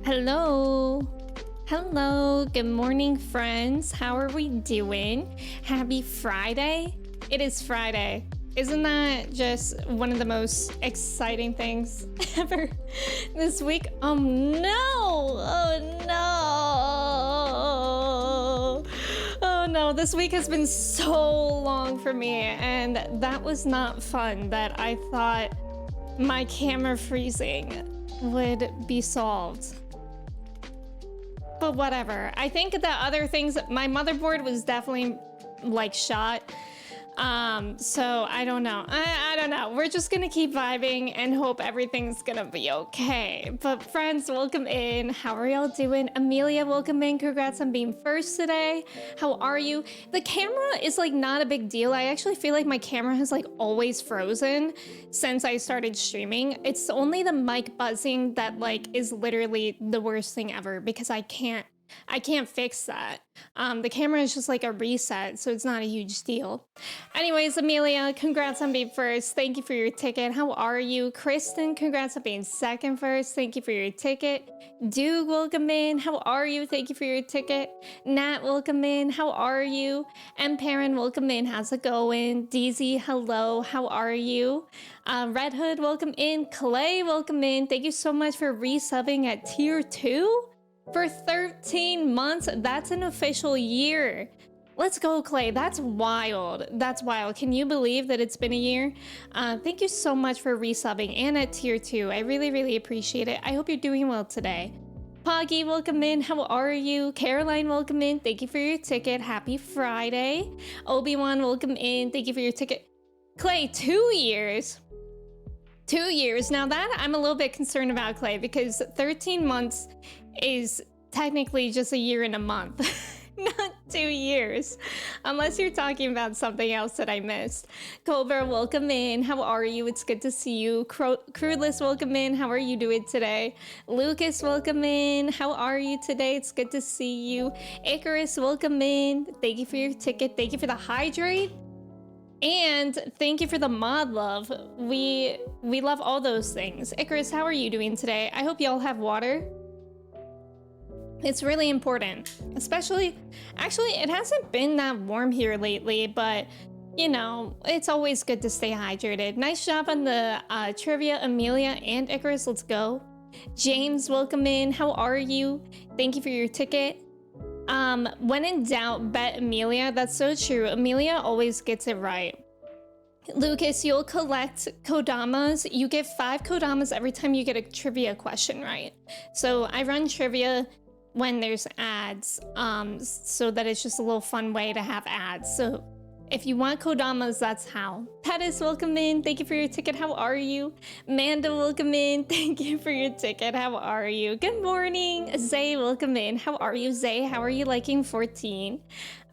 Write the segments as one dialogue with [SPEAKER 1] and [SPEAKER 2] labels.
[SPEAKER 1] Hello. Hello. Good morning, friends. How are we doing? Happy Friday. It is Friday. Isn't that just one of the most exciting things ever this week? Oh no. Oh no. Oh no. This week has been so long for me, and that was not fun. That I thought my camera freezing would be solved. But whatever. I think the other things, my motherboard was definitely like shot. So I don't know. I don't know. We're just gonna keep vibing and hope everything's gonna be okay. But friends, welcome in. How are y'all doing? Amelia, welcome in. Congrats on being first today. How are you? The camera is like not a big deal. I actually feel like my camera has like always frozen since I started streaming. It's only the mic buzzing that like is literally the worst thing ever because I can't fix that. The camera is just like a reset, so it's not a huge deal. Anyways, Amelia, congrats on being first. Thank you for your ticket. How are you? Kristen, congrats on being second first. Thank you for your ticket. Duke, welcome in. How are you? Thank you for your ticket. Nat, welcome in. How are you? And Perrin, welcome in. How's it going? DZ, hello. How are you? Red Hood, welcome in. Clay, welcome in. Thank you so much for resubbing at tier 2. For 13 months, that's an official year. Let's go, Clay. That's wild. That's wild. Can you believe that it's been a year? Thank you so much for resubbing and at tier 2. I really, really appreciate it. I hope you're doing well today. Poggy, welcome in. How are you? Caroline, welcome in. Thank you for your ticket. Happy Friday. Obi-Wan, welcome in. Thank you for your ticket. Clay, 2 years. 2 years. Now that I'm a little bit concerned about, Clay, because 13 months is technically just a year and a month, not 2 years, unless you're talking about something else that I missed. Cobra, welcome in. How are you? It's good to see you. Crewless, welcome in. How are you doing today? Lucas, welcome in. How are you today? It's good to see you. Icarus, welcome in. Thank you for your ticket. Thank you for the hydrate. And thank you for the mod love. We love all those things. Icarus, how are you doing today? I hope y'all have water. It's really important, especially, actually, it hasn't been that warm here lately, but you know, it's always good to stay hydrated. Nice job on the trivia, Amelia and Icarus. Let's go. James, welcome in. How are you? Thank you for your ticket. When in doubt, bet Amelia. That's so true. Amelia always gets it right. Lucas, you'll collect kodamas. You get 5 kodamas every time you get a trivia question right. So I run trivia when there's ads, so that it's just a little fun way to have ads. So if you want kodamas, that's how. Pettis, welcome in. Thank you for your ticket. How are you? Manda, welcome in. Thank you for your ticket. How are you? Good morning. Zay, welcome in. How are you, Zay? How are you liking 14?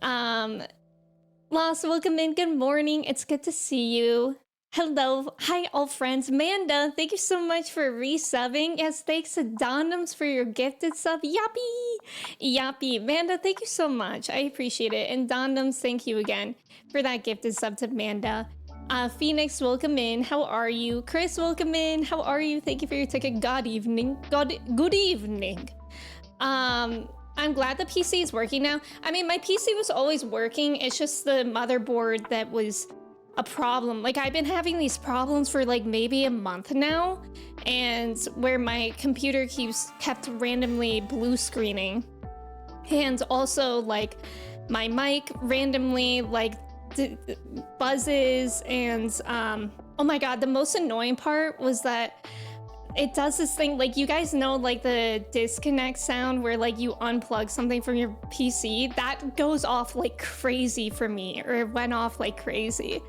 [SPEAKER 1] Lost, welcome in. Good morning. It's good to see you. Hello. Hi, all friends. Manda, thank you so much for resubbing. Yes, thanks to Donums for your gifted sub. Yappy! Yappy. Manda, thank you so much. I appreciate it. And Donums, thank you again for that gifted sub to Manda. Phoenix, welcome in. How are you? Chris, welcome in. How are you? Thank you for your ticket. Good evening. Good evening. I'm glad the PC is working now. I mean, my PC was always working. It's just the motherboard that was a problem. Like, I've been having these problems for like maybe a month now, and where my computer kept randomly blue screening, and also like my mic randomly like buzzes, and oh my god, the most annoying part was that it does this thing, like, you guys know, like the disconnect sound where like you unplug something from your PC, that goes off like crazy for me, or it went off like crazy.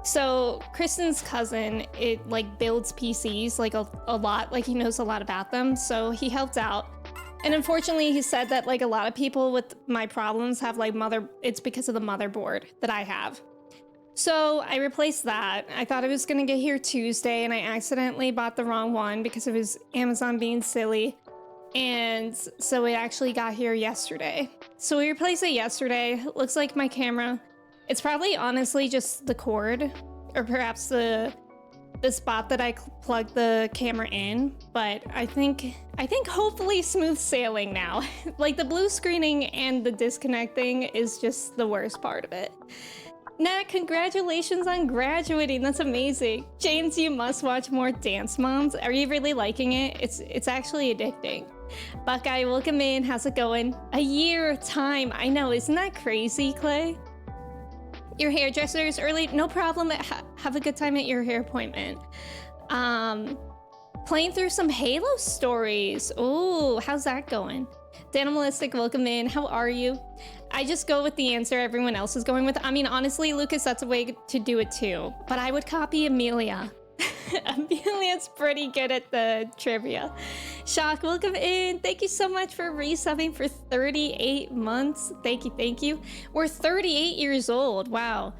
[SPEAKER 1] So Kristen's cousin, it like builds PCs like a lot, like he knows a lot about them, so he helped out. And unfortunately he said that like a lot of people with my problems have like it's because of the motherboard that I have. So I replaced that. I thought it was gonna get here Tuesday, and I accidentally bought the wrong one because it was Amazon being silly. And so it actually got here yesterday. So we replaced it yesterday. Looks like my camera It's probably honestly just the cord, or perhaps the spot that I plugged the camera in, but I think hopefully smooth sailing now. Like the blue screening and the disconnecting is just the worst part of it. Nat, congratulations on graduating. That's amazing. James, you must watch more Dance Moms. Are you really liking it? It's actually addicting. Buckeye, welcome in. How's it going? A year time. I know, isn't that crazy, Clay? Your hairdresser is early. No problem. Have a good time at your hair appointment. Playing through some Halo stories. Ooh, how's that going? Danimalistic, welcome in. How are you? I just go with the answer everyone else is going with. I mean, honestly, Lucas, that's a way to do it too. But I would copy Amelia. Amelia's pretty good at the trivia. Shock, welcome in. Thank you so much for resubbing for 38 months. Thank you, thank you. We're 38 years old. Wow.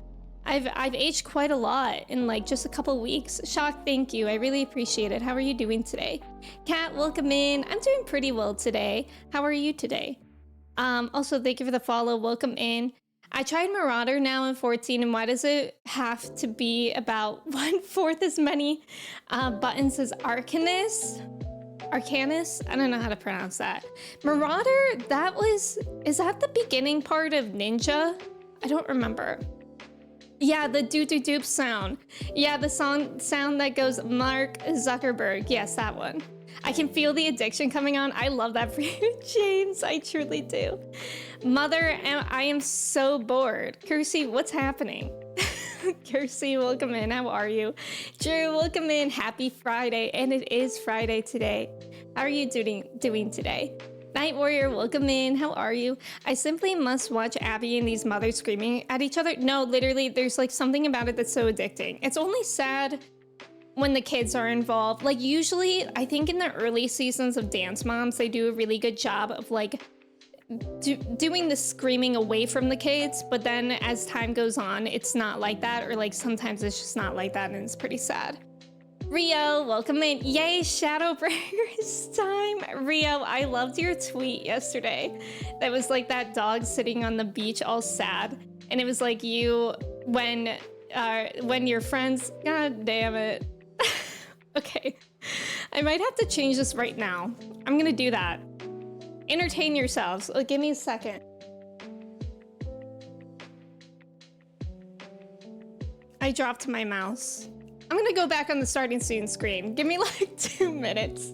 [SPEAKER 1] I've aged quite a lot in like just a couple weeks. Shock, thank you. I really appreciate it. How are you doing today? Kat, welcome in. I'm doing pretty well today. How are you today? Also, thank you for the follow. Welcome in. I tried Marauder now in 14, and why does it have to be about 1/4 as many buttons as Arcanus? Arcanus? I don't know how to pronounce that. Marauder, is that the beginning part of Ninja? I don't remember. Yeah, the doo-doo-doop sound. Yeah, the sound that goes Mark Zuckerberg. Yes, that one. I can feel the addiction coming on. I love that for you, James. I truly do. Mother, I am so bored. Kersey, what's happening? Kersey, welcome in. How are you? Drew, welcome in. Happy Friday. And it is Friday today. How are you doing today? Night Warrior, welcome in. How are you? I simply must watch Abby and these mothers screaming at each other. No, literally, there's like something about it that's so addicting. It's only sad when the kids are involved. Like usually, I think in the early seasons of Dance Moms, they do a really good job of like doing the screaming away from the kids. But then as time goes on, it's not like that. Or like sometimes it's just not like that and it's pretty sad. Rio, welcome in. Yay, Shadowbringers time. Rio, I loved your tweet yesterday. That was like that dog sitting on the beach all sad. And it was like you when your friends, god damn it. Okay, I might have to change this right now. I'm gonna do that. Entertain yourselves. Oh, give me a second. I dropped my mouse. I'm gonna go back on the starting scene screen. Give me like 2 minutes.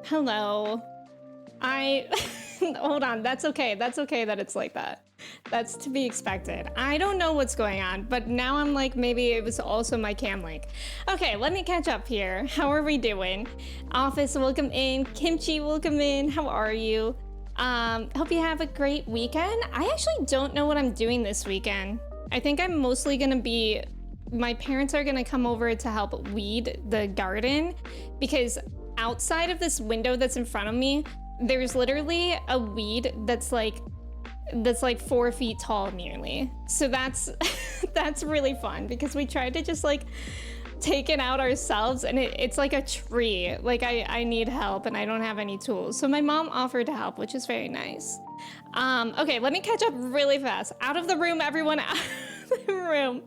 [SPEAKER 1] Hello. Hold on, that's okay. That's okay that it's like that. That's to be expected. I don't know what's going on, but now I'm like, maybe it was also my cam link. Okay, let me catch up here. How are we doing? Office, welcome in. Kimchi, welcome in. How are you? Hope you have a great weekend. I actually don't know what I'm doing this weekend. I think I'm mostly gonna be, my parents are gonna come over to help weed the garden because outside of this window that's in front of me, there's literally a weed that's like 4 feet tall nearly. So that's that's really fun because we tried to just like take it out ourselves and it's like a tree. Like I need help and I don't have any tools. So my mom offered to help, which is very nice. Okay, let me catch up really fast. Out of the room, everyone, out of the room.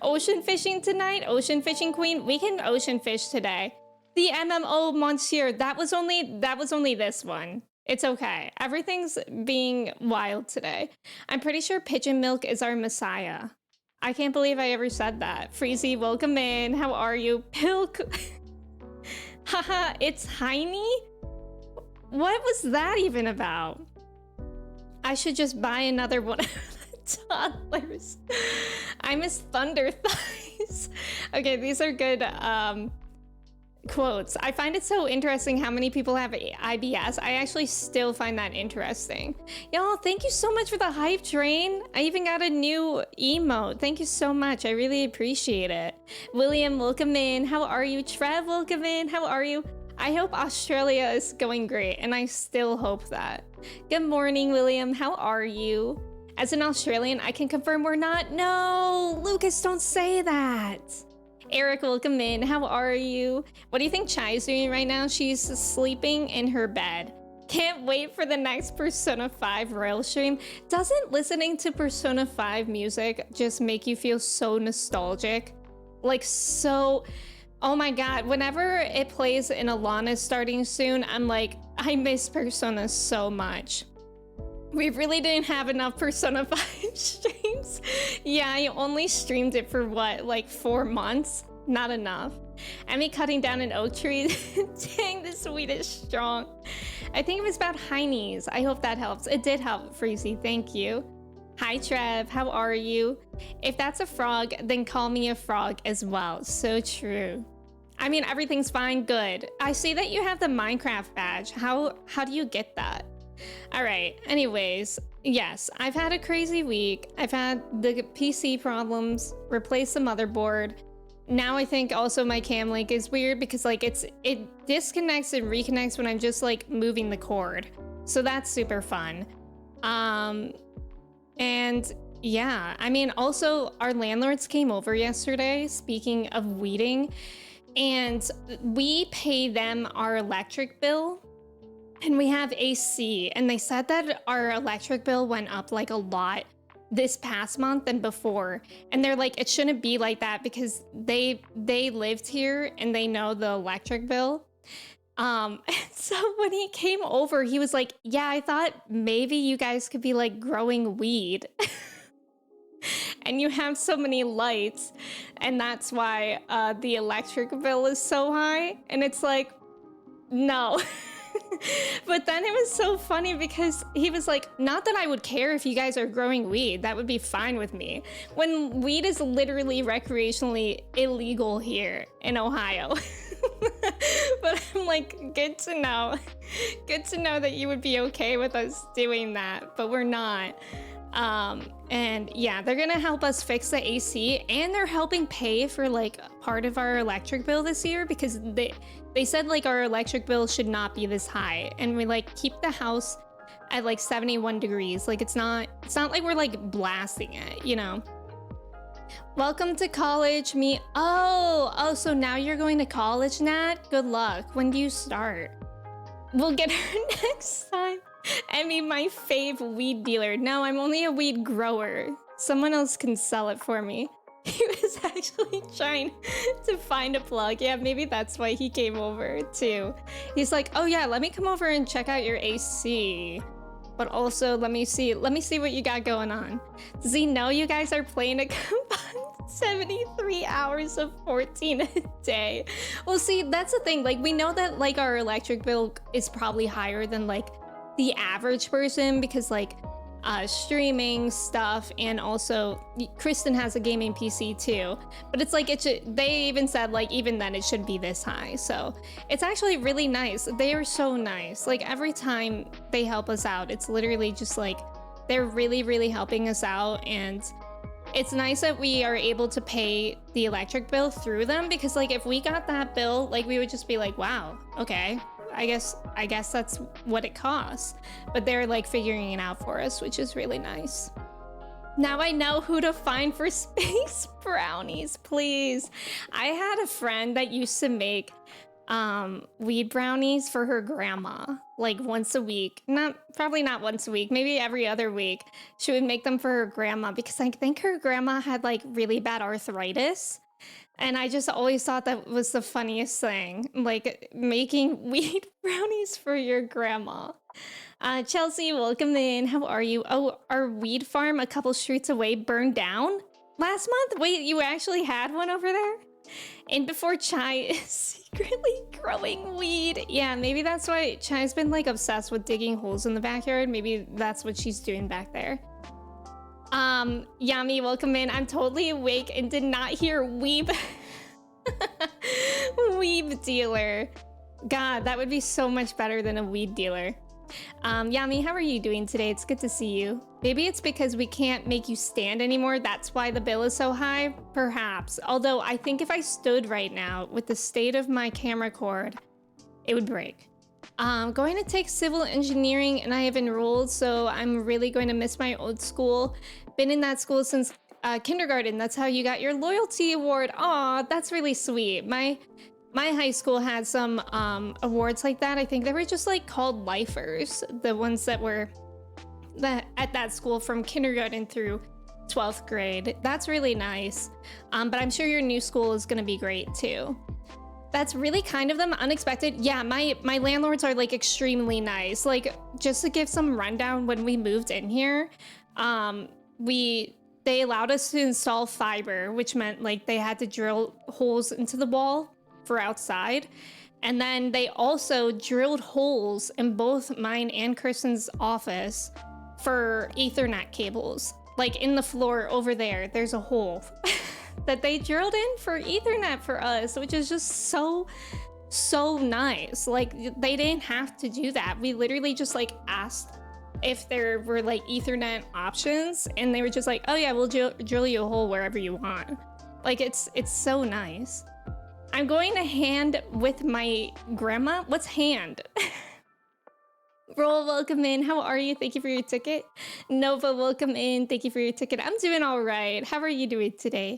[SPEAKER 1] Ocean fishing tonight, ocean fishing queen. We can ocean fish today. The MMO Monsieur, that was only this one. It's okay. Everything's being wild today. I'm pretty sure pigeon milk is our messiah. I can't believe I ever said that. Freezy, welcome in. How are you? Pilk. Haha, it's Heiny? What was that even about? I should just buy another one of the toddlers. I miss Thunder Thighs. Okay, these are good quotes. I find it so interesting how many people have IBS. I actually still find that interesting. Y'all, thank you so much for the hype train. I even got a new emote. Thank you so much. I really appreciate it. William, welcome in. How are you? Trev, welcome in. How are you? I hope Australia is going great, and I still hope that. Good morning, William. How are you? As an Australian, I can confirm we're not. No, Lucas, don't say that. Eric, welcome in. How are you? What do you think Chai is doing right now? She's sleeping in her bed. Can't wait for the next Persona 5 rail stream. Doesn't listening to Persona 5 music just make you feel so nostalgic? Like so, oh my god, whenever it plays in Alana starting soon, I'm like, I miss Persona so much. We really didn't have enough Persona 5 streams. Yeah, I only streamed it for what, like 4 months? Not enough. Emmy cutting down an oak tree. Dang, this weed is strong. I think it was about Heinies. I hope that helps. It did help, Freezy. Thank you. Hi, Trev. How are you? If that's a frog, then call me a frog as well. So true. I mean, everything's fine. Good. I see that you have the Minecraft badge. How do you get that? All right, anyways, yes, I've had a crazy week. I've had the PC problems, replaced the motherboard. Now I think also my cam link is weird because like it disconnects and reconnects when I'm just like moving the cord. So that's super fun. And yeah, I mean, also our landlords came over yesterday, speaking of weeding, and we pay them our electric bill. And we have AC, and they said that our electric bill went up like a lot this past month than before. And they're like, it shouldn't be like that because they lived here and they know the electric bill. And so when he came over, he was like, yeah, I thought maybe you guys could be like growing weed. And you have so many lights, and that's why the electric bill is so high. And it's like, no. But then it was so funny because he was like, not that I would care if you guys are growing weed, that would be fine with me, when weed is literally recreationally illegal here in Ohio. But I'm like, good to know that you would be okay with us doing that, but we're not. And yeah, they're gonna help us fix the AC, and they're helping pay for like part of our electric bill this year because they said like our electric bill should not be this high, and we like keep the house at like 71 degrees. Like it's not like we're like blasting it, you know. Welcome to college, me. Oh, so now you're going to college, Nat? Good luck. When do you start? We'll get her next time. Emmy, my fave weed dealer. No, I'm only a weed grower. Someone else can sell it for me. He was actually trying to find a plug. Yeah, maybe that's why he came over too. He's like, oh yeah, let me come over and check out your AC. But also, let me see what you got going on. Does he know you guys are playing a compound? 73 hours of 14 a day. Well, see, that's the thing. Like, we know that like our electric bill is probably higher than like the average person because like streaming stuff, and also Kristen has a gaming PC too. But it's like they even said like even then it shouldn't be this high. So it's actually really nice. They are so nice. Like every time they help us out, it's literally just like they're really, really helping us out, and it's nice that we are able to pay the electric bill through them, because like if we got that bill, like we would just be like, wow, okay, I guess that's what it costs. But they're like figuring it out for us, which is really nice. Now I know who to find for space brownies, please. I had a friend that used to make weed brownies for her grandma like once a week. Probably not once a week, maybe every other week. She would make them for her grandma because I think her grandma had like really bad arthritis. And I just always thought that was the funniest thing, like making weed brownies for your grandma. Chelsea, welcome in. How are you? Oh, our weed farm a couple streets away burned down last month? Wait, you actually had one over there? And before Chai is secretly growing weed. Yeah, maybe that's why Chai's been like obsessed with digging holes in the backyard. Maybe that's what she's doing back there. Yami, welcome in. I'm totally awake and did not hear weeb. Weeb dealer. God, that would be so much better than a weed dealer. Yami, how are you doing today? It's good to see you. Maybe it's because we can't make you stand anymore. That's why the bill is so high. Perhaps. Although I think if I stood right now with the state of my camera cord, it would break. I'm going to take civil engineering and I have enrolled, so I'm really going to miss my old school. Been in that school since kindergarten. That's how you got your loyalty award. Aw, that's really sweet. My high school had some awards like that. I think they were just like called lifers, the ones that were at that school from kindergarten through 12th grade. That's really nice. But I'm sure your new school is going to be great too. That's really kind of them. Unexpected. Yeah, my landlords are like extremely nice. Like, just to give some rundown, when we moved in here, they allowed us to install fiber, which meant like they had to drill holes into the wall for outside. And then they also drilled holes in both mine and Kristen's office for Ethernet cables. Like in the floor over there, there's a hole that they drilled in for Ethernet for us, which is just so nice. Like, they didn't have to do that. We literally just like asked if there were like Ethernet options, and they were just like, oh yeah, we'll drill you a hole wherever you want. Like, it's so nice. I'm going to hand with my grandma. What's hand? Roll, welcome in. How are you? Thank you for your ticket. Nova, welcome in. Thank you for your ticket. I'm doing all right. How are you doing today?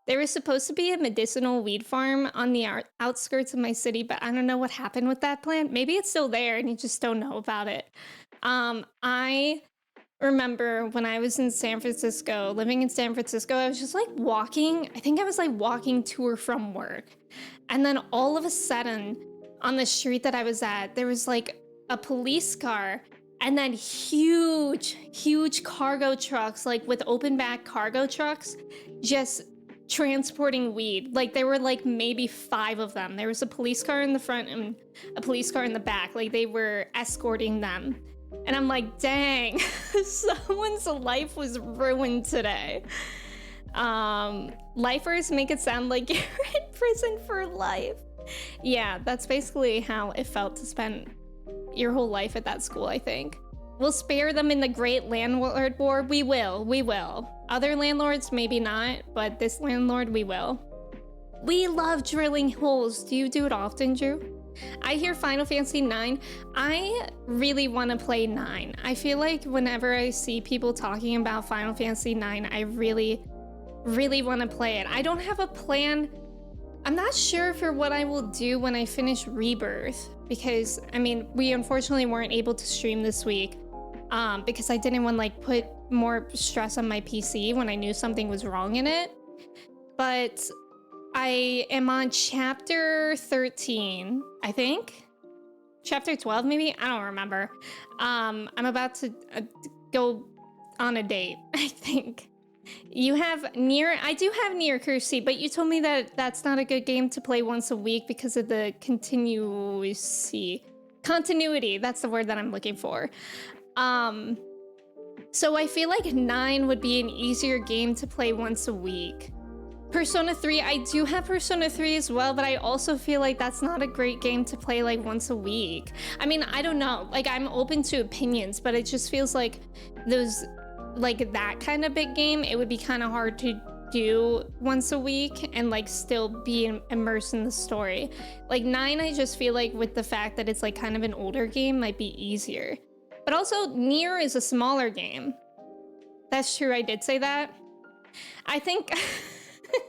[SPEAKER 1] There was supposed to be a medicinal weed farm on the outskirts of my city, but I don't know what happened with that plant. Maybe it's still there and you just don't know about it. I remember when I was in San Francisco, living in San Francisco, I was just like walking. I think I was like walking to or from work. And then all of a sudden on the street that I was at, there was like a police car and then huge cargo trucks, like with open back cargo trucks, just transporting weed. Like, there were like maybe 5 of them. There was a police car in the front and a police car in the back. Like, they were escorting them. And I'm like, dang, someone's life was ruined today. Lifers make it sound like you're in prison for life. Yeah, that's basically how it felt to spend your whole life at that school, I think. We'll spare them in the great landlord war. We will. Other landlords, maybe not, but this landlord, we will. We love drilling holes. Do you do it often, Drew? I hear Final Fantasy 9. I really want to play 9. I feel like whenever I see people talking about Final Fantasy 9, I really want to play it. I don't have a plan. I'm not sure for what I will do when I finish Rebirth, because, I mean, we unfortunately weren't able to stream this week because I didn't want to like put more stress on my PC when I knew something was wrong in it. But I am on chapter 13, I think. Chapter 12, maybe? I don't remember. I'm about to go on a date, I think. You have Nier. I do have Nier Cursey, but you told me that that's not a good game to play once a week because of the continuity. That's the word that I'm looking for. So I feel like 9 would be an easier game to play once a week. Persona 3, I do have Persona 3 as well, but I also feel like that's not a great game to play like once a week. I mean, I don't know. Like, I'm open to opinions, but it just feels like those, like that kind of big game, it would be kind of hard to do once a week and like still be immersed in the story. Like 9, I just feel like with the fact that it's like kind of an older game might be easier. But also, Nier is a smaller game. That's true, I did say that. I think...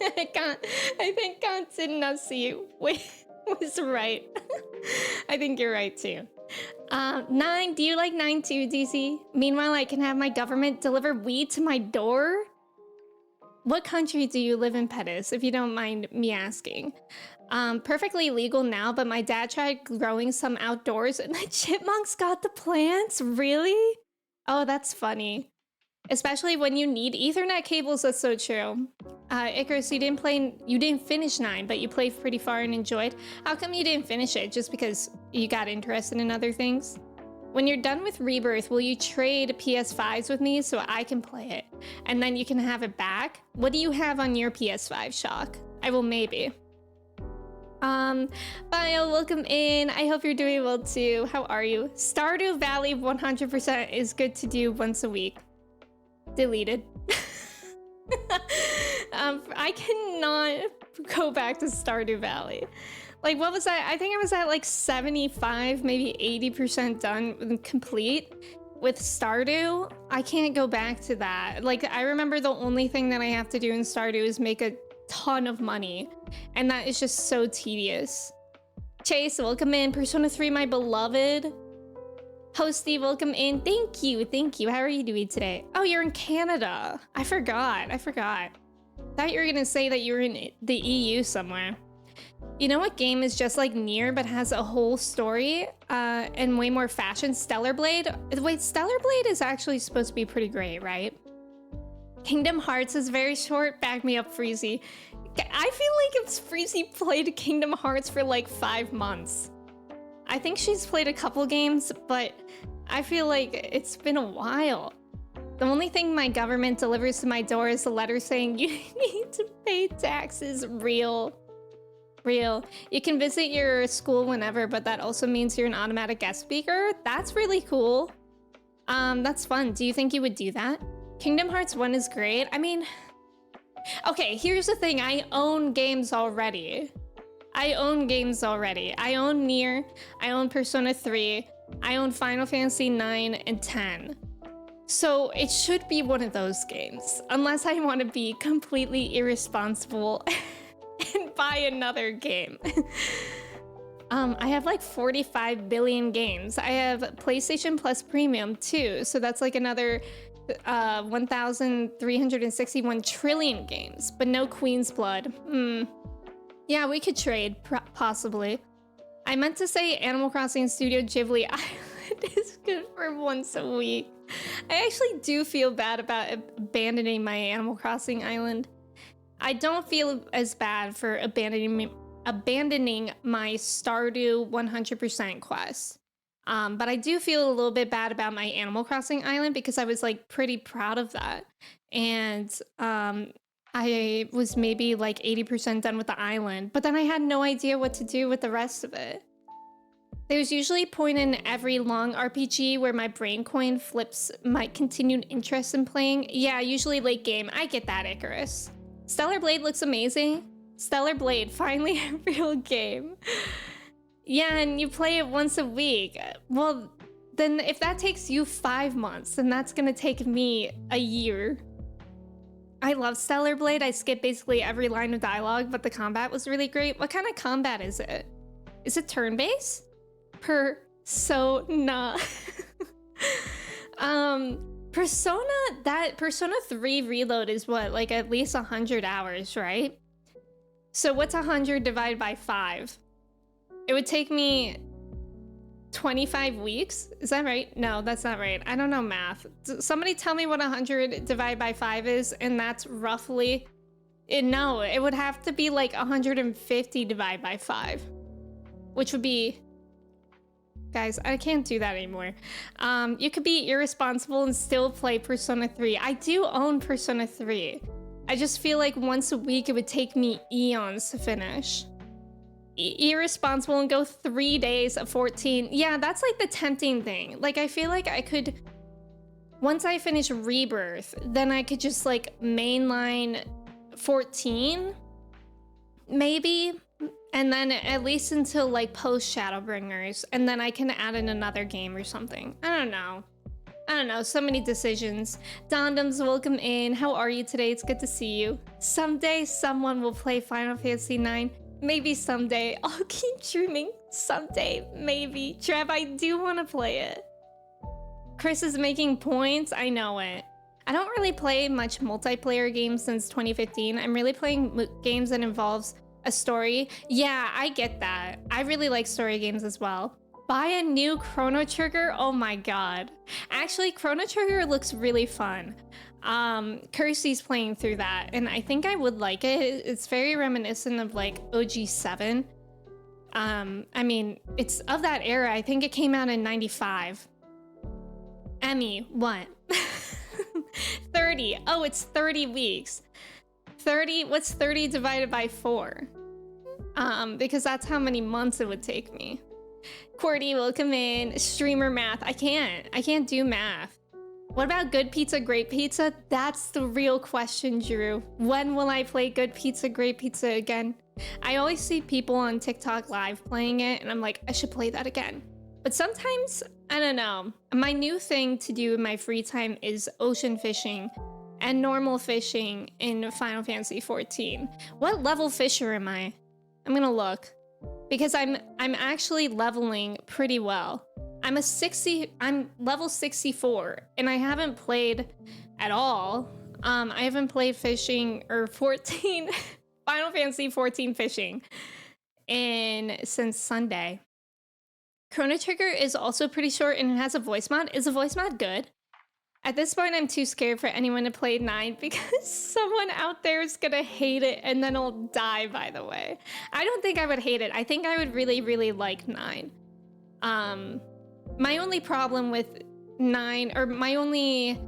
[SPEAKER 1] I think Kantinasi was right. I think you're right too. 9, do you like 9 too, DC? Meanwhile, I can have my government deliver weed to my door? What country do you live in, Pettis, if you don't mind me asking? Perfectly legal now, but my dad tried growing some outdoors and the chipmunks got the plants? Really? Oh, that's funny. Especially when you need Ethernet cables, that's so true. Icarus, you didn't finish 9, but you played pretty far and enjoyed. How come you didn't finish it? Just because you got interested in other things? When you're done with Rebirth, will you trade PS5s with me so I can play it? And then you can have it back? What do you have on your PS5, Shock? I will maybe. Bio, welcome in. I hope you're doing well too. How are you? Stardew Valley 100% is good to do once a week. Deleted. I cannot go back to Stardew Valley. Like, what was that? I think I was at like 75, maybe 80% done complete with Stardew. I can't go back to that. Like, I remember the only thing that I have to do in Stardew is make a ton of money, and that is just so tedious. Chase, welcome in. Persona 3, my beloved. Hosty, welcome in. Thank you. How are you doing today? Oh, you're in Canada. I forgot. Thought you were gonna say that you were in the EU somewhere. You know what game is just like Nier but has a whole story and way more fashion? Stellar Blade? Wait, Stellar Blade is actually supposed to be pretty great, right? Kingdom Hearts is very short. Back me up, Freezy. I feel like if Freezy played Kingdom Hearts for like 5 months. I think she's played a couple games, but I feel like it's been a while. The only thing my government delivers to my door is a letter saying you need to pay taxes. Real. You can visit your school whenever, but that also means you're an automatic guest speaker. That's really cool. That's fun. Do you think you would do that? Kingdom Hearts 1 is great. I mean, okay, here's the thing. I own games already. I own Nier, I own Persona 3, I own Final Fantasy 9 and 10. So it should be one of those games, unless I want to be completely irresponsible and buy another game. I have like 45 billion games. I have PlayStation Plus Premium too, so that's like another 1,361 trillion games, but no Queen's Blood. Yeah, we could trade, possibly. I meant to say Animal Crossing Studio Ghibli Island is good for once a week. I actually do feel bad about abandoning my Animal Crossing island. I don't feel as bad for abandoning my Stardew 100% quest. But I do feel a little bit bad about my Animal Crossing island because I was like pretty proud of that. And I was maybe like 80% done with the island, but then I had no idea what to do with the rest of it. There's usually a point in every long RPG where my brain coin flips my continued interest in playing. Yeah, usually late game. I get that, Icarus. Stellar Blade looks amazing. Stellar Blade, finally a real game. Yeah, and you play it once a week. Well, then if that takes you 5 months, then that's gonna take me a year. I love Stellar Blade. I skipped basically every line of dialogue, but the combat was really great. What kind of combat is it? Is it turn-based? Persona. Persona 3 Reload is what, like at least 100 hours, right? So what's 100 divided by 5? It would take me 25 weeks? Is that right? No, that's not right. I don't know math. Somebody tell me what 100 divided by 5 is, and that's roughly... No, it would have to be like 150 divided by 5, which would be... Guys, I can't do that anymore. You could be irresponsible and still play Persona 3. I do own Persona 3. I just feel like once a week it would take me eons to finish. Irresponsible and go 3 days of 14. Yeah, that's like the tempting thing. Like, I feel like I could... Once I finish Rebirth, then I could just like mainline 14? Maybe? And then at least until like post Shadowbringers, and then I can add in another game or something. I don't know. So many decisions. Dondoms, welcome in. How are you today? It's good to see you. Someday someone will play Final Fantasy IX. Maybe someday. I'll keep dreaming. Someday, maybe. Trev, I do want to play it. Chris is making points. I know it. I don't really play much multiplayer games since 2015. I'm really playing games that involves a story. Yeah, I get that. I really like story games as well. Buy a new Chrono Trigger? Oh my god. Actually, Chrono Trigger looks really fun. Kirsty's playing through that, and I think I would like it. It's very reminiscent of like OG7. I mean, it's of that era. I think it came out in 95. Emmy, what? 30. Oh, it's 30 weeks. 30, what's 30 divided by 4? Because that's how many months it would take me. Qwerty, welcome in. Streamer math. I can't do math. What about Good Pizza, Great Pizza? That's the real question, Drew. When will I play Good Pizza, Great Pizza again? I always see people on TikTok live playing it, and I'm like, I should play that again. But sometimes, I don't know. My new thing to do in my free time is ocean fishing and normal fishing in Final Fantasy XIV. What level fisher am I? I'm gonna look. Because I'm actually leveling pretty well. I'm level 64, and I haven't played at all. I haven't played fishing or 14 Final Fantasy 14 fishing since Sunday. Chrono Trigger is also pretty short, and it has a voice mod. Is the voice mod good? At this point, I'm too scared for anyone to play 9 because someone out there is gonna hate it and then I'll die, by the way. I don't think I would hate it. I think I would really, really like 9. My only problem with 9, or my only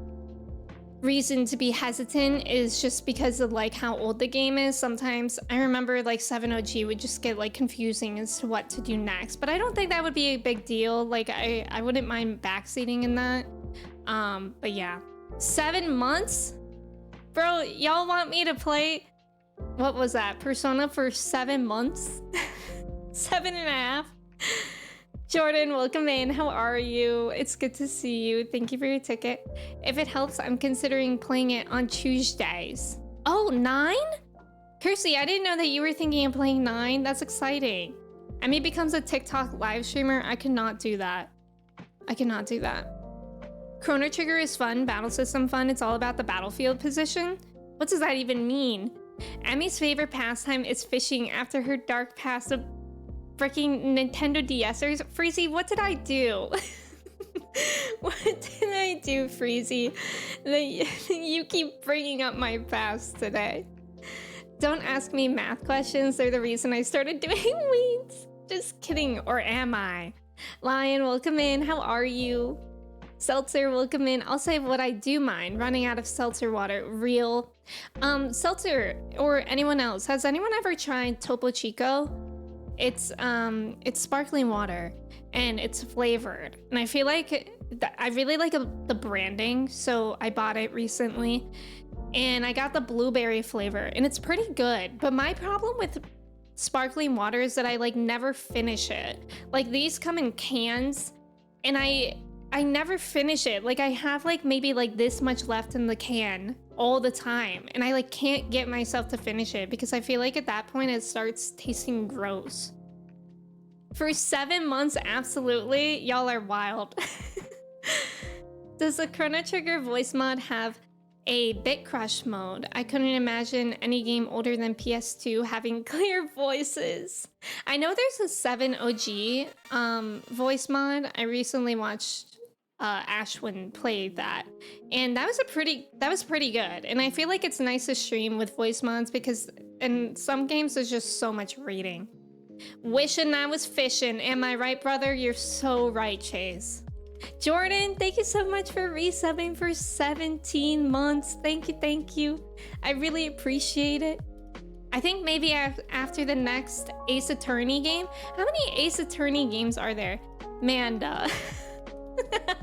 [SPEAKER 1] reason to be hesitant is just because of like how old the game is. Sometimes I remember like 7 OG would just get like confusing as to what to do next, but I don't think that would be a big deal. Like I wouldn't mind backseating in that. But yeah, 7 months? Bro, y'all want me to play, what was that, Persona for 7 months? 7.5? Jordan, welcome in. How are you? It's good to see you. Thank you for your ticket. If it helps, I'm considering playing it on Tuesdays. Oh, 9? Kirsty, I didn't know that you were thinking of playing 9. That's exciting. Emmy becomes a TikTok live streamer. I cannot do that. I cannot do that. Chrono Trigger is fun, battle system fun. It's all about the battlefield position. What does that even mean? Emmy's favorite pastime is fishing after her dark past of freaking Nintendo DSers. Freezy, what did I do? What did I do, Freezy? You keep bringing up my past today. Don't ask me math questions. They're the reason I started doing weeds. Just kidding, or am I? Lion, welcome in. How are you? Seltzer, welcome in. I'll say what I do mind. Running out of seltzer water. Real. Seltzer, or anyone else, has anyone ever tried Topo Chico? It's sparkling water, and it's flavored. And I feel like I really like the branding, so I bought it recently. And I got the blueberry flavor, and it's pretty good. But my problem with sparkling water is that I like never finish it. Like these come in cans, and I never finish it. Like I have like maybe like this much left in the can all the time, and I like can't get myself to finish it because I feel like at that point it starts tasting gross. For 7 months, absolutely. Y'all are wild. Does the Chrono Trigger voice mod have a Bit Crush mode. I couldn't imagine any game older than PS2 having clear voices. I know there's a 7 OG voice mod. I recently watched Ashwin play that, and that was pretty good. And I feel like it's nice to stream with voice mods because in some games there's just so much reading. Wishing I was fishing. Am I right, brother? You're so right, Chase. Jordan, thank you so much for resubbing for 17 months. Thank you. I really appreciate it. I think maybe after the next Ace Attorney game. How many Ace Attorney games are there? Manda.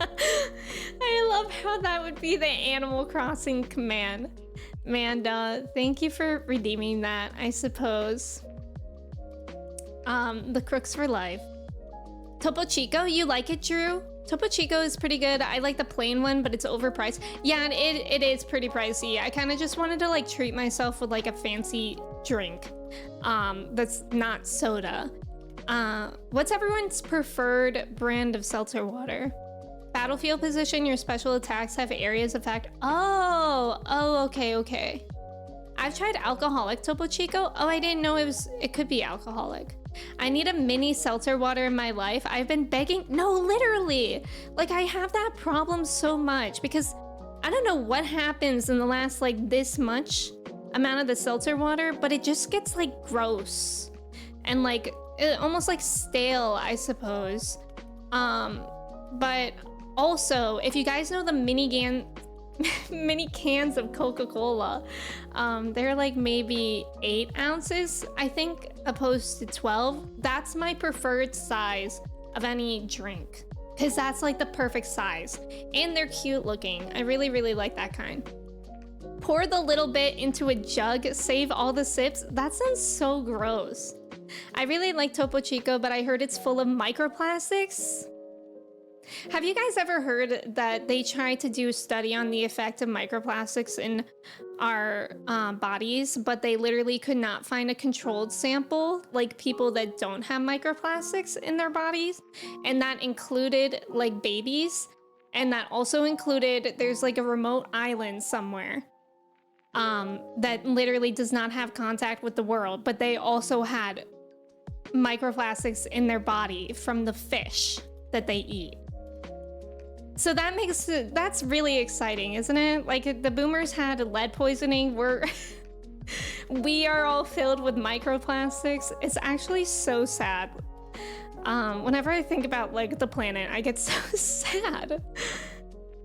[SPEAKER 1] I love how that would be the Animal Crossing command. Manda, thank you for redeeming that, I suppose. The Crooks for Life. Topo Chico, you like it, Drew? Topo Chico is pretty good. I like the plain one, but it's overpriced. Yeah, it is pretty pricey. I kind of just wanted to like treat myself with like a fancy drink that's not soda. What's everyone's preferred brand of seltzer water? Battlefield position, your special attacks have areas effect. Oh, okay. I've tried alcoholic Topo Chico. Oh, I didn't know it could be alcoholic. I need a mini seltzer water in my life. I've been begging. No, literally. Like, I have that problem so much because I don't know what happens in the last, like, this much amount of the seltzer water, but it just gets, like, gross. And, like, almost, like, stale, I suppose. But also, if you guys know the mini cans of Coca-Cola, they're like maybe 8 ounces, I think, opposed to 12. That's my preferred size of any drink because that's like the perfect size and they're cute looking. I really like that kind. Pour the little bit into a jug, save all the sips. That sounds so gross. I really like Topo Chico, but I heard it's full of microplastics. Have you guys ever heard that they tried to do a study on the effect of microplastics in our bodies, but they literally could not find a controlled sample, like people that don't have microplastics in their bodies? And that included like babies, and that also included there's like a remote island somewhere that literally does not have contact with the world, but they also had microplastics in their body from the fish that they eat. So that's really exciting, isn't it? Like the boomers had lead poisoning. We are all filled with microplastics. It's actually so sad. Whenever I think about like the planet, I get so sad.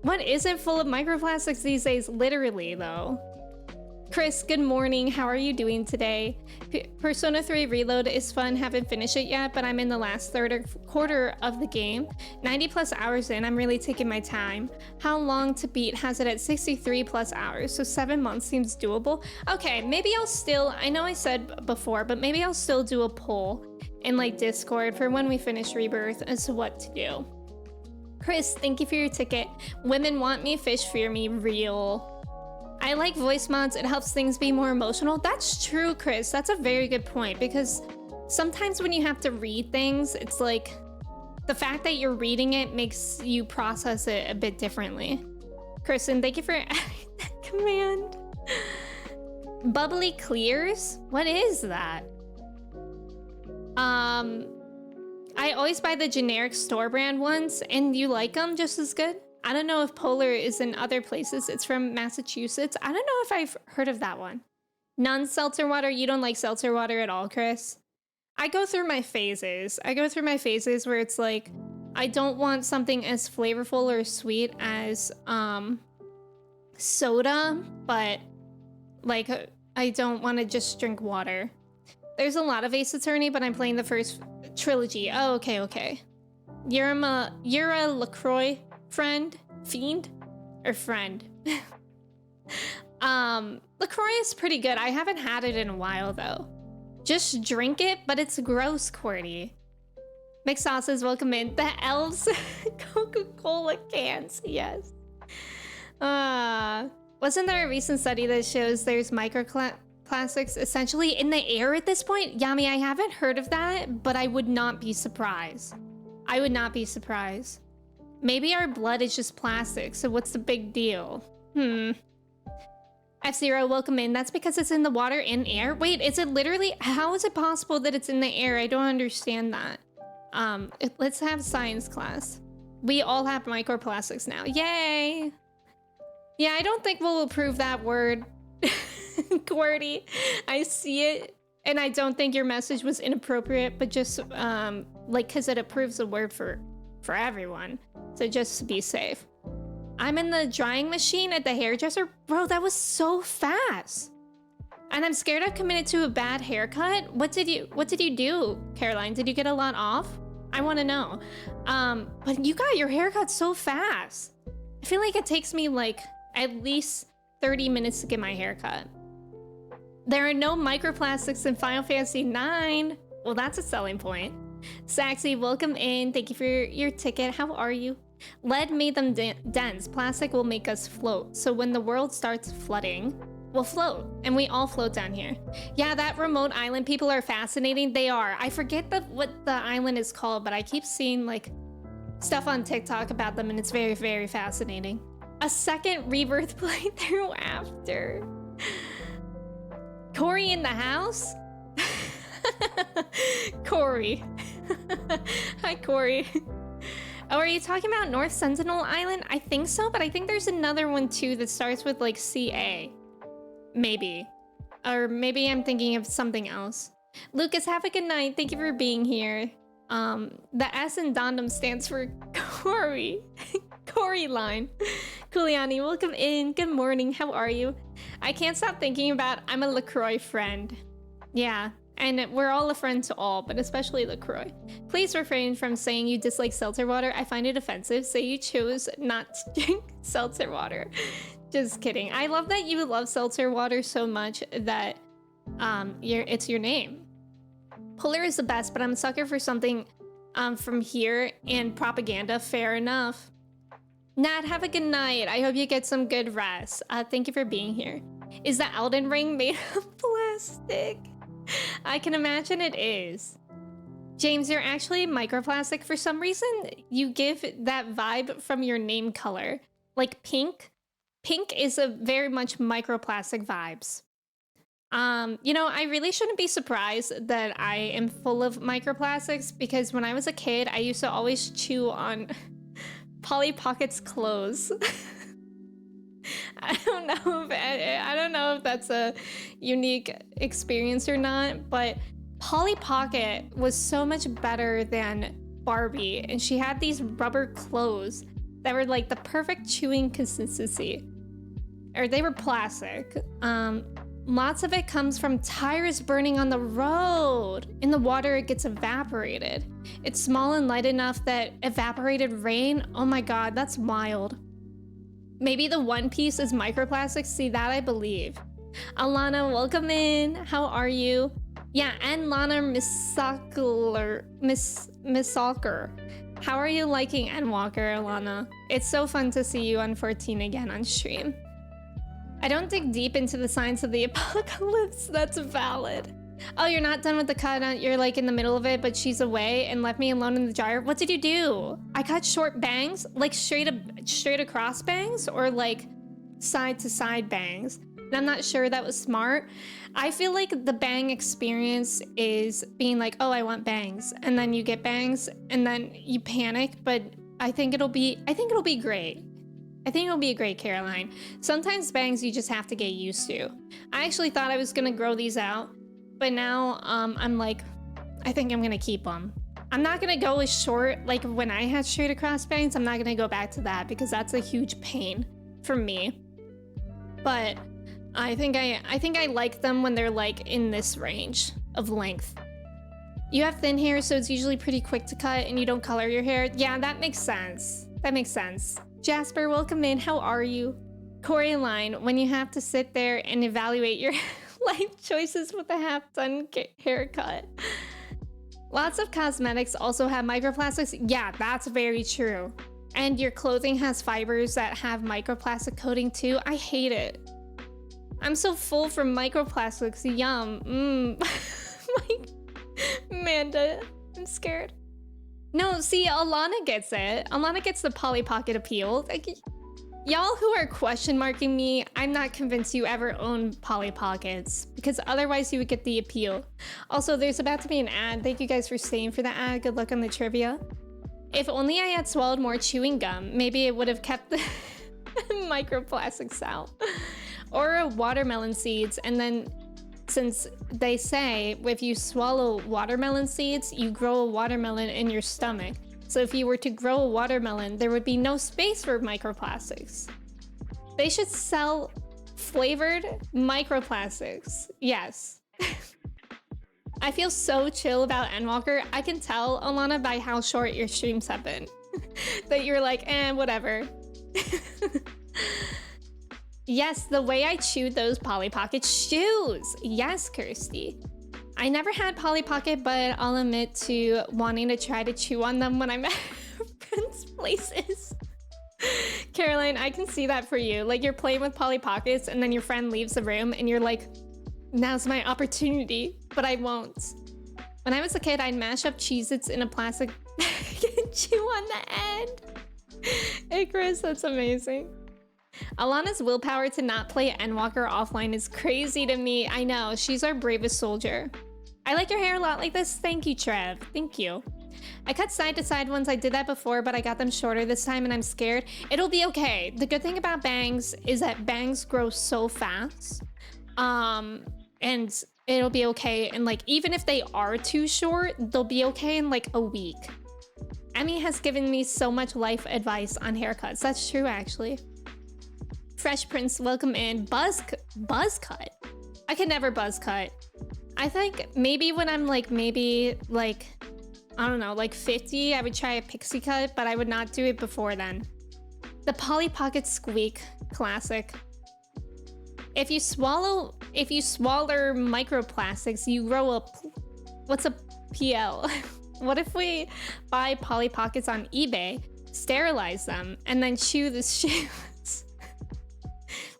[SPEAKER 1] What isn't full of microplastics these days? Literally, though. Chris, good morning. How are you doing today? Persona 3 Reload is fun. Haven't finished it yet, but I'm in the last third or quarter of the game. 90 plus hours in. I'm really taking my time. How long to beat? Has it at 63 plus hours, so 7 months seems doable. Okay, maybe I'll still, I know I said before, but maybe I'll still do a poll in like Discord for when we finish Rebirth as to what to do. Chris, thank you for your ticket. Women want me, fish fear me, real. I like voice mods. It helps things be more emotional. That's true, Chris. That's a very good point, because sometimes when you have to read things, it's like the fact that you're reading it makes you process it a bit differently. Kristen, thank you for adding that command. Bubbly clears? What is that? I always buy the generic store brand ones, and you like them just as good? I don't know if Polar is in other places. It's from Massachusetts. I don't know if I've heard of that one. Non-seltzer water. You don't like seltzer water at all, Chris? I go through my phases. Where it's like, I don't want something as flavorful or sweet as soda, but like I don't want to just drink water. There's a lot of Ace Attorney, but I'm playing the first trilogy. Oh, okay. You're a LaCroix fiend. LaCroix is pretty good. I haven't had it in a while though. Just drink it, but it's gross, Qwerty. Mixed sauces, welcome in. The elves Coca-Cola cans, yes. Wasn't there a recent study that shows there's microplastics essentially in the air at this point? Yami, I haven't heard of that, but I would not be surprised. Maybe our blood is just plastic, so what's the big deal? F-Zero, welcome in. That's because it's in the water and air. Wait, is it literally? How is it possible that it's in the air? I don't understand that. Let's have science class. We all have microplastics now. Yay! Yeah, I don't think we'll approve that word. QWERTY, I see it, and I don't think your message was inappropriate, but just like because it approves the word for everyone. So just to be safe. I'm in the drying machine at the hairdresser. Bro, that was so fast. And I'm scared I've committed to a bad haircut. What did you do, Caroline? Did you get a lot off? I want to know. But you got your haircut so fast. I feel like it takes me like at least 30 minutes to get my haircut. There are no microplastics in Final Fantasy IX. Well, that's a selling point. Saxy, welcome in. Thank you for your ticket. How are you? Lead made them dense. Plastic will make us float. So when the world starts flooding, we'll float. And we all float down here. Yeah, that remote island people are fascinating. They are. I forget what the island is called, but I keep seeing like stuff on TikTok about them, and it's very, very fascinating. A second rebirth playthrough after. Corey in the house? Corey. Hi, Corey. Oh, are you talking about North Sentinel Island? I think so, but I think there's another one too that starts with like CA. Maybe. Or maybe I'm thinking of something else. Lucas, have a good night. Thank you for being here. The S in Dondom stands for Corey. Corey line. Kuliani, welcome in. Good morning. How are you? I can't stop thinking about I'm a LaCroix friend. Yeah. And we're all a friend to all, but especially LaCroix. Please refrain from saying you dislike seltzer water. I find it offensive. Say you chose not to drink seltzer water. Just kidding. I love that you love seltzer water so much that it's your name. Polar is the best, but I'm a sucker for something from here and propaganda. Fair enough. Nat, have a good night. I hope you get some good rest. Thank you for being here. Is the Elden Ring made of plastic? I can imagine it is. James, you're actually microplastic. For some reason, you give that vibe from your name color. Like pink. Pink is a very much microplastic vibes. You know, I really shouldn't be surprised that I am full of microplastics because when I was a kid, I used to always chew on Polly Pocket's clothes. I don't know if that's a unique experience or not, but Polly Pocket was so much better than Barbie, and she had these rubber clothes that were like the perfect chewing consistency. Or they were plastic. Lots of it comes from tires burning on the road. In the water, it gets evaporated. It's small and light enough that evaporated rain, oh my god, that's wild. Maybe the one piece is microplastics. See, that I believe. Alana, welcome in. How are you? Yeah, and Lana Missalker. How are you liking Endwalker, Alana? It's so fun to see you on 14 again on stream. I don't dig deep into the signs of the apocalypse. That's valid. Oh, you're not done with the cut. You're like in the middle of it, but she's away and left me alone in the dryer. What did you do? I cut short bangs, like straight across bangs, or like side to side bangs. And I'm not sure that was smart. I feel like the bang experience is being like, oh, I want bangs, and then you get bangs, and then you panic. But I think it'll be great. I think it'll be great, Caroline. Sometimes bangs you just have to get used to. I actually thought I was gonna grow these out. But now, I'm like, I think I'm gonna keep them. I'm not gonna go as short, like when I had straight across bangs, I'm not gonna go back to that because that's a huge pain for me. But I think I like them when they're like in this range of length. You have thin hair, so it's usually pretty quick to cut and you don't color your hair. Yeah, that makes sense. That makes sense. Jasper, welcome in. How are you? Coraline, when you have to sit there and evaluate your life choices with a half-done haircut. Lots of cosmetics also have microplastics. Yeah, that's very true. And your clothing has fibers that have microplastic coating too. I hate it. I'm so full from microplastics. Yum. Amanda, I'm scared. No, see, Alana gets it. Alana gets the Polly Pocket appeal. Like, Y'all who are question marking me, I'm not convinced you ever own Polly Pockets, because otherwise you would get the appeal. Also, there's about to be an ad. Thank you guys for staying for the ad. Good luck on the trivia. If only I had swallowed more chewing gum, maybe it would have kept the microplastics out. Or watermelon seeds, and then since they say if you swallow watermelon seeds, you grow a watermelon in your stomach. So if you were to grow a watermelon, there would be no space for microplastics. They should sell flavored microplastics. Yes. I feel so chill about Endwalker. I can tell, Alana, by how short your streams have been. That you're like, whatever. Yes, the way I chewed those Polly Pocket shoes. Yes, Kirsty. I never had Polly Pocket, but I'll admit to wanting to try to chew on them when I'm at friends' places. Caroline, I can see that for you. Like, you're playing with Polly Pockets and then your friend leaves the room and you're like, now's my opportunity, but I won't. When I was a kid, I'd mash up Cheez-Its in a plastic bag and chew on the end. Hey, Chris, that's amazing. Alana's willpower to not play Endwalker offline is crazy to me. I know, she's our bravest soldier. I like your hair a lot like this. Thank you, Trev. Thank you. I cut side to side ones. I did that before, but I got them shorter this time and I'm scared. It'll be okay. The good thing about bangs is that bangs grow so fast. And it'll be okay. And like, even if they are too short, they'll be okay in like a week. Emmy has given me so much life advice on haircuts. That's true, actually. Fresh Prince, welcome in. Buzz cut. I could never buzz cut. I think maybe when I'm like, I don't know, like 50, I would try a pixie cut, but I would not do it before then. The Polly Pocket squeak, classic. If you swallow microplastics, you grow up. What's a PL? What if we buy Polly Pockets on eBay, sterilize them, and then chew the shoes?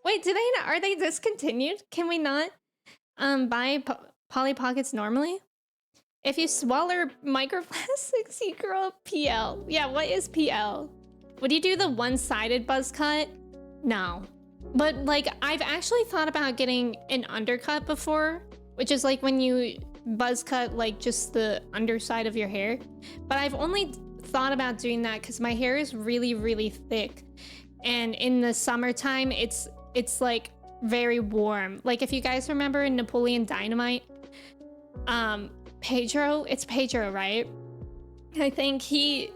[SPEAKER 1] Wait, are they discontinued? Can we not buy Polly Pockets normally? If you swallow microplastics, you grow a PL. Yeah, what is PL? Would you do the one-sided buzz cut? No. But like, I've actually thought about getting an undercut before, which is like when you buzz cut like just the underside of your hair. But I've only thought about doing that because my hair is really, really thick. And in the summertime, it's like very warm. Like if you guys remember in Napoleon Dynamite, Pedro, it's Pedro, right? I think he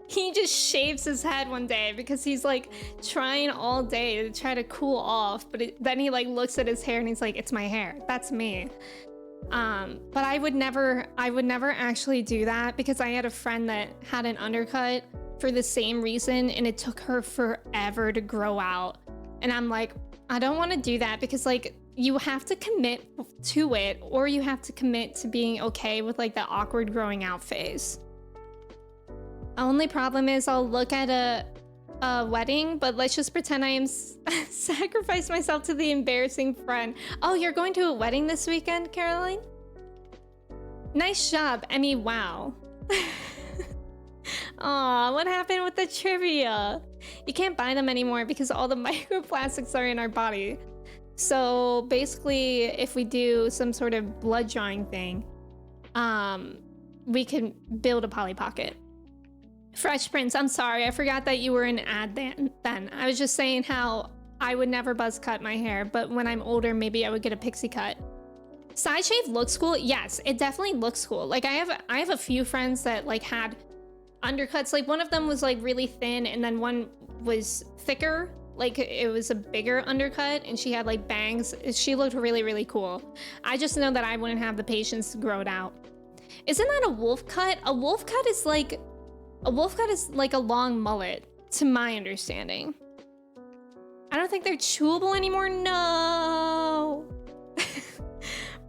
[SPEAKER 1] just shaves his head one day because he's like trying all day to try to cool off, but then he like looks at his hair and he's like, it's my hair. That's me. But I would never actually do that because I had a friend that had an undercut for the same reason and it took her forever to grow out. And I'm like, I don't want to do that because like you have to commit to it or you have to commit to being okay with like the awkward growing out phase. Only problem is I'll look at a wedding, but let's just pretend I am sacrifice myself to the embarrassing friend. Oh, you're going to a wedding this weekend, Caroline? Nice job, Emmy. Wow. Aw, what happened with the trivia? You can't buy them anymore because all the microplastics are in our body. So basically, if we do some sort of blood drawing thing, we can build a Polly Pocket. Fresh Prince, I'm sorry, I forgot that you were in ad then. I was just saying how I would never buzz cut my hair, but when I'm older, maybe I would get a pixie cut. Side shave looks cool. Yes, it definitely looks cool. Like I have a few friends that like had undercuts. Like one of them was like really thin and then one was thicker. Like it was a bigger undercut and she had like bangs. She looked really, really cool. I just know that I wouldn't have the patience to grow it out. Isn't that a wolf cut? A wolf cut is like a long mullet, to my understanding. I don't think they're chewable anymore. No.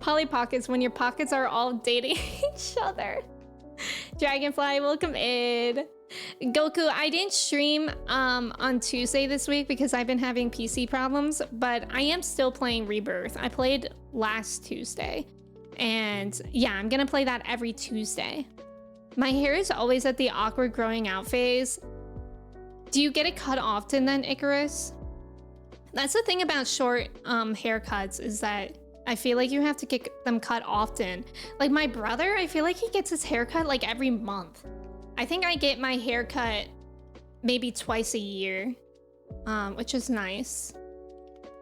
[SPEAKER 1] Polly Pockets, when your pockets are all dating each other. Dragonfly, welcome in. Goku, I didn't stream on Tuesday this week because I've been having PC problems, but I am still playing Rebirth. I played last Tuesday. And yeah, I'm gonna play that every Tuesday. My hair is always at the awkward growing out phase. Do you get it cut often then, Icarus? That's the thing about short haircuts, is that I feel like you have to get them cut often. Like my brother, I feel like he gets his haircut like every month. I think I get my haircut maybe twice a year, which is nice.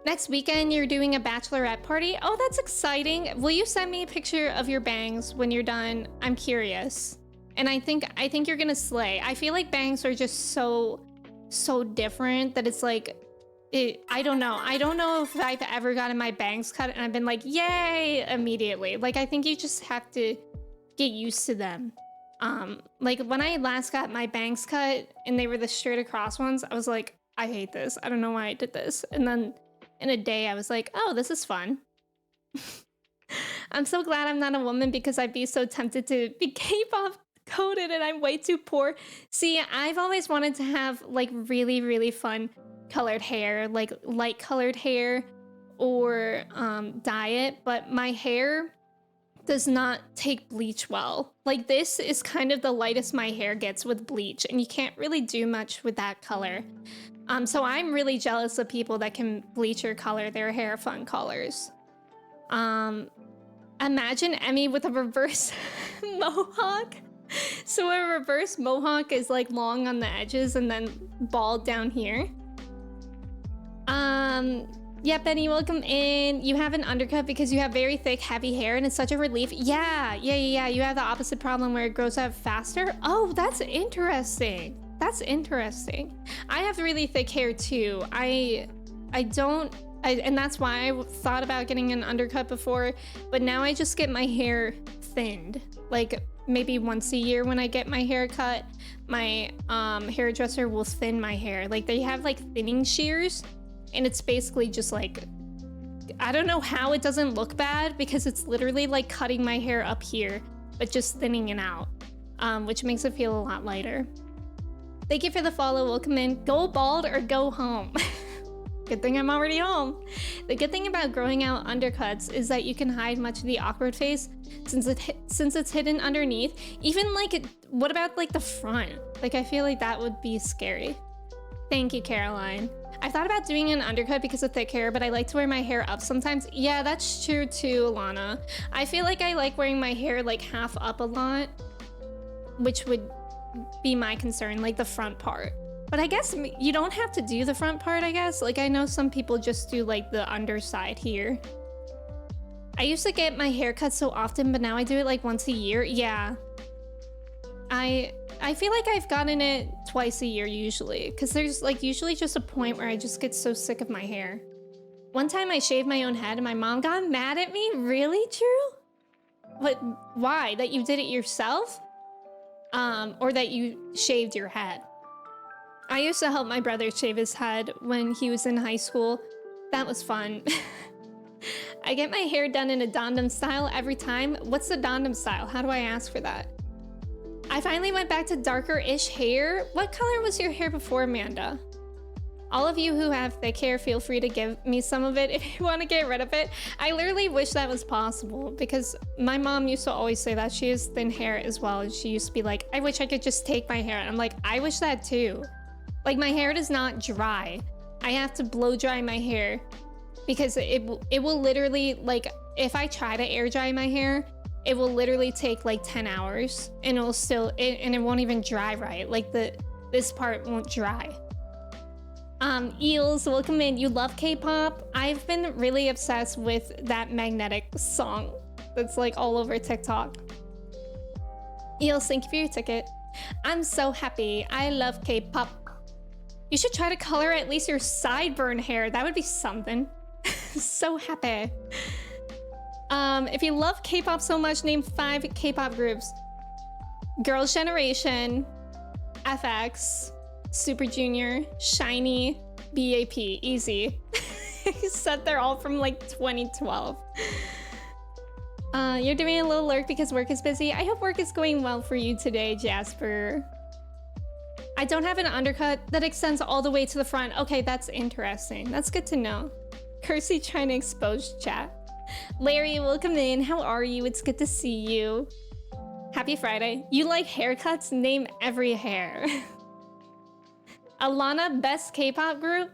[SPEAKER 1] Next weekend, you're doing a bachelorette party. Oh, that's exciting. Will you send me a picture of your bangs when you're done? I'm curious. And I think you're gonna slay. I feel like bangs are just so different that it's like, I don't know. I don't know if I've ever gotten my bangs cut and I've been like, yay, immediately. Like, I think you just have to get used to them. Like when I last got my bangs cut and they were the straight across ones, I was like, I hate this. I don't know why I did this. And then in a day, I was like, oh, this is fun. I'm so glad I'm not a woman because I'd be so tempted to be K-pop coded and I'm way too poor. See, I've always wanted to have like really, really fun colored hair, like light colored hair or dye it, but my hair does not take bleach well. Like this is kind of the lightest my hair gets with bleach and you can't really do much with that color. So I'm really jealous of people that can bleach or color their hair fun colors. Imagine Emmy with a reverse mohawk. So a reverse mohawk is like long on the edges and then bald down here. Yeah, Benny, welcome in. You have an undercut because you have very thick, heavy hair and it's such a relief. Yeah. You have the opposite problem where it grows out faster. Oh, that's interesting. That's interesting. I have really thick hair too. And that's why I thought about getting an undercut before, but now I just get my hair thinned. Like maybe once a year when I get my hair cut, my hairdresser will thin my hair. Like they have like thinning shears and it's basically just like, I don't know how it doesn't look bad because it's literally like cutting my hair up here, but just thinning it out, which makes it feel a lot lighter. Thank you for the follow. Welcome in. Go bald or go home. Good thing I'm already home. The good thing about growing out undercuts is that you can hide much of the awkward face since it's hidden underneath. Even like, what about like the front? Like I feel like that would be scary. Thank you, Caroline. I thought about doing an undercut because of thick hair, but I like to wear my hair up sometimes. Yeah, that's true too, Alana. I feel like I like wearing my hair like half up a lot, which would be my concern, like the front part. But I guess you don't have to do the front part, I guess. Like I know some people just do like the underside here. I used to get my hair cut so often, but now I do it like once a year. Yeah. I feel like I've gotten it twice a year usually, because there's like usually just a point where I just get so sick of my hair. One time I shaved my own head and my mom got mad at me. Really, Drew? But why? That you did it yourself? Or that you shaved your head? I used to help my brother shave his head when he was in high school. That was fun. I get my hair done in a Dondom style every time. What's the Dondom style? How do I ask for that? I finally went back to darker-ish hair. What color was your hair before, Amanda? All of you who have thick hair, feel free to give me some of it if you want to get rid of it. I literally wish that was possible because my mom used to always say that she has thin hair as well. And she used to be like, I wish I could just take my hair. And I'm like, I wish that too. Like my hair does not dry. I have to blow dry my hair because it will literally, like if I try to air dry my hair, it will literally take like 10 hours and it'll still, and it won't even dry right. Like this part won't dry. Eels, welcome in. You love K-pop? I've been really obsessed with that Magnetic song that's like all over TikTok. Eels, thank you for your ticket. I'm so happy. I love K-pop. You should try to color at least your sideburn hair. That would be something. So happy. If you love K-pop so much, name 5 K-pop groups. Girls' Generation, FX, Super Junior, Shiny, BAP. Easy. You said they're all from like 2012. You're doing a little lurk because work is busy. I hope work is going well for you today, Jasper. I don't have an undercut that extends all the way to the front. Okay, that's interesting. That's good to know. Kersey trying to expose chat. Larry, welcome in. How are you? It's good to see you. Happy Friday. You like haircuts? Name every hair. Alana, best K-pop group?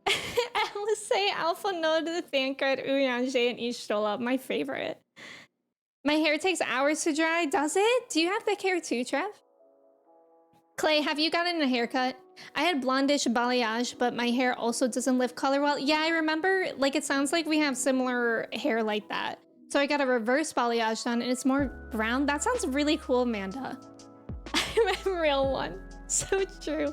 [SPEAKER 1] Alice, Alpha Node, the fan card, Uyanje, and Ishtola, my favorite. My hair takes hours to dry, does it? Do you have thick hair too, Trev? Clay, have you gotten a haircut? I had blondish balayage, but my hair also doesn't lift color well. Yeah, I remember, like, it sounds like we have similar hair like that. So I got a reverse balayage done, and it's more brown. That sounds really cool, Amanda. I'm a real one. So true.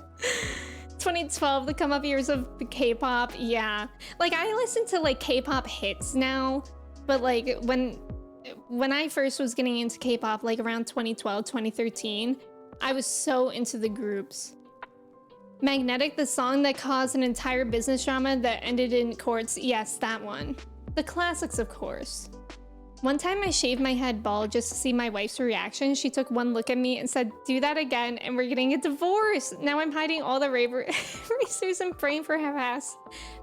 [SPEAKER 1] 2012, the come up years of the K-pop. Yeah. Like, I listen to, like, K-pop hits now, but, like, when I first was getting into K-pop, like, around 2012, 2013, I was so into the groups. Magnetic, the song that caused an entire business drama that ended in courts. Yes, that one. The classics, of course. One time I shaved my head bald just to see my wife's reaction. She took one look at me and said, do that again and we're getting a divorce. Now I'm hiding all the racers and praying for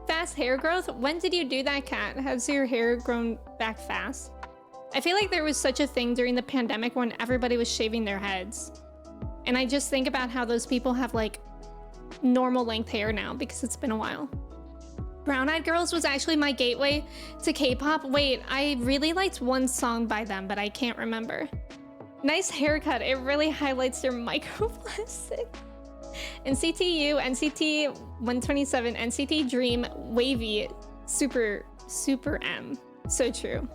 [SPEAKER 1] fast hair growth. When did you do that, Kat? Has your hair grown back fast? I feel like there was such a thing during the pandemic when everybody was shaving their heads. And I just think about how those people have like normal length hair now because it's been a while. Brown Eyed Girls was actually my gateway to K-pop. Wait, I really liked one song by them, but I can't remember. Nice haircut. It really highlights your microplastic. NCT U, NCT 127, NCT Dream, Wavy, Super M. So true.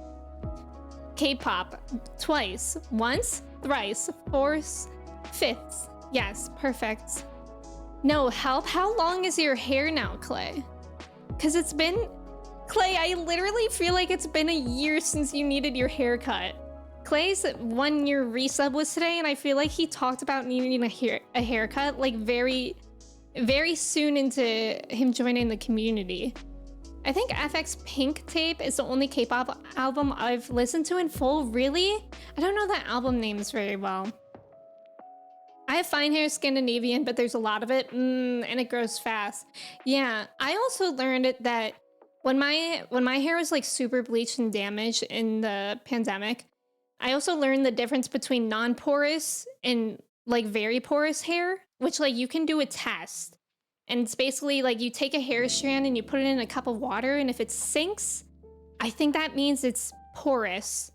[SPEAKER 1] K-pop. Twice. Once. Thrice. Fourth. Fifth. Yes, perfect. No, help. How long is your hair now, Clay? Because it's been... Clay, I literally feel like it's been a year since you needed your haircut. Clay's 1 year resub was today, and I feel like he talked about needing a haircut like very soon into him joining the community. I think FX Pink Tape is the only K-pop album I've listened to in full. Really? I don't know that album names very well. I have fine hair, Scandinavian, but there's a lot of it, and it grows fast. Yeah, I also learned that when my hair was like super bleached and damaged in the pandemic, I also learned the difference between non-porous and like very porous hair, which like you can do a test. And it's basically like you take a hair strand and you put it in a cup of water, and if it sinks, I think that means it's porous.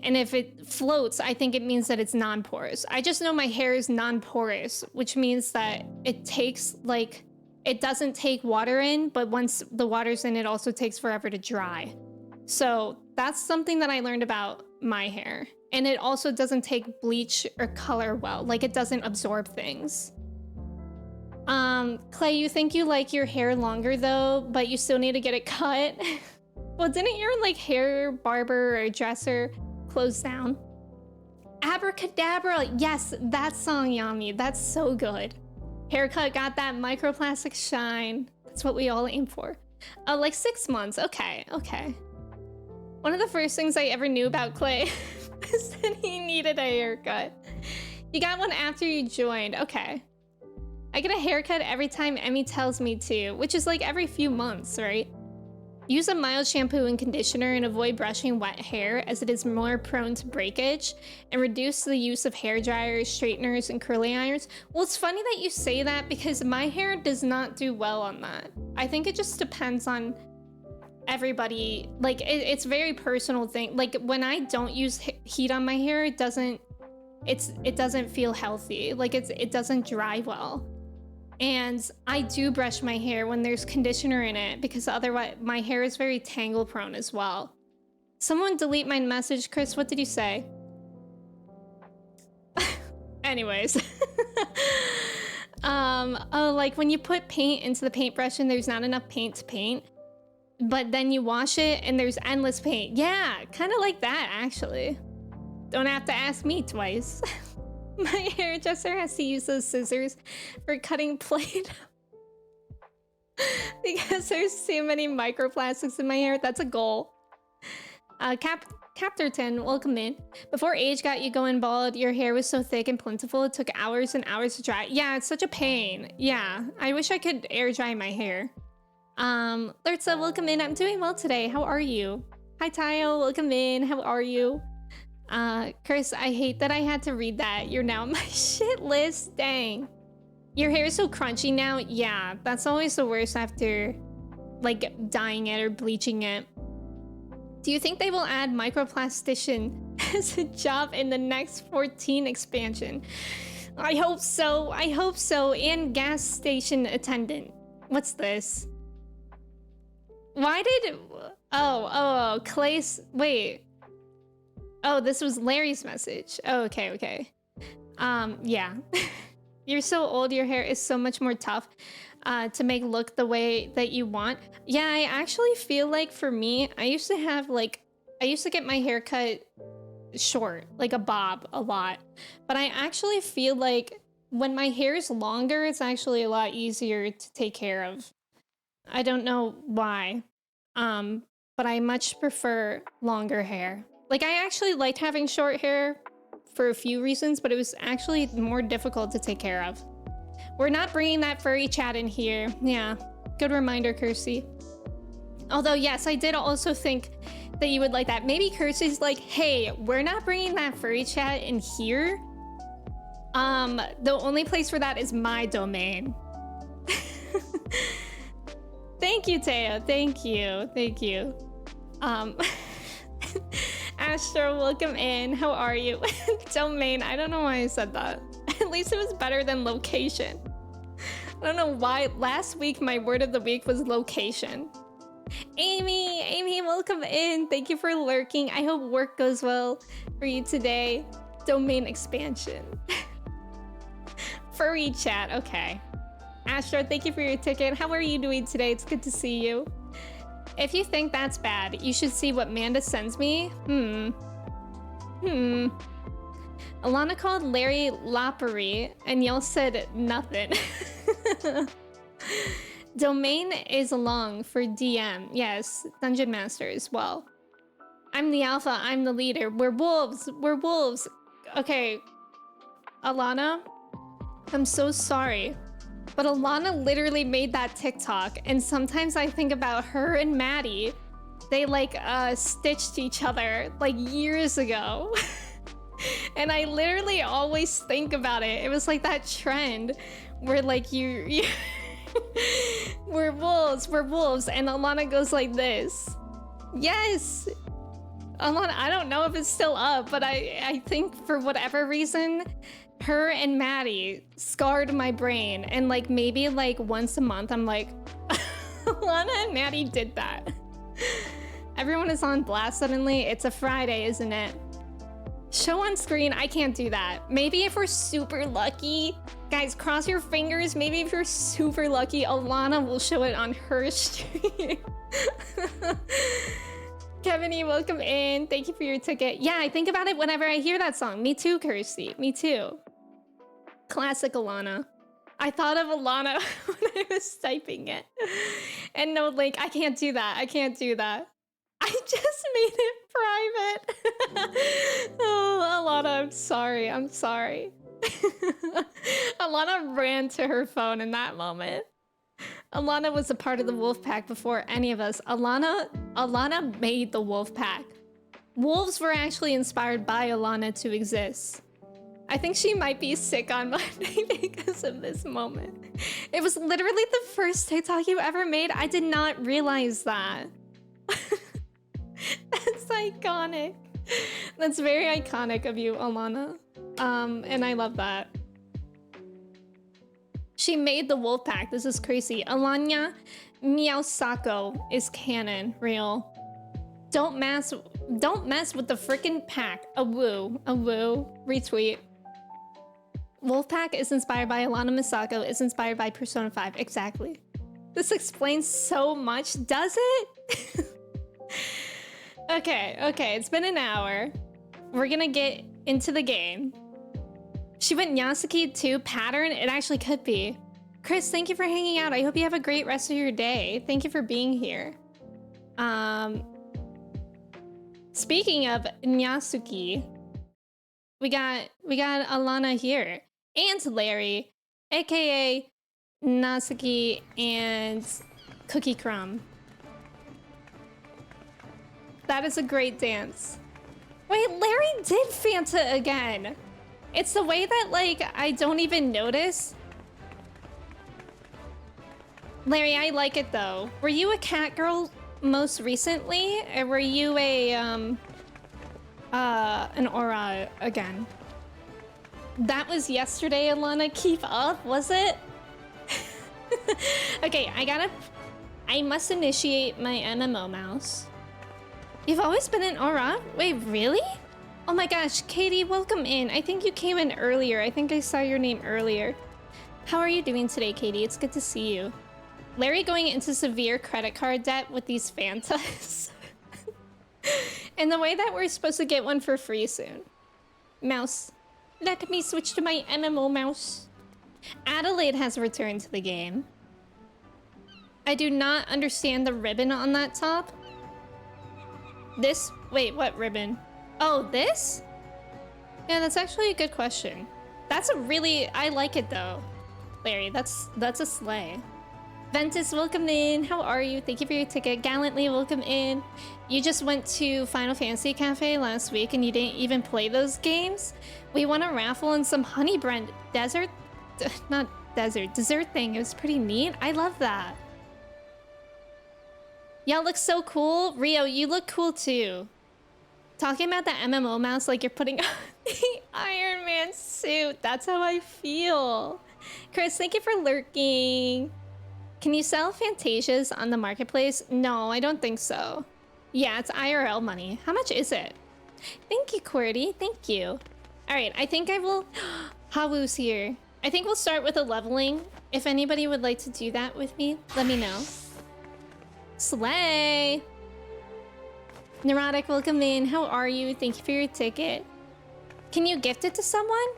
[SPEAKER 1] And if it floats, I think it means that it's non-porous. I just know my hair is non-porous, which means that it takes like, it doesn't take water in, but once the water's in, it also takes forever to dry. So that's something that I learned about my hair. And it also doesn't take bleach or color well, like it doesn't absorb things. Clay, you think you like your hair longer though, but you still need to get it cut? Well, didn't your like hair barber or dresser close down? Abracadabra, yes, that song, Yami, that's so good. Haircut got that microplastic shine. That's what we all aim for. Like 6 months, okay. One of the first things I ever knew about Clay is that he needed a haircut. You got one after you joined, okay. I get a haircut every time Emmy tells me to, which is like every few months, right? Use a mild shampoo and conditioner and avoid brushing wet hair as it is more prone to breakage, and reduce the use of hair dryers, straighteners, and curly irons. Well, it's funny that you say that because my hair does not do well on that. I think it just depends on everybody. Like it's very personal thing. Like when I don't use heat on my hair, it doesn't feel healthy. Like it doesn't dry well. And I do brush my hair when there's conditioner in it because otherwise my hair is very tangle prone as well. Someone delete my message, Chris. What did you say? Anyways. Oh, like when you put paint into the paintbrush and there's not enough paint to paint, but then you wash it and there's endless paint. Yeah, kind of like that actually. Don't have to ask me twice. My hairdresser has to use those scissors for cutting Play-Doh because there's too many microplastics in my hair. That's a goal. Capterton, welcome in. Before age got you going bald, your hair was so thick and plentiful, it took hours and hours to dry. Yeah, it's such a pain. Yeah, I wish I could air dry my hair. Lurtza, welcome in. I'm doing well today. How are you? Hi, Tayo, welcome in. How are you? Chris, I hate that I had to read that. You're now on my shit list. Dang. Your hair is so crunchy now. Yeah, that's always the worst after like dyeing it or bleaching it. Do you think they will add microplastician as a job in the next 14 expansion? I hope so. I hope so. And gas station attendant. What's this? Why did... Oh, Clay's... Wait. Oh, this was Larry's message. Oh, okay. Yeah. You're so old, your hair is so much more tough to make look the way that you want. Yeah, I actually feel like for me, I used to get my hair cut short, like a bob, a lot. But I actually feel like when my hair is longer, it's actually a lot easier to take care of. I don't know why, but I much prefer longer hair. Like, I actually liked having short hair for a few reasons, but it was actually more difficult to take care of. We're not bringing that furry chat in here. Yeah, good reminder, Kirsty. Although, yes, I did also think that you would like that. Maybe Kirsty's like, hey, we're not bringing that furry chat in here. The only place for that is my domain. Thank you, Teo. Thank you. Astro, welcome in. How are you? Domain. I don't know why I said that. At least it was better than location. I don't know why. Last week, my word of the week was location. Amy, welcome in. Thank you for lurking. I hope work goes well for you today. Domain expansion. Furry chat. Okay. Astro, thank you for your ticket. How are you doing today? It's good to see you. If you think that's bad, you should see what Manda sends me. Alana called Larry Loppery, and y'all said nothing. Domain is long for DM. Yes, Dungeon Master as well. I'm the alpha, I'm the leader. We're wolves. Okay, Alana, I'm so sorry. But Alana literally made that TikTok, and sometimes I think about her and Maddie. They like stitched each other like years ago. And I literally always think about it. It was like that trend where like you we're wolves, and Alana goes like this. Yes! Alana, I don't know if it's still up, but I think for whatever reason, her and Maddie scarred my brain, and like maybe like once a month I'm like, Alana and Maddie did that. Everyone is on blast suddenly. It's a Friday, isn't it? Show on screen, I can't do that. Maybe if we're super lucky, guys, cross your fingers. Maybe if you're super lucky, Alana will show it on her stream. Kevin, welcome in. Thank you for your ticket. Yeah, I think about it whenever I hear that song. Me too, Kirsty. Me too. Classic Alana. I thought of Alana when I was typing it. And no, like, I can't do that. I just made it private. Oh, Alana, I'm sorry. Alana ran to her phone in that moment. Alana was a part of the wolf pack before any of us. Alana made the wolf pack. Wolves were actually inspired by Alana to exist. I think she might be sick on Monday because of this moment. It was literally the first TikTok you ever made. I did not realize that. That's iconic. That's very iconic of you, Alana. And I love that. She made the wolf pack. This is crazy. Alanya Miyaosako is canon. Real. Don't mess with the frickin' pack. A woo. Retweet. Wolfpack is inspired by Alana Misako. Is inspired by Persona 5. Exactly. This explains so much. Does it? Okay. It's been an hour. We're gonna get into the game. She went Yasuki too. Pattern? It actually could be. Chris, thank you for hanging out. I hope you have a great rest of your day. Thank you for being here. Speaking of Nyasuki, we got Alana here. And Larry, aka Nasuki and Cookie Crumb. That is a great dance. Wait, Larry did Fanta again. It's the way that, like, I don't even notice Larry, I like it though. Were you a cat girl most recently, or were you a an aura again? That was yesterday, Alana. Keep up, was it? Okay, I must initiate my MMO mouse. You've always been an aura? Wait, really? Oh my gosh, Katie, welcome in. I think you came in earlier. I think I saw your name earlier. How are you doing today, Katie? It's good to see you. Larry going into severe credit card debt with these Fantas. And the way that we're supposed to get one for free soon. Mouse. Let me switch to my MMO mouse. Adelaide has returned to the game. I do not understand the ribbon on that top. This? Wait, what ribbon? Oh, this? Yeah, that's actually a good question. That's a really... I like it though. Larry, that's a slay. Ventus, welcome in. How are you? Thank you for your ticket. Gallantly, welcome in. You just went to Final Fantasy Cafe last week and you didn't even play those games? We won a raffle and some honey brand dessert thing. It was pretty neat. I love that. Y'all look so cool. Rio, you look cool too. Talking about the MMO mouse like you're putting on the Iron Man suit. That's how I feel. Chris, thank you for lurking. Can you sell Fantasias on the marketplace? No, I don't think so. Yeah, it's IRL money. How much is it? Thank you, QWERTY. Thank you. All right, I think I will... Hawu's here. I think we'll start with a leveling. If anybody would like to do that with me, let me know. Slay! Neurotic, welcome in. How are you? Thank you for your ticket. Can you gift it to someone?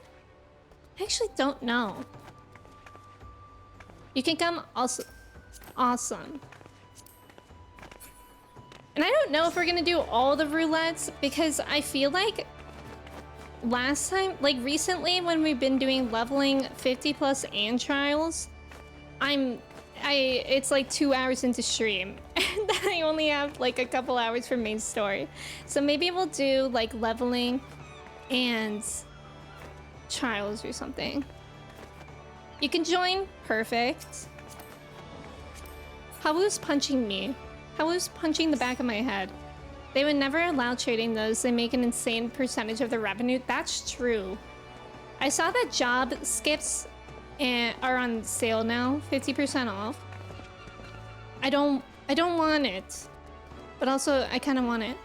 [SPEAKER 1] I actually don't know. You can come also. Awesome. And I don't know if we're gonna do all the roulettes because I feel like last time, like recently when we've been doing leveling 50 plus and trials, it's like 2 hours into stream and I only have like a couple hours for main story. So maybe we'll do like leveling and trials or something. You can join. Perfect. Hawu's punching me. Hawu's punching the back of my head. They would never allow trading those. They make an insane percentage of the revenue. That's true. I saw that job skips are on sale now. 50% off. I don't want it. But also, I kind of want it.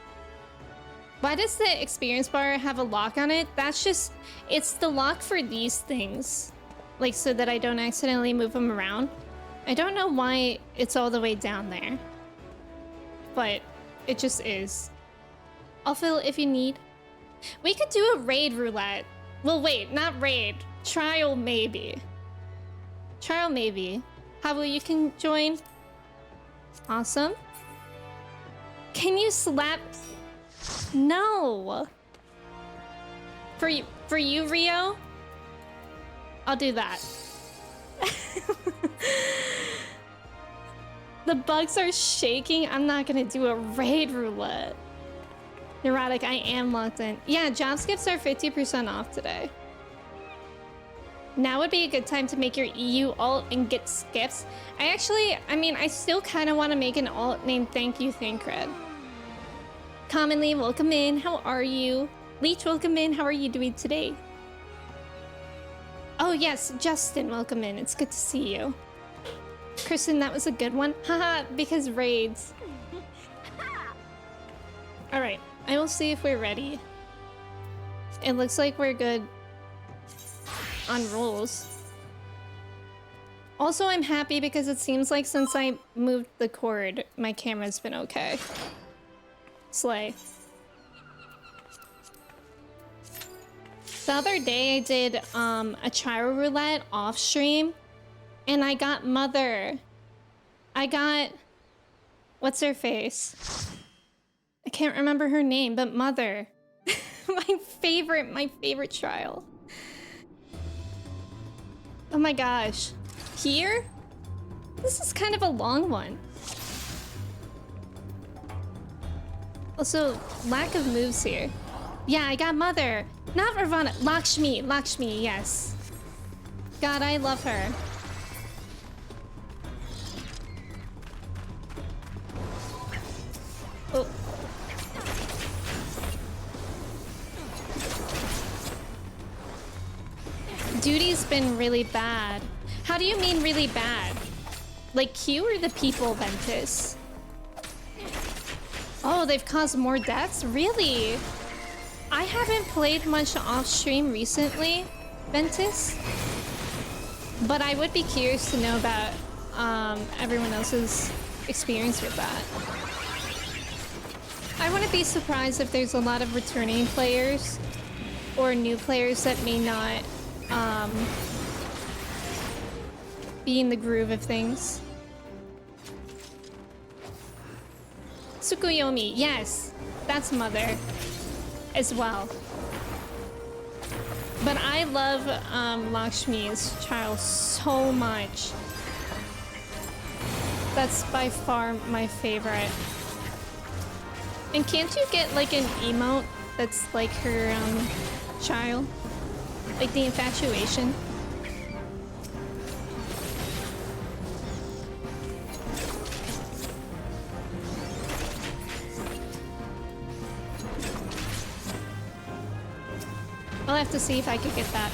[SPEAKER 1] Why does the experience bar have a lock on it? That's just... It's the lock for these things. Like, so that I don't accidentally move them around. I don't know why it's all the way down there. But it just is. I'll fill if you need. We could do a raid roulette. Well, wait, not raid. Trial maybe. Trial maybe. Habu, you can join. Awesome. Can you slap... No. For you, Rio? I'll do that. The bugs are shaking. I'm not gonna do a raid roulette. Neurotic, I am locked in. Yeah, job skips are 50% off today. Now would be a good time to make your EU alt and get skips. I still kind of want to make an alt named Thank You Thancred. Commonly, welcome in. How are you? Leech, welcome in. How are you doing today? Oh yes, Justin, welcome in. It's good to see you. Kristen, that was a good one. Haha, because raids. Alright, I will see if we're ready. It looks like we're good on rolls. Also, I'm happy because it seems like since I moved the cord, my camera's been okay. Slay. The other day I did a trial roulette off stream and I got Mother. I got... What's her face? I can't remember her name, but Mother. my favorite trial. Oh my gosh. Here? This is kind of a long one. Also, lack of moves here. Yeah, I got Mother. Not Ravana. Lakshmi. Lakshmi, yes. God, I love her. Oh. Duty's been really bad. How do you mean really bad? Like Q or the people, Ventus? Oh, they've caused more deaths? Really? I haven't played much off stream recently, Ventus. But I would be curious to know about everyone else's experience with that. I wouldn't be surprised if there's a lot of returning players or new players that may not be in the groove of things. Tsukuyomi, yes, that's Mother as well. But I love Lakshmi's child so much. That's by far my favorite. And can't you get like an emote that's like her child? Like the infatuation? I'll have to see if I could get that.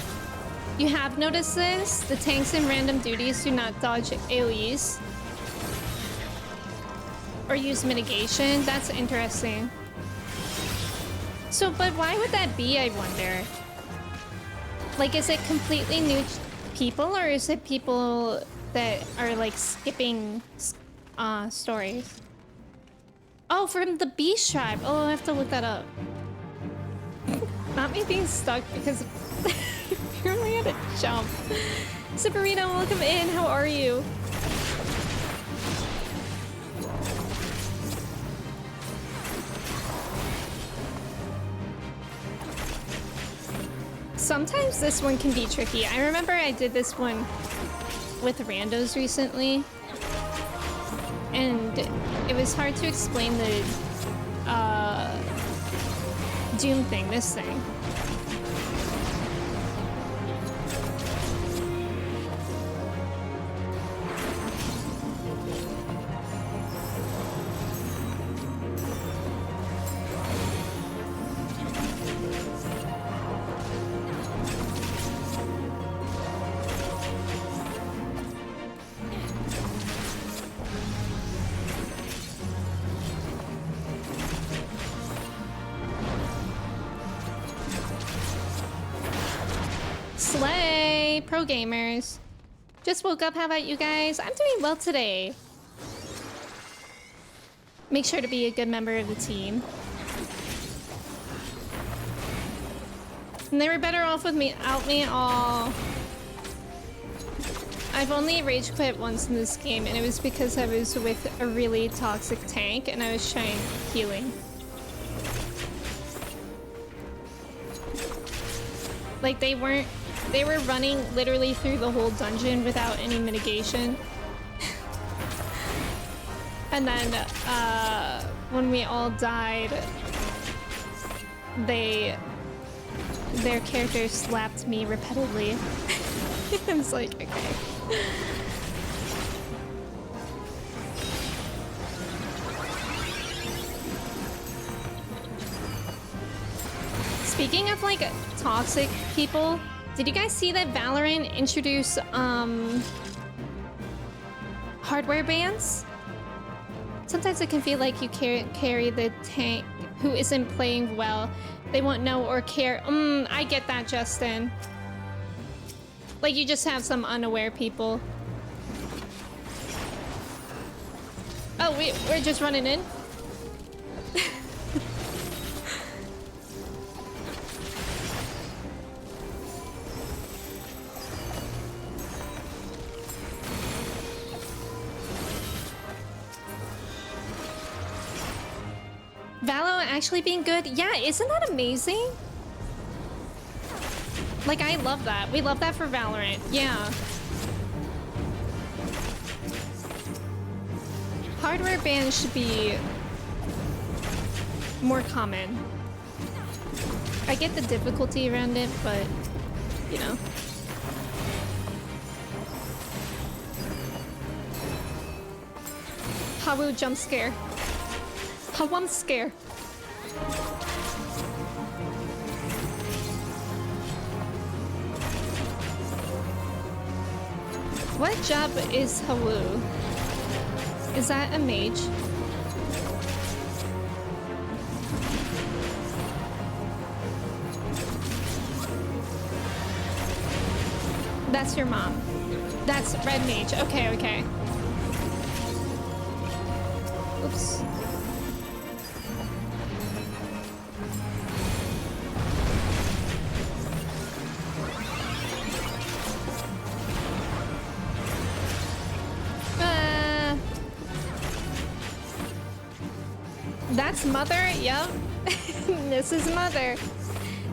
[SPEAKER 1] You have noticed this? The tanks in random duties do not dodge AoEs or use mitigation. That's interesting. So, but why would that be, I wonder? Like, is it completely new people, or is it people that are like skipping stories? Oh, from the Beast tribe. Oh, I have to look that up. Not me being stuck because apparently I had to jump. Sabrina, welcome in. How are you? Sometimes this one can be tricky. I remember I did this one with randos recently, and it was hard to explain the Doom thing, this thing. Slay, pro gamers. Just woke up. How about you guys? I'm doing well today. Make sure to be a good member of the team. And they were better off with me out me. Aw. I've only rage quit once in this game, and it was because I was with a really toxic tank and I was trying healing. Like they were running literally through the whole dungeon without any mitigation. And then when we all died, their characters slapped me repeatedly. It's like, okay. Speaking of like toxic people, did you guys see that Valorant introduced hardware bans? Sometimes it can feel like you carry the tank who isn't playing well. They won't know or care. I get that, Justin. Like you just have some unaware people. Oh, we're just running in? Valo actually being good? Yeah, isn't that amazing? Like, I love that. We love that for Valorant. Yeah. Hardware bans should be more common. I get the difficulty around it, but, you know. Hawu jump scare. Oh, I'm scared. What job is Hawu? Is that a mage? That's your mom. That's red mage. Okay, okay. Oops. That's mother? Yep. This is mother.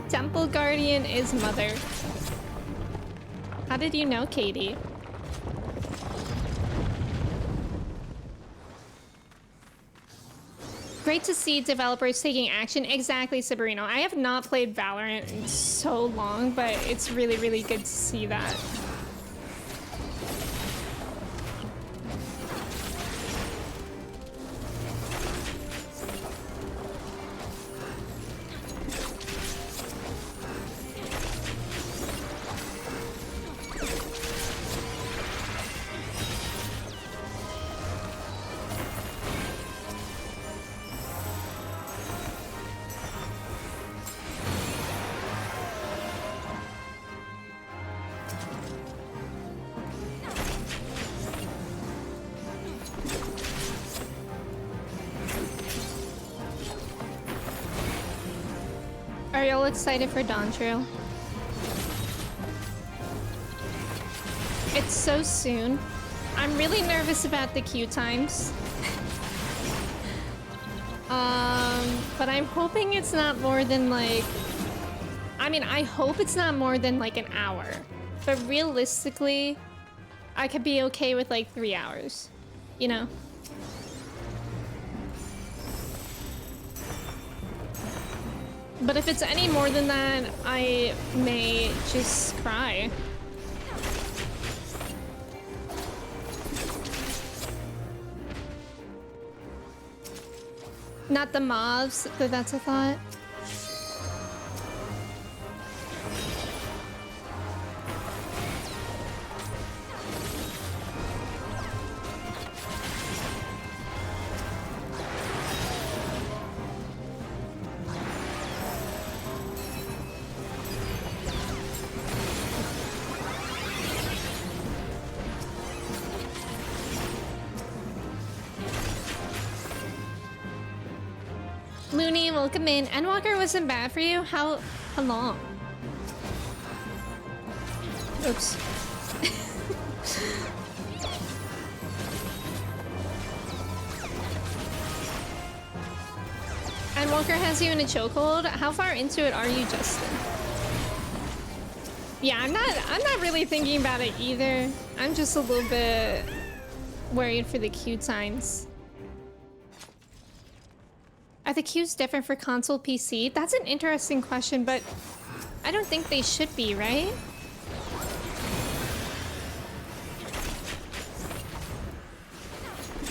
[SPEAKER 1] Temple Guardian is mother. How did you know, Katie? Great to see developers taking action. Exactly, Sabrino. I have not played Valorant in so long, but it's really, really good to see that. Are y'all excited for Dawn Trail? It's so soon. I'm really nervous about the queue times. But I'm hoping it's not more than like... I mean, I hope it's not more than like an hour. But realistically, I could be okay with like 3 hours, you know? But if it's any more than that, I may just cry. Not the mobs, but that's a thought. Looney, welcome in. Endwalker wasn't bad for you? How long? Oops. Endwalker has you in a chokehold? How far into it are you, Justin? Yeah, I'm not really thinking about it either. I'm just a little bit worried for the queue times. Are the queues different for console PC? That's an interesting question, but I don't think they should be, right?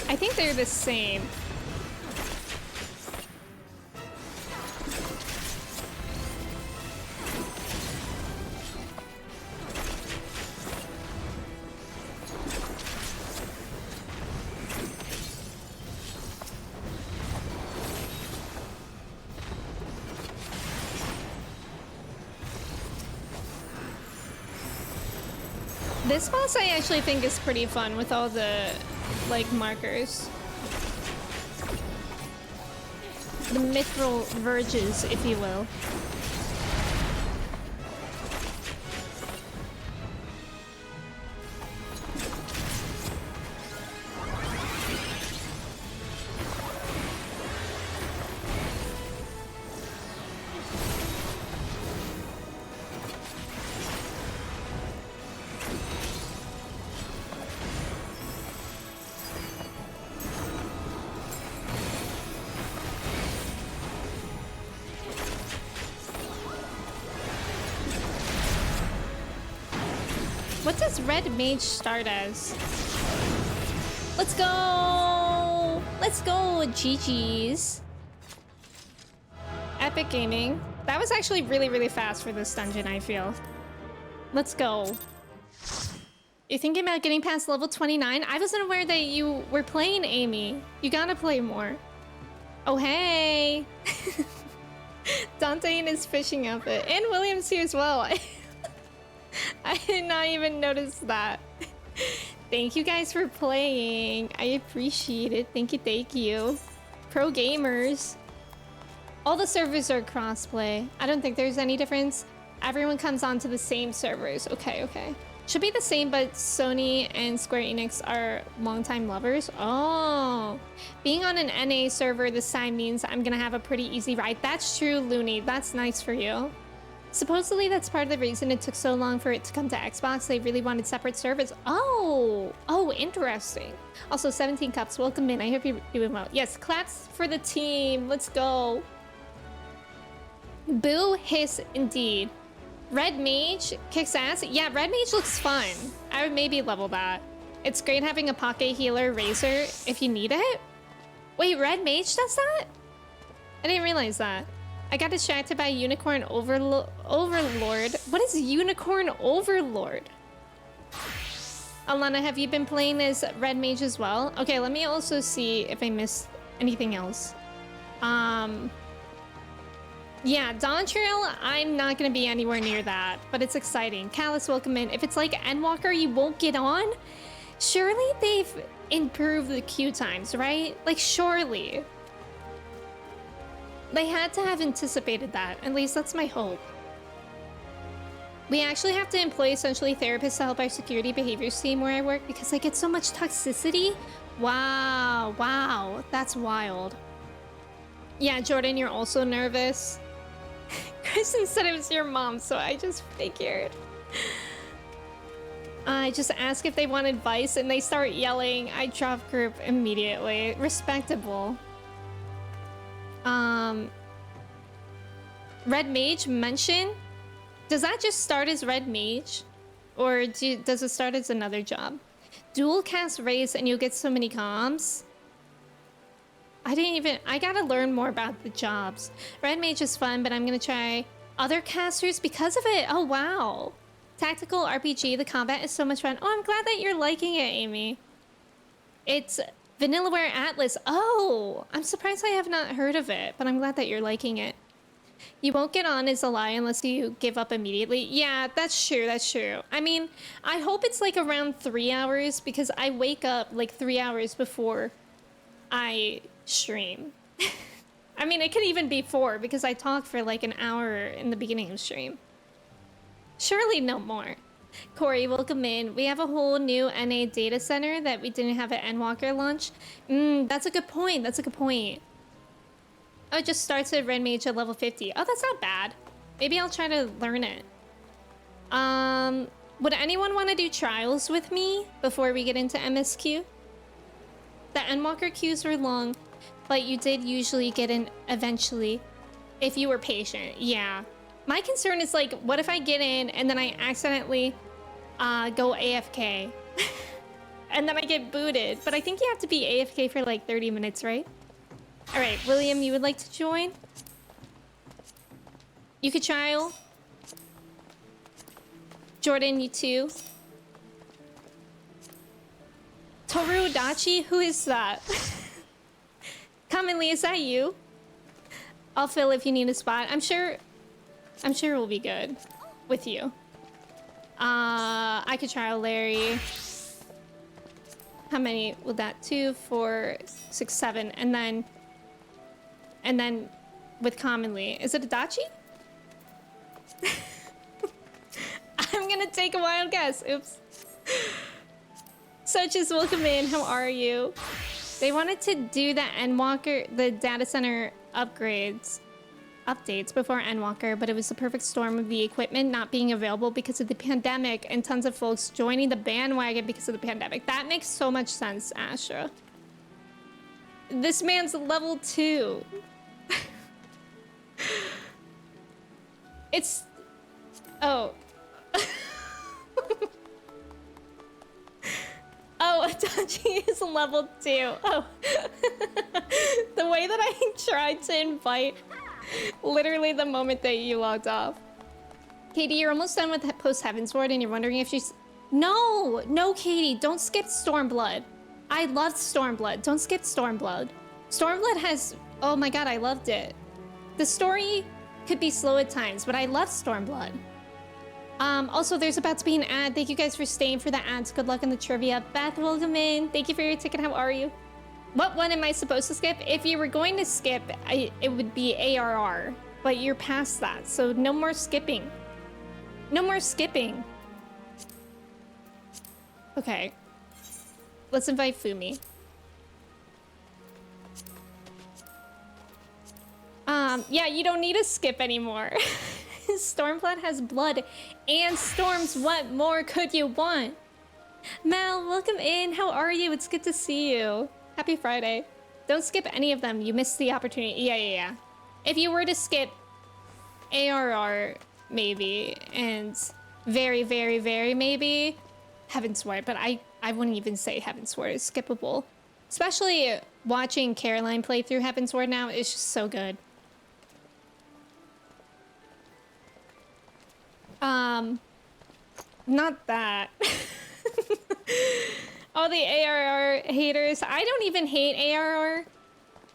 [SPEAKER 1] I think they're the same. This boss I actually think is pretty fun with all the, like, markers. The mithril verges, if you will. What does red mage start as? Let's go! Let's go, GG's. Epic Gaming. That was actually really, really fast for this dungeon, I feel. Let's go. You're thinking about getting past level 29? I wasn't aware that you were playing, Amy. You gotta play more. Oh, hey. Dante in his fishing outfit. And William's here as well. I did not even notice that. Thank you guys for playing. I appreciate it. Thank you, thank you. Pro gamers. All the servers are crossplay. I don't think there's any difference. Everyone comes onto the same servers. Okay, okay. Should be the same, but Sony and Square Enix are longtime lovers. Oh, being on an NA server this time means I'm gonna have a pretty easy ride. That's true, Looney. That's nice for you. Supposedly that's part of the reason it took so long for it to come to Xbox. They really wanted separate servers. Oh, interesting. Also, 17 cups. Welcome in. I hope you're doing well. Yes, claps for the team. Let's go. Boo, hiss, indeed. Red Mage kicks ass. Yeah, Red Mage looks fun. I would maybe level that. It's great having a pocket healer Razor if you need it. Wait, Red Mage does that? I didn't realize that. I got distracted by Unicorn Overlord. What is Unicorn Overlord? Alana, have you been playing as Red Mage as well? Okay, let me also see if I missed anything else. Yeah, Dawn Trail, I'm not gonna be anywhere near that, but it's exciting. Callus, welcome in. If it's like Endwalker, you won't get on? Surely they've improved the queue times, right? Like, surely. They had to have anticipated that. At least that's my hope. We actually have to employ essentially therapists to help our security behaviors team where I work because I get so much toxicity. Wow, wow, that's wild. Yeah, Jordan, you're also nervous. Kristen said it was your mom, so I just figured. I just ask if they want advice and they start yelling. I drop group immediately. Respectable. Red Mage mention? Does that just start as Red Mage? Or does it start as another job? Dual cast race and you'll get so many comms? I gotta learn more about the jobs. Red Mage is fun, but I'm gonna try other casters because of it. Oh, wow. Tactical RPG, the combat is so much fun. Oh, I'm glad that you're liking it, Amy. It's Vanillaware Atlas. Oh, I'm surprised I have not heard of it, but I'm glad that you're liking it. You won't get on as a lie unless you give up immediately. Yeah, that's true, that's true. I mean, I hope it's like around 3 hours because I wake up like 3 hours before I stream. I mean, it could even be 4 because I talk for like an hour in the beginning of stream. Surely no more. Corey, welcome in. We have a whole new NA data center that we didn't have at Endwalker launch. That's a good point. That's a good point. Oh, it just starts at Red Mage at level 50. Oh, that's not bad. Maybe I'll try to learn it. Would anyone want to do trials with me before we get into MSQ? The Endwalker queues were long, but you did usually get in eventually if you were patient. Yeah. My concern is like, what if I get in and then I accidentally go AFK? And then I get booted. But I think you have to be AFK for like 30 minutes, right? All right, William, you would like to join? You could trial. Jordan, you too. Toru Dachi, who is that? Commonly, is that you? I'll fill if you need a spot. I'm sure we'll be good with you. I could trial Larry. How many would that? 2, 4, 6, 7, and then with commonly. Is it a Dachi? I'm gonna take a wild guess. Oops. So just welcome in. How are you? They wanted to do the Endwalker, the data center updates before Endwalker, but it was the perfect storm of the equipment not being available because of the pandemic and tons of folks joining the bandwagon because of the pandemic. That makes so much sense, Astra. This man's level 2. It's... Oh. Oh, Itachi is level 2. Oh. The way that I tried to invite, literally the moment that you logged off. Katie, you're almost done with post Heavensward and you're wondering if she's... No, no, Katie, don't skip Stormblood. I loved Stormblood. Don't skip Stormblood. Stormblood has... Oh my god, I loved it. The story could be slow at times, but I love Stormblood. Also, there's about to be an ad. Thank you guys for staying for the ads. Good luck in the trivia. Beth, welcome in. Thank you for your ticket. How are you? What one am I supposed to skip? If you were going to skip, it would be ARR, but you're past that, so no more skipping. No more skipping. Okay. Let's invite Fumi. Yeah, you don't need to skip anymore. Stormblood has blood and storms. What more could you want? Mel, welcome in. How are you? It's good to see you. Happy Friday. Don't skip any of them. You missed the opportunity. Yeah. If you were to skip ARR, maybe, and very, very, very maybe Heavensward, but I wouldn't even say Heavensward is skippable. Especially watching Caroline play through Heavensward now is just so good. Not that. All the ARR haters. I don't even hate ARR.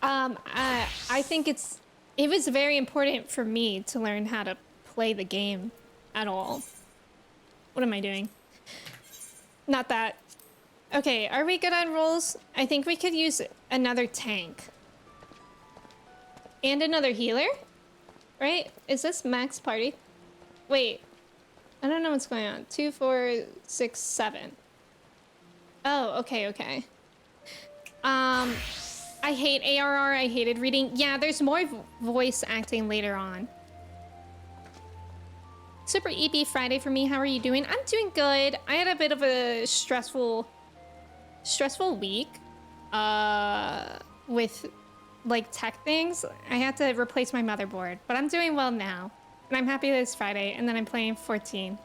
[SPEAKER 1] I think it was very important for me to learn how to play the game at all. What am I doing? Not that. Okay, are we good on rolls? I think we could use another tank. And another healer? Right? Is this max party? Wait. I don't know what's going on. 2, 4, 6, 7. Oh, okay. I hate ARR. I hated reading. Yeah, there's more voice acting later on. Super EP Friday for me. How are you doing? I'm doing good. I had a bit of a stressful week with like tech things. I had to replace my motherboard, but I'm doing well now. And I'm happy that it's Friday, and then I'm playing 14.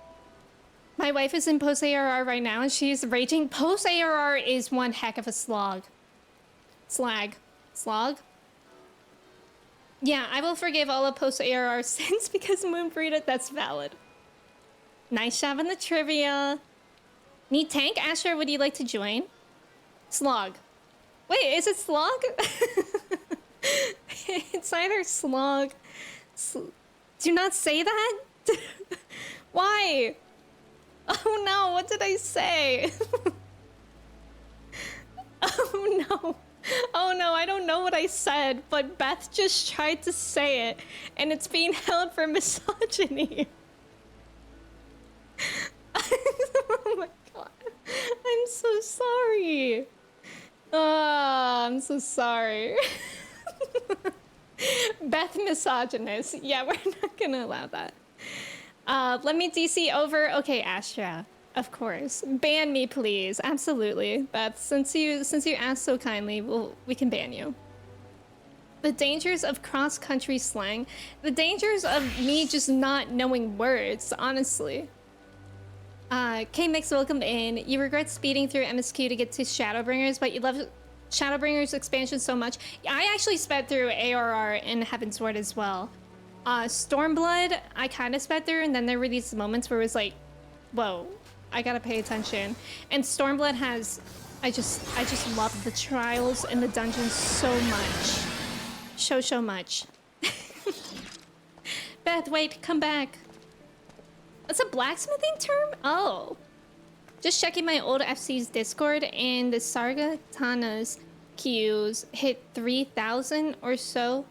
[SPEAKER 1] My wife is in post-ARR right now, and she's raging. Post-ARR is one heck of a slog. Slog? Yeah, I will forgive all of post-ARR sins because Moon Burrito, that's valid. Nice job in the trivia. Need tank? Asher, would you like to join? Slog. Wait, is it slog? It's either slog... Do not say that? Why? Oh no, what did I say? Oh no, I don't know what I said, but Beth just tried to say it, and it's being held for misogyny. Oh my god. I'm so sorry. I'm so sorry. Beth misogynist. Yeah, we're not gonna allow that. Let me DC over. Okay, Astra. Of course. Ban me, please. Absolutely. Beth, since you asked so kindly, we can ban you. The dangers of cross-country slang. The dangers of me just not knowing words, honestly. K-Mix, welcome in. You regret speeding through MSQ to get to Shadowbringers, but you love Shadowbringers expansion so much. I actually sped through ARR and Heavensward as well. Stormblood, I kind of sped through, and then there were these moments where it was like, whoa, I gotta pay attention. And Stormblood has, I just love the trials and the dungeons so much. So much. Beth, wait, come back. That's a blacksmithing term? Oh. Just checking my old FC's Discord, and the Sargatana's queues hit 3,000 or so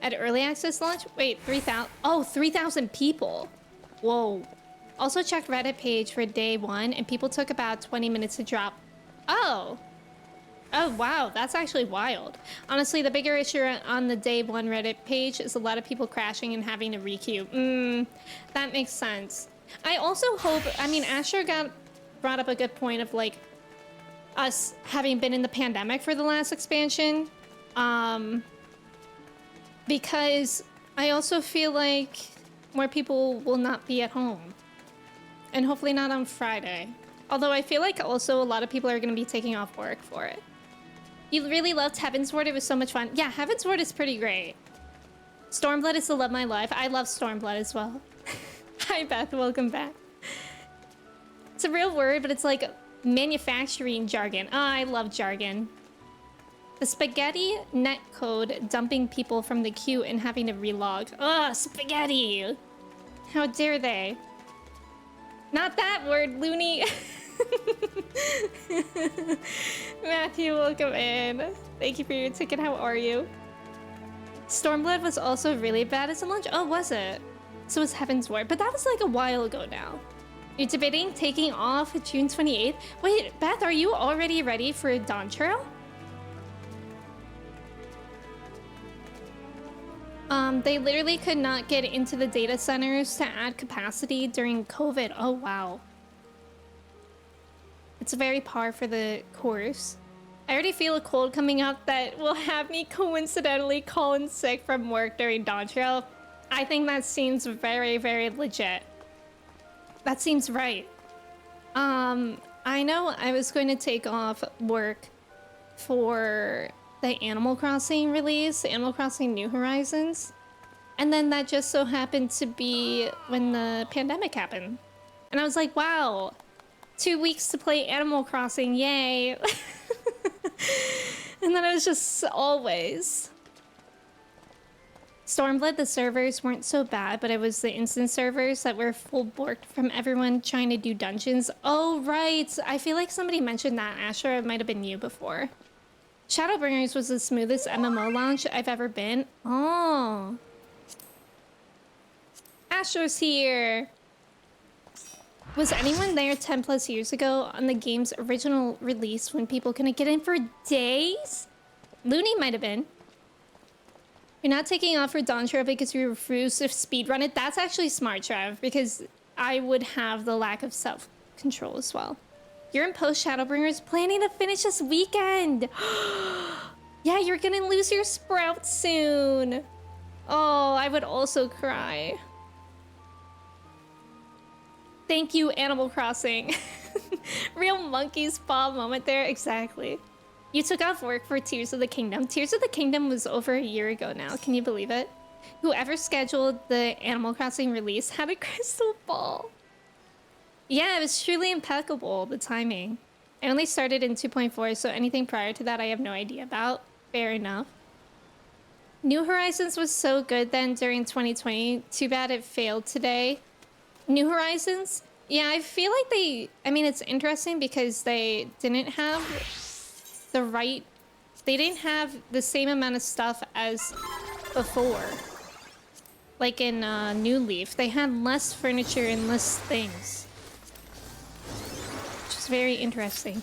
[SPEAKER 1] at early access launch. Wait, 3,000? Oh, 3,000 people. Whoa. Also checked Reddit page for day 1, and people took about 20 minutes to drop. Oh. Oh, wow. That's actually wild. Honestly, the bigger issue on the day 1 Reddit page is a lot of people crashing and having to requeue. That makes sense. I also hope, I mean, Asher brought up a good point of like us having been in the pandemic for the last expansion. Because I also feel like more people will not be at home. And hopefully not on Friday. Although I feel like also a lot of people are going to be taking off work for it. You really loved Heavensward. It was so much fun. Yeah, Heavensward is pretty great. Stormblood is the love of my life. I love Stormblood as well. Hi, Beth. Welcome back. It's a real word, but it's like manufacturing jargon. Oh, I love jargon. The spaghetti netcode dumping people from the queue and having to relog. Ugh, spaghetti! How dare they? Not that word, loony! Matthew, welcome in. Thank you for your ticket. How are you? Stormblood was also really bad as a launch. Oh, was it? So was Heavensward, but that was like a while ago now. You're debating taking off June 28th? Wait, Beth, are you already ready for Dawn Trail? They literally could not get into the data centers to add capacity during COVID. Oh, wow. It's very par for the course. I already feel a cold coming up that will have me coincidentally call in sick from work during Dawn Trail. I think that seems very, very legit. That seems right. I know I was going to take off work for the Animal Crossing release, Animal Crossing New Horizons. And then that just so happened to be when the pandemic happened. And I was like, wow, 2 weeks to play Animal Crossing, yay. And then it was just always. Stormblood, the servers weren't so bad, but it was the instant servers that were full borked from everyone trying to do dungeons. Oh, right. I feel like somebody mentioned that, Asher. It might have been you before. Shadowbringers was the smoothest MMO launch I've ever been. Oh. Asher's here. Was anyone there 10 plus years ago on the game's original release when people couldn't get in for days? Looney might have been. You're not taking off for Dawn Trail because you refuse to speedrun it? That's actually smart, Trev, because I would have the lack of self-control as well. You're in post Shadowbringers planning to finish this weekend. Yeah, you're gonna lose your sprout soon. Oh, I would also cry. Thank you, Animal Crossing. Real monkey's paw moment there, exactly. You took off work for Tears of the Kingdom. Tears of the Kingdom was over a year ago now. Can you believe it? Whoever scheduled the Animal Crossing release had a crystal ball. Yeah, it was truly impeccable, the timing. I only started in 2.4, so anything prior to that I have no idea about. Fair enough. New Horizons was so good then during 2020. Too bad it failed today. New Horizons? Yeah, I feel like I mean, it's interesting because they didn't have they didn't have the same amount of stuff as before. Like in New Leaf, they had less furniture and less things. Which is very interesting.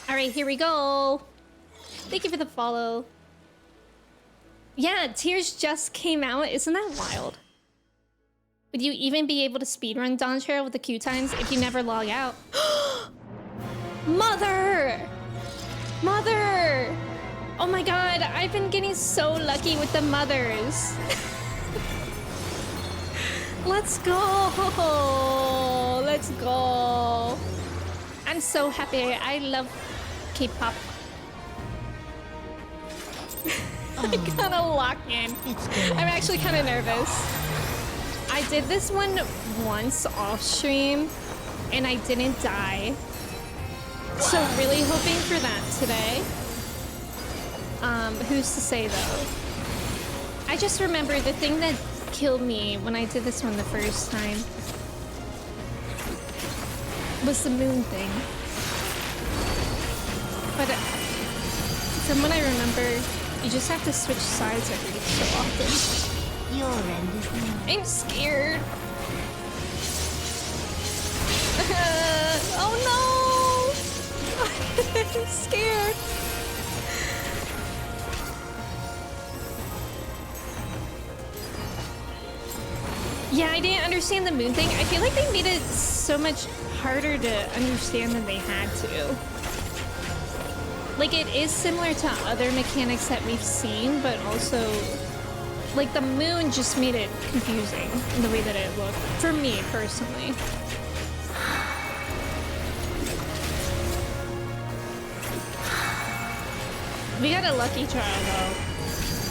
[SPEAKER 1] All right, here we go. Thank you for the follow. Yeah, Tears just came out. Isn't that wild? Would you even be able to speedrun Dawn Trail with the queue times if you never log out? Mother! Mother! Oh my god, I've been getting so lucky with the mothers. Let's go! Let's go! I'm so happy. I love K-pop. I kinda lock in. I'm actually kinda nervous. I did this one once off stream and I didn't die. So really hoping for that today. Who's to say though? I just remember the thing that killed me when I did this one the first time was the moon thing. But from what I remember, you just have to switch sides every so often.
[SPEAKER 2] Your end is near.
[SPEAKER 1] I'm scared. Oh no! I'm scared. Yeah, I didn't understand the moon thing. I feel like they made it so much harder to understand than they had to. Like, it is similar to other mechanics that we've seen, but also, like, the moon just made it confusing in the way that it looked. For me, personally. We got a lucky trial though.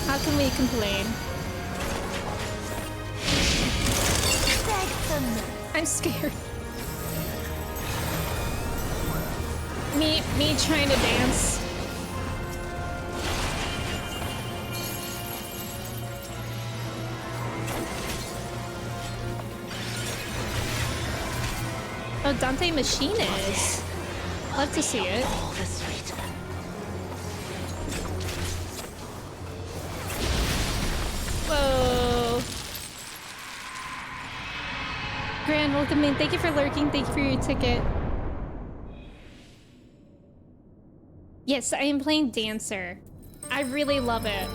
[SPEAKER 1] How can we complain? I'm scared. Me trying to dance. Oh, Dante Machinist. Love to see it. Whoa. Grand, welcome in. Thank you for lurking. Thank you for your ticket. Yes, I am playing Dancer. I really love it.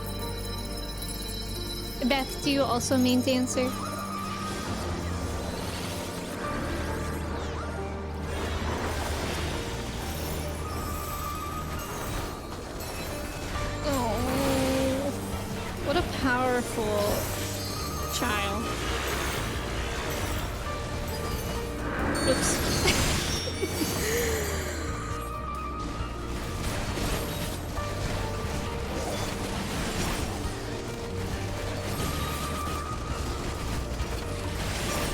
[SPEAKER 1] Beth, do you also main Dancer? Oh, what a powerful child. Oops.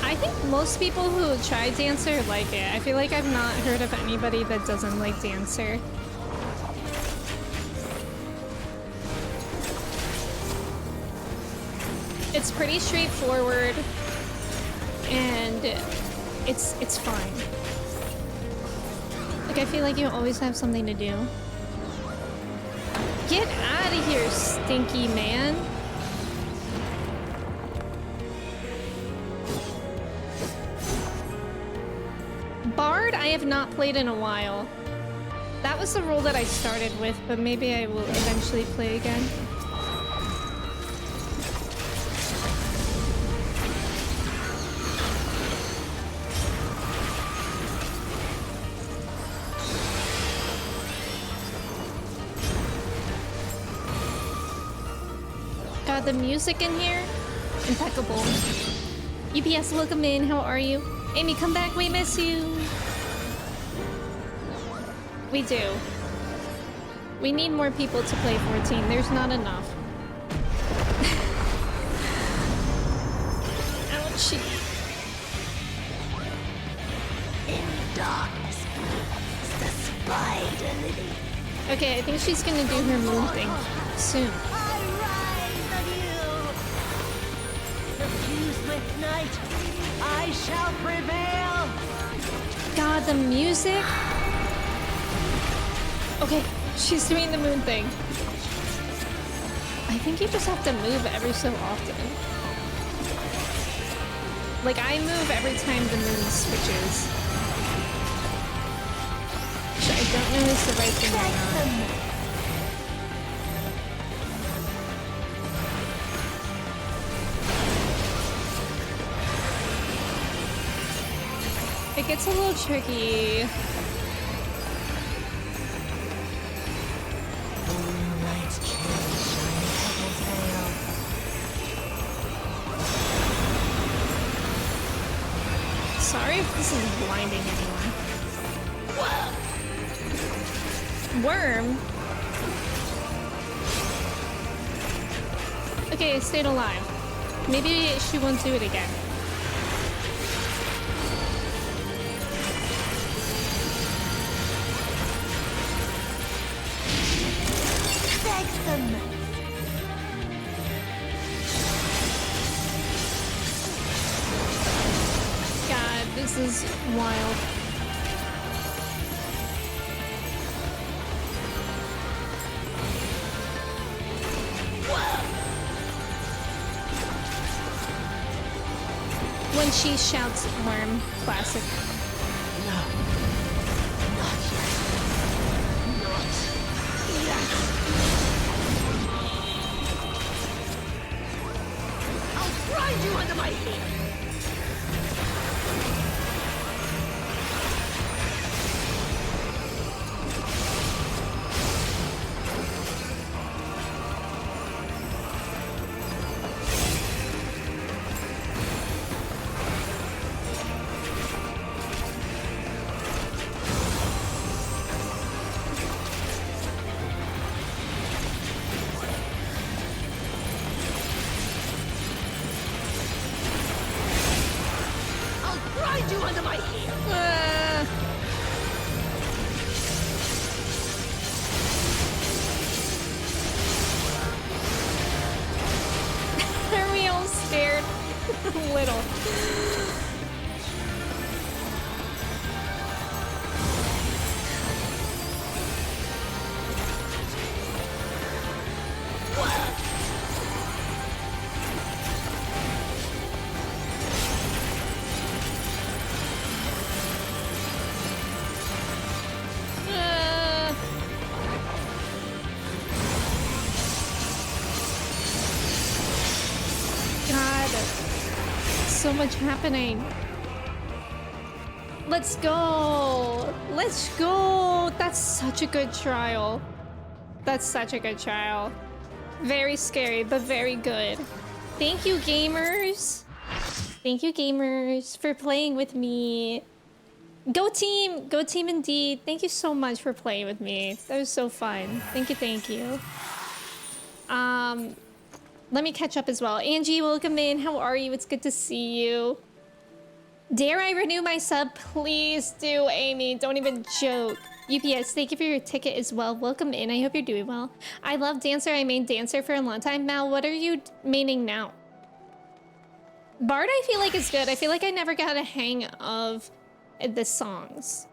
[SPEAKER 1] I think most people who try Dancer like it. I feel like I've not heard of anybody that doesn't like Dancer. It's pretty straightforward and it's fun. Like, I feel like you always have something to do. Get out of here, stinky man. Bard, I have not played in a while. That was the role that I started with, but maybe I will eventually play again. God, the music in here, impeccable. UPS, welcome in. How are you? Amy, come back. We miss you. We do. We need more people to play 14. There's not enough. Ouchie.
[SPEAKER 2] In darkness is the spider lily.
[SPEAKER 1] Okay, I think she's gonna do her moon thing soon.
[SPEAKER 2] I rise of you. Refused with night, I shall prevail.
[SPEAKER 1] God, the music. Okay, she's doing the moon thing. I think you just have to move every so often. Like, I move every time the moon switches. Which I don't know is the right thing or not. It gets a little tricky. Sorry if this is blinding anyone. Worm? Okay, it stayed alive. Maybe she won't do it again. God, this is wild. When she shouts worm, classic.
[SPEAKER 2] No. Not yet. Not yet. I'll grind you under my heel. hide you under my heel.
[SPEAKER 1] Are we all scared? A little. God, so much happening. Let's go. Let's go. That's such a good trial. That's such a good trial. Very scary, but very good. Thank you, gamers. Thank you, gamers, for playing with me. Go team! Go team indeed. Thank you so much for playing with me. That was so fun. Thank you, thank you. Let me catch up as well. Angie, welcome in. How are you? It's good to see you. Dare I renew my sub? Please do, Amy. Don't even joke. UPS, thank you for your ticket as well. Welcome in. I hope you're doing well. I love Dancer. I mained Dancer for a long time. Mal, what are you maining now? Bard, I feel like is good. I feel like I never got a hang of the songs.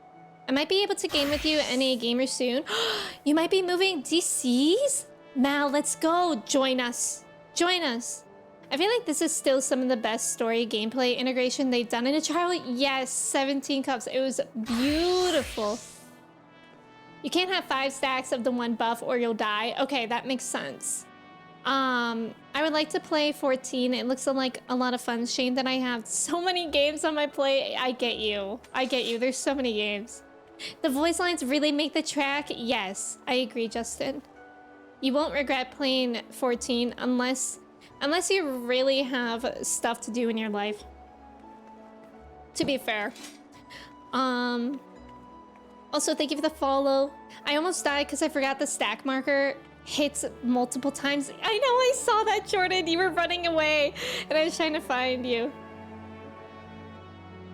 [SPEAKER 1] I might be able to game with you, NA Gamer, soon. You might be moving DCs? Mal, let's go. Join us. Join us. I feel like this is still some of the best story gameplay integration they've done in a trial. Yes, 17 cups. It was beautiful. You can't have 5 stacks of the one buff or you'll die. Okay, that makes sense. I would like to play 14. It looks like a lot of fun. Shame that I have so many games on my plate. I get you. I get you. There's so many games. The voice lines really make the track. Yes, I agree, Justin. You won't regret playing 14 unless you really have stuff to do in your life. To be fair. Also, thank you for the follow. I almost died because I forgot the stack marker hits multiple times. I know, I saw that, Jordan. You were running away and I was trying to find you.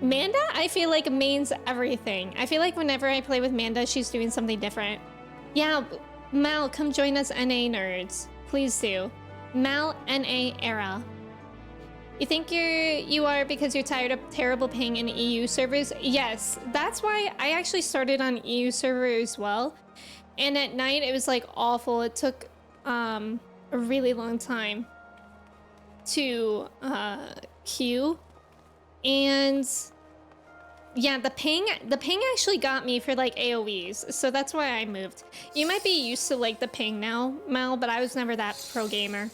[SPEAKER 1] Manda, I feel like mains everything. I feel like whenever I play with Manda, she's doing something different. Yeah, Mal, come join us, NA nerds. Please do. Mal, NA era. You think you are because you're tired of terrible ping in EU servers? Yes, that's why I actually started on EU server as well. And at night it was like awful. It took a really long time to queue. And yeah, the ping actually got me for like AoEs, so that's why I moved. You might be used to like the ping now, Mal, but I was never that pro gamer.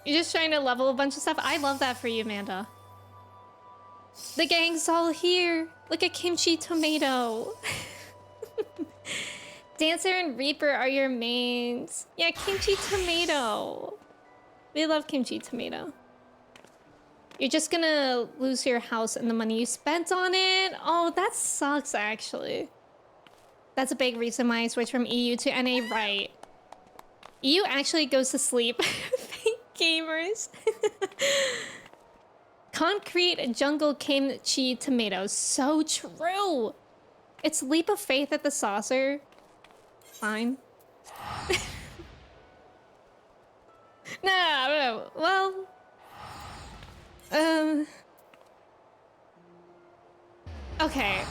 [SPEAKER 1] You're just trying to level a bunch of stuff. I love that for you, Amanda. The gang's all here. Look at Kimchi Tomato. Dancer and Reaper are your mains. Yeah, Kimchi Tomato. We love Kimchi Tomato. You're just gonna lose your house and the money you spent on it? Oh, that sucks, actually. That's a big reason why I switched from EU to NA, right? EU actually goes to sleep. Gamers. Concrete jungle kimchi tomatoes. So true. It's leap of faith at the saucer. Fine. No. Well. Okay.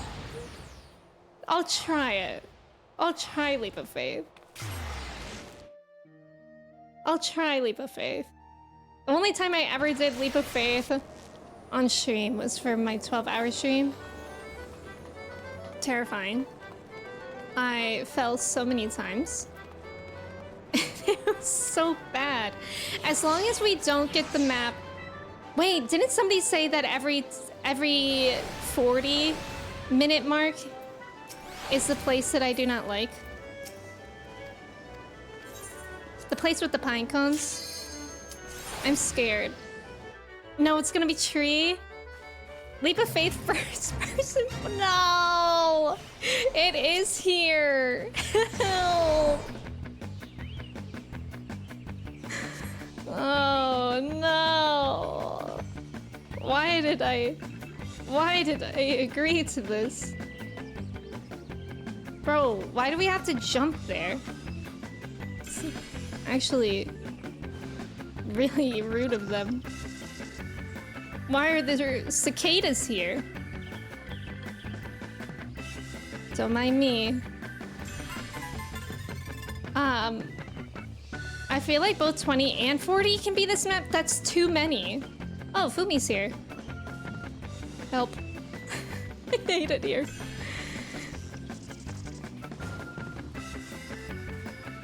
[SPEAKER 1] I'll try it. I'll try leap of faith. I'll try leap of faith. The only time I ever did leap of faith on stream was for my 12-hour stream. Terrifying. I fell so many times. It was so bad. As long as we don't get the map. Wait, didn't somebody say that every 40-minute mark is the place that I do not like? The place with the pine cones? I'm scared. No, it's gonna be tree. Leap of faith first person. No! It is here. Help. Oh no. Why did I Why did I agree to this? Bro, why do we have to jump there? It's actually really rude of them. Why are there cicadas here? Don't mind me. I feel like both 20 and 40 can be this map. That's too many. Oh, Fumi's here. Help. I hate it here.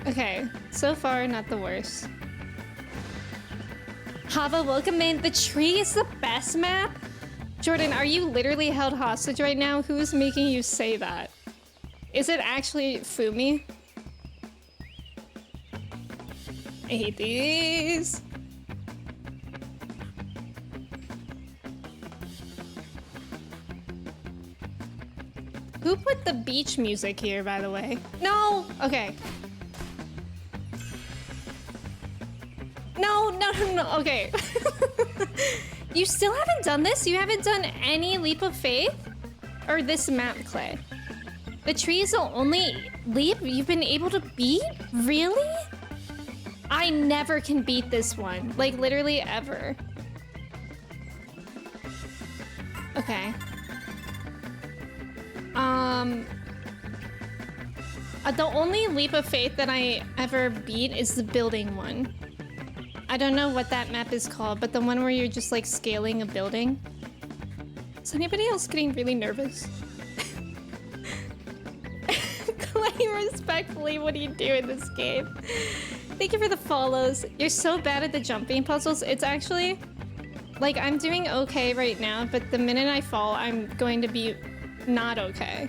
[SPEAKER 1] Okay, so far not the worst. Hava, welcome in. The tree is the best map? Jordan, are you literally held hostage right now? Who is making you say that? Is it actually Fumi? I hate these. Who put the beach music here, by the way? No! Okay. No, okay. You still haven't done this? You haven't done any leap of faith? Or this map, Clay? The tree is the only leap you've been able to beat? Really? I never can beat this one. Like, literally ever. Okay. The only leap of faith that I ever beat is the building one. I don't know what that map is called, but the one where you're just like scaling a building. Is anybody else getting really nervous? Clay, respectfully, what do you do in this game? Thank you for the follows. You're so bad at the jumping puzzles. It's actually, like, I'm doing okay right now, but the minute I fall, I'm going to be not okay.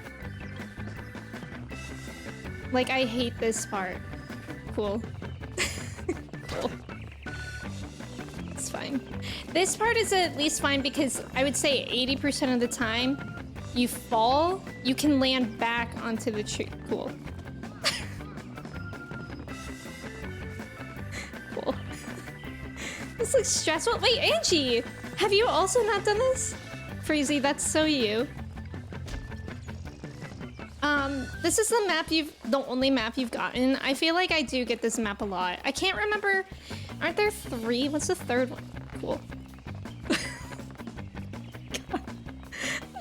[SPEAKER 1] Like, I hate this part. Cool. Cool. It's fine. This part is at least fine because I would say 80% of the time you fall, you can land back onto the tree. Cool. Cool. This looks stressful. Wait, Angie! Have you also not done this? Freezy, that's so you. This is the only map you've gotten. I feel like I do get this map a lot. I can't remember. Aren't there 3? What's the third one? Cool. God.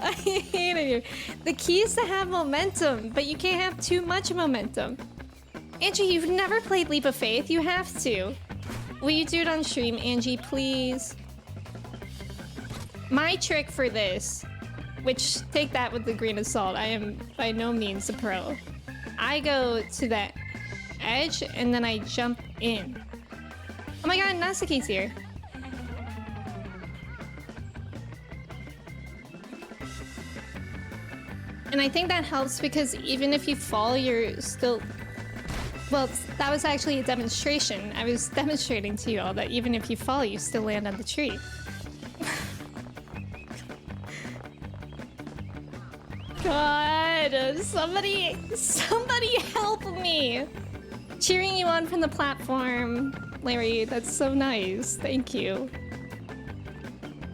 [SPEAKER 1] I hate it here. The key is to have momentum, but you can't have too much momentum. Angie, you've never played Leap of Faith. You have to. Will you do it on stream, Angie, please? My trick for this, which take that with a grain of salt, I am by no means a pro. I go to that edge and then I jump in. Oh my god, Nasaki's here. And I think that helps because even if you fall, you're still... Well, that was actually a demonstration. I was demonstrating to you all that even if you fall, you still land on the tree. God, somebody help me! Cheering you on from the platform, Larry. That's so nice. Thank you.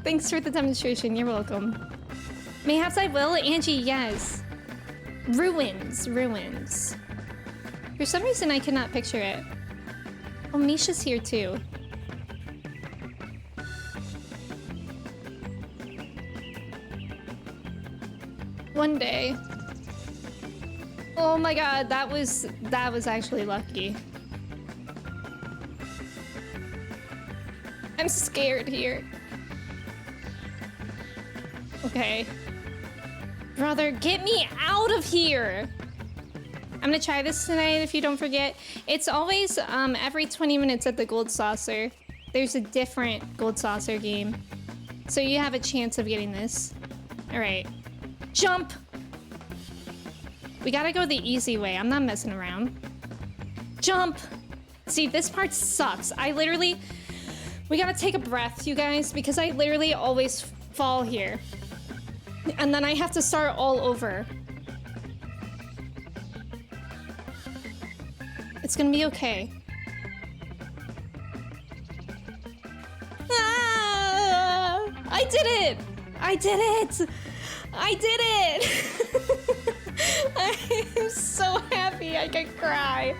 [SPEAKER 1] Thanks for the demonstration. You're welcome. Mayhaps I will, Angie. Yes. Ruins. For some reason, I cannot picture it. Oh, Misha's here too. One day. Oh my god, that was actually lucky. I'm scared here. Okay. Brother, get me out of here! I'm gonna try this tonight if you don't forget. It's always every 20 minutes at the Gold Saucer. There's a different Gold Saucer game. So you have a chance of getting this. Alright. Jump! We gotta go the easy way. I'm not messing around. Jump! See, this part sucks. We gotta take a breath, you guys, because I literally always fall here. And then I have to start all over. It's gonna be okay. Ah, I did it! I did it! I did it! I'm so happy I could cry.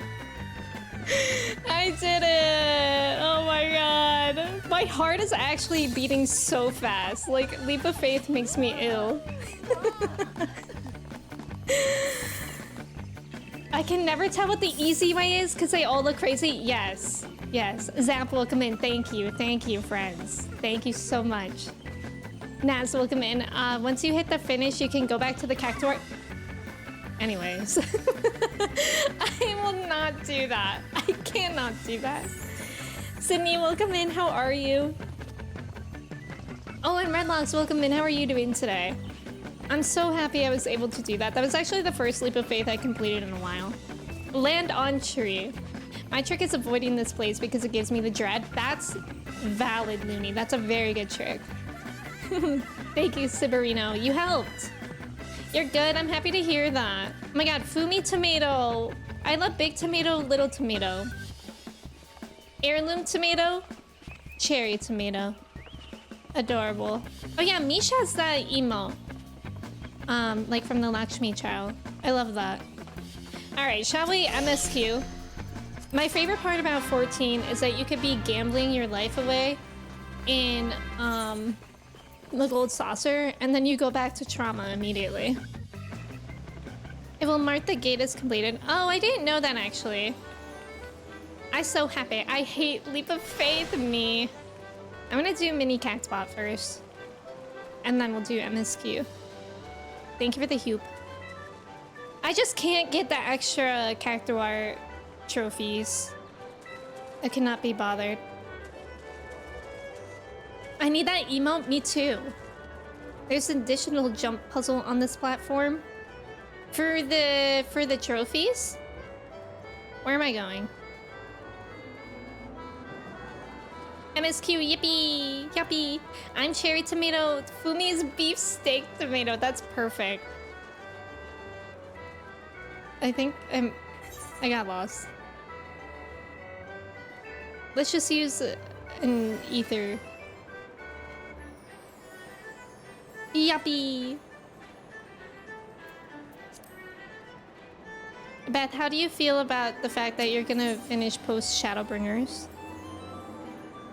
[SPEAKER 1] I did it! Oh my god. My heart is actually beating so fast. Like, leap of faith makes me ill. I can never tell what the easy way is because they all look crazy. Yes. Yes. Zap, welcome in. Thank you. Thank you, friends. Thank you so much. Naz, welcome in. Once you hit the finish, you can go back to the cactuar. Anyways. I will not do that. I cannot do that. Sydney, welcome in. How are you? Oh, and Redlocks, welcome in. How are you doing today? I'm so happy I was able to do that. That was actually the first leap of faith I completed in a while. Land on tree. My trick is avoiding this place because it gives me the dread. That's valid, Looney. That's a very good trick. Thank you, Siberino. You helped. You're good. I'm happy to hear that. Oh my god, Fumi tomato. I love big tomato, little tomato. Heirloom tomato. Cherry tomato. Adorable. Oh yeah, Misha has that emote. Like from the Lakshmi child. I love that. Alright, shall we MSQ? My favorite part about 14 is that you could be gambling your life away in the gold saucer, and then you go back to trauma immediately. It will mark the gate as completed. Oh, I didn't know that actually. I'm so happy. I hate leap of faith, me. I'm gonna do mini cactbot first, and then we'll do MSQ. Thank you for the hoop. I just can't get the extra cactuar trophies. I cannot be bothered. I need that emote. Me too. There's an additional jump puzzle on this platform for the trophies. Where am I going? MSQ, yippee, yuppie. I'm cherry tomato. Fumi's beef steak tomato. That's perfect. I think I got lost. Let's just use an ether. Yuppie. Beth, how do you feel about the fact that you're gonna finish post Shadowbringers?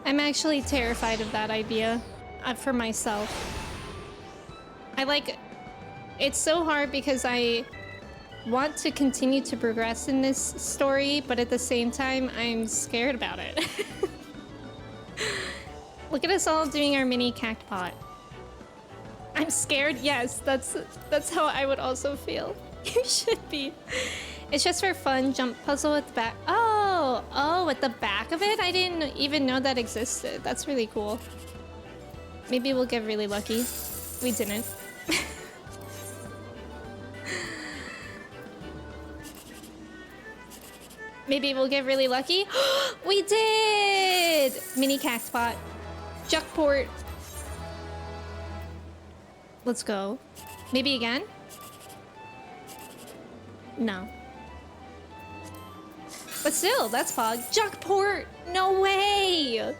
[SPEAKER 1] I'm actually terrified of that idea for myself. It's so hard because I want to continue to progress in this story, but at the same time, I'm scared about it. Look at us all doing our mini cactpot. I'm scared. Yes, that's how I would also feel. You should be. It's just for fun. Jump puzzle at the back. Oh, at the back of it? I didn't even know that existed. That's really cool. Maybe we'll get really lucky. We didn't. Maybe we'll get really lucky. We did! Mini cactpot. Juckport. Let's go. Maybe again? No. But still, that's Pog. Juckport! No way!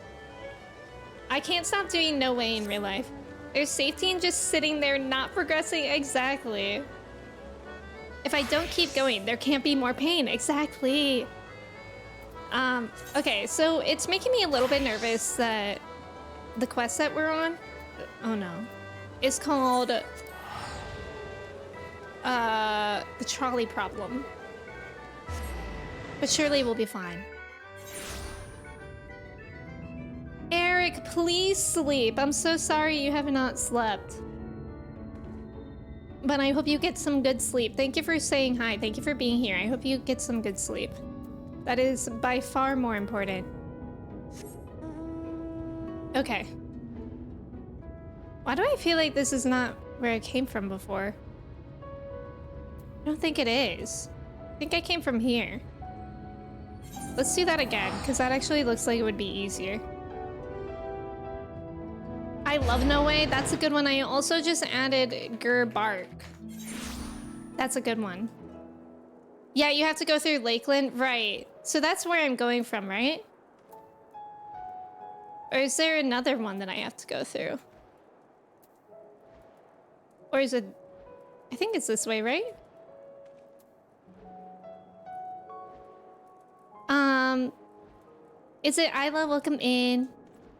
[SPEAKER 1] I can't stop doing no way in real life. There's safety in just sitting there not progressing. Exactly. If I don't keep going, there can't be more pain. Exactly. Okay, so it's making me a little bit nervous that the quest that we're on, oh no, is called the trolley problem. But surely we'll be fine. Eric, please sleep. I'm so sorry you have not slept. But I hope you get some good sleep. Thank you for saying hi. Thank you for being here. I hope you get some good sleep. That is by far more important. Okay. Why do I feel like this is not where I came from before? I don't think it is. I think I came from here. Let's do that again, because that actually looks like it would be easier. I love No Way. That's a good one. I also just added Gur Bark. That's a good one. Yeah, you have to go through Lakeland. Right. So that's where I'm going from, right? Or is there another one that I have to go through? Or is it... I think it's this way, right? Is it Isla? Welcome in.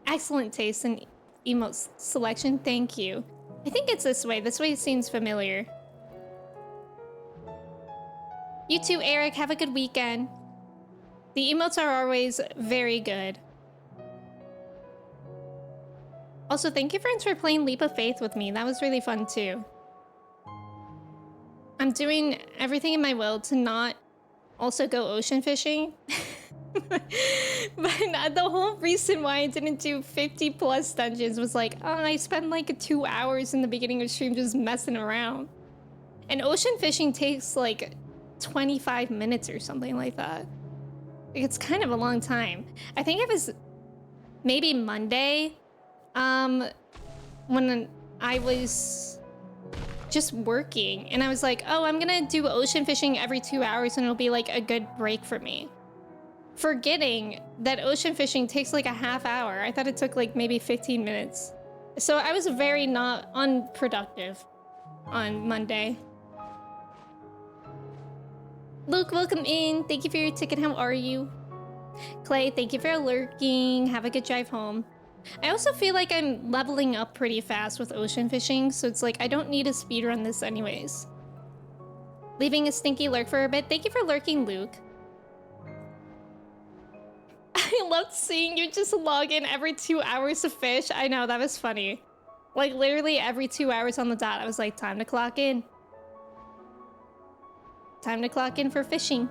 [SPEAKER 1] Excellent taste in emote selection. Thank you. I think it's this way. This way seems familiar. You too, Eric. Have a good weekend. The emotes are always very good. Also, thank you friends for playing Leap of Faith with me. That was really fun too. I'm doing everything in my will to not also go ocean fishing. But the whole reason why I didn't do 50 plus dungeons was like, oh, I spent like 2 hours in the beginning of stream just messing around. And ocean fishing takes like 25 minutes or something like that. It's kind of a long time. I think it was maybe Monday, when I was just working and I was like, oh, I'm gonna do ocean fishing every 2 hours and it'll be like a good break for me. Forgetting that ocean fishing takes like a half hour. I thought it took like maybe 15 minutes. So I was very not unproductive on Monday. Luke, welcome in. Thank you for your ticket. How are you? Clay, thank you for lurking. Have a good drive home. I also feel like I'm leveling up pretty fast with ocean fishing, so it's like I don't need to speedrun this anyways. Leaving a stinky lurk for a bit. Thank you for lurking, Luke. I loved seeing you just log in every 2 hours to fish. I know, that was funny. Like literally every 2 hours on the dot, I was like, time to clock in. Time to clock in for fishing.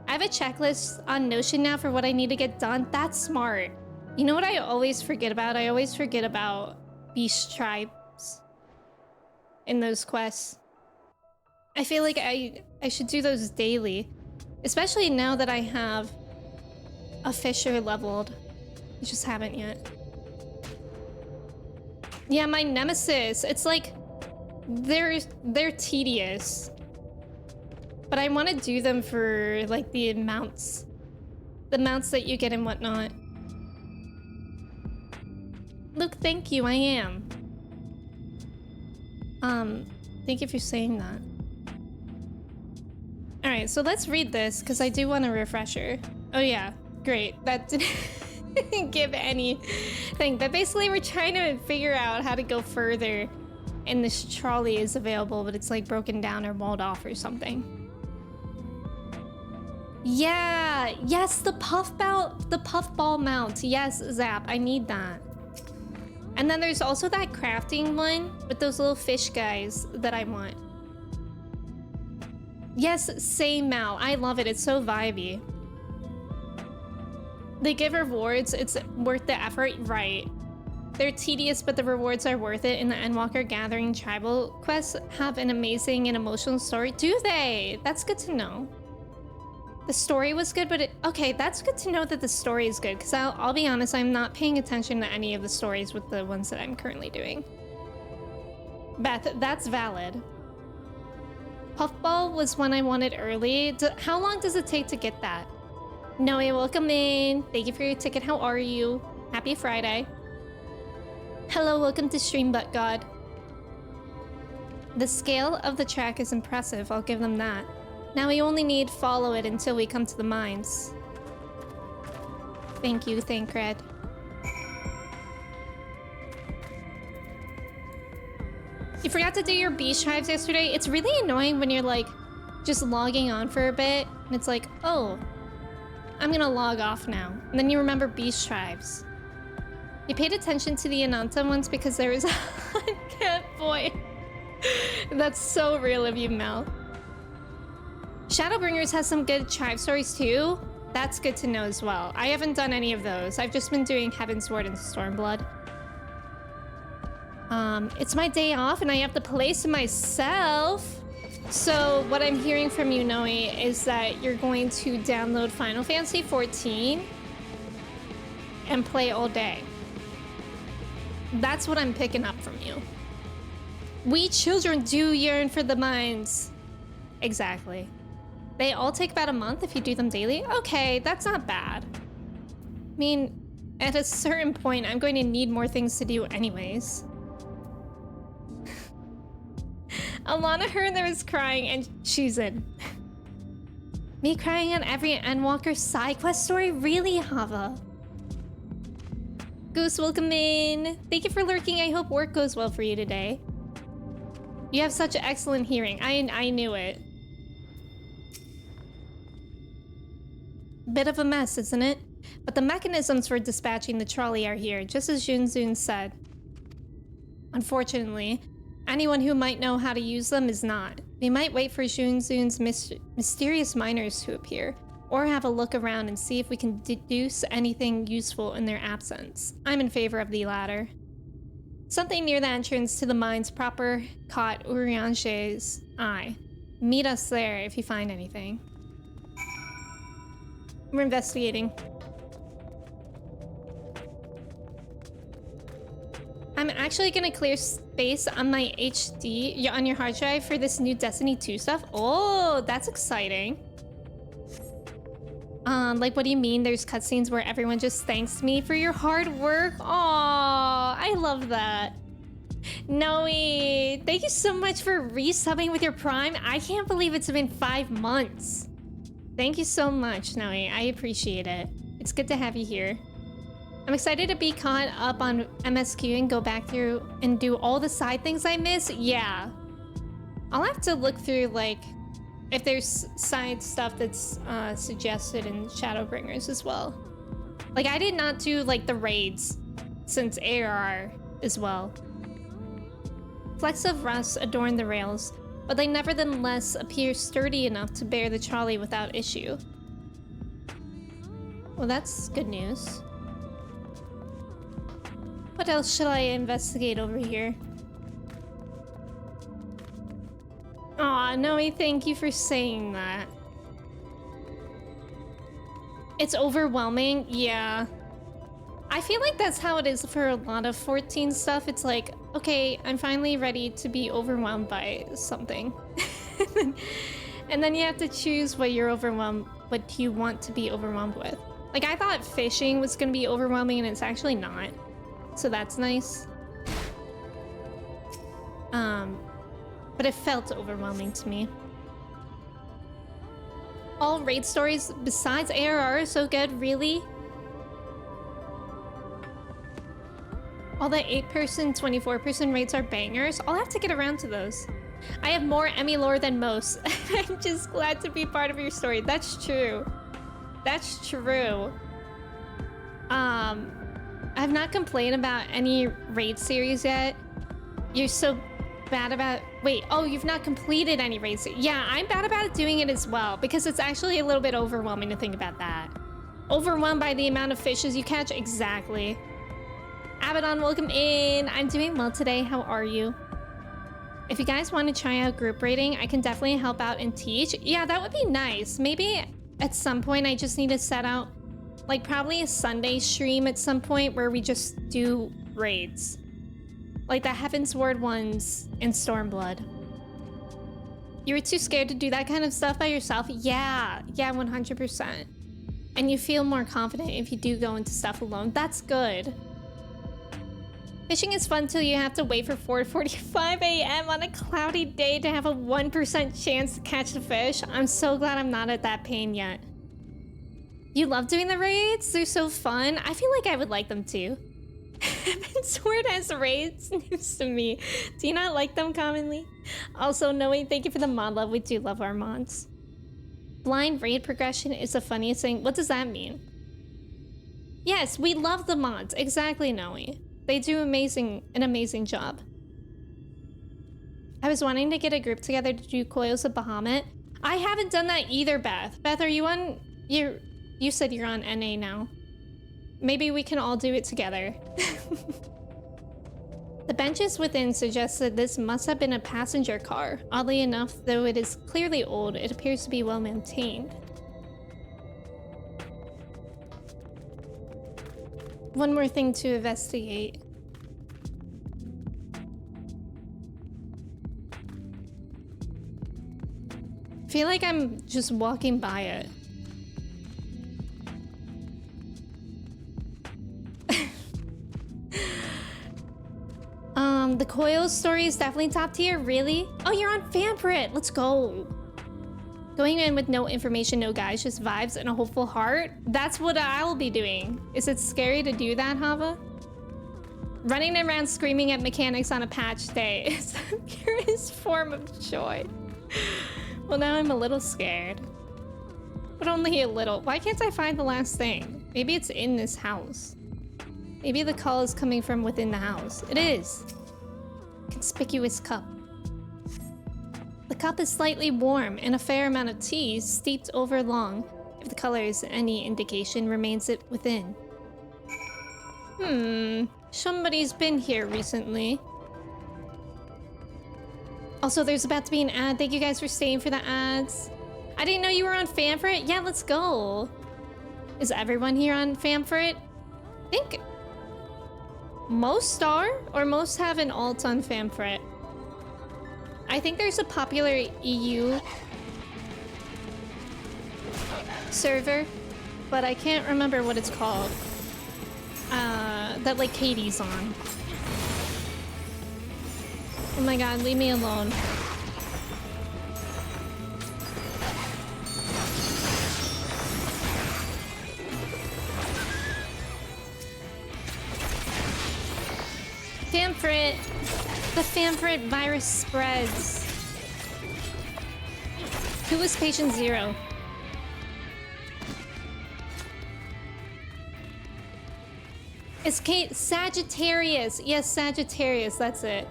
[SPEAKER 1] I have a checklist on Notion now for what I need to get done. That's smart. You know what I always forget about? I always forget about beast tribes in those quests. I feel like I should do those daily. Especially now that I have a fisher leveled. I just haven't yet. Yeah, my nemesis. It's like they're tedious. But I want to do them for like the mounts that you get and whatnot. Luke, thank you. I am. Thank you for saying that. All right, so let's read this because I do want a refresher. Oh yeah, great. That didn't give anything. But basically, we're trying to figure out how to go further, and this trolley is available, but it's like broken down or walled off or something. Yeah, yes, the puffball mount. Yes, Zap, I need that. And then there's also that crafting one with those little fish guys that I want. Yes, same Mal. I love it. It's so vibey. They give rewards. It's worth the effort, right? They're tedious, but the rewards are worth it. And the Endwalker Gathering tribal quests have an amazing and emotional story. Do they? That's good to know. The story was good, but okay, that's good to know that the story is good, because I'll be honest, I'm not paying attention to any of the stories with the ones that I'm currently doing. Beth, that's valid. Puffball was one I wanted early. How long does it take to get that? Noe, welcome in. Thank you for your ticket. How are you? Happy Friday. Hello, welcome to Stream Butt God. The scale of the track is impressive, I'll give them that. Now we only need follow it until we come to the mines. Thank you, Thancred. You forgot to do your beast tribes yesterday? It's really annoying when you're like just logging on for a bit and it's like, oh, I'm gonna log off now. And then you remember beast tribes. You paid attention to the Ananta ones because there was a cat boy. That's so real of you, Mel. Shadowbringers has some good tribe stories too. That's good to know as well. I haven't done any of those. I've just been doing Heaven's Word and Stormblood. It's my day off and I have the place to myself. So what I'm hearing from you, Noe, is that you're going to download Final Fantasy XIV and play all day. That's what I'm picking up from you. We children do yearn for the mines. Exactly. They all take about a month if you do them daily? Okay, that's not bad. I mean, at a certain point, I'm going to need more things to do anyways. Alana heard there was crying and she's in. Me crying on every Endwalker side quest story? Really, Hava? Goose, welcome in. Thank you for lurking. I hope work goes well for you today. You have such excellent hearing. I knew it. Bit of a mess, isn't it? But the mechanisms for dispatching the trolley are here, just as Junzun said. Unfortunately, anyone who might know how to use them is not. We might wait for Junzun's mysterious miners to appear, or have a look around and see if we can deduce anything useful in their absence. I'm in favor of the latter. Something near the entrance to the mines proper caught Urianche's eye. Meet us there if you find anything. We're investigating. I'm actually gonna clear space on my HD, on your hard drive for this new Destiny 2 stuff. Oh, that's exciting. Like, what do you mean there's cutscenes where everyone just thanks me for your hard work? Aw, I love that. Noe, thank you so much for resubbing with your Prime. I can't believe it's been 5 months. Thank you so much, Noe. I appreciate it. It's good to have you here. I'm excited to be caught up on MSQ and go back through and do all the side things I miss. Yeah. I'll have to look through, like, if there's side stuff that's suggested in Shadowbringers as well. Like, I did not do, like, the raids since ARR as well. Flecks of rust adorn the rails, but they nevertheless appear sturdy enough to bear the trolley without issue. Well, that's good news. What else should I investigate over here? Aw, Noe, thank you for saying that. It's overwhelming? Yeah. I feel like that's how it is for a lot of 14 stuff. It's like, okay, I'm finally ready to be overwhelmed by something. And then you have to choose what you're overwhelmed, what you want to be overwhelmed with. Like, I thought fishing was gonna be overwhelming and it's actually not. So that's nice. But it felt overwhelming to me. All raid stories besides ARR are so good, really? All the 8-person, 24-person raids are bangers. I'll have to get around to those. I have more Emmy lore than most. I'm just glad to be part of your story. That's true. That's true. I've not complained about any raid series yet. You're so bad about... Wait, oh, you've not completed any raid series. Yeah, I'm bad about doing it as well, because it's actually a little bit overwhelming to think about that. Overwhelmed by the amount of fishes you catch? Exactly. Abaddon, welcome in. I'm doing well today. How are you? If you guys want to try out group raiding, I can definitely help out and teach. Yeah, that would be nice. Maybe at some point I just need to set out, like, probably a Sunday stream at some point where we just do raids. Like the Heaven's Word ones and Stormblood. You were too scared to do that kind of stuff by yourself? Yeah, 100%. And you feel more confident if you do go into stuff alone. That's good. Fishing is fun till you have to wait for 4:45 a.m. on a cloudy day to have a 1% chance to catch the fish. I'm so glad I'm not at that pain yet. You love doing the raids? They're so fun. I feel like I would like them too. Heaven's Word has raids. News to me. Do you not like them commonly? Also, Noe, thank you for the mod love. We do love our mods. Blind raid progression is the funniest thing. What does that mean? Yes, we love the mods. Exactly, Noe. They do an amazing job. I was wanting to get a group together to do Coils of Bahamut. I haven't done that either, Beth. Beth, are you on... You said you're on NA now. Maybe we can all do it together. The benches within suggest that this must have been a passenger car. Oddly enough, though it is clearly old, it appears to be well maintained. One more thing to investigate. I feel like I'm just walking by it. The Coil story is definitely top tier. Really? Oh, you're on Famprit. Let's go. Going in with no information, no guys, just vibes and a hopeful heart. That's what I'll be doing. Is it scary to do that, Hava? Running around screaming at mechanics on a patch day is the purest form of joy. Well, now I'm a little scared. But only a little. Why can't I find the last thing? Maybe it's in this house. Maybe the call is coming from within the house. It is. Conspicuous cup. The cup is slightly warm, and a fair amount of tea, steeped over long. If the color is any indication, remains it within. Somebody's been here recently. Also, there's about to be an ad. Thank you guys for staying for the ads. I didn't know you were on Famprit. Yeah, let's go. Is everyone here on Famprit? I think most are, or most have an alt on Famprit. I think there's a popular EU server, but I can't remember what it's called. That like Katie's on. Oh my god, leave me alone. Famprit. The Famprit virus spreads. Who was patient 0? It's Kate Sagittarius. Yes, Sagittarius, that's it.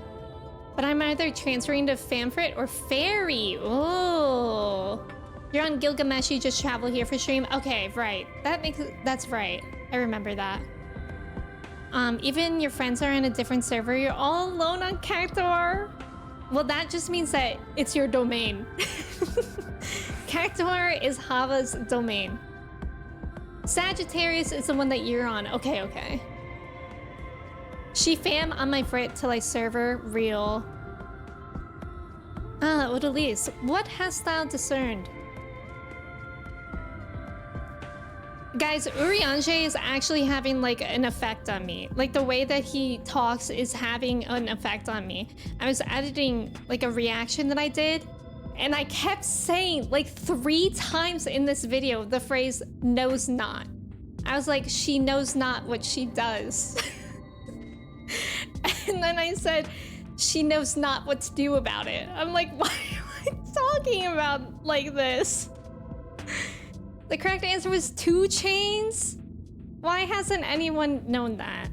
[SPEAKER 1] But I'm either transferring to Famprit or Fairy. Oh. You're on Gilgamesh, you just travel here for stream. Okay, right. That's right. I remember that. Even your friends are in a different server. You're all alone on Cactuar. Well, that just means that it's your domain. Cactuar is Hava's domain. Sagittarius is the one that you're on. Okay, okay. She fam on my frit till I server real. Ah, Odalise, what hast thou discerned? Guys, Urianger is actually having like an effect on me. Like the way that he talks is having an effect on me. I was editing like a reaction that I did, and I kept saying like 3 times in this video the phrase knows not. I was like, she knows not what she does. And then I said, she knows not what to do about it. I'm like, why am I talking about like this? The correct answer was 2 chains? Why hasn't anyone known that?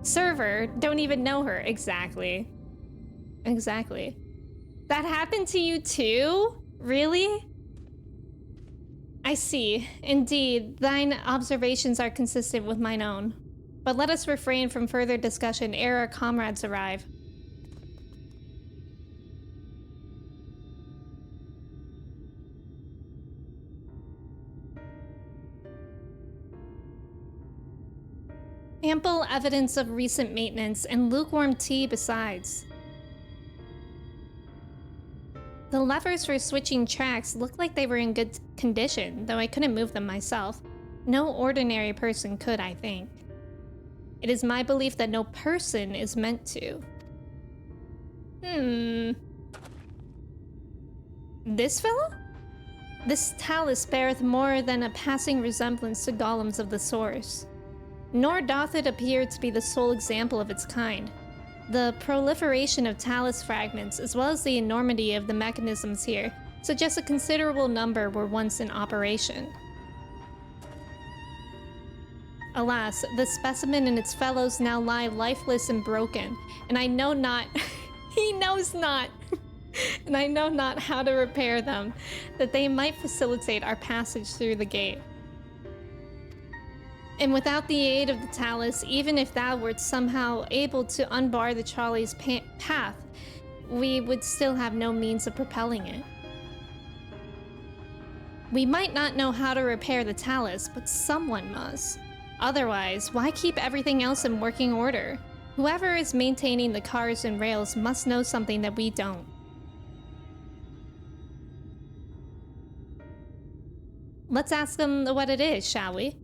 [SPEAKER 1] Server, don't even know her. Exactly. Exactly. That happened to you too? Really? I see. Indeed, thine observations are consistent with mine own. But let us refrain from further discussion ere our comrades arrive. Ample evidence of recent maintenance and lukewarm tea besides. The levers for switching tracks looked like they were in good condition, though I couldn't move them myself. No ordinary person could, I think. It is my belief that no person is meant to. This fellow? This talus beareth more than a passing resemblance to golems of the source. Nor doth it appear to be the sole example of its kind. The proliferation of talus fragments, as well as the enormity of the mechanisms here, suggests a considerable number were once in operation. Alas, the specimen and its fellows now lie lifeless and broken, and I know not, he knows not, and I know not how to repair them, that they might facilitate our passage through the gate. And without the aid of the talus, even if thou wert somehow able to unbar the trolley's path, we would still have no means of propelling it. We might not know how to repair the talus, but someone must. Otherwise, why keep everything else in working order? Whoever is maintaining the cars and rails must know something that we don't. Let's ask them what it is, shall we?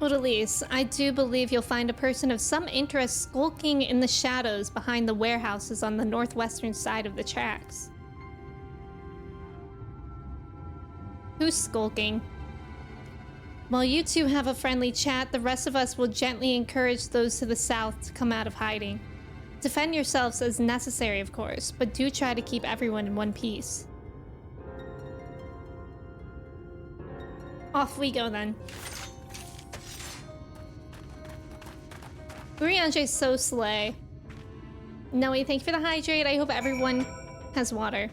[SPEAKER 1] Odalise, I do believe you'll find a person of some interest skulking in the shadows behind the warehouses on the northwestern side of the tracks. Who's skulking? While you two have a friendly chat, the rest of us will gently encourage those to the south to come out of hiding. Defend yourselves as necessary, of course, but do try to keep everyone in one piece. Off we go then. Urianje's so slay. Noe, thank you for the hydrate. I hope everyone has water.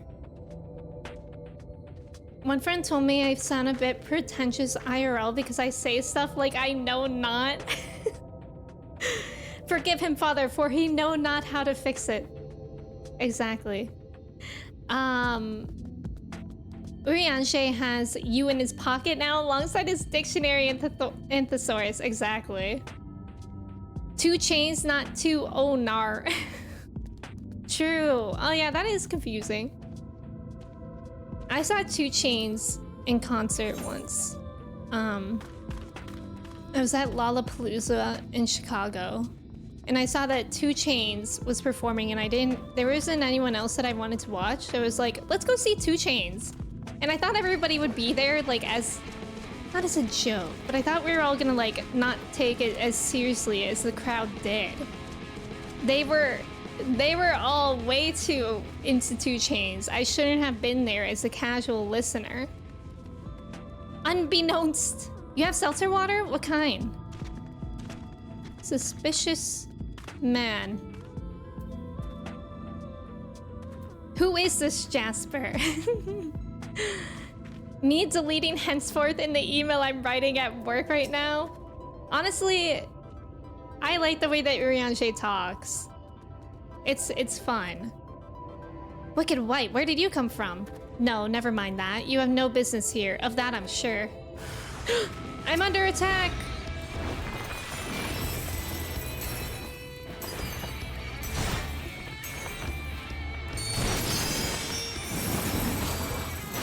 [SPEAKER 1] One friend told me I sound a bit pretentious IRL because I say stuff like I know not. Forgive him, Father, for he know not how to fix it. Exactly. Urianshe has you in his pocket now alongside his dictionary and thesaurus. Exactly. 2 chains, not 2 onar. True. Oh yeah, that is confusing. I saw 2 Chainz in concert once. I was at Lollapalooza in Chicago, and I saw that 2 Chainz was performing, and there wasn't anyone else that I wanted to watch. So I was like, let's go see 2 Chainz. And I thought everybody would be there, like, not as a joke, but I thought we were all gonna, like, not take it as seriously as the crowd did. They were all way too into 2 Chainz. I shouldn't have been there as a casual listener. Unbeknownst. You have seltzer water? What kind? Suspicious man. Who is this Jasper? Me deleting henceforth in the email I'm writing at work right now? Honestly, I like the way that Urianshe talks. It's fun. Wicked White, where did you come from? No, never mind that. You have no business here. Of that, I'm sure. I'm under attack!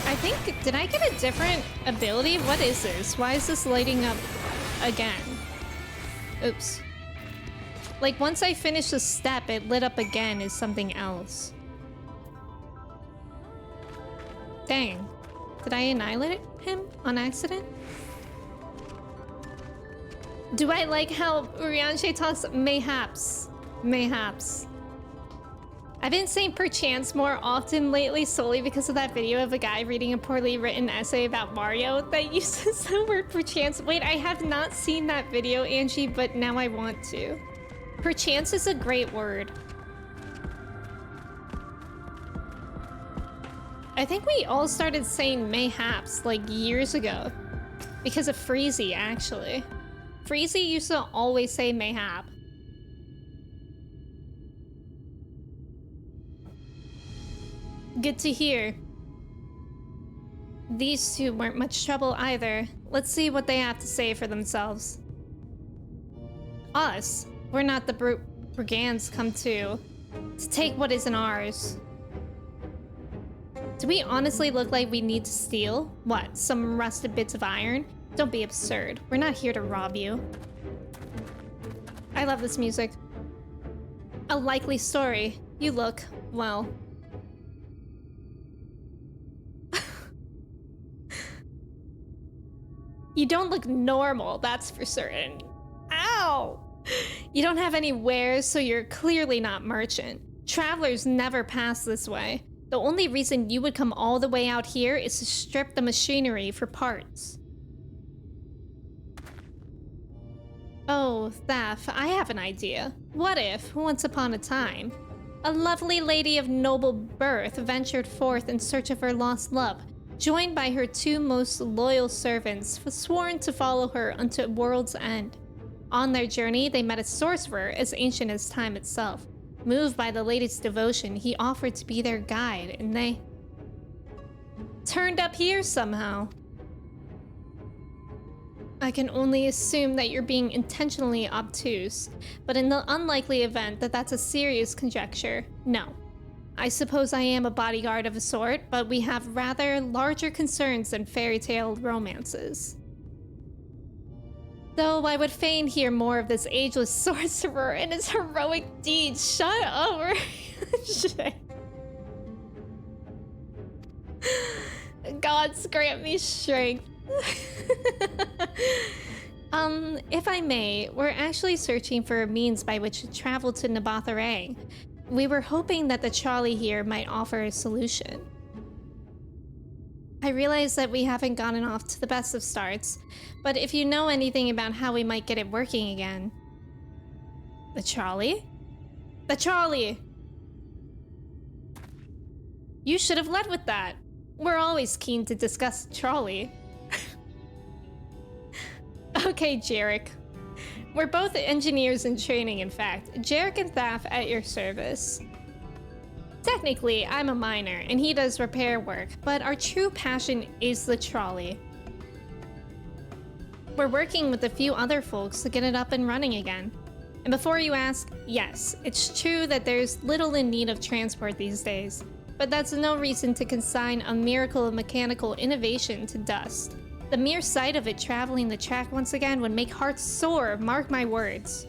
[SPEAKER 1] I think, did I get a different ability? What is this? Why is this lighting up again? Oops. Like, once I finished a step, it lit up again as something else. Dang. Did I annihilate him on accident? Do I like how Urianshe talks? Mayhaps. Mayhaps. I've been saying perchance more often lately solely because of that video of a guy reading a poorly written essay about Mario that uses the word perchance. Wait, I have not seen that video, Angie, but now I want to. Perchance is a great word. I think we all started saying mayhaps like years ago because of Freezy, actually. Freezy used to always say mayhap. Good to hear. These two weren't much trouble either. Let's see what they have to say for themselves. Us? We're not the brigands come to take what isn't ours. Do we honestly look like we need to steal? What, some rusted bits of iron? Don't be absurd. We're not here to rob you. I love this music. A likely story. You look, well... You don't look normal, that's for certain. Ow! You don't have any wares, so you're clearly not merchant. Travelers never pass this way. The only reason you would come all the way out here is to strip the machinery for parts. Oh, Thaf, I have an idea. What if, once upon a time, a lovely lady of noble birth ventured forth in search of her lost love, joined by her 2 most loyal servants, sworn to follow her unto world's end. On their journey, they met a sorcerer as ancient as time itself. Moved by the lady's devotion, he offered to be their guide, and they turned up here somehow. I can only assume that you're being intentionally obtuse, but in the unlikely event that that's a serious conjecture, no. I suppose I am a bodyguard of a sort, but we have rather larger concerns than fairy tale romances. Though I would fain hear more of this ageless sorcerer and his heroic deeds. Shut up! Gods grant me strength. If I may, we're actually searching for a means by which to travel to Nabatharang. We were hoping that the trolley here might offer a solution. I realize that we haven't gotten off to the best of starts, but if you know anything about how we might get it working again... The trolley? The trolley! You should have led with that. We're always keen to discuss the trolley. Okay, Jarek. We're both engineers in training, in fact. Jarek and Thaf at your service. Technically, I'm a miner, and he does repair work, but our true passion is the trolley. We're working with a few other folks to get it up and running again. And before you ask, yes, it's true that there's little in need of transport these days, but that's no reason to consign a miracle of mechanical innovation to dust. The mere sight of it traveling the track once again would make hearts soar, mark my words.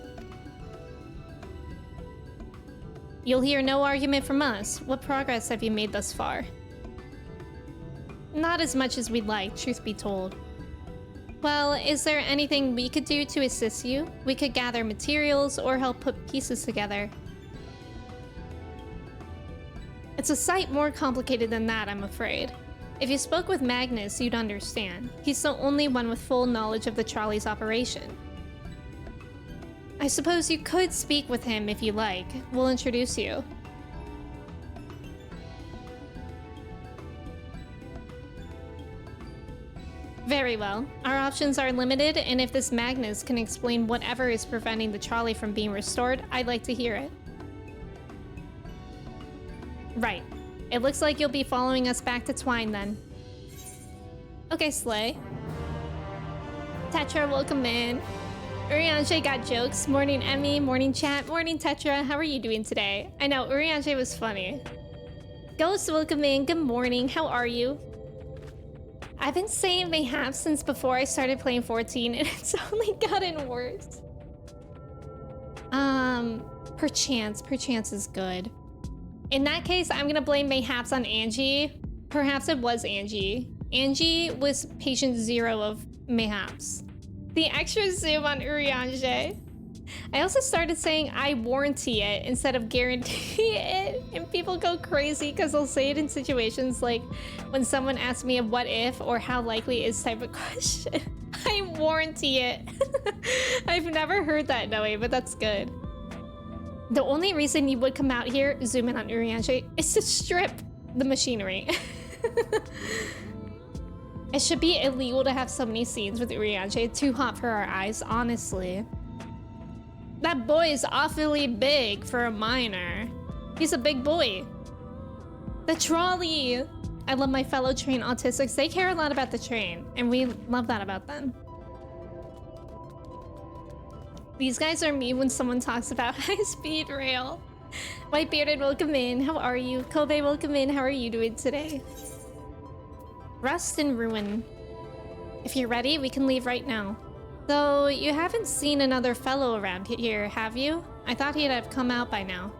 [SPEAKER 1] You'll hear no argument from us. What progress have you made thus far? Not as much as we'd like, truth be told. Well, is there anything we could do to assist you? We could gather materials or help put pieces together. It's a sight more complicated than that, I'm afraid. If you spoke with Magnus, you'd understand. He's the only one with full knowledge of the trolley's operation. I suppose you could speak with him if you like. We'll introduce you. Very well. Our options are limited, and if this Magnus can explain whatever is preventing the trolley from being restored, I'd like to hear it. Right. It looks like you'll be following us back to Twine then. Okay, Slay. Tetra, welcome in. Urianger got jokes. Morning, Emmy. Morning, chat. Morning, Tetra. How are you doing today? I know, Urianger was funny. Ghost, welcome in. Good morning. How are you? I've been saying mayhap since before I started playing 14, and it's only gotten worse. Perchance. Perchance is good. In that case, I'm gonna blame mayhaps on Angie. Perhaps it was Angie. Angie was patient 0 of mayhaps. The extra zoom on Urianger. I also started saying I warranty it instead of guarantee it, and people go crazy because they'll say it in situations like when someone asks me a what if or how likely is type of question. I warranty it. I've never heard that, Noe, but that's good. The only reason you would come out here, zoom in on Urianger, is to strip the machinery. It should be illegal to have so many scenes with Urianger. Too hot for our eyes, honestly. That boy is awfully big for a miner. He's a big boy. The trolley! I love my fellow train autistics. They care a lot about the train, and we love that about them. These guys are me when someone talks about high-speed rail. White-bearded, welcome in. How are you? Kobe, welcome in. How are you doing today? Rust and ruin. If you're ready, we can leave right now. Though, you haven't seen another fellow around here, have you? I thought he'd have come out by now.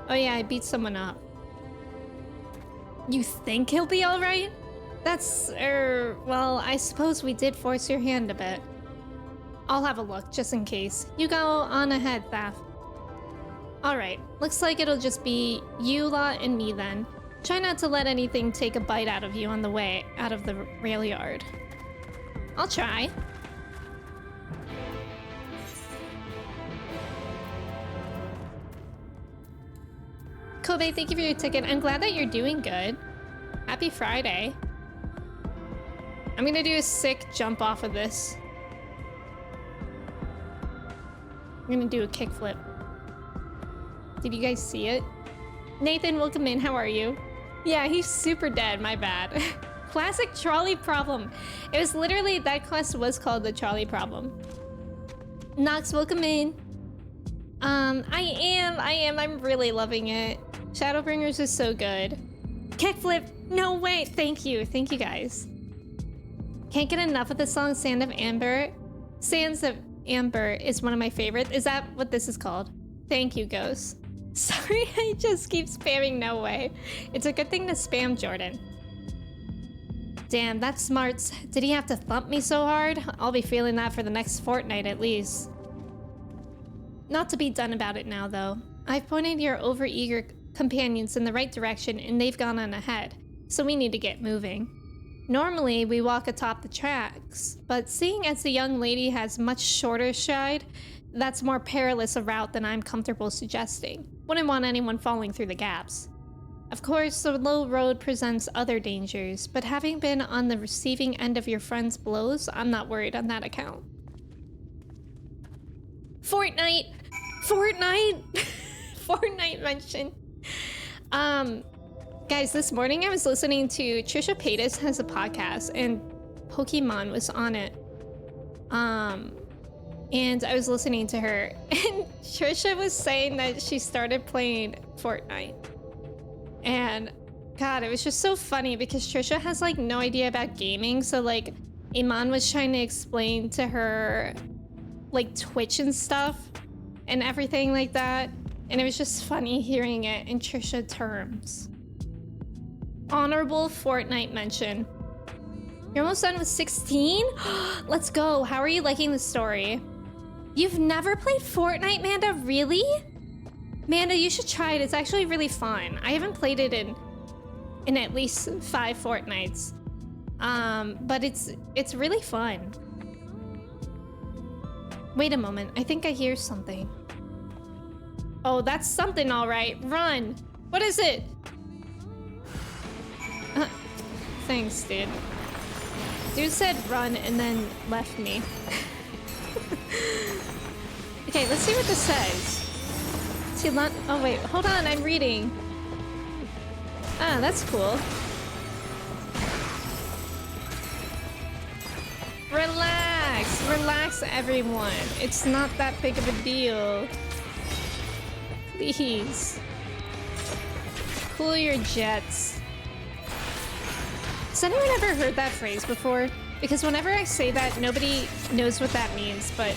[SPEAKER 1] Oh yeah, I beat someone up. You think he'll be alright? That's, well, I suppose we did force your hand a bit. I'll have a look, just in case. You go on ahead, Thaf. Alright, looks like it'll just be you lot and me then. Try not to let anything take a bite out of you on the way out of the rail yard. I'll try. Kobe, thank you for your ticket. I'm glad that you're doing good. Happy Friday. I'm gonna do a sick jump off of this. I'm gonna do a kickflip. Did you guys see it? Nathan, welcome in. How are you? Yeah, he's super dead. My bad. Classic trolley problem. It was literally, that quest was called the trolley problem. Nox, welcome in. I am. I'm really loving it. Shadowbringers is so good. Kickflip. No way. Thank you. Thank you guys. Can't get enough of the song Sand of Amber. Sands of Amber is one of my favorites. Is that what this is called? Thank you, Ghost. Sorry, I just keep spamming no way. It's a good thing to spam Jordan. Damn, that's smarts. Did he have to thump me so hard? I'll be feeling that for the next fortnight at least. Not to be done about it now, though. I've pointed your overeager companions in the right direction and they've gone on ahead, so we need to get moving. Normally, we walk atop the tracks, but seeing as the young lady has much shorter stride, that's more perilous a route than I'm comfortable suggesting. Wouldn't want anyone falling through the gaps. Of course, the low road presents other dangers, but having been on the receiving end of your friend's blows, I'm not worried on that account. Fortnite! Fortnite! Fortnite mention. Guys, this morning I was listening to Trisha Paytas has a podcast and Pokemon was on it. And I was listening to her and Trisha was saying that she started playing Fortnite. And God, it was just so funny because Trisha has like no idea about gaming. So like Iman was trying to explain to her like Twitch and stuff and everything like that. And it was just funny hearing it in Trisha terms. Honorable Fortnite mention. You're almost done with 16? Let's go. How are you liking the story? You've never played Fortnite, Manda? Really? Manda, you should try it. It's actually really fun. I haven't played it in at least 5 fortnights. But it's really fun. Wait a moment. I think I hear something. Oh, that's something all right. Run. What is it? Thanks, dude. Dude said run and then left me. Okay, let's see what this says. Oh wait, hold on, I'm reading. Ah, that's cool. Relax, relax everyone. It's not that big of a deal. Please. Cool your jets. Has anyone ever heard that phrase before? Because whenever I say that, nobody knows what that means, but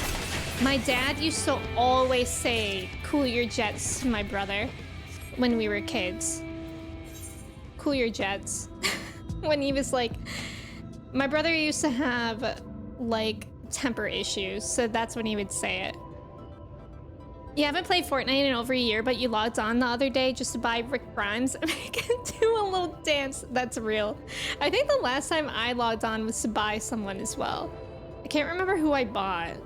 [SPEAKER 1] my dad used to always say, cool your jets to my brother when we were kids. Cool your jets. When he was like, my brother used to have like temper issues, so that's when he would say it. You haven't played Fortnite in over a year, but you logged on the other day just to buy Rick Grimes and make him do a little dance. That's real. I think the last time I logged on was to buy someone as well. I can't remember who I bought.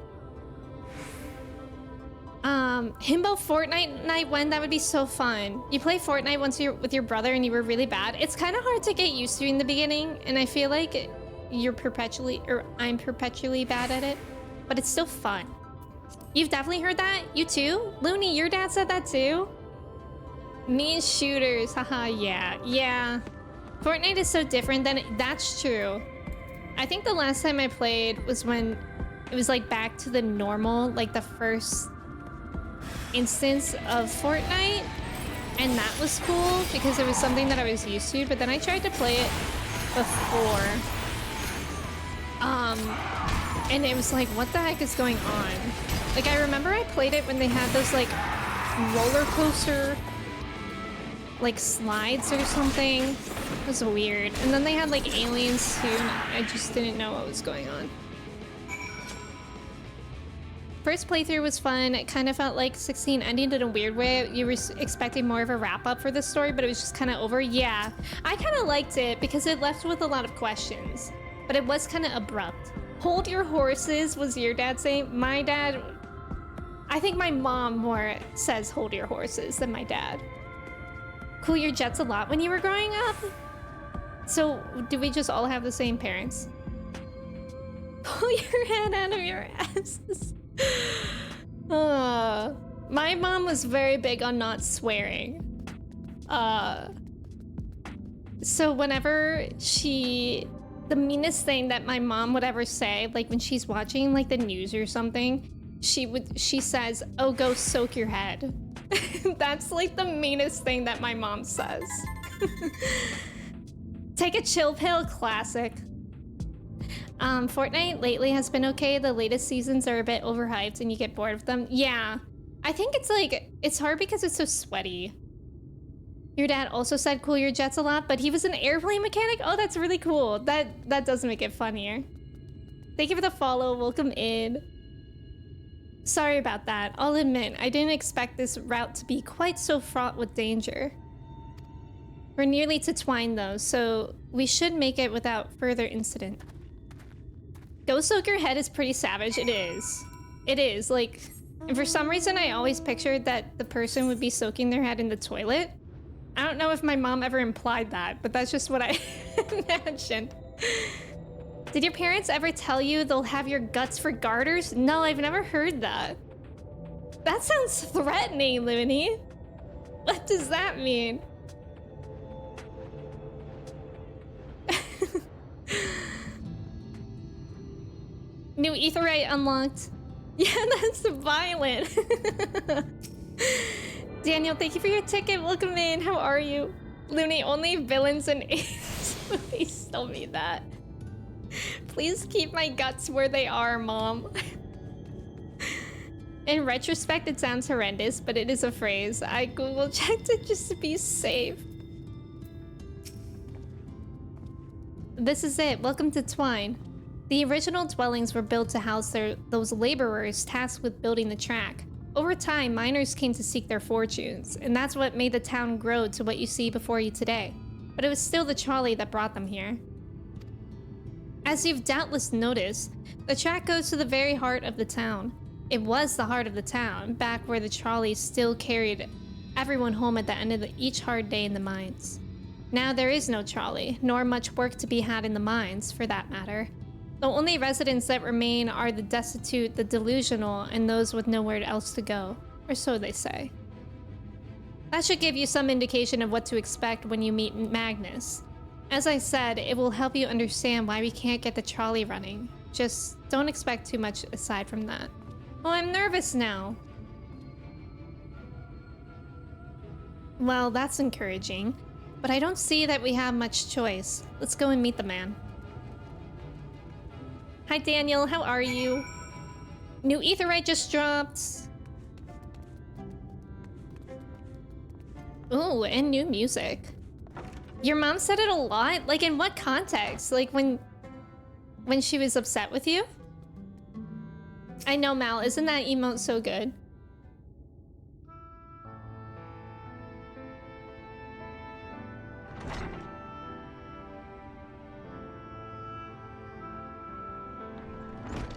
[SPEAKER 1] Himbo Fortnite night when? That would be so fun. You play Fortnite once you're with your brother and you were really bad. It's kind of hard to get used to in the beginning, and I feel like I'm perpetually bad at it, but it's still fun. You've definitely heard that? You too? Looney, your dad said that too? Mean shooters, haha, yeah. Fortnite is so different that's true. I think the last time I played was when it was like back to the normal, like the first instance of Fortnite, and that was cool because it was something that I was used to, but then I tried to play it before. And it was like, what the heck is going on? Like, I remember I played it when they had those like roller coaster like slides or something. It was weird. And then they had like aliens too, and I just didn't know what was going on. First playthrough was fun. It kind of felt like 16 ended in a weird way. You were expecting more of a wrap up for the story, but it was just kind of over. Yeah, I kind of liked it because it left with a lot of questions, but it was kind of abrupt. Hold your horses was your dad saying? My dad, I think my mom more says hold your horses than my dad. Cool your jets a lot when you were growing up? So do we just all have the same parents? Pull your head out of your asses. My mom was very big on not swearing. So whenever the meanest thing that my mom would ever say, like when she's watching like the news or something, she says, "Oh, go soak your head." That's like the meanest thing that my mom says. Take a chill pill, classic. Fortnite lately has been okay. The latest seasons are a bit overhyped and you get bored of them. Yeah. I think it's like, it's hard because it's so sweaty. Your dad also said cool your jets a lot, but he was an airplane mechanic? Oh, that's really cool. That does make it funnier. Thank you for the follow. Welcome in. Sorry about that. I'll admit, I didn't expect this route to be quite so fraught with danger. We're nearly to Twine though, so we should make it without further incident. Go soak your head is pretty savage. It is. It is. Like, and for some reason I always pictured that the person would be soaking their head in the toilet. I don't know if my mom ever implied that, but that's just what I imagined. Did your parents ever tell you they'll have your guts for garters? No, I've never heard that. That sounds threatening, Looney. What does that mean? New Aetheryte unlocked. Yeah, that's violent. Daniel, thank you for your ticket. Welcome in. How are you? Looney, only villains and apes. Please tell me that. Please keep my guts where they are, Mom. In retrospect, it sounds horrendous, but it is a phrase. I Google checked it just to be safe. This is it. Welcome to Twine. The original dwellings were built to house those laborers tasked with building the track. Over time, miners came to seek their fortunes, and that's what made the town grow to what you see before you today. But it was still the trolley that brought them here. As you've doubtless noticed, the track goes to the very heart of the town. It was the heart of the town, back where the trolley still carried everyone home at the end of each hard day in the mines. Now there is no trolley, nor much work to be had in the mines, for that matter. The only residents that remain are the destitute, the delusional, and those with nowhere else to go, or so they say. That should give you some indication of what to expect when you meet Magnus. As I said, it will help you understand why we can't get the trolley running. Just don't expect too much aside from that. Oh, I'm nervous now. Well, that's encouraging, but I don't see that we have much choice. Let's go and meet the man. Hi Daniel, how are you? New Aetheryte just dropped. Ooh, and new music. Your mom said it a lot? Like in what context? Like when she was upset with you? I know, Mal, isn't that emote so good?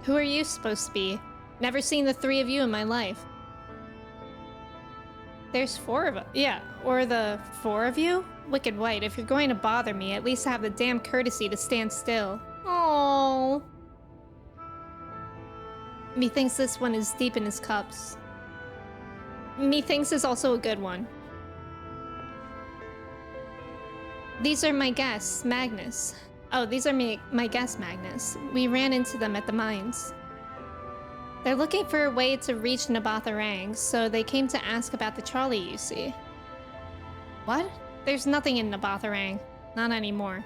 [SPEAKER 1] Who are you supposed to be? Never seen the three of you in my life. There's four of us. Yeah, or the four of you? Wicked White, if you're going to bother me, at least have the damn courtesy to stand still. Oh. Methinks this one is deep in his cups. Methinks is also a good one. These are my guests, Magnus. Oh, these are my guests, Magnus. We ran into them at the mines. They're looking for a way to reach Nabatharang, so they came to ask about the trolley, you see. What? There's nothing in Nabatharang. Not anymore.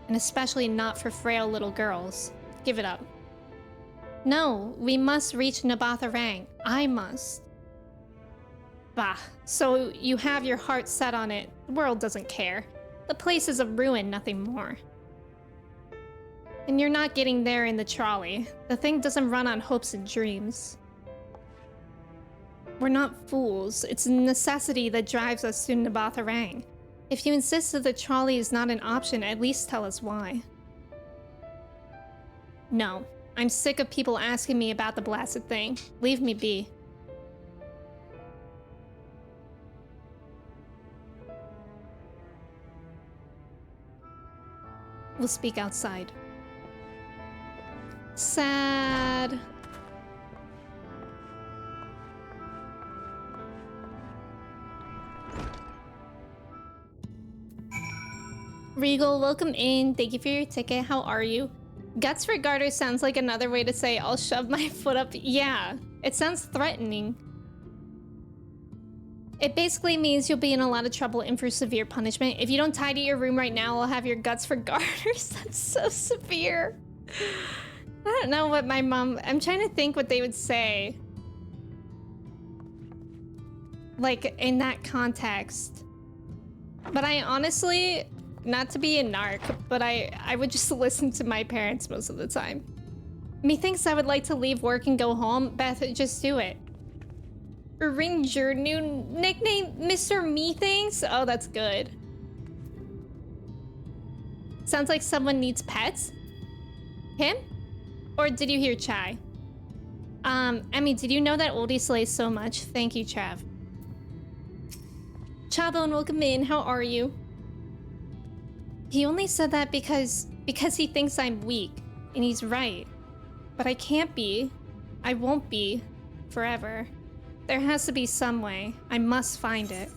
[SPEAKER 1] And especially not for frail little girls. Give it up. No, we must reach Nabatharang. I must. Bah, so you have your heart set on it. The world doesn't care. The place is a ruin, nothing more. And you're not getting there in the trolley. The thing doesn't run on hopes and dreams. We're not fools. It's a necessity that drives us to Nabatharang. If you insist that the trolley is not an option, at least tell us why. No. I'm sick of people asking me about the blasted thing. Leave me be. We'll speak outside. Sad. Regal, welcome in. Thank you for your ticket. How are you? Guts for garter sounds like another way to say I'll shove my foot up. Yeah, it sounds threatening. It basically means you'll be in a lot of trouble and for severe punishment. If you don't tidy your room right now, I'll have your guts for garters. That's so severe. I don't know what my mom... I'm trying to think what they would say. Like, in that context. But I honestly... Not to be a narc, but I would just listen to my parents most of the time. Methinks I would like to leave work and go home. Beth, just do it. Ranger, new nickname, Mr. Methinks? Oh, that's good. Sounds like someone needs pets? Him? Or did you hear Chai? Emmy, did you know that Oldie slays so much? Thank you, Trav. Chabo, welcome in. How are you? He only said that because he thinks I'm weak, and he's right. But I can't be. I won't be. Forever. There has to be some way. I must find it.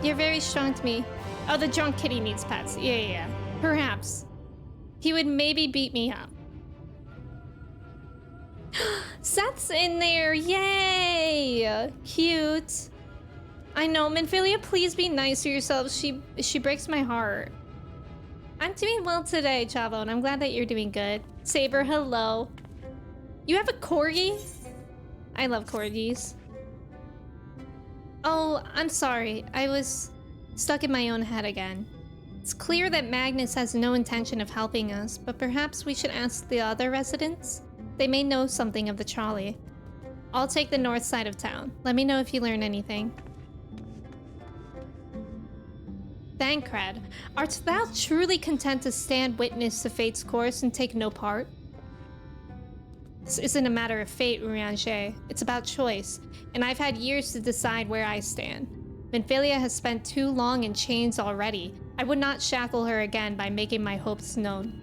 [SPEAKER 1] You're very strong to me. Oh, the drunk kitty needs pets. Yeah. Perhaps. He would maybe beat me up. Seth's in there. Yay! Cute. I know, Minfilia, please be nice to yourself. She breaks my heart. I'm doing well today, Chavo, and I'm glad that you're doing good. Saber, hello. You have a corgi? I love corgis. Oh, I'm sorry. I was stuck in my own head again. It's clear that Magnus has no intention of helping us, but perhaps we should ask the other residents? They may know something of the trolley. I'll take the north side of town. Let me know if you learn anything. Thancred, art thou truly content to stand witness to fate's course and take no part? This isn't a matter of fate, Urianger. It's about choice, and I've had years to decide where I stand. Minfilia has spent too long in chains already. I would not shackle her again by making my hopes known.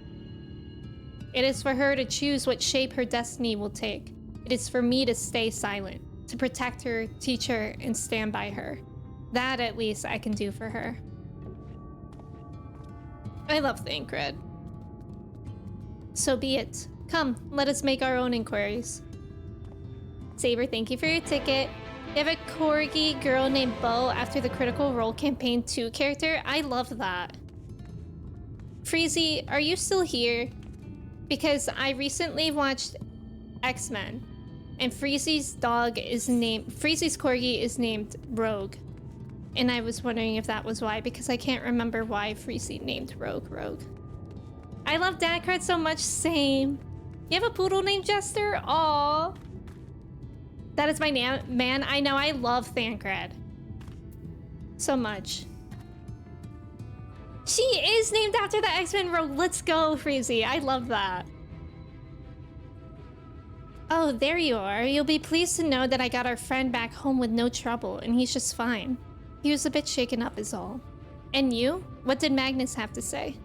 [SPEAKER 1] It is for her to choose what shape her destiny will take. It is for me to stay silent, to protect her, teach her, and stand by her. That, at least, I can do for her. I love Thancred. So be it. Come, let us make our own inquiries. Saber, thank you for your ticket. You have a corgi girl named Bo after the Critical Role Campaign 2 character? I love that. Freezy, are you still here? Because I recently watched X-Men, and Freezy's corgi is named Rogue. And I was wondering if that was why, because I can't remember why Freezy named Rogue. I love Dancred so much, same. You have a poodle named Jester? Aww. That is my man. I know, I love Thancred so much. She is named after the X-Men Rogue. Let's go, Freezy. I love that. Oh, there you are. You'll be pleased to know that I got our friend back home with no trouble, and he's just fine. He was a bit shaken up is all. And you? What did Magnus have to say?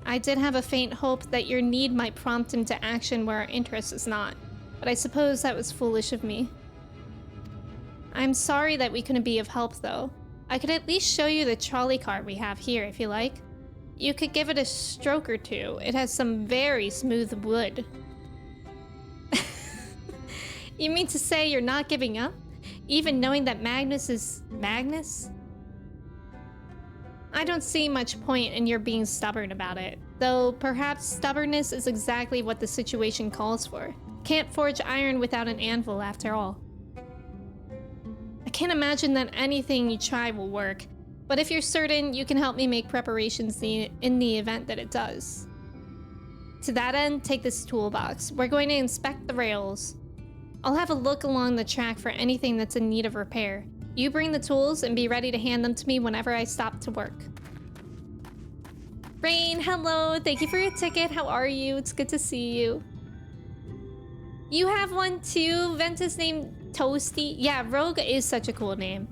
[SPEAKER 1] I did have a faint hope that your need might prompt him to action where our interest is not, but I suppose that was foolish of me. I'm sorry that we couldn't be of help, though. I could at least show you the trolley car we have here, if you like. You could give it a stroke or two. It has some very smooth wood. You mean to say you're not giving up? Even knowing that Magnus is... Magnus? I don't see much point in your being stubborn about it, though perhaps stubbornness is exactly what the situation calls for. Can't forge iron without an anvil, after all. I can't imagine that anything you try will work, but if you're certain, you can help me make preparations in the event that it does. To that end, take this toolbox. We're going to inspect the rails. I'll have a look along the track for anything that's in need of repair. You bring the tools and be ready to hand them to me whenever I stop to work. Rain, hello. Thank you for your ticket. How are you? It's good to see you. You have one too? Ventus named Toasty? Yeah, Rogue is such a cool name.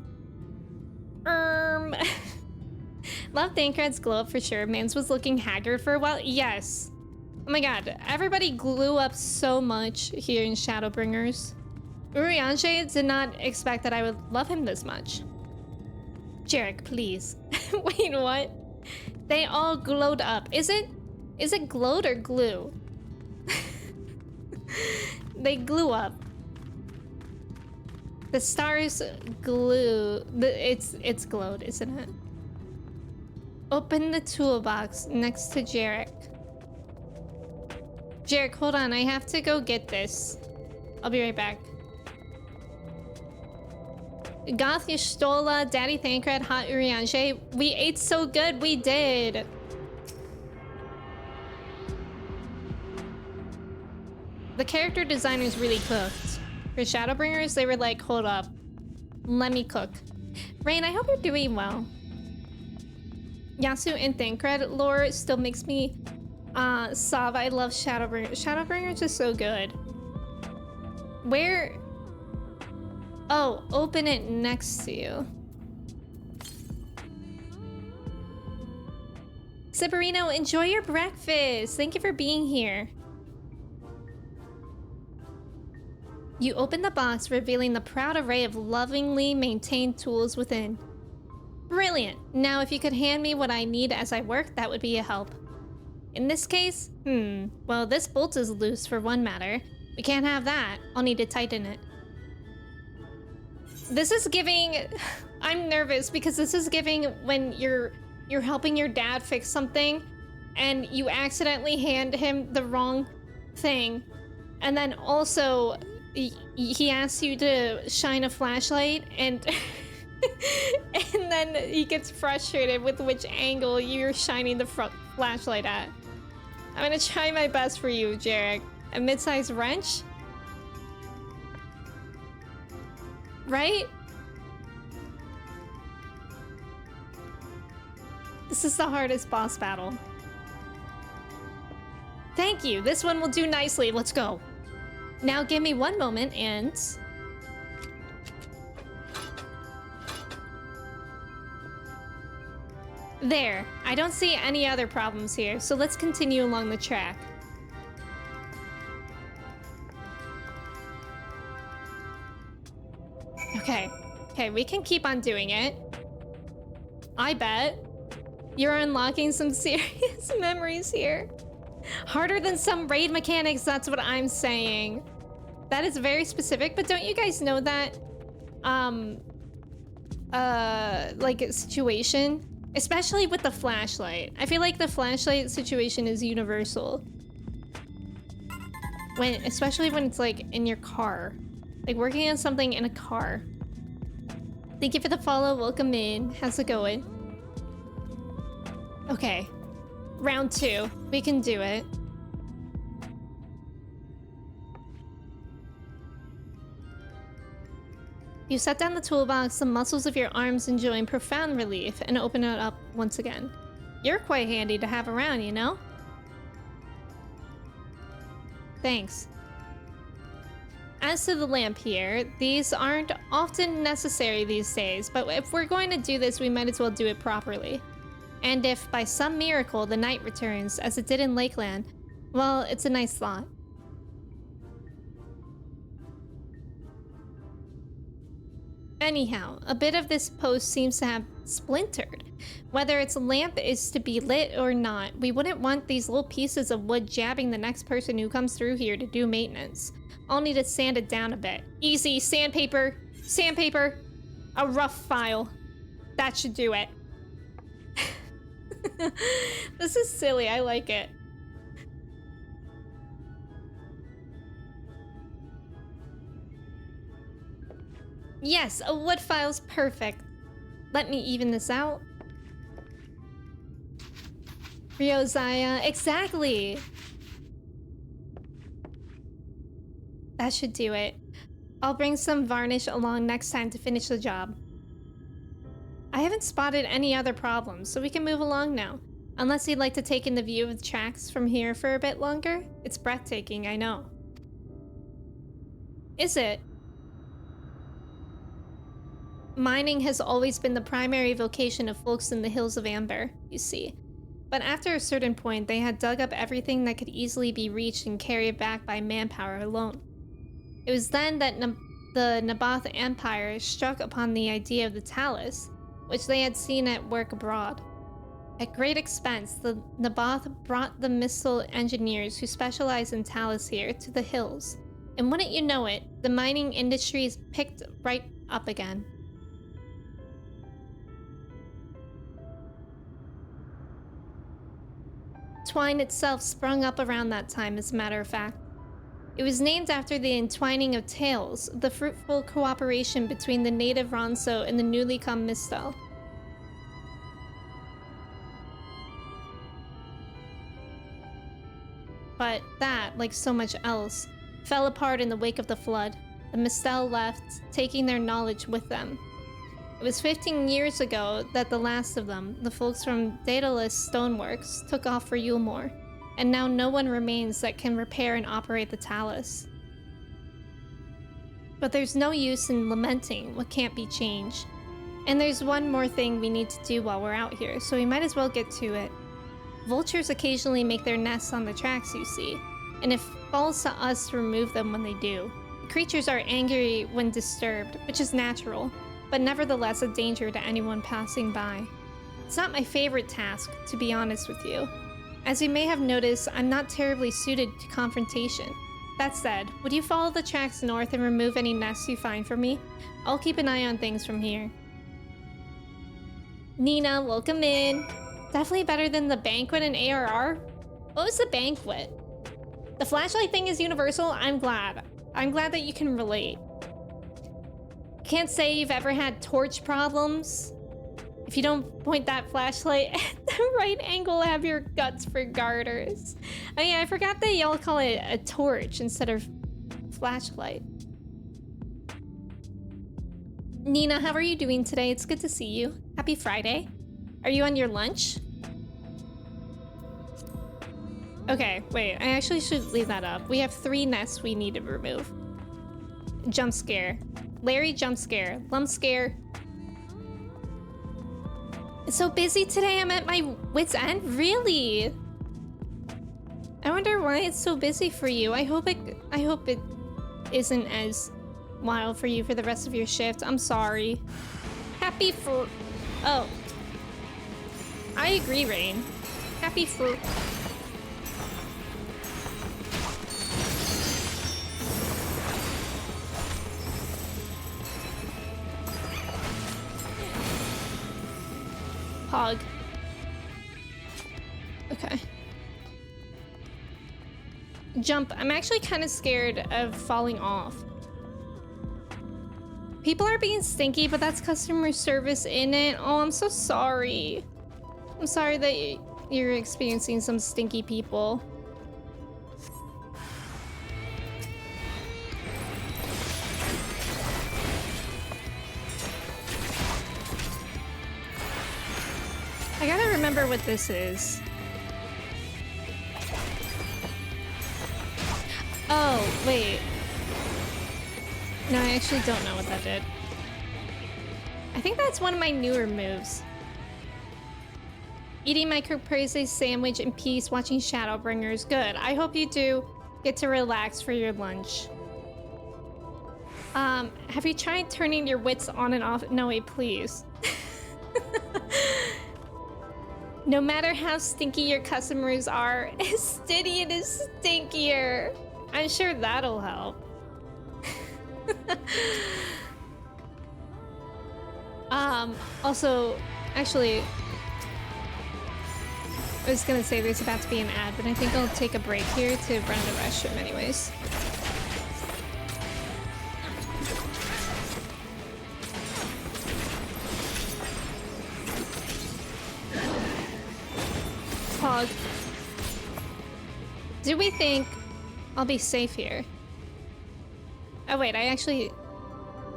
[SPEAKER 1] Love Thancred's glow up for sure. Mans was looking haggard for a while. Yes. Oh my god, everybody glue up so much here in Shadowbringers. Urianger did not expect that I would love him this much. Jarek, please. Wait, what? They all glowed up. Is it glowed or glue? They glue up. The stars glue. It's glowed, isn't it? Open the toolbox next to Jarek. Jarek, hold on. I have to go get this. I'll be right back. Goth Yashtola, Daddy Thancred, Hot Uriange. We ate so good. We did. The character designers really cooked. For Shadowbringers, they were like, hold up. Let me cook. Rain, I hope you're doing well. Yasu and Thancred lore still makes me sob. I love Shadowbringers. Shadowbringers is so good. Where? Oh, open it next to you. Severino, enjoy your breakfast. Thank you for being here. You open the box, revealing the proud array of lovingly maintained tools within. Brilliant. Now, if you could hand me what I need as I work, that would be a help. In this case, well, this bolt is loose for one matter. We can't have that. I'll need to tighten it. This is giving... I'm nervous because this is giving when you're helping your dad fix something and you accidentally hand him the wrong thing. And then also, he asks you to shine a flashlight and... and then he gets frustrated with which angle you're shining the flashlight at. I'm gonna try my best for you, Jarek. A mid-sized wrench? Right? This is the hardest boss battle. Thank you. This one will do nicely. Let's go. Now give me one moment and... There. I don't see any other problems here, so let's continue along the track. Okay, we can keep on doing it. I bet. You're unlocking some serious memories here. Harder than some raid mechanics, that's what I'm saying. That is very specific, but don't you guys know that, like a situation? Especially with the flashlight. I feel like the flashlight situation is universal. Especially when it's like in your car. Like working on something in a car. Thank you for the follow, welcome in. How's it going? Okay. Round 2. We can do it. You set down the toolbox, the muscles of your arms enjoying profound relief, and open it up once again. You're quite handy to have around, you know? Thanks. As to the lamp here, these aren't often necessary these days, but if we're going to do this, we might as well do it properly. And if by some miracle the night returns, as it did in Lakeland, well, it's a nice thought. Anyhow, a bit of this post seems to have splintered. Whether its lamp is to be lit or not, we wouldn't want these little pieces of wood jabbing the next person who comes through here to do maintenance. I'll need to sand it down a bit. Easy, sandpaper, sandpaper, a rough file. That should do it. This is silly, I like it. Yes, a wood file's perfect. Let me even this out. Ryozaya, exactly! That should do it. I'll bring some varnish along next time to finish the job. I haven't spotted any other problems, so we can move along now. Unless you'd like to take in the view of the tracks from here for a bit longer. It's breathtaking, I know. Is it? Mining has always been the primary vocation of folks in the Hills of Amber, you see. But after a certain point, they had dug up everything that could easily be reached and carried back by manpower alone. It was then that the Naboth Empire struck upon the idea of the Talus, which they had seen at work abroad. At great expense, the Naboth brought the missile engineers who specialize in Talus here to the hills, And wouldn't you know it, the mining industry is picked right up again. Twine itself sprung up around that time, as a matter of fact. It was named after the entwining of tales, the fruitful cooperation between the native Ronso and the newly come Mistel. But that, like so much else, fell apart in the wake of the flood. The Mistel left, taking their knowledge with them. It was 15 years ago that the last of them, the folks from Daedalus Stoneworks, took off for Yulmore, and now no one remains that can repair and operate the Talus. But there's no use in lamenting what can't be changed. And there's one more thing we need to do while we're out here, so we might as well get to it. Vultures occasionally make their nests on the tracks, you see, and it falls to us to remove them when they do. The creatures are angry when disturbed, which is natural, but nevertheless a danger to anyone passing by. It's not my favorite task, to be honest with you. As you may have noticed, I'm not terribly suited to confrontation. That said, would you follow the tracks north and remove any nests you find for me? I'll keep an eye on things from here. Nina, welcome in. Definitely better than the banquet and ARR. What was the banquet? The flashlight thing is universal. I'm glad. I'm glad that you can relate. Can't say you've ever had torch problems. If you don't point that flashlight at the right angle, have your guts for garters. Oh yeah, I forgot that y'all call it a torch instead of flashlight. Nina, how are you doing today? It's good to see you. Happy Friday. Are you on your lunch? Okay, wait, I actually should leave that up. We have 3 nests we need to remove. Jump scare. Larry jump scare. Lump scare. It's so busy today, I'm at my wit's end? Really? I wonder why it's so busy for you. I hope it isn't as wild for you for the rest of your shift. I'm sorry. Happy for... Oh. I agree, Rain. Happy for... Hog. Okay. Jump. I'm actually kind of scared of falling off. People are being stinky, but that's customer service in it. Oh, I'm so sorry. I'm sorry that you're experiencing some stinky people. I gotta remember what this is. Oh, wait. No, I actually don't know what that did. I think that's one of my newer moves. Eating my caprese sandwich in peace, watching Shadowbringers. Good. I hope you do get to relax for your lunch. Have you tried turning your wits on and off? No, wait, please. No matter how stinky your customers are, Estidian is stinkier. I'm sure that'll help. Also, actually, I was gonna say there's about to be an ad, but I think I'll take a break here to run to the restroom anyways. Hog. Do we think I'll be safe here? Oh wait, I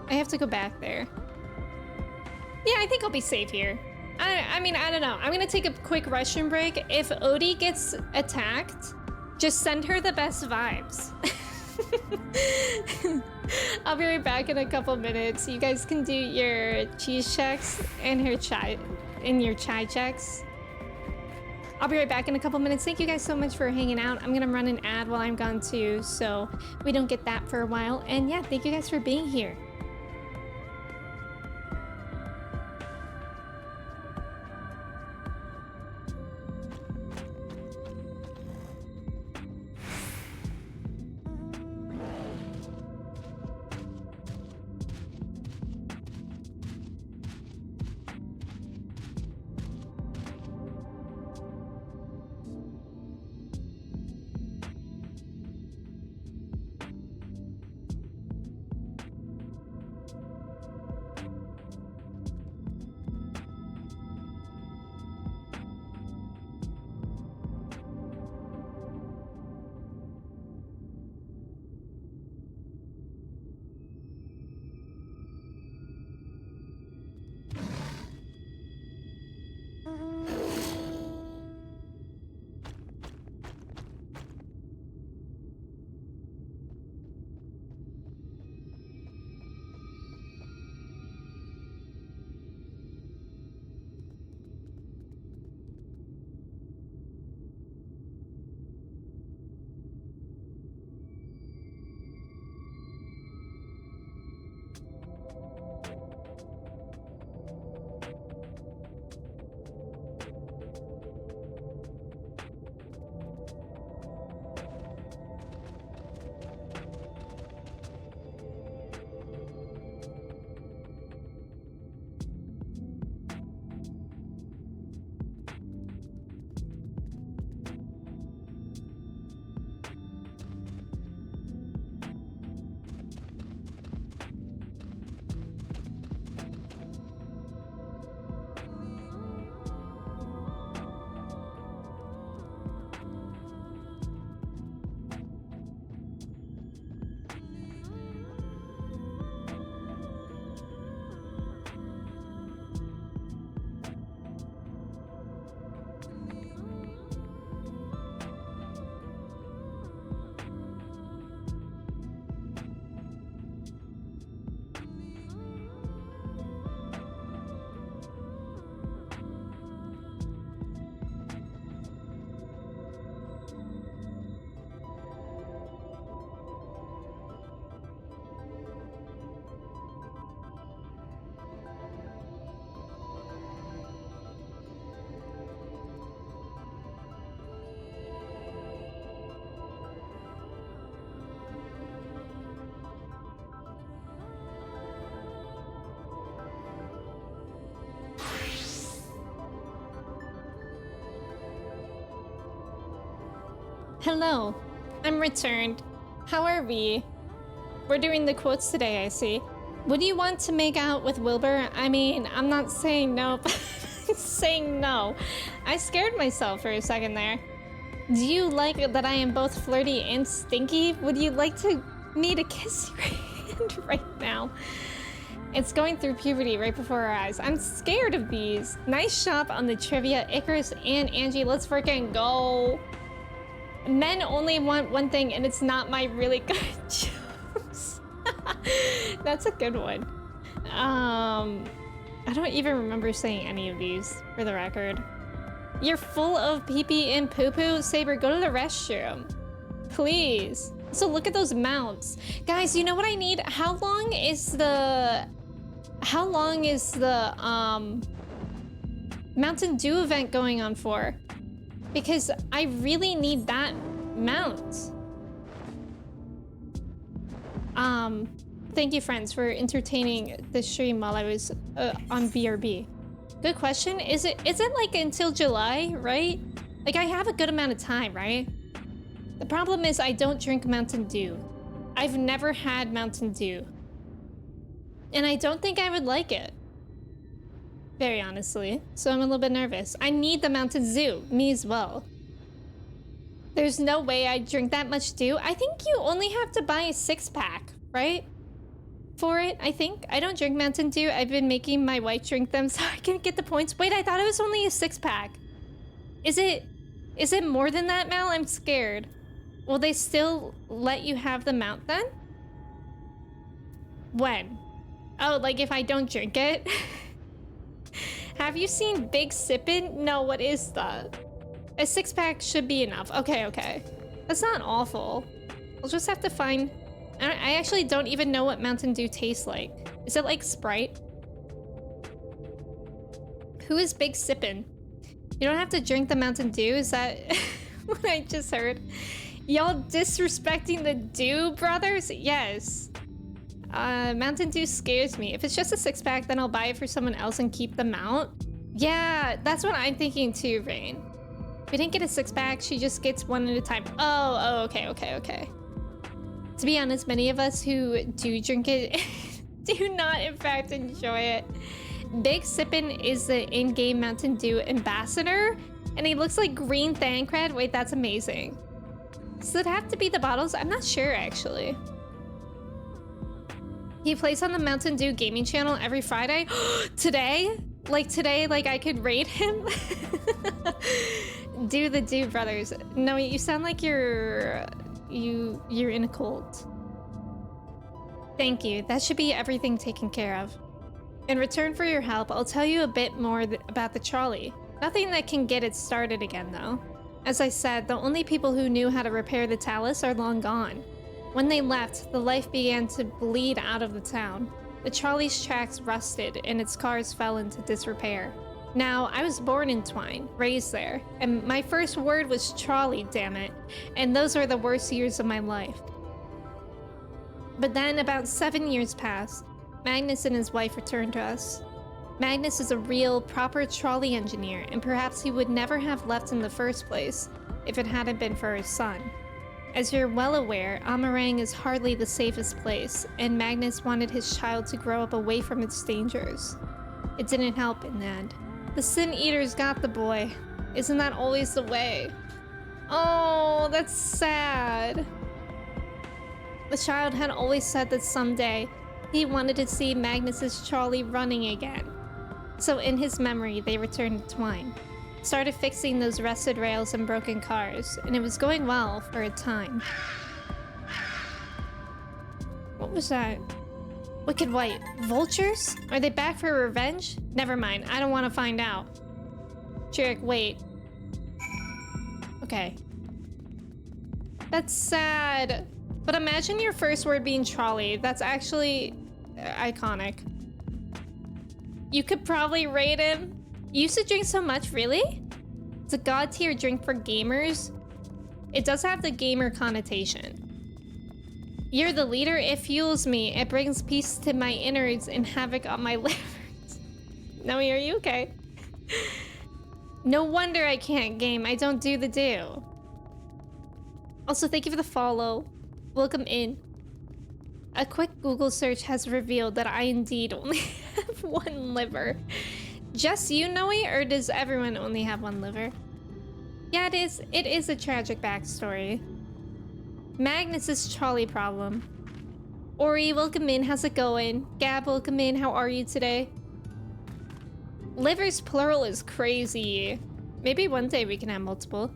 [SPEAKER 1] have to go back there. Yeah, I think I'll be safe here. I mean, I don't know. I'm gonna take a quick restroom break. If Odie gets attacked, just send her the best vibes. I'll be right back in a couple minutes. You guys can do your cheese checks and your chai checks. I'll be right back in a couple minutes. Thank you guys so much for hanging out. I'm gonna run an ad while I'm gone too, so we don't get that for a while. And yeah, thank you guys for being here. Hello, I'm returned. How are we? We're doing the quotes today, I see. Would you want to make out with Wilbur? I mean, I'm not saying no, but I'm saying no. I scared myself for a second there. Do you like that I am both flirty and stinky? Would you like me to kiss your hand right now? It's going through puberty right before our eyes. I'm scared of these. Nice shop on the trivia. Icarus and Angie, let's freaking go. Men only want one thing, and it's not my really good jokes. That's a good one. I don't even remember saying any of these, for the record. You're full of pee-pee and poo-poo. Saber, go to the restroom. Please. So look at those mounts. Guys, you know what I need? How long is the Mountain Dew event going on for? Because I really need that mount. Thank you, friends, for entertaining the stream while I was on BRB. Good question. Is it like until July, right? Like, I have a good amount of time, right? The problem is I don't drink Mountain Dew. I've never had Mountain Dew. And I don't think I would like it. Very honestly. So I'm a little bit nervous. I need the Mountain Dew. Me as well. There's no way I'd drink that much Dew. I think you only have to buy a 6-pack, right? For it, I think. I don't drink Mountain Dew. I've been making my wife drink them so I can get the points. Wait, I thought it was only a 6-pack. Is it more than that, Mal? I'm scared. Will they still let you have the mount then? When? Oh, like if I don't drink it? Have you seen Big Sippin'? No, what is that? A 6-pack should be enough. Okay. That's not awful. We'll just have to find... I actually don't even know what Mountain Dew tastes like. Is it like Sprite? Who is Big Sippin'? You don't have to drink the Mountain Dew? Is that what I just heard? Y'all disrespecting the Dew brothers? Yes. Mountain Dew scares me. If it's just a 6-pack, then I'll buy it for someone else and keep them out. Yeah, that's what I'm thinking too, Rain. We didn't get a 6-pack, she just gets one at a time. Oh, okay. To be honest, many of us who do drink it do not, in fact, enjoy it. Big Sippin' is the in-game Mountain Dew ambassador, and he looks like green Thancred. Wait, that's amazing. Does it have to be the bottles? I'm not sure, actually. He plays on the Mountain Dew gaming channel every Friday. Today? Like today, like I could raid him? Do the Dew brothers. No, you sound like you're in a cult. Thank you. That should be everything taken care of. In return for your help, I'll tell you a bit more about the trolley. Nothing that can get it started again, though. As I said, the only people who knew how to repair the Talus are long gone. When they left, the life began to bleed out of the town. The trolley's tracks rusted and its cars fell into disrepair. Now, I was born in Twine, raised there, and my first word was trolley, damn it, and those were the worst years of my life. But then, about 7 years passed. Magnus and his wife returned to us. Magnus is a real, proper trolley engineer, and perhaps he would never have left in the first place if it hadn't been for his son. As you're well aware, Amarang is hardly the safest place, and Magnus wanted his child to grow up away from its dangers. It didn't help in the end. The Sin Eaters got the boy. Isn't that always the way? Oh, that's sad. The child had always said that someday he wanted to see Magnus's trolley running again. So in his memory, they returned to Twine. Started fixing those rusted rails and broken cars, and it was going well for a time. What was that? Wicked White. Vultures? Are they back for revenge? Never mind, I don't want to find out. Jerick, wait. Okay. That's sad. But imagine your first word being trolley. That's actually iconic. You could probably rate him. You used to drink so much, really? It's a god tier drink for gamers. It does have the gamer connotation. You're the leader, it fuels me. It brings peace to my innards and havoc on my livers. Noe, are you okay? No wonder I can't game. I don't do the do. Also, thank you for the follow. Welcome in. A quick Google search has revealed that I indeed only have one liver. Just you, Noe, or does everyone only have one liver? Yeah, it is. It is a tragic backstory. Magnus's trolley problem. Ori, welcome in. How's it going? Gab, welcome in. How are you today? Livers plural is crazy. Maybe one day we can have multiple.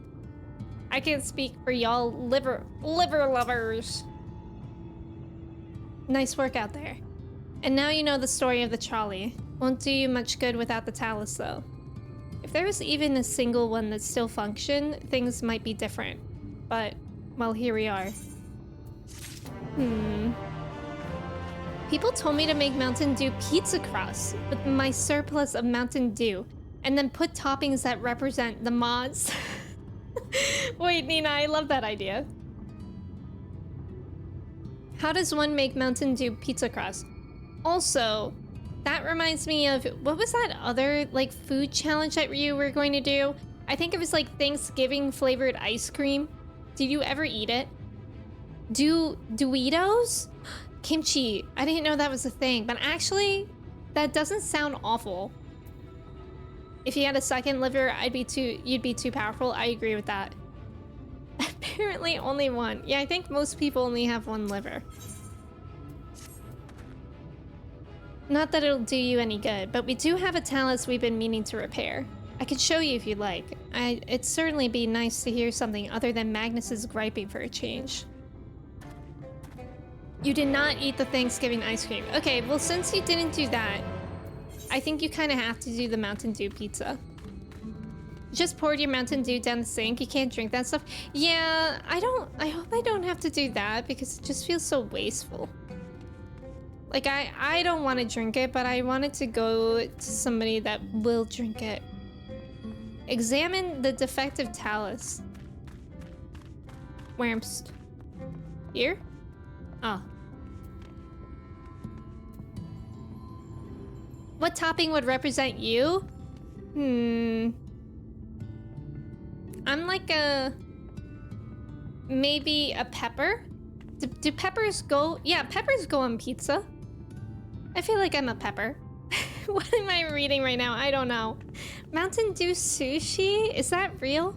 [SPEAKER 1] I can't speak for y'all liver lovers. Nice work out there. And now you know the story of the trolley. Won't do you much good without the talus, though. If there was even a single one that still functioned, things might be different. But, well, here we are. People told me to make Mountain Dew pizza crust with my surplus of Mountain Dew, and then put toppings that represent the mods. Wait, Nina, I love that idea. How does one make Mountain Dew pizza crust? Also, that reminds me of, what was that other, like, food challenge that you were going to do? I think it was, like, Thanksgiving flavored ice cream. Did you ever eat it? Doritos? Kimchi. I didn't know that was a thing, but actually, that doesn't sound awful. If you had a second liver, you'd be too powerful. I agree with that. Apparently only one. Yeah, I think most people only have one liver. Not that it'll do you any good, but we do have a talus we've been meaning to repair. I could show you if you'd like. It'd certainly be nice to hear something other than Magnus's griping for a change. You did not eat the Thanksgiving ice cream. Okay, well, since you didn't do that, I think you kind of have to do the Mountain Dew pizza. You just poured your Mountain Dew down the sink. You can't drink that stuff. Yeah, I hope I don't have to do that because it just feels so wasteful. Like, I don't want to drink it, but I wanted to go to somebody that will drink it. Examine the defective talus. Whermst. Here? Oh. What topping would represent you? I'm like maybe a pepper? Do peppers go? Yeah, peppers go on pizza. I feel like I'm a pepper. What am I reading right now? I don't know. Mountain Dew sushi? Is that real?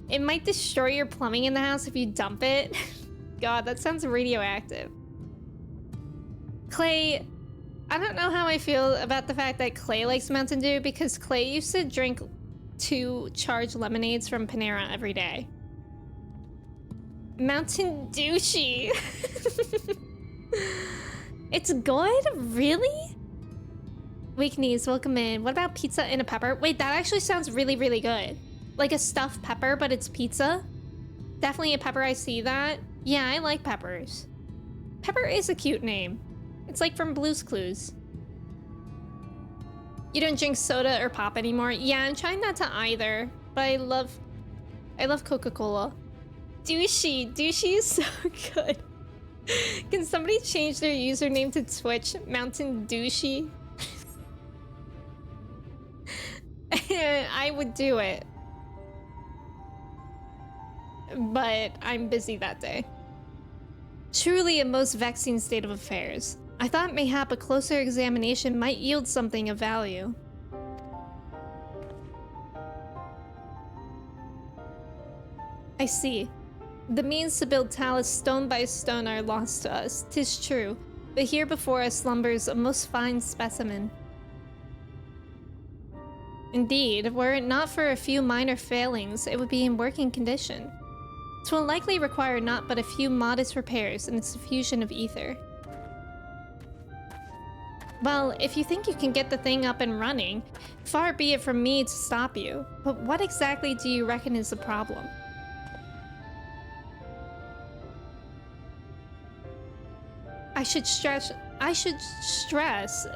[SPEAKER 1] It might destroy your plumbing in the house if you dump it. God, that sounds radioactive. Clay, I don't know how I feel about the fact that Clay likes Mountain Dew because Clay used to drink 2 charged lemonades from Panera every day. Mountain Douchey. It's good? Really? Weak knees, welcome in. What about pizza and a pepper? Wait, that actually sounds really, really good. Like a stuffed pepper, but it's pizza. Definitely a pepper, I see that. Yeah, I like peppers. Pepper is a cute name. It's like from Blue's Clues. You don't drink soda or pop anymore? Yeah, I'm trying not to either. But I love Coca-Cola. Douchey. Douchey is so good. Can somebody change their username to Twitch? Mountain Douchey? I would do it. But I'm busy that day. Truly a most vexing state of affairs. I thought mayhap a closer examination might yield something of value. I see. The means to build talus stone by stone are lost to us, 'tis true, but here before us slumbers a most fine specimen. Indeed, were it not for a few minor failings, it would be in working condition. 'Twill likely require not but a few modest repairs and a suffusion of ether. Well, if you think you can get the thing up and running, far be it from me to stop you, but what exactly do you reckon is the problem? I should stress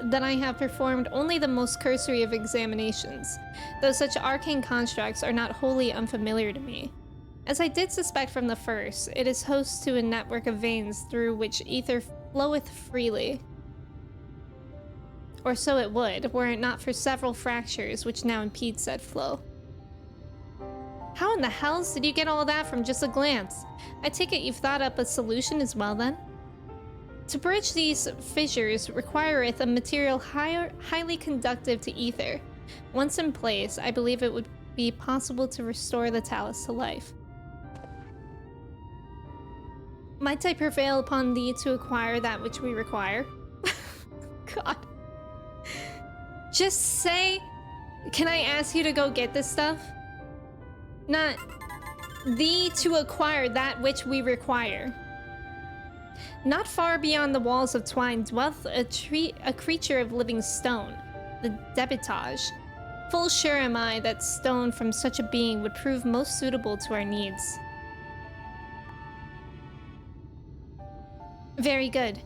[SPEAKER 1] that I have performed only the most cursory of examinations, though such arcane constructs are not wholly unfamiliar to me. As I did suspect from the first, it is host to a network of veins through which ether floweth freely. Or so it would, were it not for several fractures which now impede said flow. How in the hells did you get all that from just a glance? I take it you've thought up a solution as well then? To bridge these fissures requireth a material highly conductive to ether. Once in place, I believe it would be possible to restore the talus to life. Might I prevail upon thee to acquire that which we require? God. Just say, can I ask you to go get this stuff? Not thee to acquire that which we require. Not far beyond the walls of Twine dwelleth a creature of living stone, the debitage. Full sure am I that stone from such a being would prove most suitable to our needs. Very good.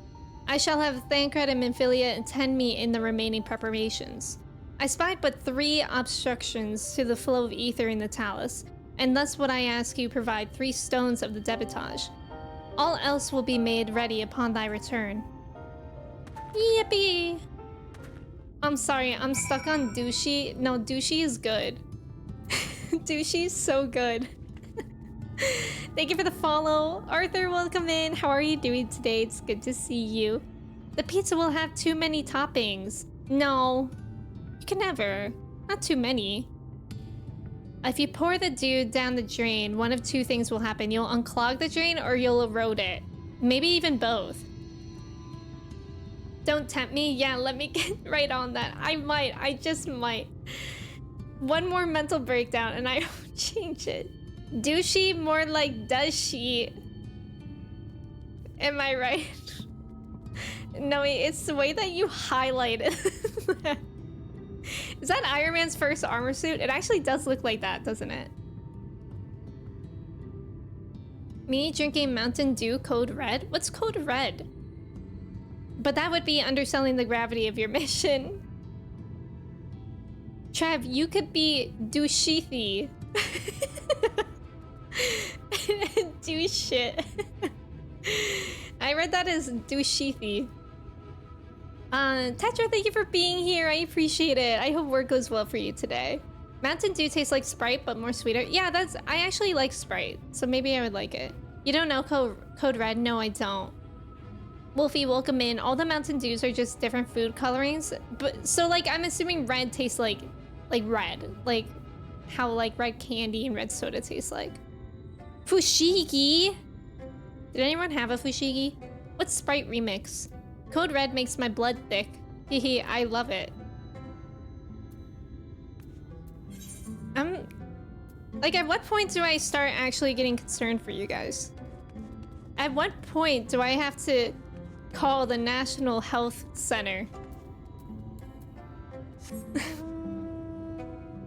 [SPEAKER 1] I shall have Thancred and Minfilia attend me in the remaining preparations. I spied but 3 obstructions to the flow of ether in the talus, and thus would I ask you provide 3 stones of the debitage. All else will be made ready upon thy return. Yippee! I'm sorry, I'm stuck on douchey. No, douchey is good. Douchey is so good. Thank you for the follow. Arthur, welcome in. How are you doing today? It's good to see you. The pizza will have too many toppings. No, you can never. Not too many. If you pour the dude down the drain, one of 2 things will happen. You'll unclog the drain or you'll erode it. Maybe even both. Don't tempt me. Yeah, let me get right on that. I just might. One more mental breakdown and I don't change it. Douchey, more like does she? Am I right? No, it's the way that you highlighted. Is that Iron Man's first armor suit? It actually does look like that, doesn't it? Me drinking Mountain Dew Code Red? What's Code Red? But that would be underselling the gravity of your mission. Trav, you could be douchey. Do shit. I read that as douchey. Tetra, thank you for being here. I appreciate it. I hope work goes well for you today. Mountain Dew tastes like Sprite, but more sweeter. Yeah, I actually like Sprite, so maybe I would like it. You don't know Code Red? No, I don't. Wolfie, welcome in. All the Mountain Dews are just different food colorings, but so like I'm assuming red tastes like red, like how like red candy and red soda tastes like. Fushigi. Did anyone have a Fushigi? What's Sprite remix? Code Red makes my blood thick. Hehe, I love it. Like, at what point do I start actually getting concerned for you guys? At what point do I have to call the National Health Center?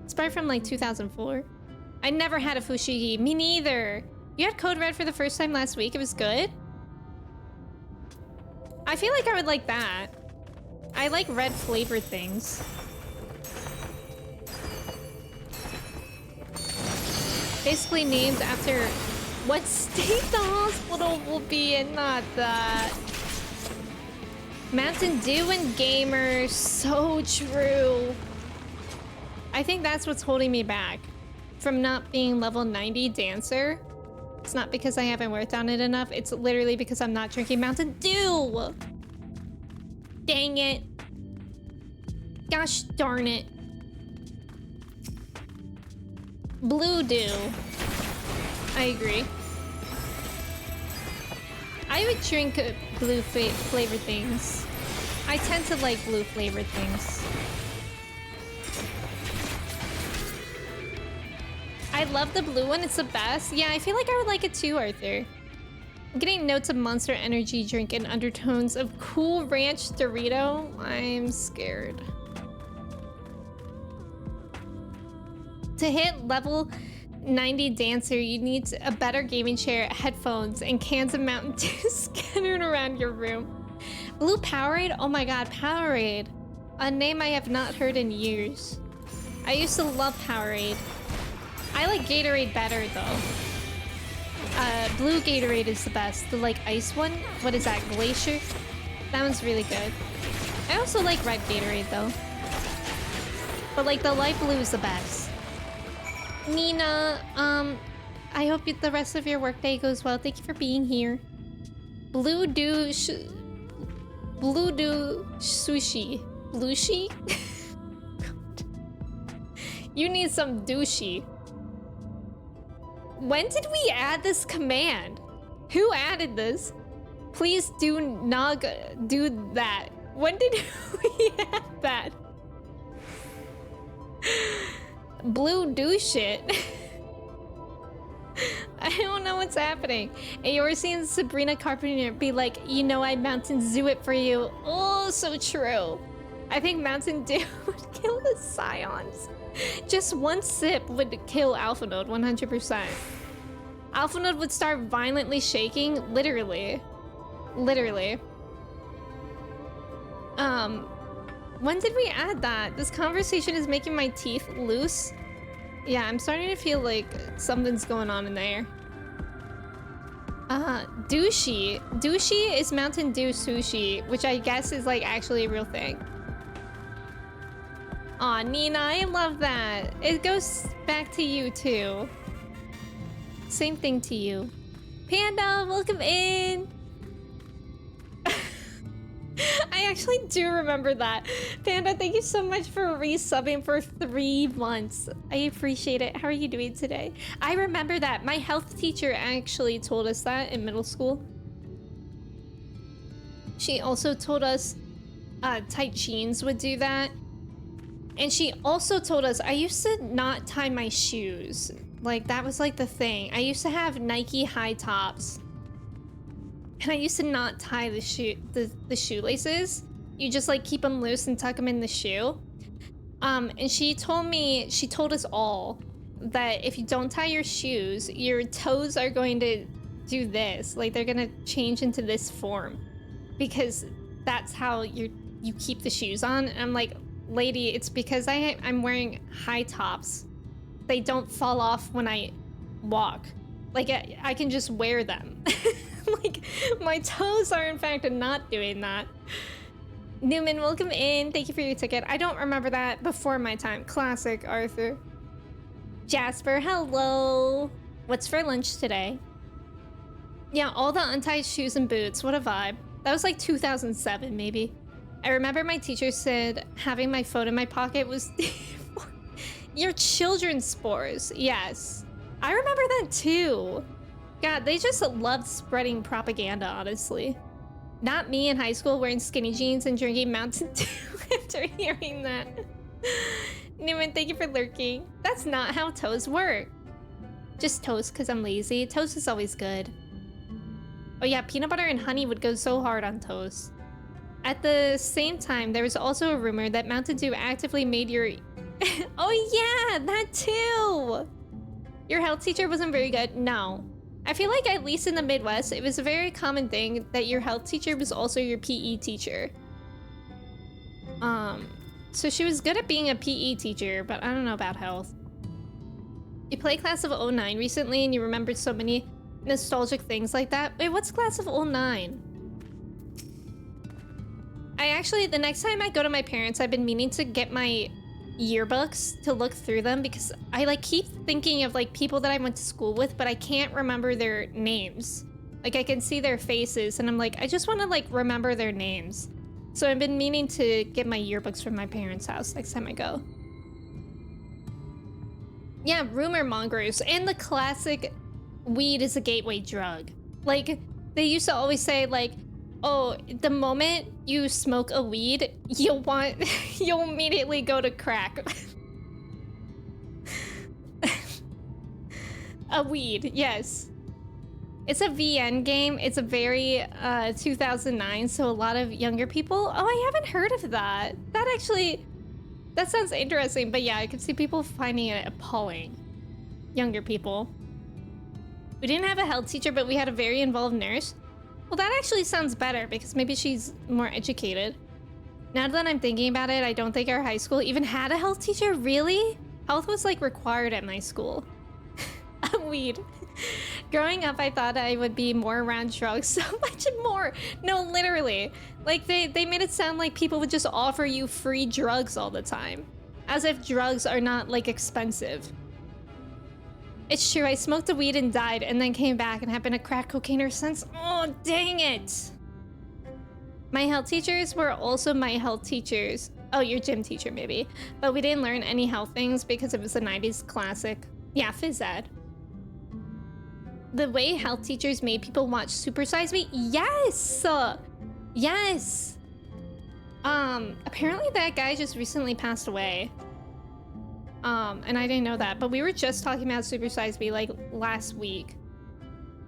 [SPEAKER 1] It's probably from like 2004. I never had a Fushigi. Me neither. You had Code Red for the first time last week. It was good. I feel like I would like that. I like red flavored things. Basically named after what state the hospital will be in, not that. Mountain Dew and gamers, so true. I think that's what's holding me back from not being level 90 dancer. It's not because I haven't worked on it enough. It's literally because I'm not drinking Mountain Dew. Dang it. Gosh darn it. Blue Dew. I agree. I would drink blue flavored things. I tend to like blue flavored things. I love the blue one, it's the best. Yeah, I feel like I would like it too, Arthur. I'm getting notes of Monster Energy drink and undertones of Cool Ranch Dorito. I'm scared. To hit level 90 dancer, you need a better gaming chair, headphones, and cans of Mountain Dew scattered around your room. Blue Powerade? Oh my god, Powerade. A name I have not heard in years. I used to love Powerade. I like Gatorade better though. Blue Gatorade is the best. The like ice one. What is that? Glacier? That one's really good. I also like red Gatorade though. But like the light blue is the best. Nina, I hope the rest of your workday goes well. Thank you for being here. Blue do sushi. Blushi? You need some douchey. When did we add this command? Who added this? Please do not do that. When did we add that? Blue do shit. I don't know what's happening. And you were seeing Sabrina Carpenter be like, you know, I Mountain Dew it for you. Oh, so true. I think Mountain Dew would kill the Scions. Just one sip would kill Alpha Node 100%. Alpha Node would start violently shaking, literally. Literally. When did we add that? This conversation is making my teeth loose. Yeah, I'm starting to feel like something's going on in there. Douchey. Douchey is Mountain Dew sushi, which I guess is like actually a real thing. Aw, Nina, I love that. It goes back to you too. Same thing to you. Panda, welcome in. I actually do remember that. Panda, thank you so much for resubbing for 3 months. I appreciate it. How are you doing today? I remember that. My health teacher actually told us that in middle school. She also told us tight jeans would do that. And she also told us I used to not tie my shoes. Like, that was like the thing. I used to have Nike high tops. And I used to not tie the shoelaces. You just like keep them loose and tuck them in the shoe. And she told us all that if you don't tie your shoes, your toes are going to do this. Like, they're gonna change into this form. Because that's how you keep the shoes on. And I'm like, lady, it's because I'm wearing high tops. They don't fall off when I walk. Like, I can just wear them. Like, my toes are in fact not doing that. Newman, welcome in. Thank you for your ticket. I don't remember that before my time. Classic, Arthur. Jasper, hello. What's for lunch today? Yeah, all the untied shoes and boots. What a vibe. That was like 2007, maybe. I remember my teacher said having my phone in my pocket was your children's spores. Yes. I remember that too. God, they just loved spreading propaganda, honestly. Not me in high school wearing skinny jeans and drinking Mountain Dew after hearing that. Newman, thank you for lurking. That's not how toast work. Just toast because I'm lazy. Toast is always good. Oh yeah, peanut butter and honey would go so hard on toast. At the same time, there was also a rumor that Mountain Dew actively made your... Oh yeah, that too! Your health teacher wasn't very good? No. I feel like at least in the Midwest, it was a very common thing that your health teacher was also your PE teacher. So she was good at being a PE teacher, but I don't know about health. You played Class of '09 recently and you remembered so many nostalgic things like that. Wait, what's Class of '09? I actually, the next time I go to my parents, I've been meaning to get my yearbooks to look through them because I like keep thinking of like people that I went to school with, but I can't remember their names. Like, I can see their faces and I'm like, I just want to like remember their names. So I've been meaning to get my yearbooks from my parents' house next time I go. Yeah, rumor mongers and the classic weed is a gateway drug. Like, they used to always say like, oh, the moment you smoke a weed, you'll immediately go to crack. A weed, yes. It's a VN game. It's a very 2009, so a lot of younger people. Oh, I haven't heard of that. That sounds interesting, but yeah, I could see people finding it appalling. Younger people. We didn't have a health teacher, but we had a very involved nurse. Well, that actually sounds better because maybe she's more educated. Now that I'm thinking about it, I don't think our high school even had a health teacher. Really? Health was like required at my school. Weed. Growing up, I thought I would be more around drugs, so much more. No, literally. Like, they made it sound like people would just offer you free drugs all the time. As if drugs are not, like, expensive. It's true, I smoked a weed and died, and then came back and have been a crack cocainer since. Oh, dang it. My health teachers were also my health teachers. Oh, your gym teacher, maybe. But we didn't learn any health things because it was a 90s classic. Yeah, phys ed. The way health teachers made people watch Super Size Me? Yes! Yes! Apparently that guy just recently passed away. And I didn't know that, but we were just talking about Super Size Me like last week.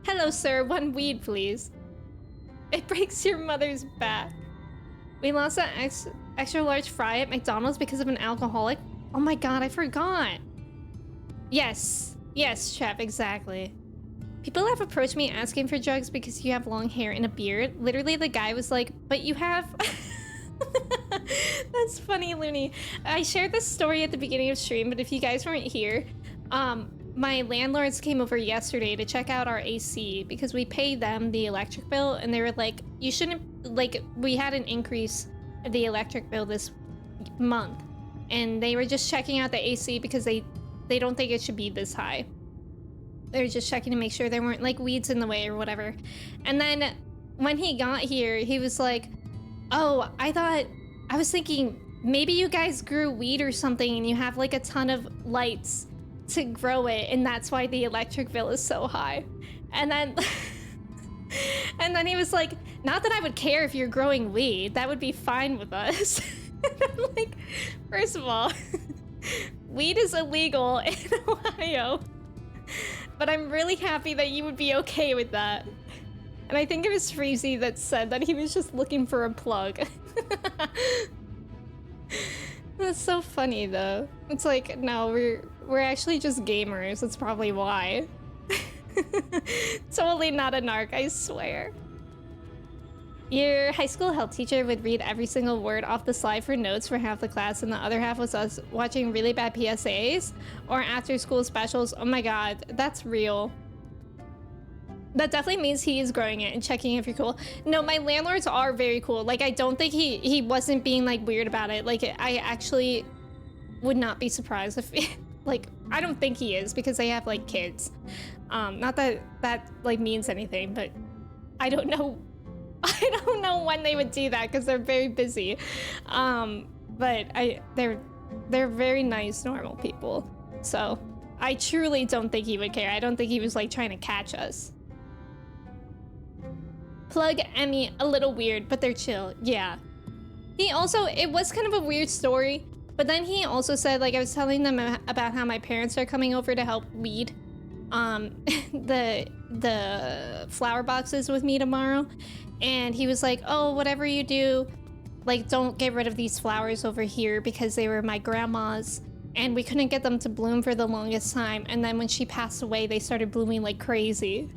[SPEAKER 1] Hello, sir. One weed, please. It breaks your mother's back. We lost that extra large fry at McDonald's because of an alcoholic. Oh my god, I forgot. Yes. Yes, Trev, exactly. People have approached me asking for drugs because you have long hair and a beard. Literally, the guy was like, but you have... That's funny, Looney. I shared this story at the beginning of stream, but if you guys weren't here, my landlords came over yesterday to check out our AC because we paid them the electric bill, and they were like, you shouldn't, like, we had an increase of the electric bill this month, and they were just checking out the AC because they don't think it should be this high. They're just checking to make sure there weren't like weeds in the way or whatever. And then when he got here, he was like, oh, I was thinking maybe you guys grew weed or something and you have like a ton of lights to grow it, and that's why the electric bill is so high. And then and then he was like, not that I would care if you're growing weed, that would be fine with us. And I'm like, first of all, weed is illegal in Ohio, but I'm really happy that you would be okay with that. And I think it was Freezy that said that he was just looking for a plug. That's so funny though. It's like, no, we're actually just gamers. That's probably why. Totally not a narc, I swear. Your high school health teacher would read every single word off the slide for notes for half the class, and the other half was us watching really bad PSAs or after school specials. Oh my god, that's real. That definitely means he is growing it and checking if you're cool. No, my landlords are very cool. Like, I don't think he wasn't being like weird about it. Like, I actually would not be surprised if like, I don't think he is because they have like kids. Not that that like means anything, but I don't know. I don't know when they would do that because they're very busy. But they're very nice, normal people. So I truly don't think he would care. I don't think he was like trying to catch us. Plug Emmy, a little weird, but they're chill. Yeah. He also, it was kind of a weird story, but then he also said, like, I was telling them about how my parents are coming over to help weed the flower boxes with me tomorrow. And he was like, oh, whatever you do, like, don't get rid of these flowers over here because they were my grandma's and we couldn't get them to bloom for the longest time. And then when she passed away, they started blooming like crazy.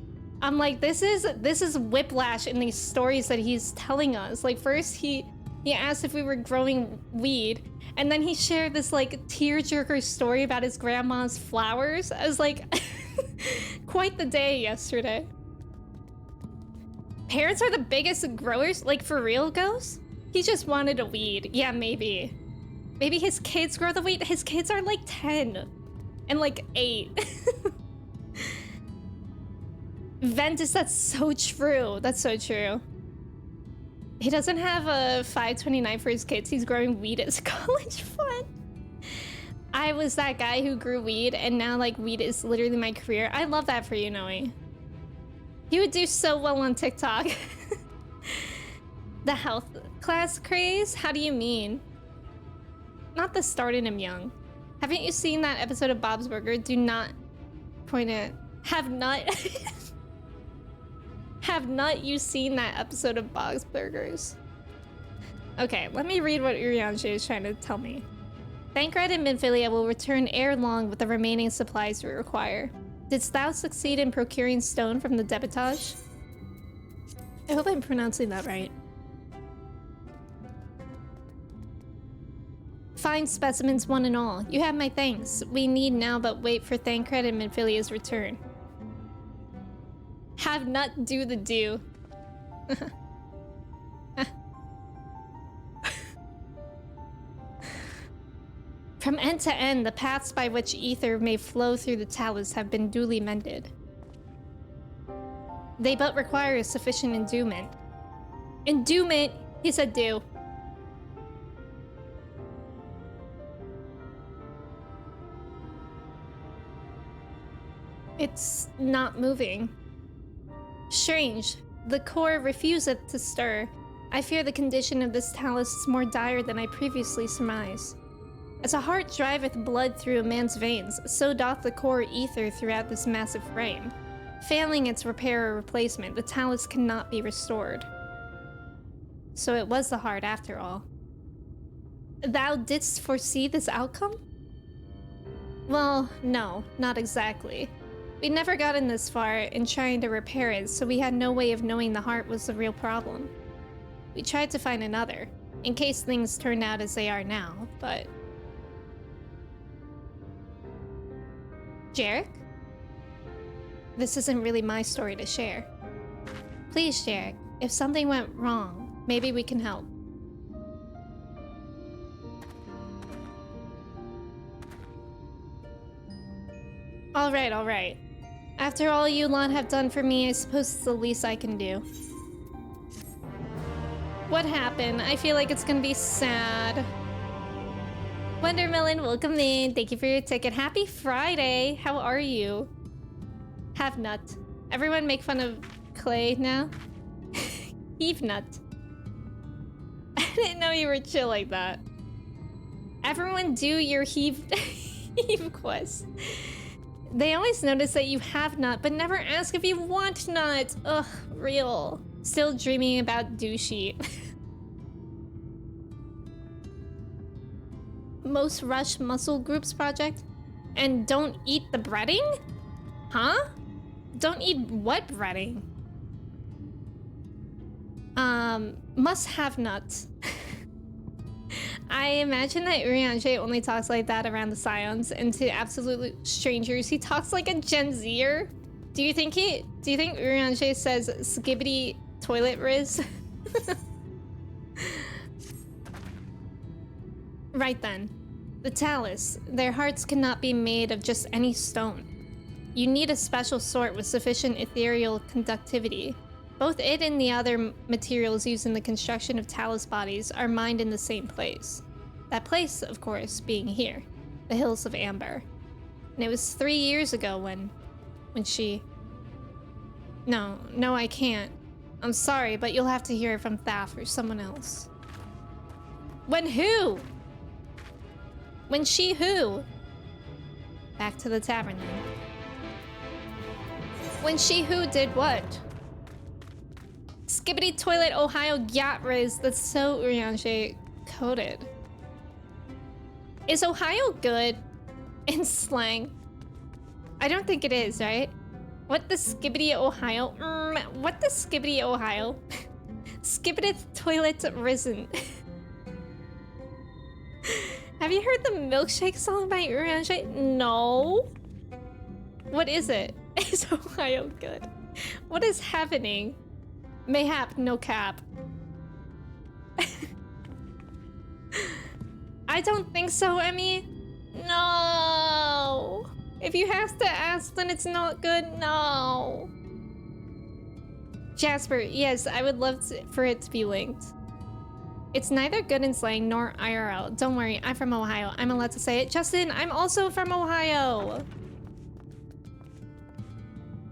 [SPEAKER 1] I'm like, this is whiplash in these stories that he's telling us. Like, first he asked if we were growing weed, and then he shared this like tearjerker story about his grandma's flowers. I was like, quite the day yesterday. Parents are the biggest growers, like for real, Ghost? He just wanted a weed. Yeah, maybe. Maybe his kids grow the weed. His kids are like 10 and like 8. Ventus, that's so true. That's so true. He doesn't have a 529 for his kids. He's growing weed as college fund. I was that guy who grew weed, and now like weed is literally my career. I love that for you, Noe. You would do so well on TikTok. The health class craze? How do you mean? Not the starting him young. Haven't you seen that episode of Bob's Burger? Do not point it. Have not... Have not you seen that episode of Bob's Burgers? Okay, let me read what Urianji is trying to tell me. Thancred and Minfilia will return ere long with the remaining supplies we require. Didst thou succeed in procuring stone from the debitage? I hope I'm pronouncing that right. Fine specimens one and all. You have my thanks. We need now but wait for Thancred and Minfilia's return. Have not do the do. From end to end, the paths by which ether may flow through the talus have been duly mended. They but require a sufficient endowment. Endowment? He said do. It's not moving. Strange. The core refuseth to stir. I fear the condition of this talus is more dire than I previously surmised. As a heart driveth blood through a man's veins, so doth the core ether throughout this massive frame. Failing its repair or replacement, the talus cannot be restored. So it was the heart after all. Thou didst foresee this outcome? Well, no, not exactly. We never gotten this far in trying to repair it, so we had no way of knowing the heart was the real problem. We tried to find another, in case things turned out as they are now, but... Jarek? This isn't really my story to share. Please, Jarek, if something went wrong, maybe we can help. Alright, alright. After all you lot have done for me, I suppose it's the least I can do. What happened? I feel like it's gonna be sad. Wondermelon, welcome in. Thank you for your ticket. Happy Friday. How are you? Have nut. Everyone make fun of Clay now. Heave nut. I didn't know you were chill like that. Everyone do your heave quest. They always notice that you have nut, but never ask if you want nut. Ugh, real. Still dreaming about douchey. Most rush muscle groups project? And don't eat the breading? Huh? Don't eat what breading? Must have nuts. I imagine that Urianger only talks like that around the Scions, and to absolute strangers, he talks like a Gen Zer. Do you think Urianger says skibbity toilet riz? Right then. The talus. Their hearts cannot be made of just any stone. You need a special sort with sufficient ethereal conductivity. Both it and the other materials used in the construction of talus bodies are mined in the same place. That place, of course, being here, the Hills of Amber. And it was 3 years ago when she... No, I can't. I'm sorry, but you'll have to hear it from Thaf or someone else. When who? When she who? Back to the tavern then. When she who did what? Skibbity toilet Ohio Gyat Riz. That's so Urianger coded. Is Ohio good in slang? I don't think it is, right? What the skibbity Ohio? What the skibbity Ohio? Skibbity toilet risen. Have you heard the milkshake song by Urianger? No. What is it? Is Ohio good? What is happening? Mayhap, no cap. I don't think so, Emmy. No. If you have to ask, then it's not good. No. Jasper, yes, I would love for it to be linked. It's neither good in slang nor IRL. Don't worry, I'm from Ohio. I'm allowed to say it. Justin, I'm also from Ohio.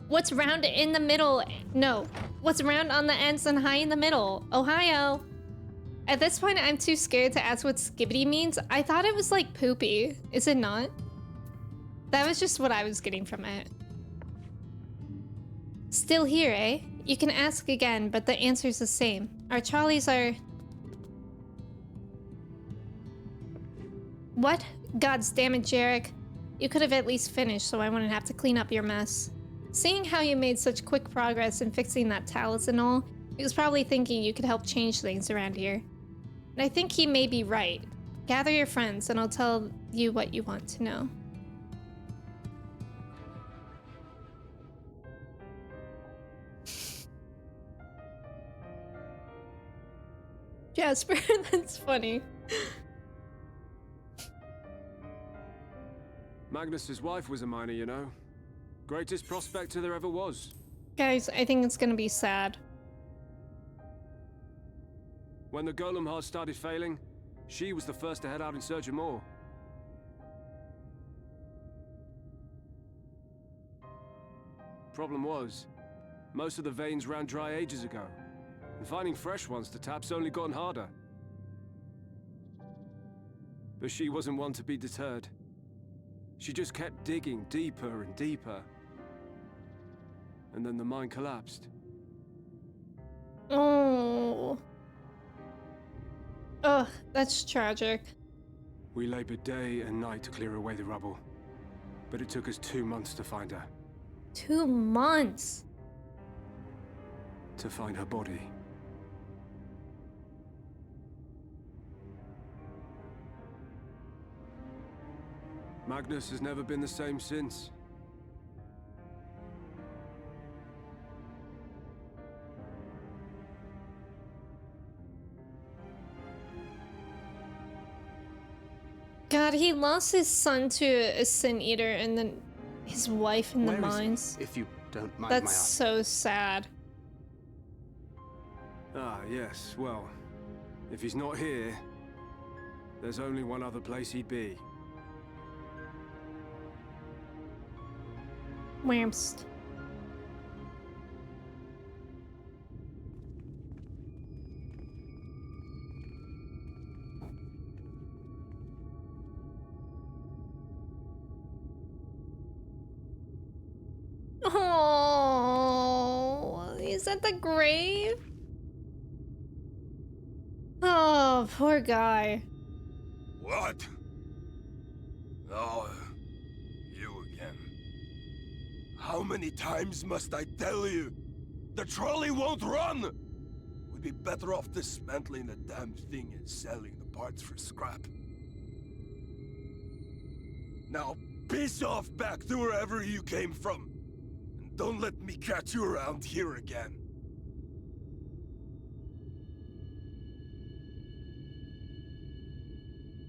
[SPEAKER 1] What's round in the middle? No. What's round on the ends and high in the middle? Ohio. At this point, I'm too scared to ask what skibbity means. I thought it was like poopy. Is it not? That was just what I was getting from it. Still here, eh? You can ask again, but the answer's the same. Our trolleys are... What? God's damn it, Jarek. You could have at least finished so I wouldn't have to clean up your mess. Seeing how you made such quick progress in fixing that talus and all, he was probably thinking you could help change things around here. And I think he may be right. Gather your friends and I'll tell you what you want to know. Jasper, that's funny.
[SPEAKER 3] Magnus's wife was a miner, you know. Greatest prospector there ever was.
[SPEAKER 1] Guys, I think it's gonna be sad.
[SPEAKER 3] When the golem heart started failing, she was the first to head out in search of more. Problem was, most of the veins ran dry ages ago, and finding fresh ones to tap's only gotten harder. But she wasn't one to be deterred. She just kept digging deeper and deeper. And then the mine collapsed.
[SPEAKER 1] Oh. Ugh, that's tragic.
[SPEAKER 3] We labored day and night to clear away the rubble, but it took us 2 months to find her.
[SPEAKER 1] 2 months.
[SPEAKER 3] To find her body. Magnus has never been the same since.
[SPEAKER 1] God, he lost his son to a sin eater and then his wife in the
[SPEAKER 4] Where is he,
[SPEAKER 1] mines.
[SPEAKER 4] if you don't mind
[SPEAKER 1] That's
[SPEAKER 4] my asking?
[SPEAKER 1] so sad.
[SPEAKER 3] Ah, yes, well, if he's not here, there's only one other place he'd be.
[SPEAKER 1] Wamst. Oh, he's at the grave? Oh, poor guy.
[SPEAKER 5] What? Oh, you again. How many times must I tell you? The trolley won't run! We'd be better off dismantling the damn thing and selling the parts for scrap. Now, piss off back to wherever you came from. And don't let me catch you around here again.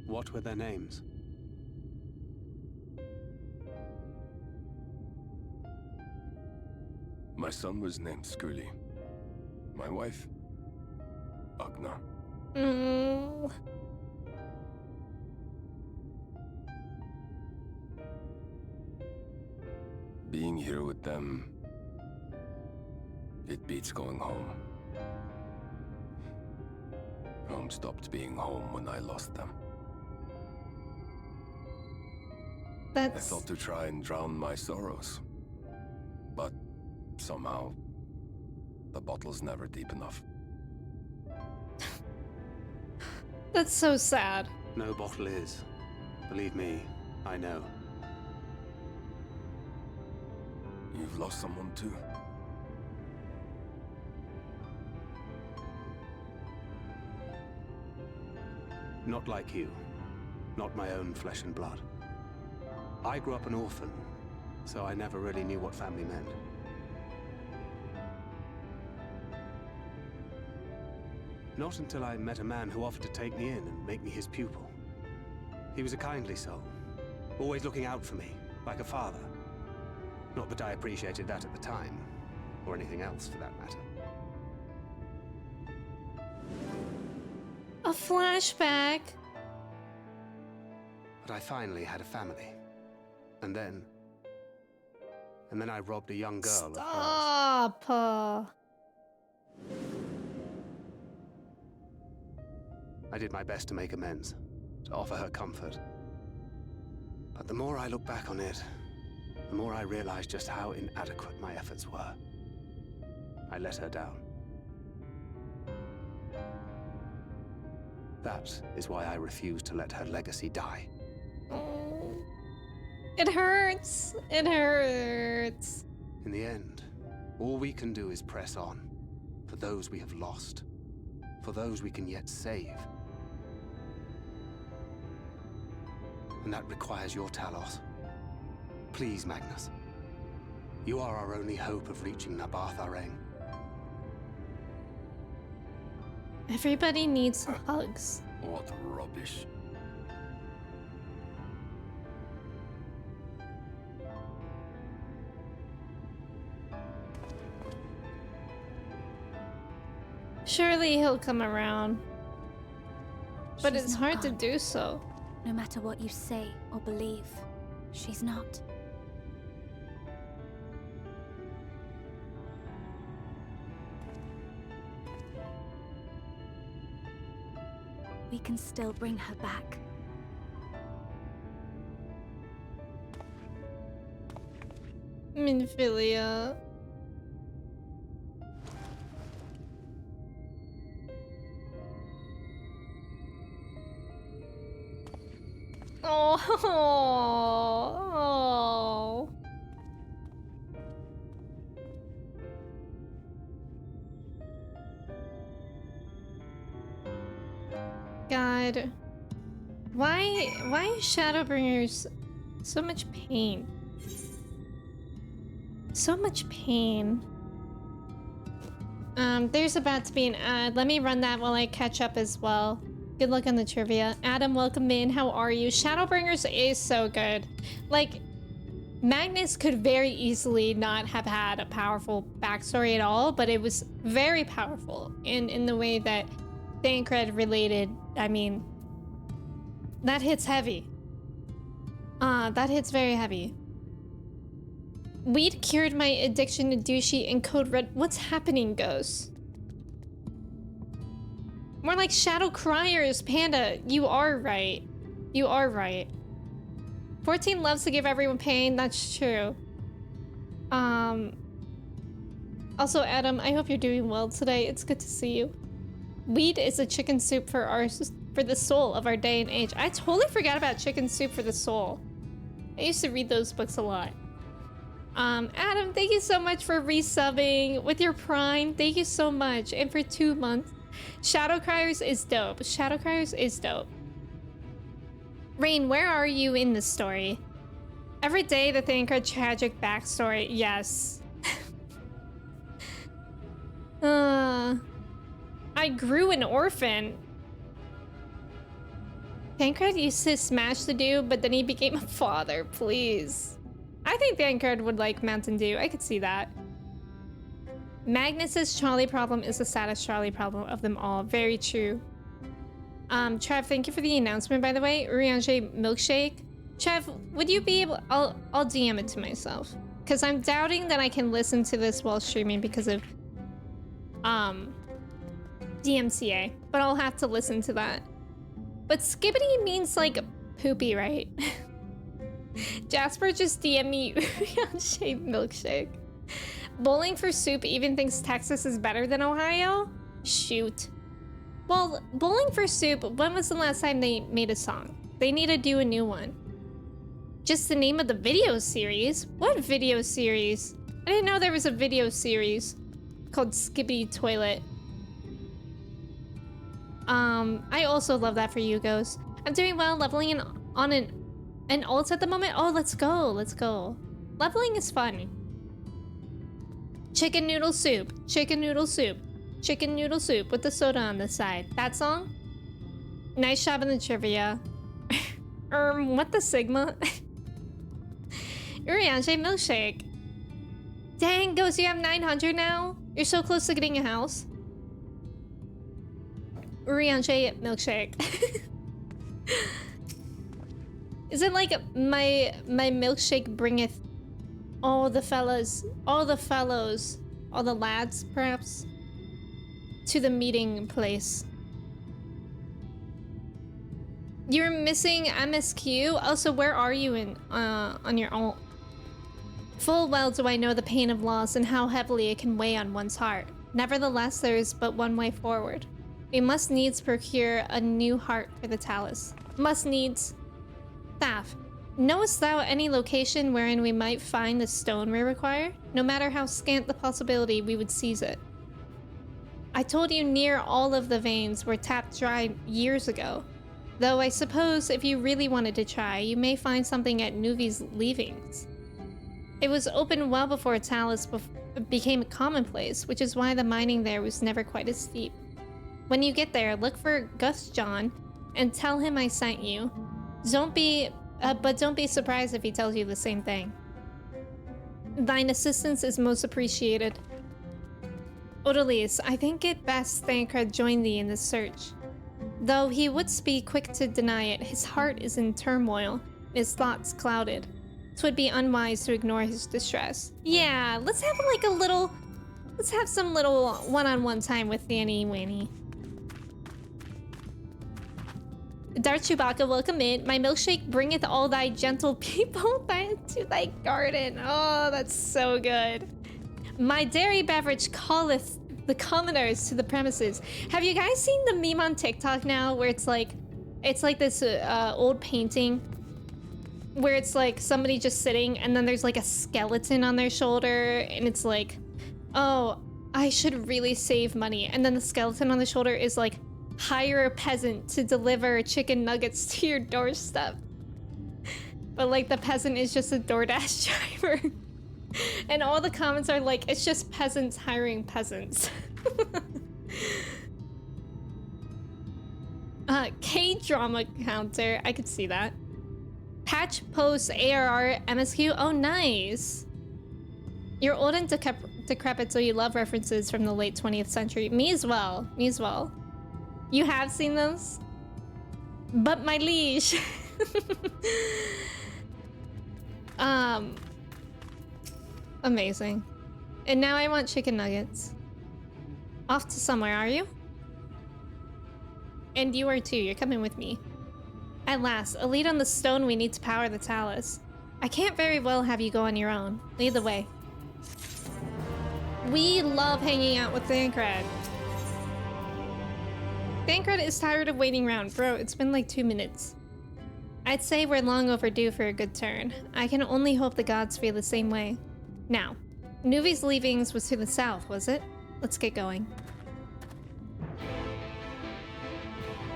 [SPEAKER 4] What were their names?
[SPEAKER 5] My son was named Skuli. My wife, Agna.
[SPEAKER 1] Mm.
[SPEAKER 5] Being here with them, it beats going home. Home stopped being home when I lost them. I
[SPEAKER 1] That's
[SPEAKER 5] thought to try and drown my sorrows. But somehow, the bottle's never deep enough.
[SPEAKER 1] that's so sad.
[SPEAKER 4] No bottle is. Believe me, I know.
[SPEAKER 5] You've lost someone too?
[SPEAKER 4] Not like you. Not my own flesh and blood. I grew up an orphan, so I never really knew what family meant. Not until I met a man who offered to take me in and make me his pupil. He was a kindly soul, always looking out for me, like a father. Not that I appreciated that at the time, or anything else for that matter.
[SPEAKER 1] A flashback.
[SPEAKER 4] But I finally had a family. And then I robbed a young girl of hers.
[SPEAKER 1] Stop.
[SPEAKER 4] I did my best to make amends, to offer her comfort. But the more I look back on it, the more I realize just how inadequate my efforts were. I let her down. That is why I refuse to let her legacy die.
[SPEAKER 1] Oh. It hurts. It hurts.
[SPEAKER 4] In the end, all we can do is press on, for those we have lost, for those we can yet save. And that requires your Talos. Please, Magnus. You are our only hope of reaching Nabarth Areng.
[SPEAKER 1] Everybody needs hugs.
[SPEAKER 5] What rubbish.
[SPEAKER 1] Surely he'll come around. But
[SPEAKER 6] She's
[SPEAKER 1] it's
[SPEAKER 6] not
[SPEAKER 1] hard to
[SPEAKER 6] gone.
[SPEAKER 1] do so.
[SPEAKER 6] No matter what you say or believe, she's not. We can still bring her back.
[SPEAKER 1] Minfilia. Oh. God. Why is Shadowbringers so much pain? So much pain. There's about to be an ad. Let me run that while I catch up as well. Good luck on the trivia. Adam, welcome in. How are you? Shadowbringers is so good. Like, Magnus could very easily not have had a powerful backstory at all, but it was very powerful in the way that Thancred related. I mean, that hits heavy. That hits very heavy. Weed cured my addiction to douchey and Code Red. What's happening, Ghost? More like Shadow Criers, Panda. You are right. You are right. 14 loves to give everyone pain. That's true. Also, Adam, I hope you're doing well today. It's good to see you. Weed is a chicken soup for the soul of our day and age. I totally forgot about Chicken Soup for the Soul. I used to read those books a lot. Adam, thank you so much for resubbing with your Prime. Thank you so much. And for 2 months. Shadow Criers is dope. Shadow Criers is dope. Rain, where are you in this story? Every day the Thancred tragic backstory. Yes. I grew an orphan. Thancred used to smash the dude, but then he became a father. Please. I think Thancred would like Mountain Dew. I could see that. Magnus's trolley problem is the saddest trolley problem of them all. Very true. Trev, thank you for the announcement, by the way. Uriange Milkshake. Trev, would you be able... I'll DM it to myself. Because I'm doubting that I can listen to this while streaming because of... DMCA. But I'll have to listen to that. But skibbity means, like, poopy, right? Jasper just DM me Uriange Milkshake. Bowling for Soup even thinks Texas is better than Ohio? Shoot. Well, Bowling for Soup, when was the last time they made a song? They need to do a new one. Just the name of the video series? What video series? I didn't know there was a video series called Skippy Toilet. I also love that for you, Ghost. I'm doing well, leveling on an alt at the moment. Oh, let's go, let's go. Leveling is fun. Chicken noodle soup, chicken noodle soup, chicken noodle soup with the soda on the side. That song? Nice job in the trivia. What the Sigma? Uriange Milkshake. Dang, Ghost, you have 900 now? You're so close to getting a house. Uriange Milkshake. Is it like my milkshake bringeth all the fellas, all the fellows, all the lads, perhaps, to the meeting place? You're missing MSQ? Also, where are you in on your alt? Full well do I know the pain of loss and how heavily it can weigh on one's heart. Nevertheless, there is but one way forward. We must needs procure a new heart for the Talus. Must needs. Staff, knowest thou any location wherein we might find the stone we require? No matter how scant the possibility, we would seize it. I told you near all of the veins were tapped dry years ago. Though I suppose if you really wanted to try, you may find something at Nuvi's leavings. It was open well before Talus became commonplace, which is why the mining there was never quite as steep. When you get there, look for Gus John and tell him I sent you. Don't be surprised if he tells you the same thing. Thine assistance is most appreciated. Odalise, I think it best Thancred join thee in this search. Though he would be quick to deny it, his heart is in turmoil, his thoughts clouded. 'Twould be unwise to ignore his distress. Yeah, let's have like a little... Let's have some little one-on-one time with Annie Wanny. Darth Chewbacca, welcome in. My milkshake bringeth all thy gentle people to thy garden. Oh, that's so good. My dairy beverage calleth the commoners to the premises. Have you guys seen the meme on TikTok now where it's like this old painting where it's like somebody just sitting and then there's like a skeleton on their shoulder and it's like, oh, I should really save money. And then the skeleton on the shoulder is like, hire a peasant to deliver chicken nuggets to your doorstep. But like the peasant is just a DoorDash driver. And all the comments are like, it's just peasants hiring peasants. K-drama counter, I could see that. Patch post ARR MSQ, oh nice. You're old and decrepit, so you love references from the late 20th century. Me as well, me as well. You have seen those? But my liege. Amazing. And now I want chicken nuggets. Off to somewhere, are you? And you are too, you're coming with me. At last, a lead on the stone we need to power the talus. I can't very well have you go on your own. Lead the way. We love hanging out with Thancred. Thancred is tired of waiting around. Bro, it's been like 2 minutes. I'd say we're long overdue for a good turn. I can only hope the gods feel the same way. Now, Nuvi's leavings was to the south, was it? Let's get going.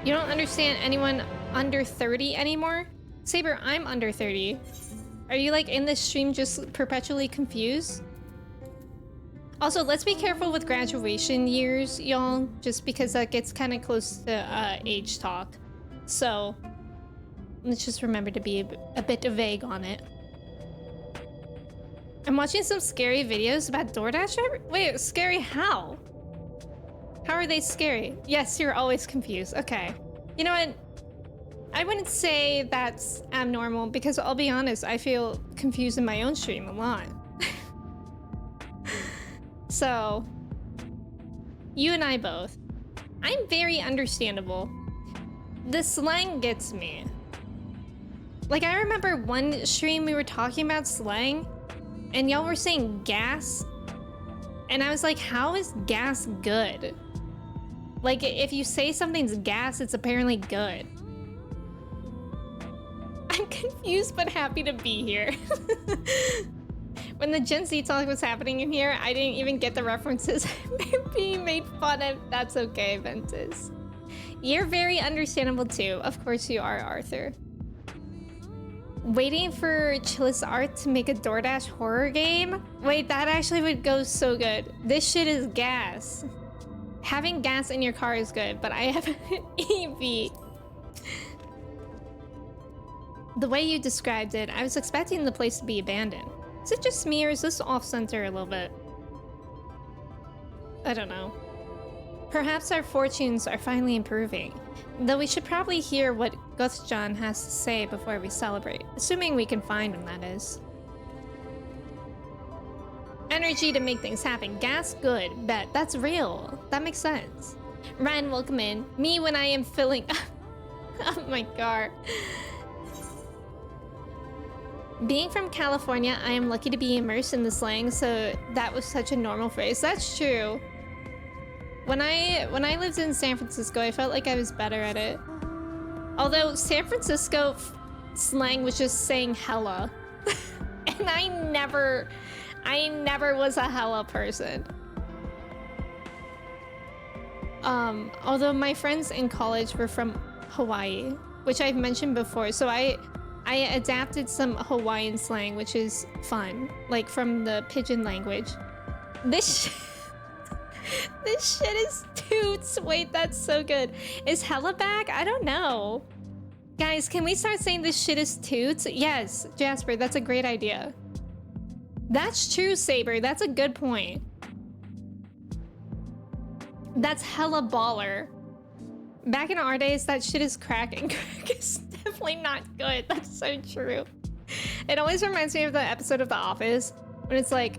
[SPEAKER 1] You don't understand anyone under 30 anymore? Saber, I'm under 30. Are you like in this stream just perpetually confused? Also, let's be careful with graduation years, y'all, just because that gets kind of close to age talk. So, let's just remember to be a bit vague on it. I'm watching some scary videos about DoorDash driver. Wait, scary how? How are they scary? Yes, you're always confused. Okay. You know what? I wouldn't say that's abnormal because I'll be honest, I feel confused in my own stream a lot. So, you and I both. I'm very understandable. The slang gets me. Like, I remember one stream we were talking about slang, and y'all were saying gas, and I was like, how is gas good? Like, if you say something's gas, it's apparently good. I'm confused but happy to be here. When the Gen Z talk was happening in here, I didn't even get the references being made fun of. That's okay, Ventus. You're very understandable too. Of course you are, Arthur. Waiting for Chillis Art to make a DoorDash horror game? Wait, that actually would go so good. This shit is gas. Having gas in your car is good, but I have an EV. The way you described it, I was expecting the place to be abandoned. Is it just me or is this off-center a little bit? I don't know. Perhaps our fortunes are finally improving, though we should probably hear what Guthjon has to say before we celebrate, assuming we can find him, that is. Energy to make things happen. Gas, good. Bet. That's real. That makes sense. Ryan, welcome in. Me when I am filling up my car. Being from California, I am lucky to be immersed in the slang, so that was such a normal phrase. That's true. When I lived in San Francisco, I felt like I was better at it. Although San Francisco slang was just saying hella. And I never was a hella person. Although my friends in college were from Hawaii, which I've mentioned before, so I adapted some Hawaiian slang, which is fun, like from the pidgin language. This shit is toots. Wait, that's so good. Is hella back? I don't know. Guys, can we start saying this shit is toots? Yes, Jasper, that's a great idea. That's true, Saber. That's a good point. That's hella baller. Back in our days, that shit is crack, and crack is definitely not good. That's so true. It always reminds me of the episode of The Office when it's like,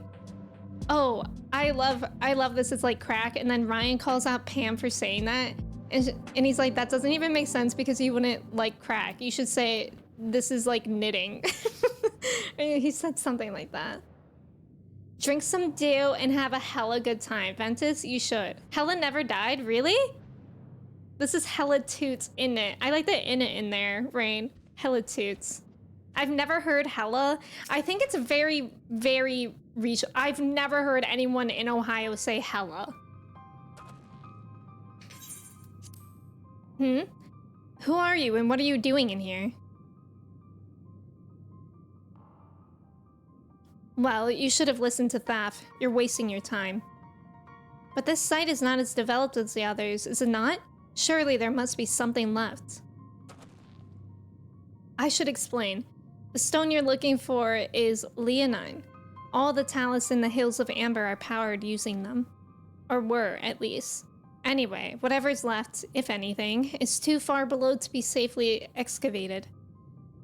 [SPEAKER 1] oh, I love this, it's like crack, and then Ryan calls out Pam for saying that, and he's like, that doesn't even make sense because you wouldn't like crack. You should say, this is like knitting. He said something like that. Drink some dew and have a hella good time. Ventus, you should. Hella never died? Really? This is hella toots in it. I like the in it in there, Rain. Hella toots. I've never heard hella. I think it's very, very I've never heard anyone in Ohio say hella. Who are you and what are you doing in here? Well, you should have listened to Thaf. You're wasting your time. But this site is not as developed as the others, is it not? Surely there must be something left. I should explain. The stone you're looking for is leonine. All the talus in the Hills of Amber are powered using them. Or were, at least. Anyway, whatever's left, if anything, is too far below to be safely excavated.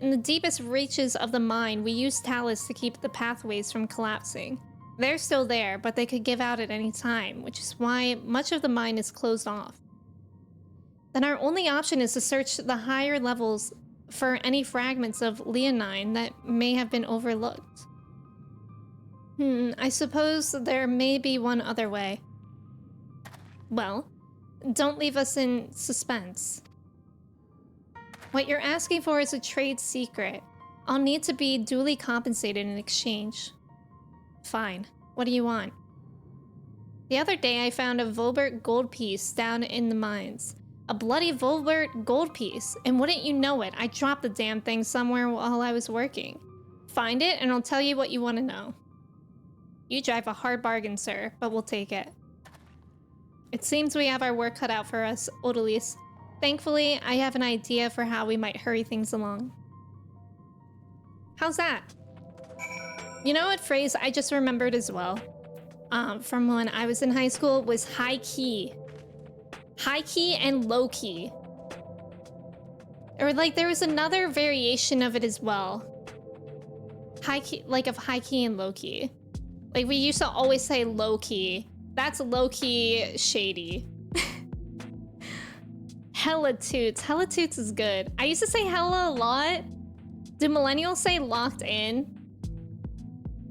[SPEAKER 1] In the deepest reaches of the mine, we use talus to keep the pathways from collapsing. They're still there, but they could give out at any time, which is why much of the mine is closed off. Then our only option is to search the higher levels for any fragments of leonine that may have been overlooked. I suppose there may be one other way. Well, don't leave us in suspense. What you're asking for is a trade secret. I'll need to be duly compensated in exchange. Fine. What do you want? The other day I found a Volbert gold piece down in the mines. A bloody Volbert gold piece, and wouldn't you know it, I dropped the damn thing somewhere while I was working. Find it and I'll tell you what you want to know. You drive a hard bargain, sir, but we'll take it. It seems we have our work cut out for us, Odalise. Thankfully, I have an idea for how we might hurry things along. How's that? You know what phrase I just remembered as well? From when I was in high school was high key. High key and low key. Or like there was another variation of it as well. High key, like of high key and low key. Like we used to always say low key. That's low key shady. Hella toots. Hella toots is good. I used to say hella a lot. Do millennials say locked in?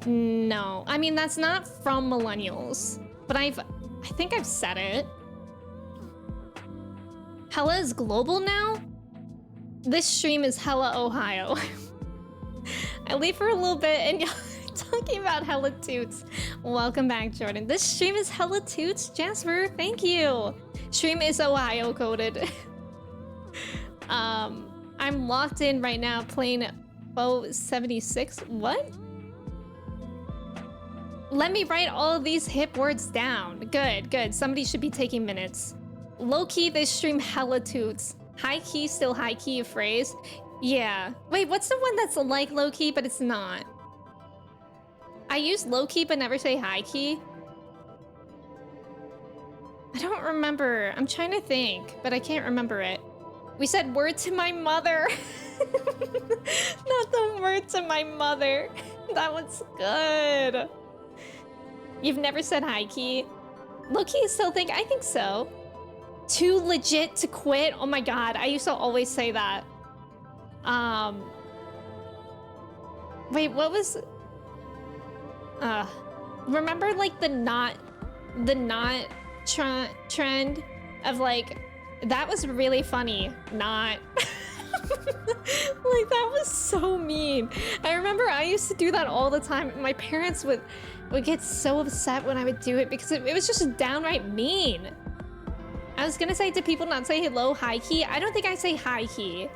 [SPEAKER 1] No. I mean, that's not from millennials. But I think I've said it. Hella is global now? This stream is hella Ohio. I leave for a little bit and y'all are talking about hella toots. Welcome back, Jordan. This stream is hella toots, Jasper. Thank you. Stream is Ohio coded. I'm locked in right now playing Bo 76. What? Let me write all of these hip words down. Good, good. Somebody should be taking minutes. Low key, this stream hella toots. High key, still high key a phrase. Yeah. Wait, what's the one that's like low key, but it's not? I use low key, but never say high key. I don't remember. I'm trying to think, but I can't remember it. We said word to my mother. Not the word to my mother. That one's good. You've never said high key? Low key still think? I think so. Too legit to quit? Oh my god, I used to always say that. Wait, what was... remember like the not trend of like, that was really funny. Not. Like that was so mean. I remember I used to do that all the time. My parents would get so upset when I would do it because it was just downright mean. I was gonna say, do people not say hello high key? I don't think I say high key,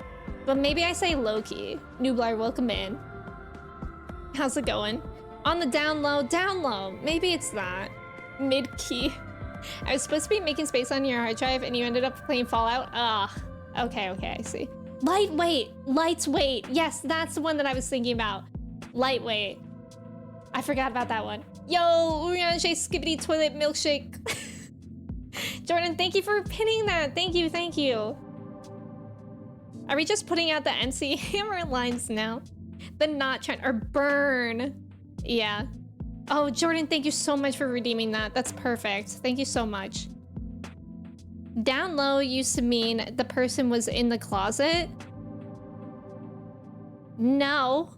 [SPEAKER 1] but maybe I say low key. Nublar, welcome in. How's it going? On the down low. Maybe it's that. Mid key. I was supposed to be making space on your hard drive and you ended up playing Fallout. Okay, I see. Lightweight. Yes, that's the one that I was thinking about. Lightweight. I forgot about that one. Yo, Urianger Skibbity Toilet Milkshake. Jordan, thank you for pinning that. Thank you, thank you. Are we just putting out the MC Hammer lines now? The not trend or burn. Yeah. Oh, Jordan, thank you so much for redeeming that. That's perfect. Thank you so much. Down low used to mean the person was in the closet. No.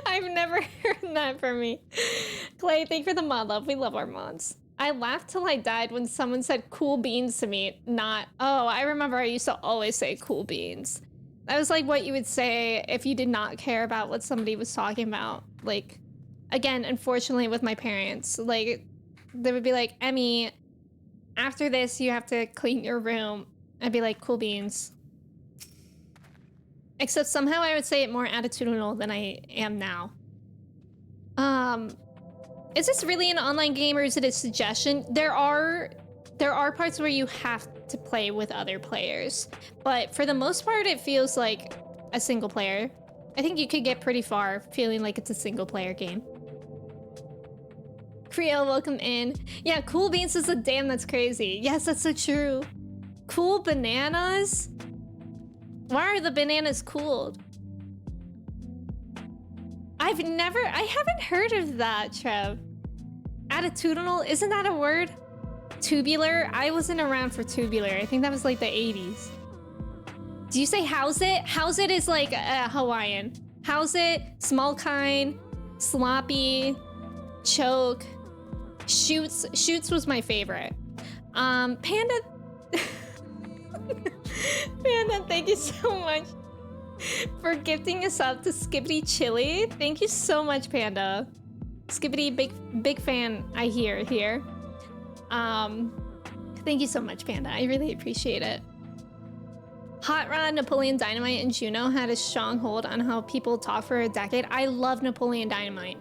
[SPEAKER 1] I've never heard that from me. Clay, thank you for the mod love. We love our mods. I laughed till I died when someone said cool beans to me. Not, oh, I remember I used to always say cool beans. That was like what you would say if you did not care about what somebody was talking about. Like, again, unfortunately with my parents, like, they would be like, Emmy, after this, you have to clean your room. I'd be like, cool beans. Except somehow I would say it more attitudinal than I am now. Is this really an online game or is it a suggestion? There are parts where you have to play with other players, but for the most part, it feels like a single player. I think you could get pretty far feeling like it's a single player game. Creo, welcome in. Yeah, cool beans is a damn, that's crazy. Yes, that's so true. Cool bananas? Why are the bananas cooled? I haven't heard of that, Trev. Attitudinal, isn't that a word? Tubular? I wasn't around for tubular. I think that was like the 80s. Do you say house it? House it is like Hawaiian. House it, small kind, sloppy, choke. Shoots was my favorite. Panda. Panda, thank you so much for gifting us up to Skibbity Chili. Thank you so much, Panda. Skibbity, big fan, I hear here. Thank you so much, Panda. I really appreciate it. Hot Rod, Napoleon Dynamite, and Juno had a strong hold on how people talk for a decade. I love Napoleon Dynamite.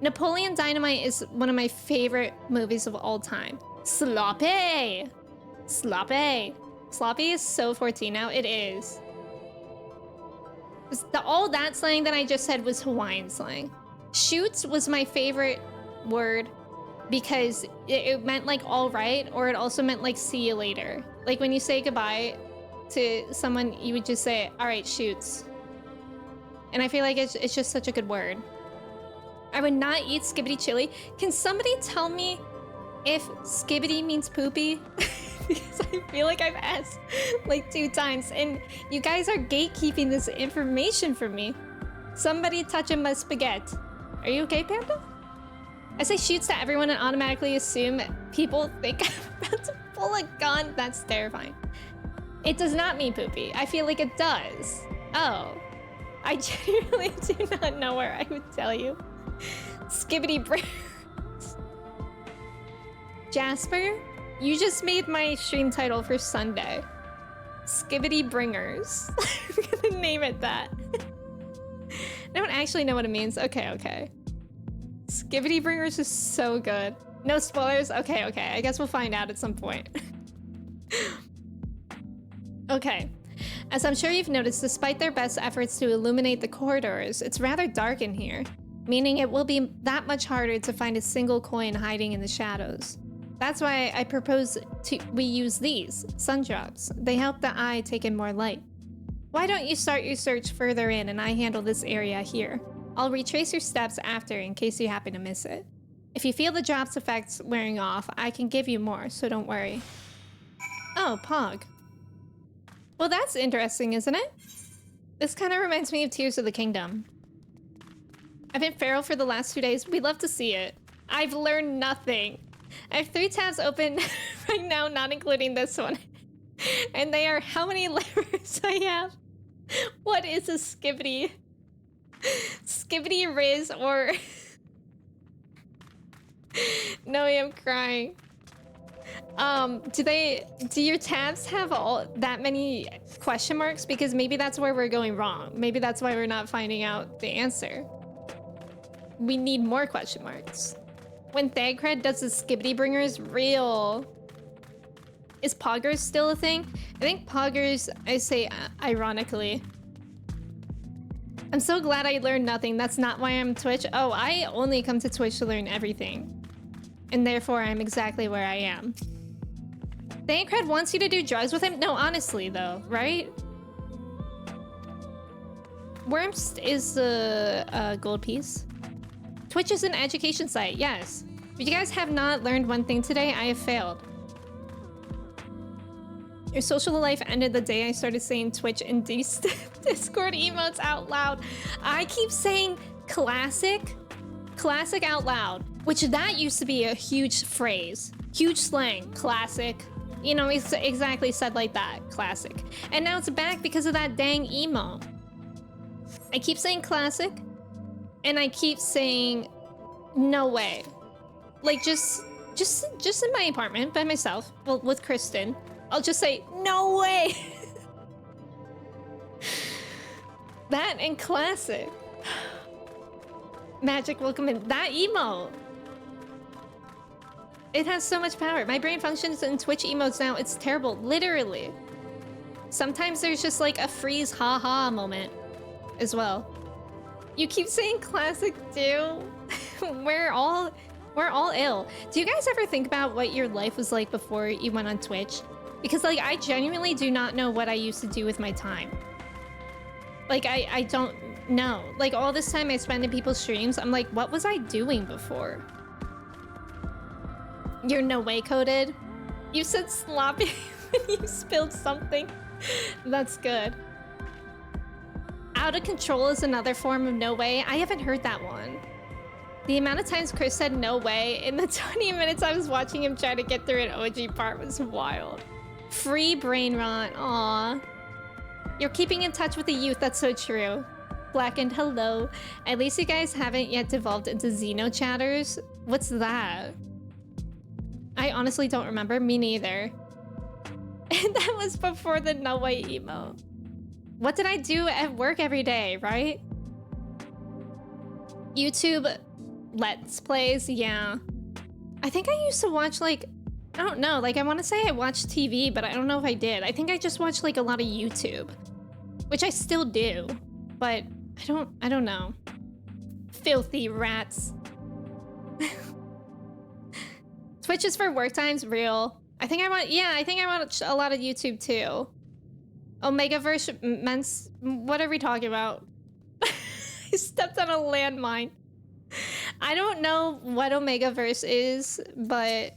[SPEAKER 1] Napoleon Dynamite is one of my favorite movies of all time. Sloppy! Sloppy! Sloppy is so 14 now. It is. All that slang that I just said was Hawaiian slang. Shoots was my favorite word because it meant like all right, or it also meant like see you later. Like when you say goodbye to someone, you would just say, all right, shoots. And I feel like it's just such a good word. I would not eat Skibbity Chili. Can somebody tell me if Skibbity means poopy? Because I feel like I've asked like 2 times and you guys are gatekeeping this information from me. Somebody touching my spaghetti. Are you okay, Panda? I say shoots to everyone and automatically assume people think I'm about to pull a gun. That's terrifying. It does not mean poopy. I feel like it does. Oh. I genuinely do not know where I would tell you. Skibbity Bringers. Jasper, you just made my stream title for Sunday. Skibbity Bringers. I'm gonna name it that. I don't actually know what it means. Okay. Skibbity Bringers is so good. No spoilers? Okay. I guess we'll find out at some point. Okay. As I'm sure you've noticed, despite their best efforts to illuminate the corridors, it's rather dark in here, meaning it will be that much harder to find a single coin hiding in the shadows. That's why I propose we use these, sun drops. They help the eye take in more light. Why don't you start your search further in and I handle this area here? I'll retrace your steps after in case you happen to miss it. If you feel the drops effects wearing off, I can give you more, so don't worry. Oh, Pog. Well, that's interesting, isn't it? This kind of reminds me of Tears of the Kingdom. I've been feral for the last 2 days. We'd love to see it. I've learned nothing. I have 3 tabs open right now, not including this one. And they are how many letters I have. What is a Skibbity? Skibbity Riz or... No, I'm crying. Do your tabs have all that many question marks? Because maybe that's where we're going wrong. Maybe that's why we're not finding out the answer. We need more question marks. When Thagcred does the Skibbity Bringers, real. Is Poggers still a thing? I think Poggers, I say ironically. I'm so glad I learned nothing. That's not why I'm Twitch. Oh, I only come to Twitch to learn everything. and therefore I'm exactly where I am. Thancred wants you to do drugs with him? No, honestly though, right? Worms is the gold piece. Twitch is an education site, yes. If you guys have not learned one thing today, I have failed. Your social life ended the day I started saying Twitch and Discord emotes out loud. I keep saying classic out loud, which that used to be a huge phrase, huge slang, classic. You know, it's exactly said like that, classic. And now it's back because of that dang emote. I keep saying classic, and I keep saying no way. Like just in my apartment by myself, well, with Kristen, I'll just say no way. That and classic. Magic, welcome in. That emote. It has so much power. My brain functions in Twitch emotes now. It's terrible, literally. Sometimes there's just like a freeze haha moment as well. You keep saying classic too. We're all ill. Do you guys ever think about what your life was like before you went on Twitch? Because like I genuinely do not know what I used to do with my time. Like I don't know. Like all this time I spend in people's streams, I'm like, what was I doing before? You're no way coded. You said sloppy when you spilled something. That's good. Out of control is another form of no way. I haven't heard that one. The amount of times Chris said no way in the 20 minutes I was watching him try to get through an OG part was wild. Free brain rot. Aw. You're keeping in touch with the youth. That's so true. Blackened, hello. At least you guys haven't yet devolved into Xeno chatters. What's that? I honestly don't remember. Me neither. And that was before the no way emo. What did I do at work every day, right? YouTube Let's Plays, yeah. I think I used to watch like, I don't know, like I want to say I watched TV, but I don't know if I did. I think I just watched like a lot of YouTube, which I still do, but I don't know. Filthy rats. Twitch is for work times, real. I think I watch a lot of YouTube too. Omegaverse, Mens, what are we talking about? I stepped on a landmine. I don't know what Omegaverse is, but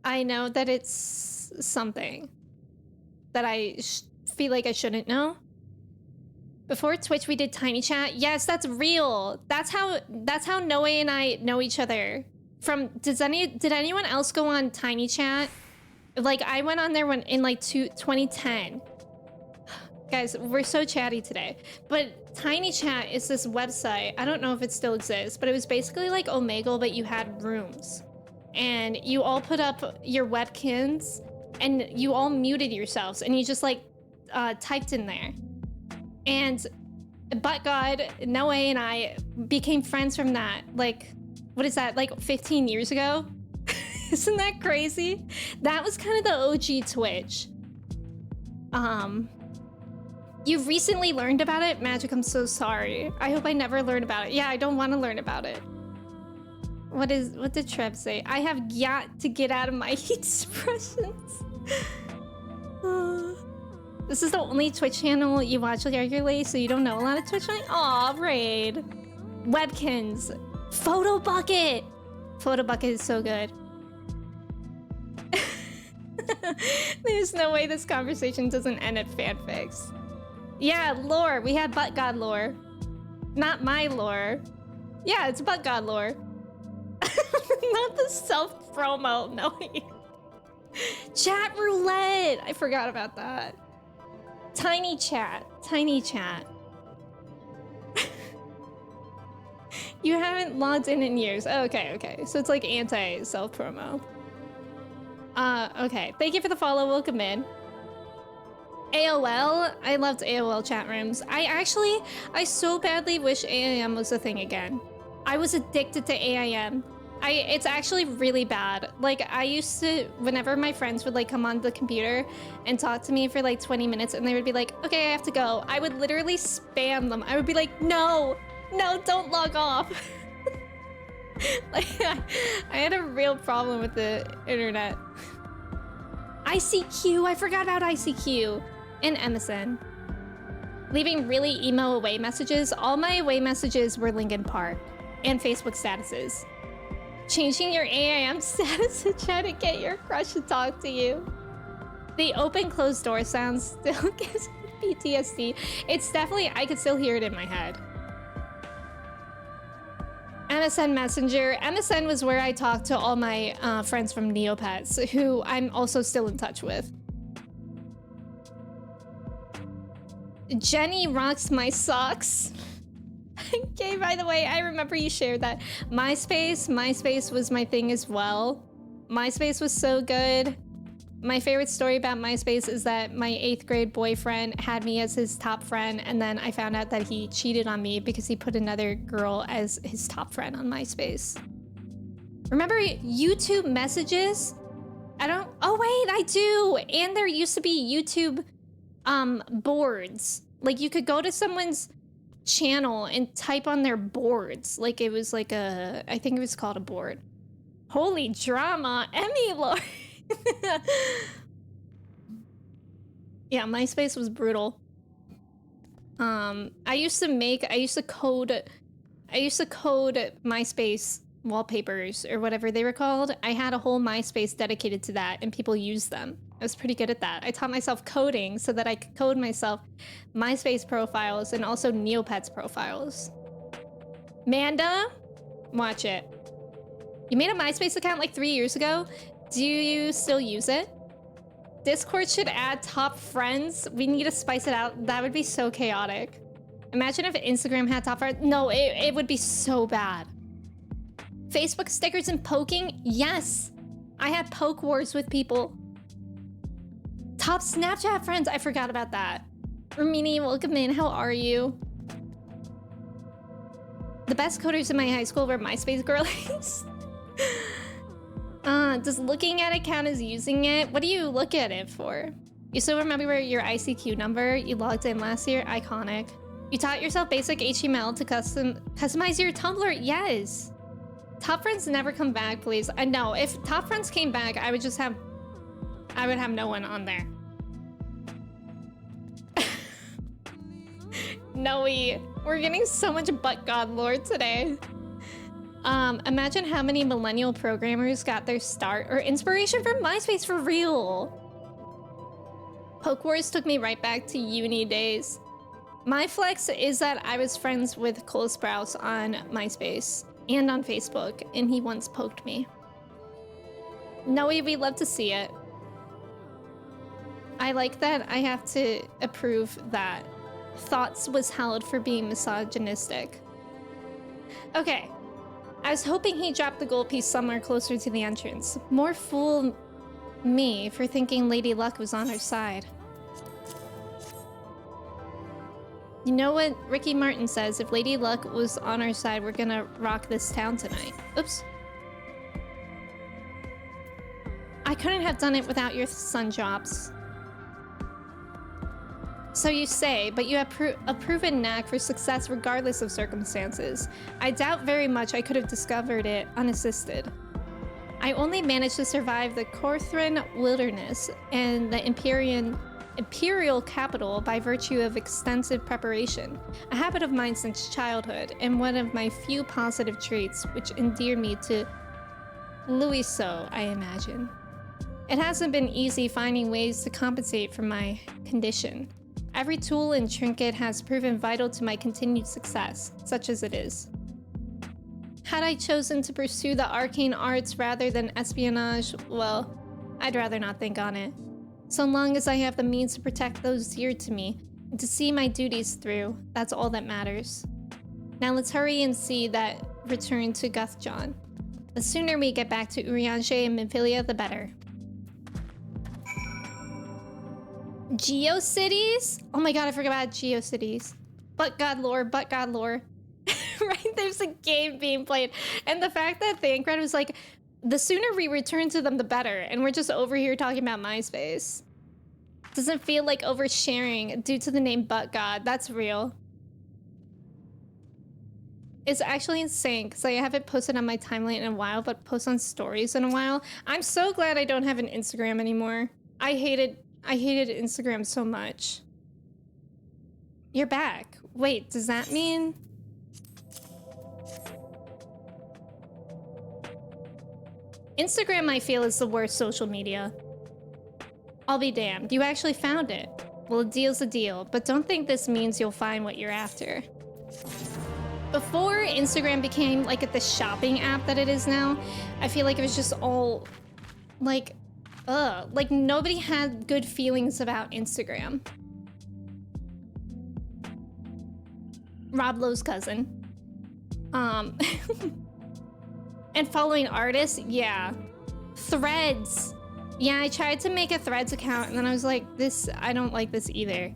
[SPEAKER 1] I know that it's something that I feel like I shouldn't know. Before Twitch, we did Tiny Chat. Yes, that's real. That's how Noe and I know each other. Did anyone else go on Tiny Chat? Like I went on there in like 2010. Guys, we're so chatty today. But Tiny Chat is this website. I don't know if it still exists, but it was basically like Omegle, but you had rooms. And you all put up your webcams and you all muted yourselves and you just like typed in there. And but God, Noe and I became friends from that. Like, what is that, like 15 years ago? Isn't that crazy? That was kind of the OG Twitch. You recently learned about it? Magic, I'm so sorry. I hope I never learned about it. Yeah, I don't want to learn about it. What did Trev say? I have got to get out of my heat expressions. This is the only Twitch channel you watch regularly, so you don't know a lot of Twitch. Aw, Raid. Webkins. Photo Bucket. Photo Bucket is so good. There's no way this conversation doesn't end at fanfics. Yeah, lore. We had Butt God lore. Not my lore. Yeah, it's Butt God lore. Not the self-promo. No. Chat roulette. I forgot about that. Tiny chat. Tiny chat. You haven't logged in years. Oh, okay. So it's like anti-self-promo. Okay. Thank you for the follow. Welcome in. AOL. I loved AOL chat rooms. I so badly wish AIM was a thing again. I was addicted to AIM. It's actually really bad. Like, I used to, whenever my friends would like come on the computer and talk to me for like 20 minutes and they would be like, okay, I have to go. I would literally spam them. I would be like, no, don't log off. Like, I had a real problem with the internet. ICQ, I forgot about ICQ. And MSN. Leaving really emo away messages. All my away messages were Linkin Park. And Facebook statuses. Changing your AIM status to try to get your crush to talk to you. The open closed door sound still gives me PTSD. It's definitely, I could still hear it in my head. MSN Messenger. MSN was where I talked to all my friends from Neopets, who I'm also still in touch with. Jenny rocks my socks. Okay, by the way, I remember you shared that. MySpace was my thing as well. MySpace was so good. My favorite story about MySpace is that my 8th grade boyfriend had me as his top friend, and then I found out that he cheated on me because he put another girl as his top friend on MySpace. Remember YouTube messages? Oh wait, I do! And there used to be YouTube boards. Like you could go to someone's channel and type on their boards. Like it was like I think it was called a board. Holy drama, Emmy Lord. Yeah, MySpace was brutal. I used to code MySpace wallpapers or whatever they were called. I had a whole MySpace dedicated to that and people used them. I was pretty good at that. I taught myself coding so that I could code myself MySpace profiles and also Neopets profiles. Manda, watch it. You made a MySpace account like 3 years ago. Do you still use it? Discord should add top friends. We need to spice it out. That would be so chaotic. Imagine if Instagram had top friends. No, it would be so bad. Facebook stickers and poking? Yes. I had poke wars with people. Top Snapchat friends. I forgot about that. Ramini, welcome in. How are you? The best coders in my high school were MySpace girlies. Does looking at it count as using it? What do you look at it for? You still remember your ICQ number? You logged in last year? Iconic. You taught yourself basic HTML to customize your Tumblr? Yes. Top friends never come back, please. I know. If top friends came back, I would have no one on there. No, we're getting so much butt god lore today. Imagine how many millennial programmers got their start or inspiration from MySpace for real. Poke Wars took me right back to uni days. My flex is that I was friends with Cole Sprouse on MySpace and on Facebook, and he once poked me. Noe, we love to see it. I like that I have to approve that Thoughts was held for being misogynistic. Okay. I was hoping he dropped the gold piece somewhere closer to the entrance. More fool me for thinking Lady Luck was on her side. You know what Ricky Martin says, if Lady Luck was on our side, we're gonna rock this town tonight. Oops. I couldn't have done it without your sun drops. So you say, but you have a proven knack for success regardless of circumstances. I doubt very much I could have discovered it unassisted. I only managed to survive the Corthran wilderness and the imperial capital by virtue of extensive preparation, a habit of mine since childhood, and one of my few positive traits which endeared me to Louiso, I imagine. It hasn't been easy finding ways to compensate for my condition. Every tool and trinket has proven vital to my continued success, such as it is. Had I chosen to pursue the arcane arts rather than espionage, well, I'd rather not think on it. So long as I have the means to protect those dear to me, and to see my duties through, that's all that matters. Now let's hurry and see that return to Guthjon. The sooner we get back to Urianger and Minfilia, the better. GeoCities? Oh my god, I forgot about GeoCities. But god lore, but god lore. Right, there's a game being played. And the fact that Thancred was like, the sooner we return to them, the better. And we're just over here talking about MySpace. Doesn't feel like oversharing due to the name But God. That's real. It's actually insane because I haven't posted on my timeline in a while, but post on stories in a while. I'm so glad I don't have an Instagram anymore. I hated Instagram so much. You're back. Wait, does that mean? Instagram, I feel, is the worst social media. I'll be damned. You actually found it. Well, a deal's a deal, but don't think this means you'll find what you're after. Before Instagram became like the shopping app that it is now, I feel like it was just all like, like nobody had good feelings about Instagram. Rob Lowe's cousin. And following artists, yeah. Threads. Yeah, I tried to make a Threads account and then I was like, I don't like this either.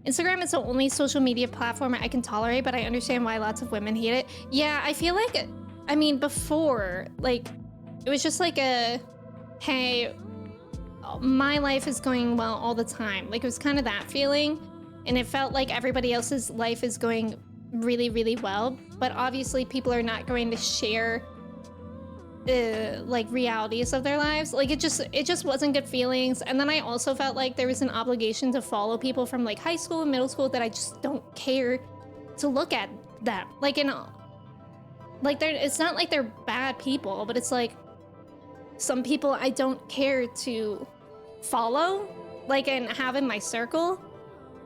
[SPEAKER 1] Instagram is the only social media platform I can tolerate, but I understand why lots of women hate it. Yeah, I feel like, I mean, before, like, it was just like a, hey, my life is going well all the time. Like, it was kind of that feeling. And it felt like everybody else's life is going really, really well. But obviously, people are not going to share like realities of their lives. Like it just wasn't good feelings. And then I also felt like there was an obligation to follow people from like high school and middle school that I just don't care to look at them. Like like it's not like they're bad people, but it's like some people I don't care to follow, like, and have in my circle.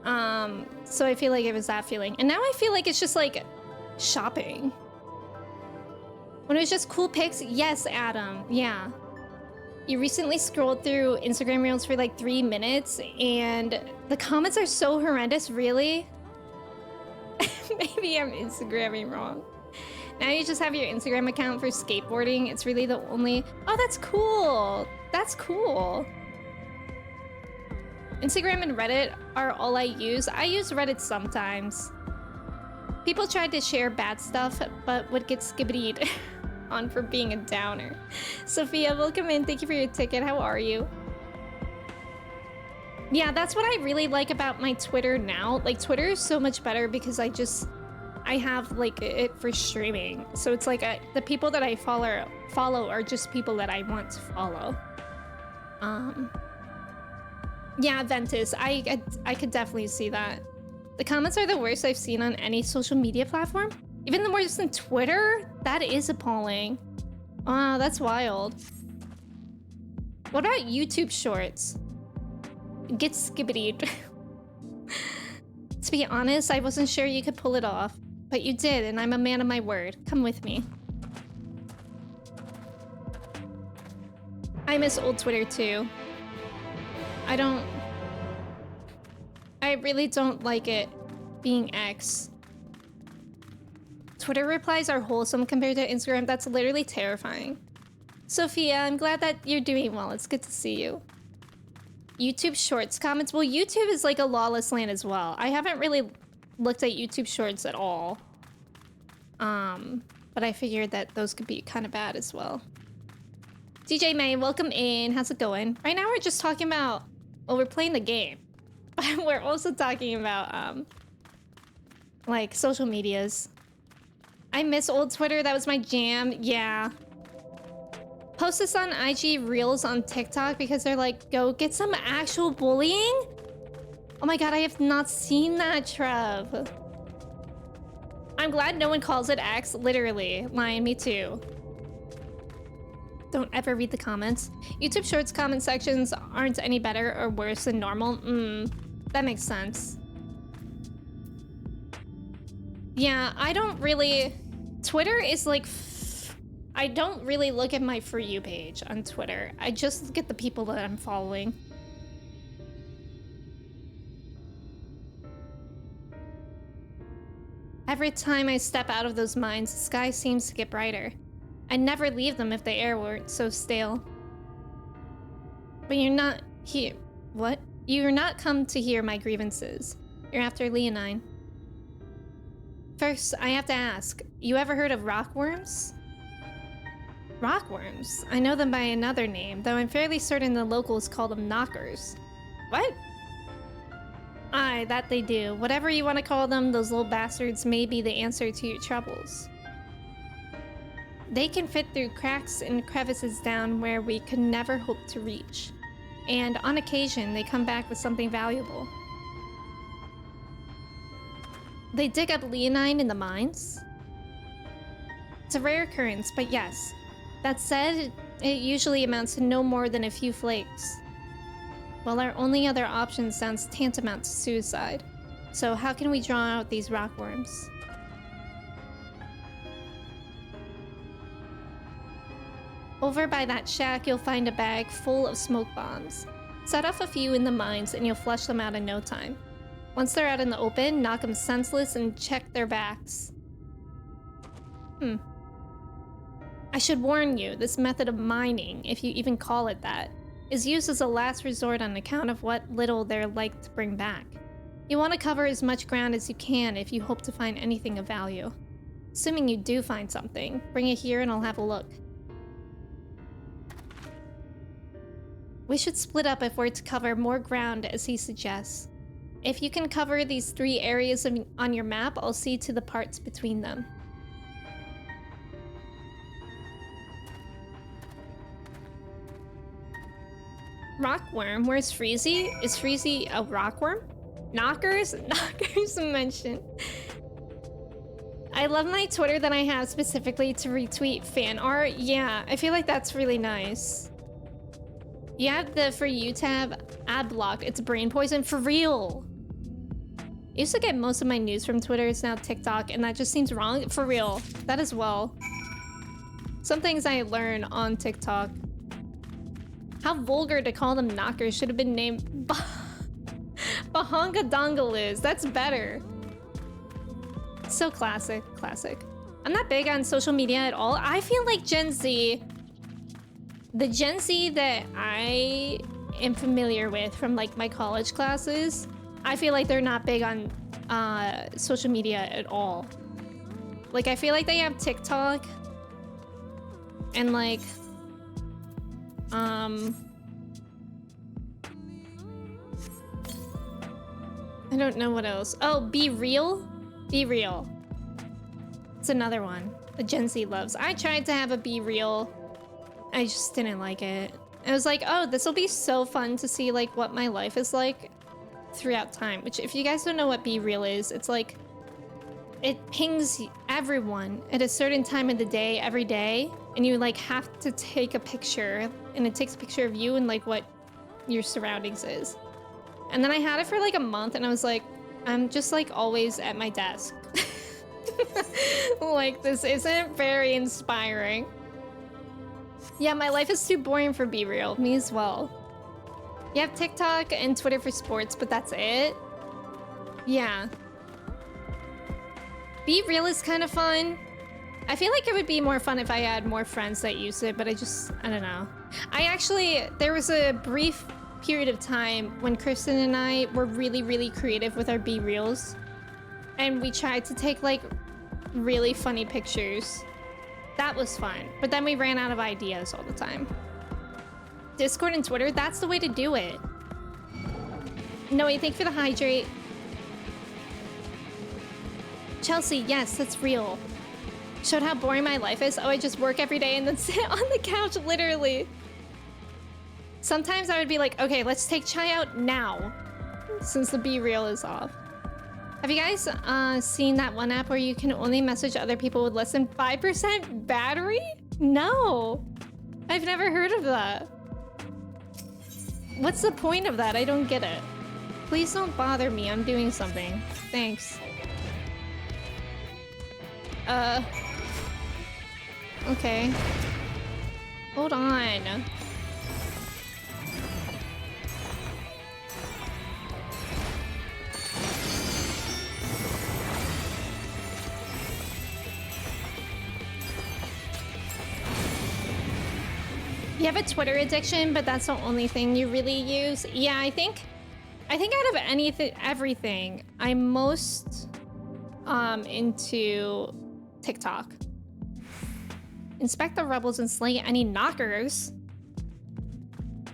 [SPEAKER 1] So I feel like it was that feeling. And now I feel like it's just like shopping. When it was just cool pics, yes, Adam, yeah. You recently scrolled through Instagram Reels for like 3 minutes and the comments are so horrendous, really? Maybe I'm Instagramming wrong. Now you just have your Instagram account for skateboarding. It's really the only... Oh, that's cool. That's cool. Instagram and Reddit are all I use. I use Reddit sometimes. People tried to share bad stuff, but would get skibbidied on for being a downer. Sophia, welcome in. Thank you for your ticket. How are you? Yeah, that's what I really like about my Twitter now. Like, Twitter is so much better because I have like it for streaming. So it's like the people that I follow are just people that I want to follow. Yeah, Ventus, I could definitely see that. The comments are the worst I've seen on any social media platform. Even the worse than Twitter? That is appalling. Wow, that's wild. What about YouTube Shorts? Get skibbidied. To be honest, I wasn't sure you could pull it off. But you did, and I'm a man of my word. Come with me. I miss old Twitter too. I really don't like it being X. Twitter replies are wholesome compared to Instagram. That's literally terrifying. Sophia, I'm glad that you're doing well. It's good to see you. YouTube Shorts comments. Well, YouTube is like a lawless land as well. I haven't really looked at YouTube Shorts at all. But I figured that those could be kind of bad as well. DJ May, welcome in. How's it going? Right now we're just talking about, well, we're playing the game. But we're also talking about, like, social medias. I miss old Twitter. That was my jam. Yeah. Post this on IG Reels on TikTok because they're like, go get some actual bullying? Oh my god, I have not seen that, Trev. I'm glad no one calls it X. Literally. Lion, me too. Don't ever read the comments. YouTube Shorts comment sections aren't any better or worse than normal. That makes sense. Yeah, I don't really... Twitter is like... I don't really look at my For You page on Twitter. I just look at the people that I'm following. Every time I step out of those mines, the sky seems to get brighter. I'd never leave them if the air weren't so stale. But you're not here. What? You're not come to hear my grievances. You're after Leonine. First, I have to ask, you ever heard of rockworms? Rockworms? I know them by another name, though I'm fairly certain the locals call them knockers. What? Aye, that they do. Whatever you want to call them, those little bastards may be the answer to your troubles. They can fit through cracks and crevices down where we could never hope to reach. And on occasion, they come back with something valuable. They dig up leonine in the mines? It's a rare occurrence, but yes. That said, it usually amounts to no more than a few flakes. Well, our only other option sounds tantamount to suicide. So how can we draw out these rockworms? Over by that shack, you'll find a bag full of smoke bombs. Set off a few in the mines and you'll flush them out in no time. Once they're out in the open, knock them senseless and check their backs. I should warn you, this method of mining, if you even call it that, is used as a last resort on account of what little they're like to bring back. You want to cover as much ground as you can if you hope to find anything of value. Assuming you do find something, bring it here and I'll have a look. We should split up if we're to cover more ground as he suggests. If you can cover these 3 areas on your map, I'll see to the parts between them. Rockworm? Where's Freezy? Is Freezy a rockworm? Knockers? Knockers mentioned. I love my Twitter that I have specifically to retweet fan art. Yeah, I feel like that's really nice. You have the For You tab ad blocked. It's brain poison for real. I used to get most of my news from Twitter. It's now TikTok, and that just seems wrong. For real. That as well. Some things I learn on TikTok. How vulgar to call them knockers. Should have been named Bahanga Dongalos. That's better. So classic. Classic. I'm not big on social media at all. I feel like Gen Z... The Gen Z that I am familiar with from like my college classes, I feel like they're not big on social media at all. Like I feel like they have TikTok and like I don't know what else. Oh, Be Real? Be Real. It's another one the Gen Z loves. I tried to have a Be Real. I just didn't like it. I was like, oh, this will be so fun to see like what my life is like throughout time. Which if you guys don't know what Be Real is, it's like it pings everyone at a certain time of the day every day, and you like have to take a picture, and it takes a picture of you and like what your surroundings is. And then I had it for like a month, and I was like, I'm just like always at my desk. Like this isn't very inspiring. Yeah, my life is too boring for Be Real. Me as well. You have TikTok and Twitter for sports, but that's it. Yeah. Be Real is kind of fun. I feel like it would be more fun if I had more friends that use it, but I don't know. There was a brief period of time when Kristen and I were really, really creative with our Be Reals. And we tried to take like really funny pictures. That was fun, but then we ran out of ideas all the time. Discord and Twitter, that's the way to do it. No, thank you for the hydrate. Chelsea, yes, that's real. Showed how boring my life is. Oh, I just work every day and then sit on the couch, literally. Sometimes I would be like, okay, let's take chai out now, since the Be Real is off. Have you guys seen that one app where you can only message other people with less than 5% battery? No, I've never heard of that. What's the point of that? I don't get it. Please don't bother me. I'm doing something. Thanks. Okay. Hold on. You have a Twitter addiction, but that's the only thing you really use. Yeah, I think out of everything, I'm most into TikTok. Inspect the rebels and slay any knockers.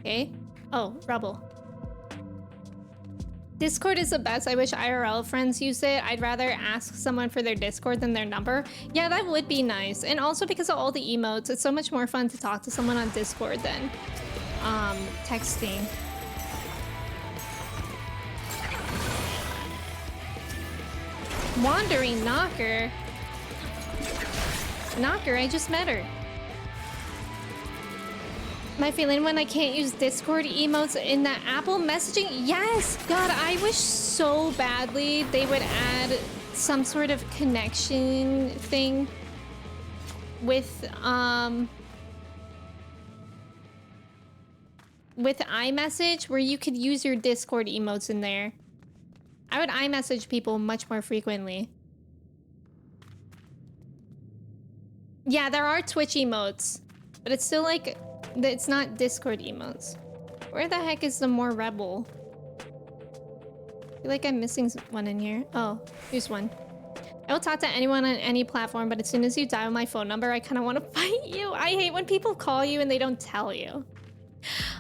[SPEAKER 1] Okay. Oh, rebel. Discord is the best. I wish IRL friends used it. I'd rather ask someone for their Discord than their number. Yeah, that would be nice. And also because of all the emotes, it's so much more fun to talk to someone on Discord than texting. Wandering Knocker. Knocker, I just met her. My feeling when I can't use Discord emotes in the Apple messaging. Yes, God, I wish so badly they would add some sort of connection thing with iMessage where you could use your Discord emotes in there. I would iMessage people much more frequently. Yeah, there are Twitch emotes, but it's still like, it's not Discord emotes. Where the heck is the more rebel? I feel like I'm missing one in here. Oh, here's one. I will talk to anyone on any platform, but as soon as you dial my phone number, I kind of want to fight you. I hate when people call you and they don't tell you.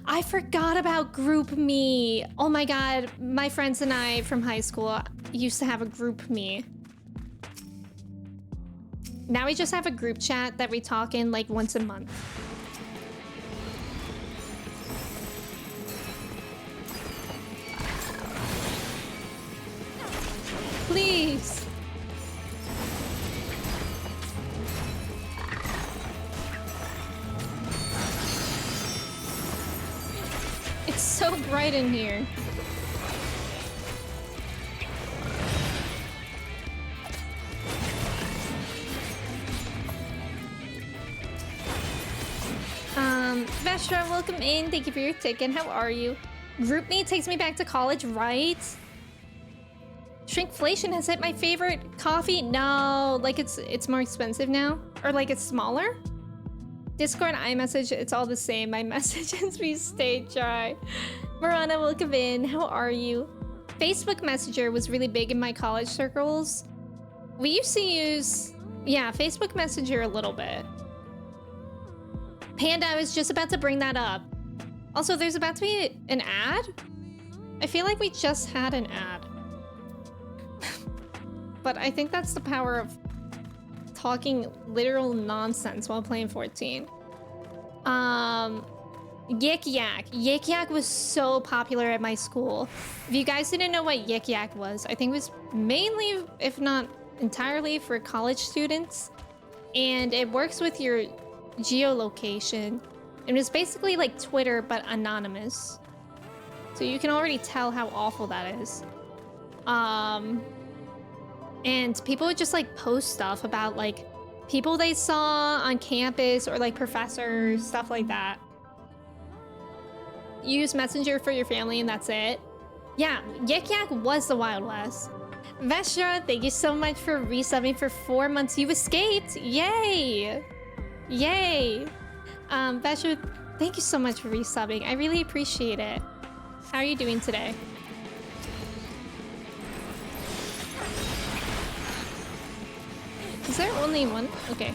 [SPEAKER 1] I forgot about GroupMe. Oh my God, my friends and I from high school used to have a GroupMe. Now we just have a group chat that we talk in like once a month. Please. It's so bright in here. Vestra, welcome in. Thank you for your ticket. How are you? GroupMe takes me back to college, right? Shrinkflation has hit my favorite coffee. No, like it's more expensive now, or like it's smaller. Discord, iMessage, it's all the same. My messages we stay dry. Marana, welcome in. How are you? Facebook Messenger was really big in my college circles. We used to use, yeah, Facebook Messenger a little bit. Panda, I was just about to bring that up. Also, there's about to be an ad. I feel like we just had an ad. But I think that's the power of talking literal nonsense while playing 14. Yik Yak. Yik Yak was so popular at my school. If you guys didn't know what Yik Yak was, I think it was mainly, if not entirely, for college students. And it works with your geolocation. It was basically like Twitter, but anonymous. So you can already tell how awful that is. And people would just like post stuff about like people they saw on campus or like professors, stuff like that. You use Messenger for your family and that's it. Yeah, Yik Yak was the Wild West. Vestra, thank you so much for resubbing for 4 months. You escaped! Yay! Yay! Vestra, thank you so much for resubbing. I really appreciate it. How are you doing today? Is there only one? Okay.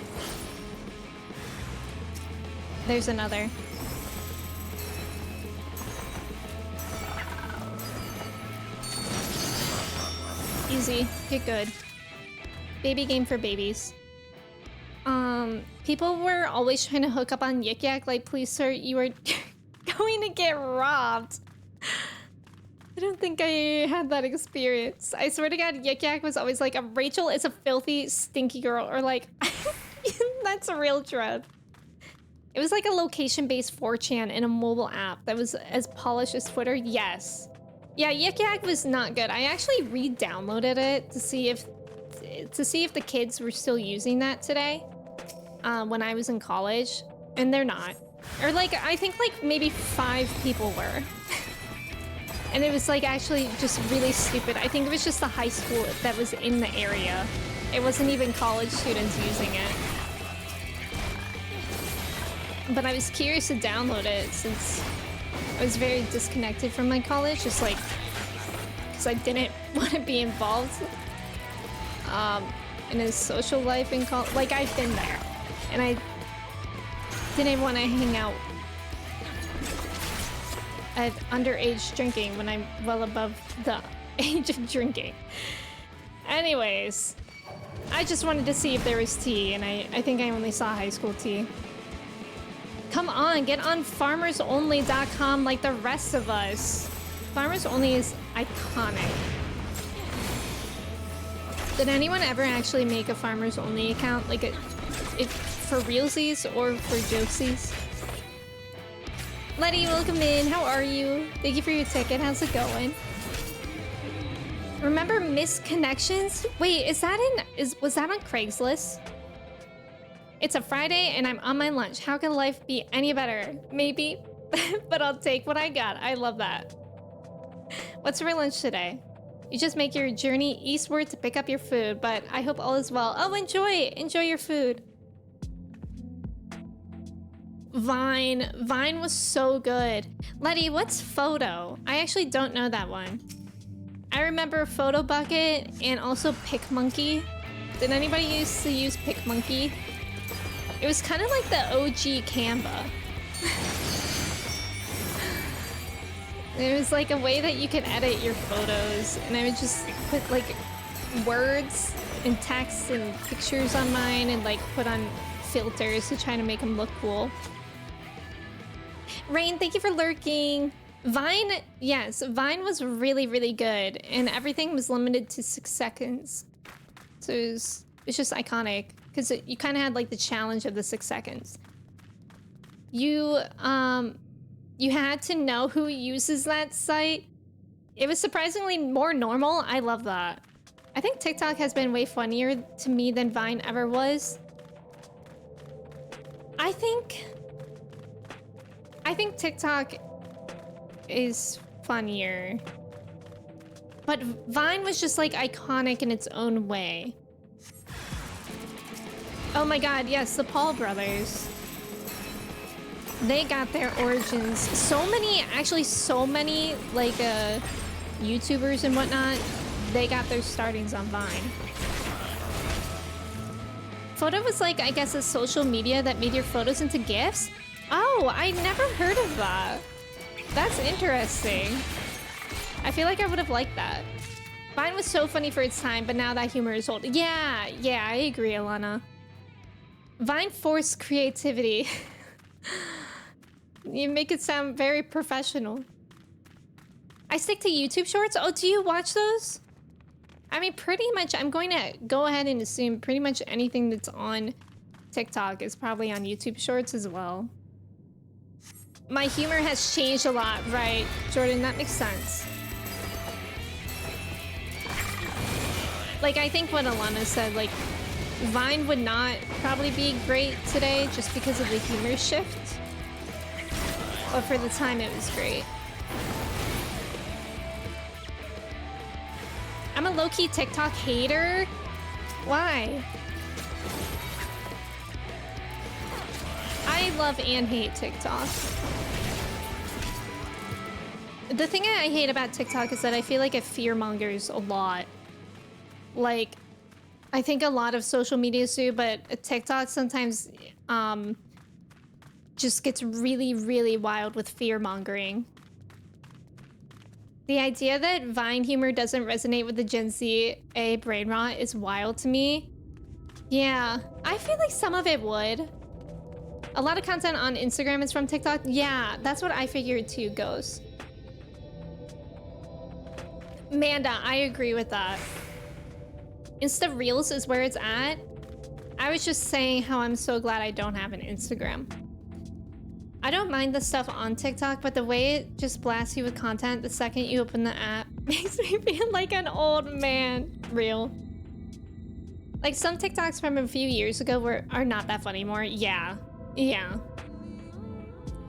[SPEAKER 1] There's another. Easy. Get good. Baby game for babies. People were always trying to hook up on Yik Yak, like, please sir, you are going to get robbed. I don't think I had that experience. I swear to God, Yik Yak was always like, Rachel is a filthy, stinky girl, or like, that's a real dread. It was like a location-based 4chan in a mobile app that was as polished as Twitter. Yes. Yeah, Yik Yak was not good. I actually re-downloaded it to see if the kids were still using that today, when I was in college, and they're not. Or like, I think like maybe 5 people were. And it was like actually just really stupid. I think it was just the high school that was in the area. It wasn't even college students using it. But I was curious to download it since I was very disconnected from my college, just like, because I didn't want to be involved in his social life in college. Like, I've been there, and I didn't want to hang out at underage drinking when I'm well above the age of drinking. Anyways, I just wanted to see if there was tea, and I think I only saw high school tea. Come on, get on farmersonly.com like the rest of us. Farmers Only is iconic. Did anyone ever actually make a Farmers Only account? Like for realsies or for jokesies? Letty, welcome in. How are you? Thank you for your ticket. How's it going? Remember Missed Connections? Wait, was that on Craigslist? It's a Friday and I'm on my lunch. How can life be any better? Maybe, but I'll take what I got. I love that. What's for lunch today? You just make your journey eastward to pick up your food, but I hope all is well. Oh, enjoy your food. Vine was so good. Letty, what's Photo? I actually don't know that one. I remember Photo Bucket and also PicMonkey. Did anybody used to use PicMonkey? It was kind of like the OG Canva. It was like a way that you could edit your photos, and I would just put like words and text and pictures on mine and like put on filters to try to make them look cool. Rain, thank you for lurking. Vine, yes, Vine was really, really good, and everything was limited to 6 seconds. So it's just iconic, because you kind of had like the challenge of the 6 seconds. You had to know who uses that site. It was surprisingly more normal. I love that. I think TikTok has been way funnier to me than Vine ever was. I think TikTok is funnier. But Vine was just like iconic in its own way. Oh my god, yes, the Paul brothers. They got their origins. So many like YouTubers and whatnot, they got their startings on Vine. Photo was like, I guess, a social media that made your photos into GIFs? Oh, I never heard of that. That's interesting. I feel like I would have liked that. Vine was so funny for its time, but now that humor is old. Yeah, I agree, Alana. Vine forced creativity. You make it sound very professional. I stick to YouTube Shorts. Oh, do you watch those? I mean, pretty much, I'm going to go ahead and assume pretty much anything that's on TikTok is probably on YouTube Shorts as well. My humor has changed a lot, right? Jordan, that makes sense. Like, I think what Alana said, like, Vine would not probably be great today just because of the humor shift. But for the time, it was great. I'm a low-key TikTok hater. Why? I love and hate TikTok. The thing I hate about TikTok is that I feel like it fearmongers a lot. Like, I think a lot of social medias do, but TikTok sometimes just gets really, really wild with fear-mongering. The idea that Vine humor doesn't resonate with the Gen Z brain rot is wild to me. Yeah, I feel like some of it would. A lot of content on Instagram is from TikTok. Yeah, that's what I figured too, Ghost. Manda, I agree with that. Insta Reels is where it's at. I was just saying how I'm so glad I don't have an Instagram. I don't mind the stuff on TikTok, but the way it just blasts you with content the second you open the app makes me feel like an old man. Real. Like some TikToks from a few years ago are not that funny anymore. Yeah.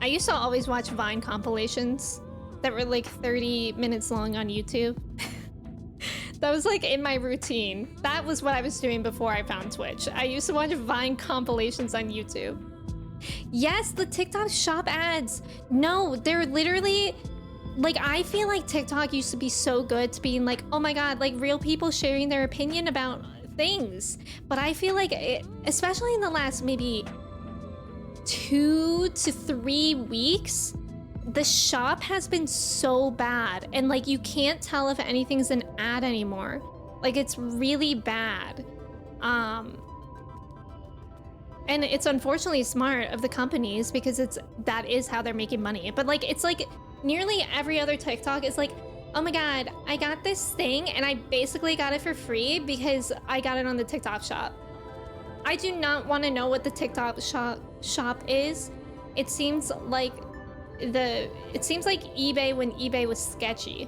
[SPEAKER 1] I used to always watch Vine compilations that were like 30 minutes long on YouTube. That was like in my routine. That was what I was doing before I found Twitch. I used to watch Vine compilations on YouTube. Yes, the TikTok shop ads. No, they're literally like, I feel like TikTok used to be so good to being like, oh my god, like real people sharing their opinion about things. But I feel like especially in the last maybe 2 to 3 weeks, the shop has been so bad, and like you can't tell if anything's an ad anymore. Like it's really bad. And it's unfortunately smart of the companies because that is how they're making money. But like it's like nearly every other TikTok is like, oh my god, I got this thing and I basically got it for free because I got it on the TikTok shop. I do not want to know what the TikTok shop is. It seems like eBay when eBay was sketchy.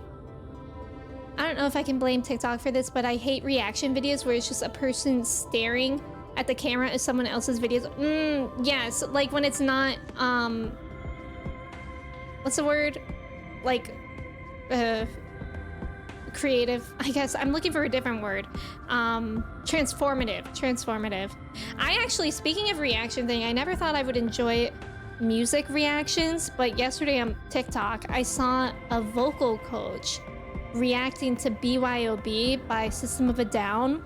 [SPEAKER 1] I don't know if I can blame TikTok for this, but I hate reaction videos where it's just a person staring at the camera as someone else's videos. Yes, like when it's not, what's the word? Like, creative, I guess. I'm looking for a different word. Transformative. I actually, speaking of reaction thing, I never thought I would enjoy music reactions, but yesterday on TikTok, I saw a vocal coach reacting to BYOB by System of a Down.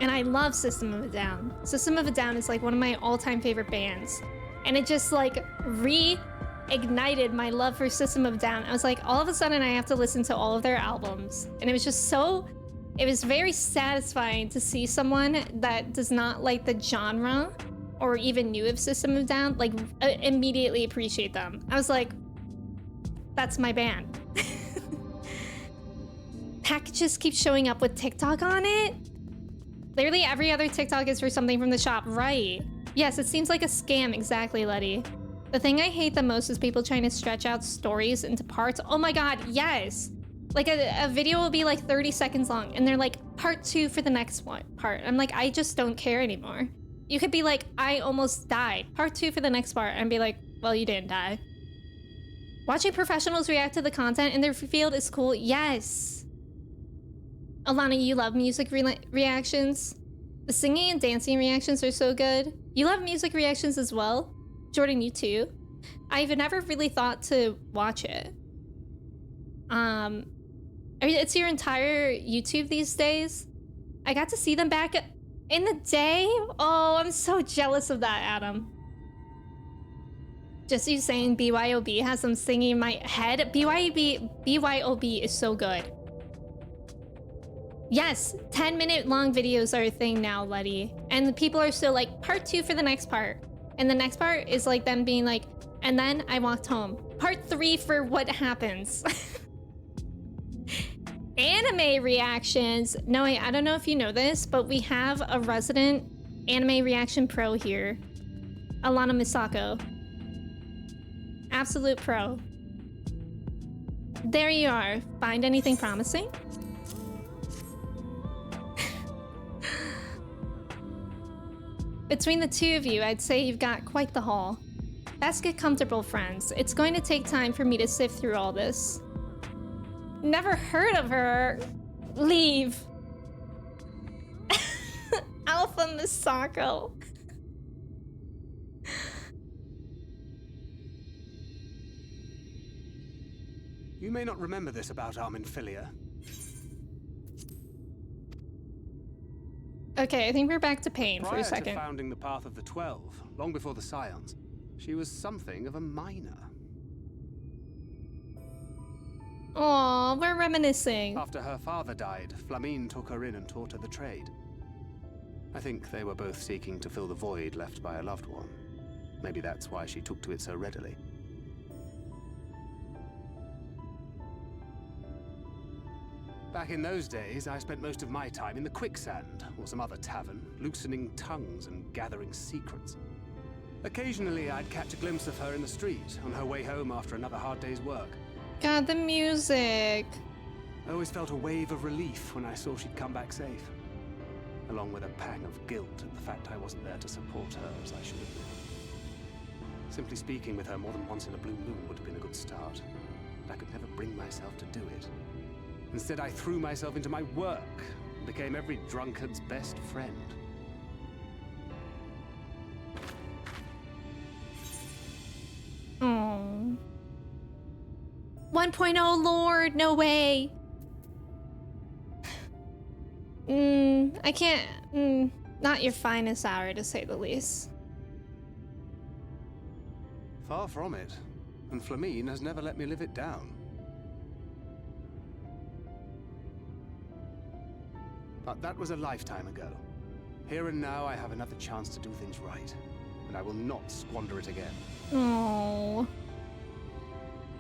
[SPEAKER 1] And I love System of a Down. System of a Down is like one of my all-time favorite bands. And it just like reignited my love for System of a Down. I was like, all of a sudden I have to listen to all of their albums. And it was just it was very satisfying to see someone that does not like the genre or even knew of System of a Down, like immediately appreciate them. I was like, that's my band. Packages keep showing up with TikTok on it. Literally every other TikTok is for something from the shop, right? Yes, it seems like a scam, exactly, Letty. The thing I hate the most is people trying to stretch out stories into parts. Oh my god, yes! Like a video will be like 30 seconds long, and they're like, part 2 for the next part. I'm like, I just don't care anymore. You could be like, I almost died. Part 2 for the next part, and be like, well, you didn't die. Watching professionals react to the content in their field is cool, yes! Alana, you love music reactions. The singing and dancing reactions are so good. You love music reactions as well? Jordan, you too? I've never really thought to watch it. I mean, it's your entire YouTube these days. I got to see them back in the day. Oh, I'm so jealous of that, Adam. Just you saying BYOB has them singing in my head. BYOB is so good. Yes, 10-minute long videos are a thing now, Letty. And the people are still like, part 2 for the next part. And the next part is like them being like, and then I walked home. Part 3 for what happens. Anime reactions. No, I don't know if you know this, but we have a resident anime reaction pro here. Alana Misako. Absolute pro. There you are. Find anything promising? Between the two of you, I'd say you've got quite the haul. Best get comfortable, friends. It's going to take time for me to sift through all this. Never heard of her. Leave. Alpha Misako.
[SPEAKER 4] You may not remember this about Arminfilia.
[SPEAKER 1] Okay, I think we're back to pain for a
[SPEAKER 4] Prior
[SPEAKER 1] second.
[SPEAKER 4] to founding the Path of the 12, long before the Scions, she was something of a minor.
[SPEAKER 1] Aw, we're reminiscing.
[SPEAKER 4] After her father died, Flamine took her in and taught her the trade. I think they were both seeking to fill the void left by a loved one. Maybe that's why she took to it so readily. Back in those days, I spent most of my time in the Quicksand, or some other tavern, loosening tongues and gathering secrets. Occasionally, I'd catch a glimpse of her in the street, on her way home after another hard day's work.
[SPEAKER 1] God, the music.
[SPEAKER 4] I always felt a wave of relief when I saw she'd come back safe, along with a pang of guilt at the fact I wasn't there to support her as I should have been. Simply speaking with her more than once in a blue moon would have been a good start, but I could never bring myself to do it. Instead, I threw myself into my work and became every drunkard's best friend.
[SPEAKER 1] Oh. 1.0 Lord, no way. I can't. Not your finest hour, to say the least.
[SPEAKER 4] Far from it. and Flamine has never let me live it down. But that was a lifetime ago. Here and now, I have another chance to do things right, and I will not squander it again.
[SPEAKER 1] Oh.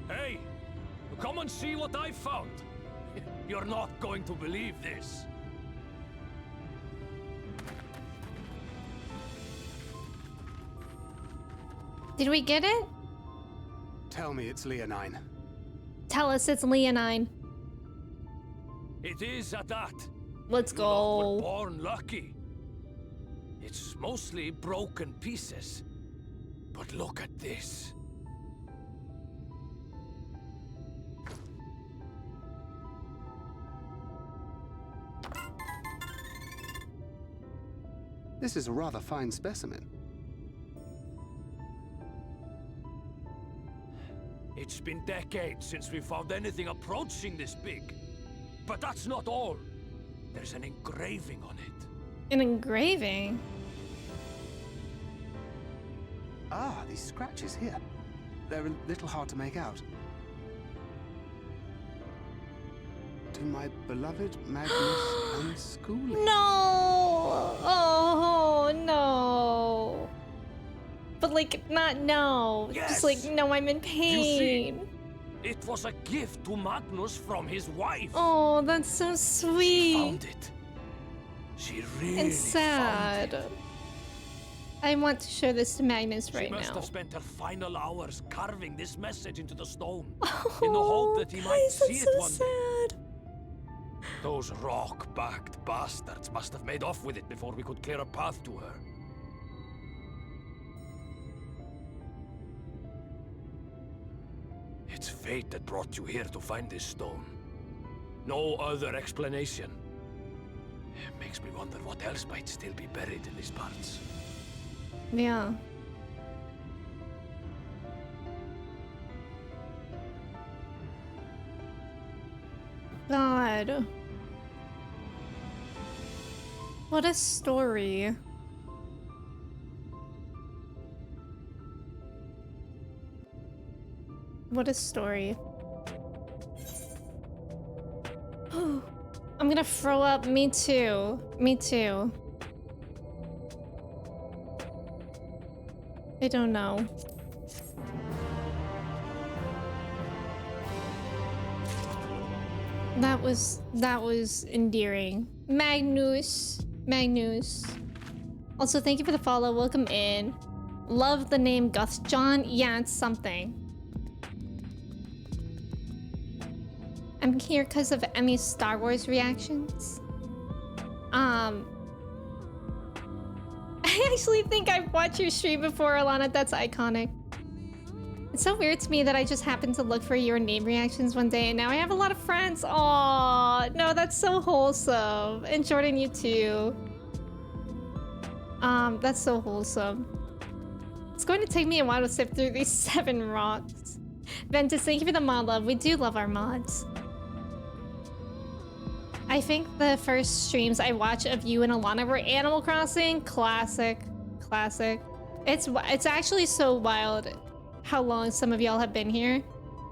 [SPEAKER 7] Hey, come and see what I found. You're not going to believe this.
[SPEAKER 1] Did we get it?
[SPEAKER 4] Tell me it's Leonine.
[SPEAKER 1] Tell us it's Leonine.
[SPEAKER 7] It is at that.
[SPEAKER 1] Let's
[SPEAKER 7] You lot were
[SPEAKER 1] go.
[SPEAKER 7] born lucky. It's mostly broken pieces. But look at this.
[SPEAKER 4] This is a rather fine specimen.
[SPEAKER 7] It's been decades since we found anything approaching this big. But that's not all. There's an engraving on it.
[SPEAKER 1] An engraving?
[SPEAKER 4] Ah, these scratches here. They're a little hard to make out. To my beloved Magnus unschooling.
[SPEAKER 1] No! Oh, no. But, like, not no. Just like,
[SPEAKER 7] Yes!
[SPEAKER 1] no, I'm in
[SPEAKER 7] You see?
[SPEAKER 1] pain.
[SPEAKER 7] It was a gift to Magnus from his wife.
[SPEAKER 1] Oh, that's so
[SPEAKER 7] She
[SPEAKER 1] sweet.
[SPEAKER 7] found it. She really
[SPEAKER 1] And
[SPEAKER 7] found
[SPEAKER 1] sad.
[SPEAKER 7] it.
[SPEAKER 1] I want to show this to Magnus
[SPEAKER 7] She
[SPEAKER 1] right
[SPEAKER 7] must
[SPEAKER 1] now.
[SPEAKER 7] have spent her final hours carving this message into the stone,
[SPEAKER 1] Oh,
[SPEAKER 7] in the hope that he
[SPEAKER 1] why
[SPEAKER 7] might
[SPEAKER 1] is that
[SPEAKER 7] see
[SPEAKER 1] so
[SPEAKER 7] it one day.
[SPEAKER 1] sad?
[SPEAKER 7] Those rock-backed bastards must have made off with it before we could clear a path to her. It's fate that brought you here to find this stone. No other explanation. It makes me wonder what else might still be buried in these parts.
[SPEAKER 1] Yeah. God. What a story. What a story. I'm gonna throw up. Me too. Me too. I don't know. That was endearing. Magnus. Also, thank you for the follow. Welcome in. Love the name Gus John. Yeah, it's something. I'm here because of Emmy's Star Wars reactions. I actually think I've watched your stream before, Alana. That's iconic. It's so weird to me that I just happened to look for your name reactions one day and now I have a lot of friends. Aw, no, that's so wholesome. And Jordan, you too. That's so wholesome. It's going to take me a while to sift through these 7 rocks. Ventus, thank you for the mod love. We do love our mods. I think the first streams I watched of you and Alana were Animal Crossing. Classic. It's actually so wild how long some of y'all have been here.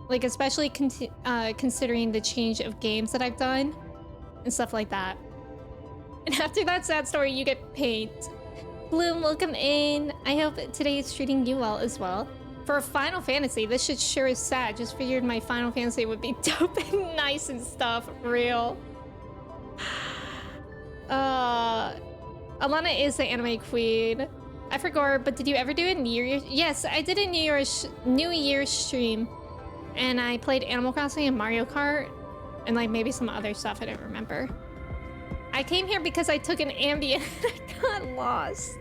[SPEAKER 1] Like, especially considering the change of games that I've done and stuff like that. And after that sad story, you get paint. Bloom, welcome in. I hope today is treating you well as well. For Final Fantasy, this shit sure is sad. Just figured my Final Fantasy would be dope and nice and stuff. Real. Alana is the anime queen. I forgot, but did you ever do a New Year's? Yes, I did a New Year's stream, and I played Animal Crossing and Mario Kart, and like maybe some other stuff I don't remember. I came here because I took an Ambien and I got lost.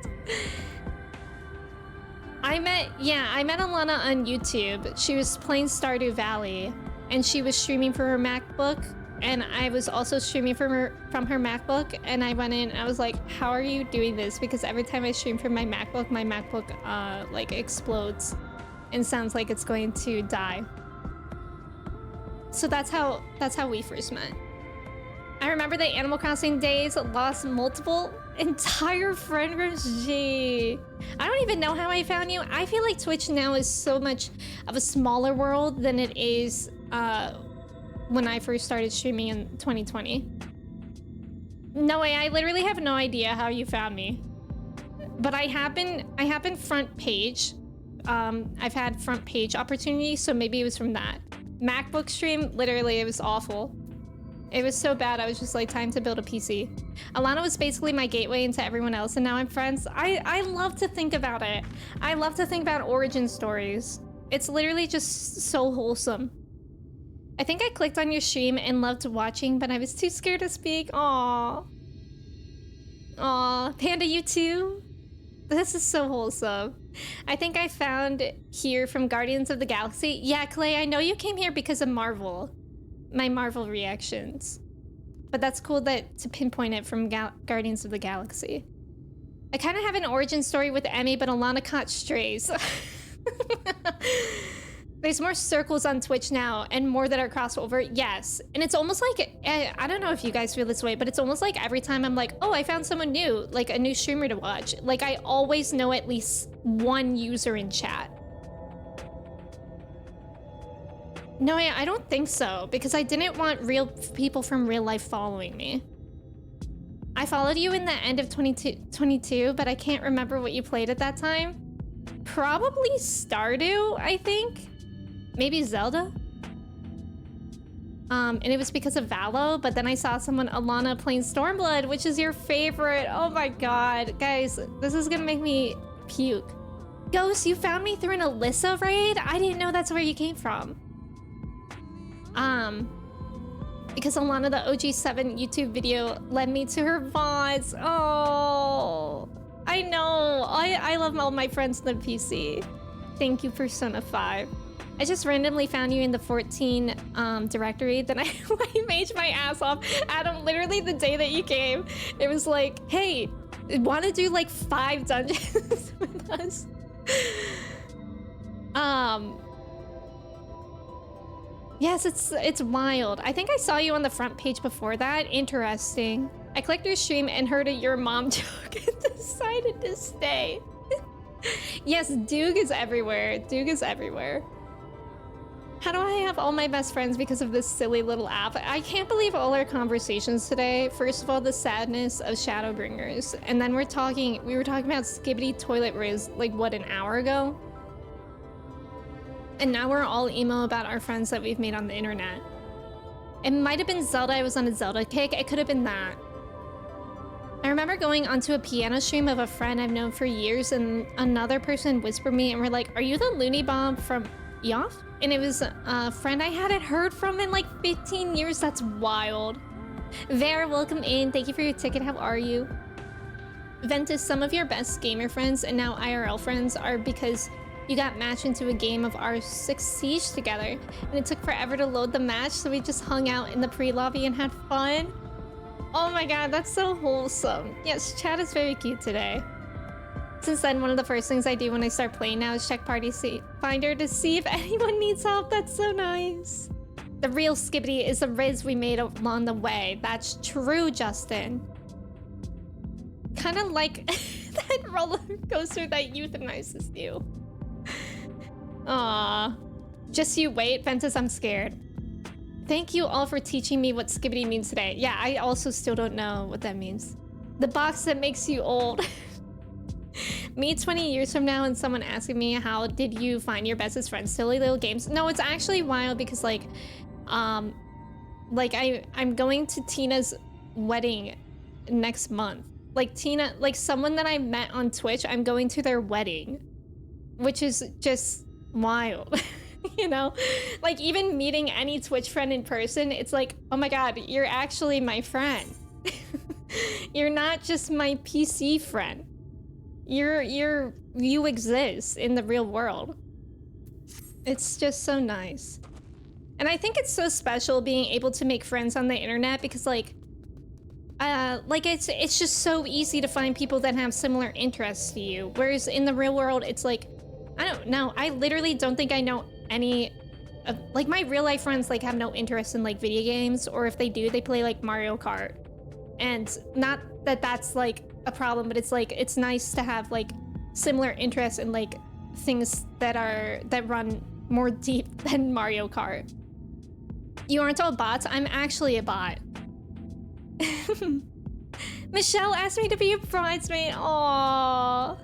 [SPEAKER 1] I met Alana on YouTube. She was playing Stardew Valley, and she was streaming for her MacBook. And I was also streaming from her MacBook, and I went in and I was like, how are you doing this? Because every time I stream from my MacBook like explodes and sounds like it's going to die. So that's how we first met. I remember the Animal Crossing days, lost multiple Entire friend groups, gee. I don't even know how I found you. I feel like Twitch now is so much of a smaller world than it is when I first started streaming in 2020. No way, I literally have no idea how you found me. But I have been front page. I've had front page opportunities, so maybe it was from that. MacBook stream, literally, it was awful. It was so bad, I was just like, time to build a PC. Alana was basically my gateway into everyone else, and now I'm friends. I love to think about it. I love to think about origin stories. It's literally just so wholesome. I think I clicked on your stream and loved watching, but I was too scared to speak. Aww. Aww. Panda, you too? This is so wholesome. I think I found here from Guardians of the Galaxy. Yeah, Clay, I know you came here because of Marvel. My Marvel reactions. But that's cool that to pinpoint it from Guardians of the Galaxy. I kind of have an origin story with Emmy, but Alana caught strays. There's more circles on Twitch now and more that are crossed over. Yes. And it's almost like, I don't know if you guys feel this way, but it's almost like every time I'm like, oh, I found someone new, like a new streamer to watch. Like I always know at least one user in chat. No, I don't think so, because I didn't want real people from real life following me. I followed you in the end of 2022, but I can't remember what you played at that time. Probably Stardew, I think. Maybe Zelda? And it was because of Valo, but then I saw someone, Alana, playing Stormblood, which is your favorite. Oh my god. Guys, this is gonna make me puke. Ghost, you found me through an Alyssa raid? I didn't know that's where you came from. Because Alana, the OG7 YouTube video led me to her VODs. Oh, I know. I love all my friends in the PC. Thank you, Persona 5. I just randomly found you in the 14 directory. Then I maged my ass off. Adam, literally the day that you came, it was like, hey, want to do like 5 dungeons with us? Yes, it's wild. I think I saw you on the front page before that. Interesting. I clicked your stream and heard your mom joke and decided to stay. Yes, Doog is everywhere. Doog is everywhere. How do I have all my best friends because of this silly little app? I can't believe all our conversations today. First of all, the sadness of Shadowbringers. And then we were talking about Skibbity Toilet Riz like, what, an hour ago? And now we're all emo about our friends that we've made on the internet. It might have been Zelda. I was on a Zelda kick. It could have been that. I remember going onto a piano stream of a friend I've known for years, and another person whispered me and were like, are you the Looney Bomb from XIV? And it was a friend I hadn't heard from in like 15 years. That's wild. Vera, welcome in. Thank you for your ticket. How are you? Ventus, some of your best gamer friends and now IRL friends are because you got matched into a game of our 6 Siege together, and it took forever to load the match, so we just hung out in the pre-lobby and had fun. Oh my god, that's so wholesome. Yes, chat is very cute today. Since then, one of the first things I do when I start playing now is check Party Finder to see if anyone needs help. That's so nice. The real Skibbity is the Riz we made along the way. That's true, Justin. Kind of like that roller coaster that euthanizes you. Aww. Just you wait, Ventus, I'm scared. Thank you all for teaching me what Skibbity means today. Yeah, I also still don't know what that means. The box that makes you old. Me 20 years from now and someone asking me how did you find your bestest friends? Silly little games. No, it's actually wild because like I'm going to Tina's wedding next month. Like Tina, like someone that I met on Twitch, I'm going to their wedding, which is just wild. You know, like even meeting any Twitch friend in person, it's like, oh my god, you're actually my friend. You're not just my PC friend. You exist in the real world. It's just so nice. And I think it's so special being able to make friends on the internet because like it's just so easy to find people that have similar interests to you. Whereas in the real world, it's like, I don't know. I literally don't think I know any of, like my real life friends like have no interest in like video games, or if they do, they play like Mario Kart. And not that that's like a problem, but it's like, it's nice to have like similar interests and like things that run more deep than Mario Kart. You aren't all bots? I'm actually a bot. Michelle asked me to be a bridesmaid. Aww.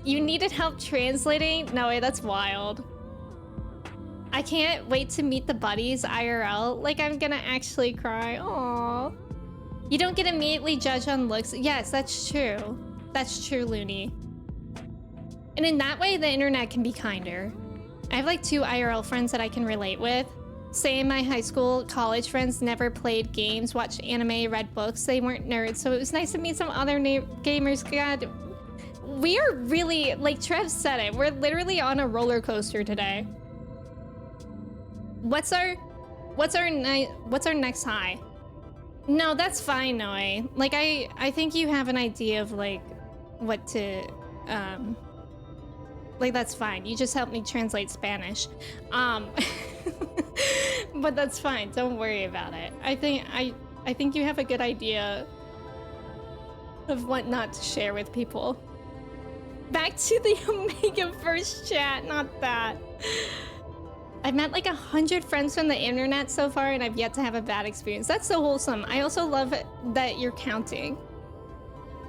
[SPEAKER 1] You needed help translating? No way, that's wild. I can't wait to meet the buddies IRL. Like, I'm gonna actually cry. Aww. You don't get immediately judged on looks. Yes, that's true. That's true, Looney. And in that way, the internet can be kinder. I have like 2 IRL friends that I can relate with. Say my high school, college friends never played games, watched anime, read books. They weren't nerds, so it was nice to meet some other gamers. God, we are really, like Trev said it, we're literally on a roller coaster today. What's our next high? No, that's fine, Noe. Like I think you have an idea of like what to like that's fine. You just helped me translate Spanish. But that's fine. Don't worry about it. I think you have a good idea of what not to share with people. Back to the Omega Verse chat, not that. I've met like 100 friends from the internet so far, and I've yet to have a bad experience. That's so wholesome. I also love that you're counting.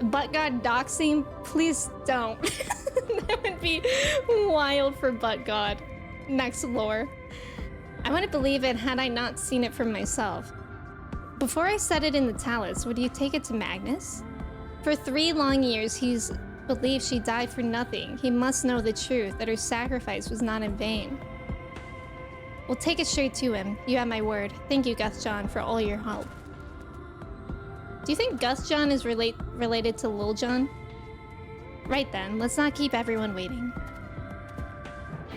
[SPEAKER 1] But God doxing, please don't. That would be wild for But God. Next lore. I wouldn't believe it had I not seen it for myself. Before I set it in the Talus, would you take it to Magnus? For 3 long years, he's believed she died for nothing. He must know the truth, that her sacrifice was not in vain. We'll take it straight to him. You have my word. Thank you, Gus John, for all your help. Do you think Gus John is related to Lil John? Right then, let's not keep everyone waiting.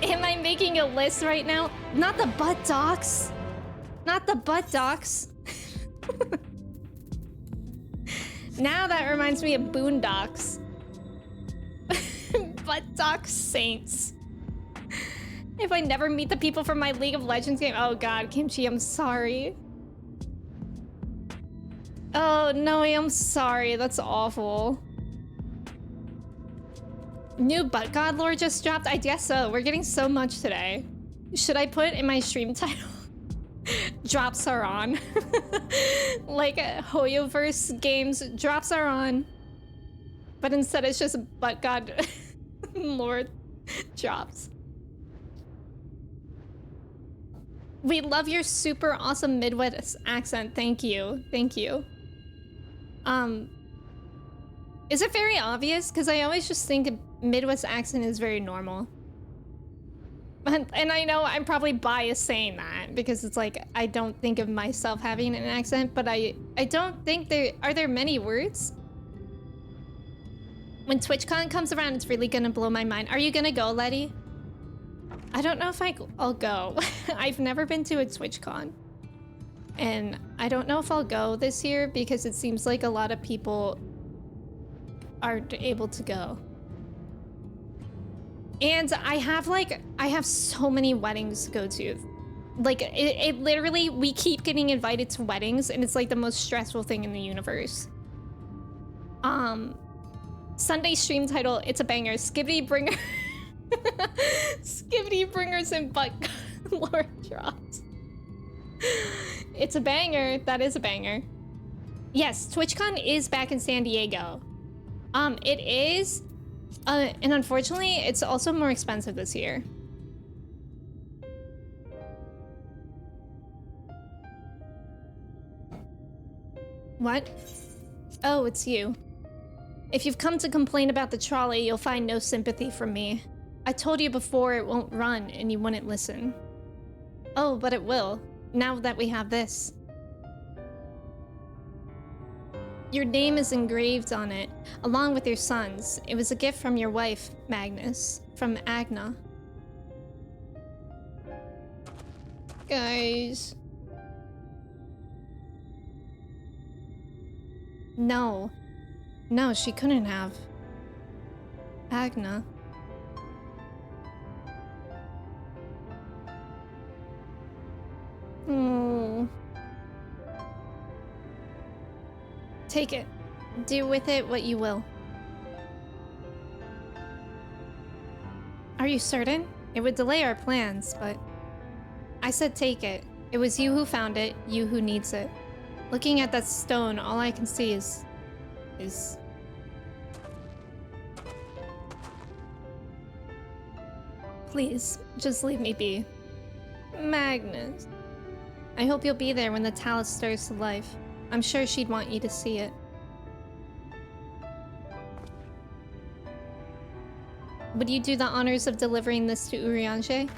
[SPEAKER 1] Am I making a list right now? Not the butt docs. Not the butt docs. Now that reminds me of Boondocks. Butt docs saints. If I never meet the people from my League of Legends game. Oh God, Kimchi, I'm sorry. Oh no, I'm sorry. That's awful. New Butt God lore just dropped? I guess so. We're getting so much today. Should I put in my stream title? Drops are on. Like Hoyoverse games, drops are on. But instead it's just Butt God lore drops. We love your super awesome Midwest accent. Thank you. Thank you. Is it very obvious? Because I always just think a Midwest accent is very normal. And I know I'm probably biased saying that because it's like I don't think of myself having an accent, but I don't think are there many words? When TwitchCon comes around, it's really gonna blow my mind. Are you gonna go, Letty? I don't know if I'll go. I've never been to a TwitchCon. And I don't know if I'll go this year because it seems like a lot of people aren't able to go. And I have so many weddings to go to. Like it literally, we keep getting invited to weddings and it's like the most stressful thing in the universe. Sunday stream title, it's a banger. Skibbity Bringer. Skibbity Bringers and Butt lore drops. It's a banger. That is a banger. Yes, TwitchCon is back in San Diego. It is. And unfortunately, it's also more expensive this year. What? Oh, it's you. If you've come to complain about the trolley, you'll find no sympathy from me. I told you before it won't run, and you wouldn't listen. Oh, but it will, now that we have this. Your name is engraved on it, along with your son's. It was a gift from your wife, Magnus, from Agna. Guys. No. No, she couldn't have. Agna. Oh. Take it. Do with it what you will. Are you certain? It would delay our plans, but... I said take it. It was you who found it, you who needs it. Looking at that stone, all I can see is... Please, just leave me be. Magnus. I hope you'll be there when the talus stirs to life. I'm sure she'd want you to see it. Would you do the honors of delivering this to Urianger?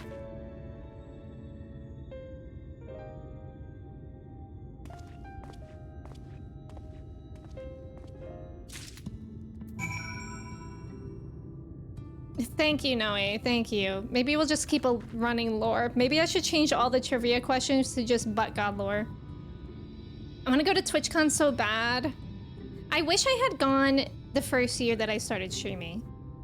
[SPEAKER 1] Thank you, Noe. Thank you. Maybe we'll just keep a running lore. Maybe I should change all the trivia questions to just butt god lore. I want to go to TwitchCon so bad. I wish I had gone the first year that I started streaming.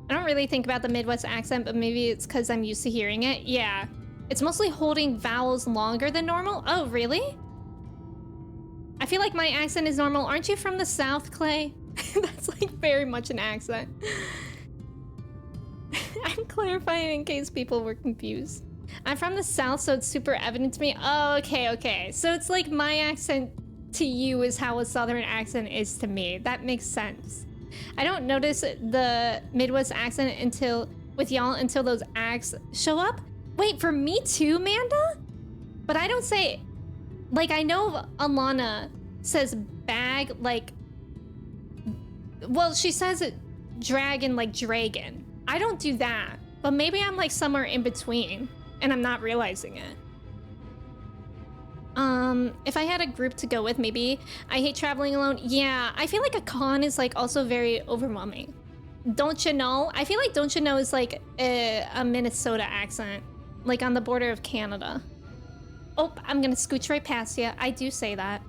[SPEAKER 1] I don't really think about the Midwest accent, but maybe it's because I'm used to hearing it. Yeah. It's mostly holding vowels longer than normal. Oh, really? I feel like my accent is normal. Aren't you from the South, Clay? That's like very much an accent. I'm clarifying in case people were confused. I'm from the South, so it's super evident to me. Oh, okay, okay. So it's like my accent to you is how a Southern accent is to me. That makes sense. I don't notice the Midwest accent until those acts show up. Wait, for me too, Manda? But I don't say, like, I know Alana says bag, like, well, she says it dragon like dragon. I don't do that, but maybe I'm like somewhere in between and I'm not realizing it. If I had a group to go with, maybe. I hate traveling alone. Yeah, I feel like a con is like also very overwhelming. Don't you know? I feel like don't you know is like a Minnesota accent, like on the border of Canada. Oh, I'm gonna scooch right past you. I do say that.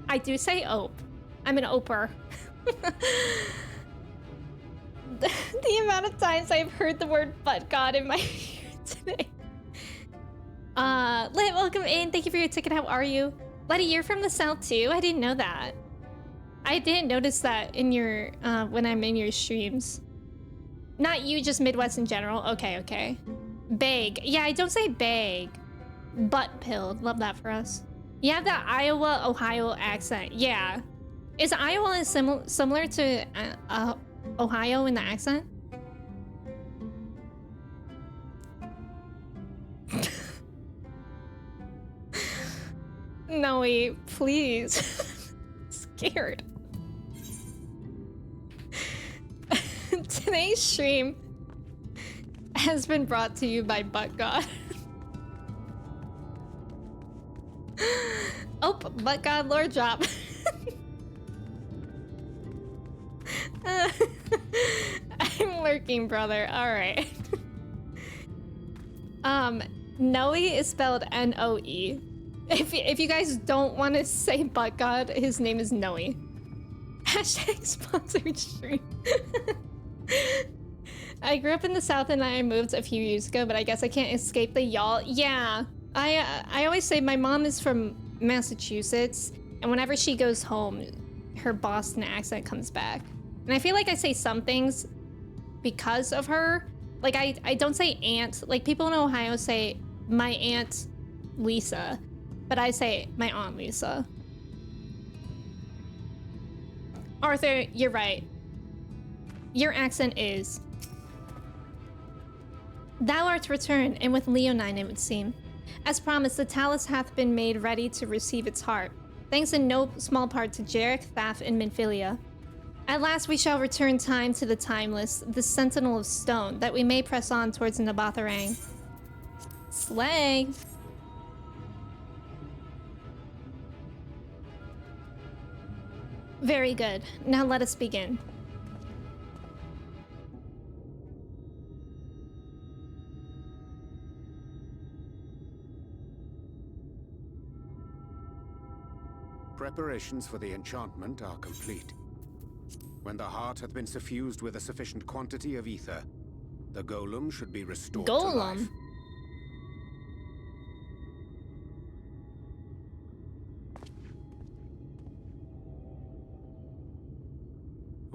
[SPEAKER 1] I do say ope. I'm an oper. The amount of times I've heard the word butt god in my ear today. Lit, welcome in. Thank you for your ticket. How are you? Letty, you're from the South too? I didn't know that. I didn't notice that in your, when I'm in your streams. Not you, just Midwest in general. Okay, okay. Bag. Yeah, I don't say bag. Butt pilled. Love that for us. You have that Iowa, Ohio accent. Yeah. Is Iowa similar to Ohio in the accent? No, wait, please. Scared. Today's stream has been brought to you by Butt God. Oh, Butt God lore drop. I'm lurking, brother. All right. Noe is spelled N-O-E. If you guys don't want to say Butt God, his name is Noe. Hashtag sponsored stream. I grew up in the South and I moved a few years ago, but I guess I can't escape the y'all. Yeah, I always say my mom is from Massachusetts, and whenever she goes home, her Boston accent comes back. And I feel like I say some things because of her. Like I don't say aunt. Like people in Ohio say my aunt Lisa, but I say my aunt Lisa. Arthur, you're right. Your accent is. Thou art returned, and with Leonine it would seem. As promised, the talus hath been made ready to receive its heart, thanks in no small part to Jarek, Thaf, and Minfilia. At last we shall return time to the timeless, the sentinel of stone, that we may press on towards Nabatharang. Slay! Very good. Now let us begin.
[SPEAKER 8] Preparations for the enchantment are complete. When the heart hath been suffused with a sufficient quantity of ether, the golem should be restored to life.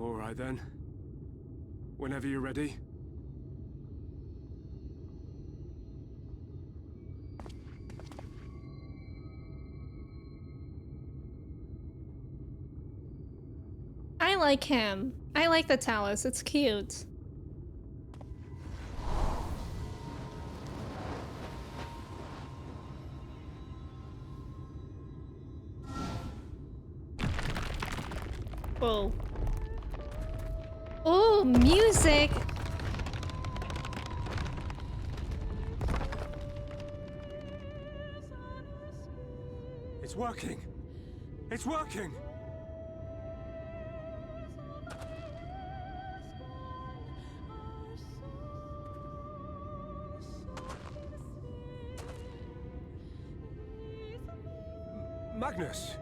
[SPEAKER 3] All right then. Whenever you're ready.
[SPEAKER 1] I like him. I like the Talus. It's cute. Whoa. Oh, music!
[SPEAKER 3] It's working! It's working! Magnus!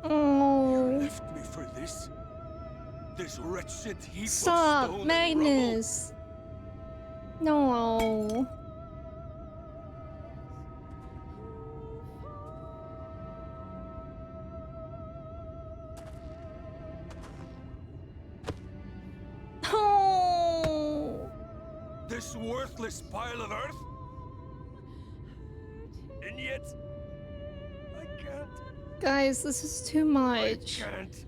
[SPEAKER 1] Oh.
[SPEAKER 5] Left me for this? This wretched heap of
[SPEAKER 1] Stop,
[SPEAKER 5] stone
[SPEAKER 1] Magnus. No. Oh.
[SPEAKER 5] This worthless pile of earth? And yet, I can't.
[SPEAKER 1] Guys, this is too much.
[SPEAKER 5] I can't.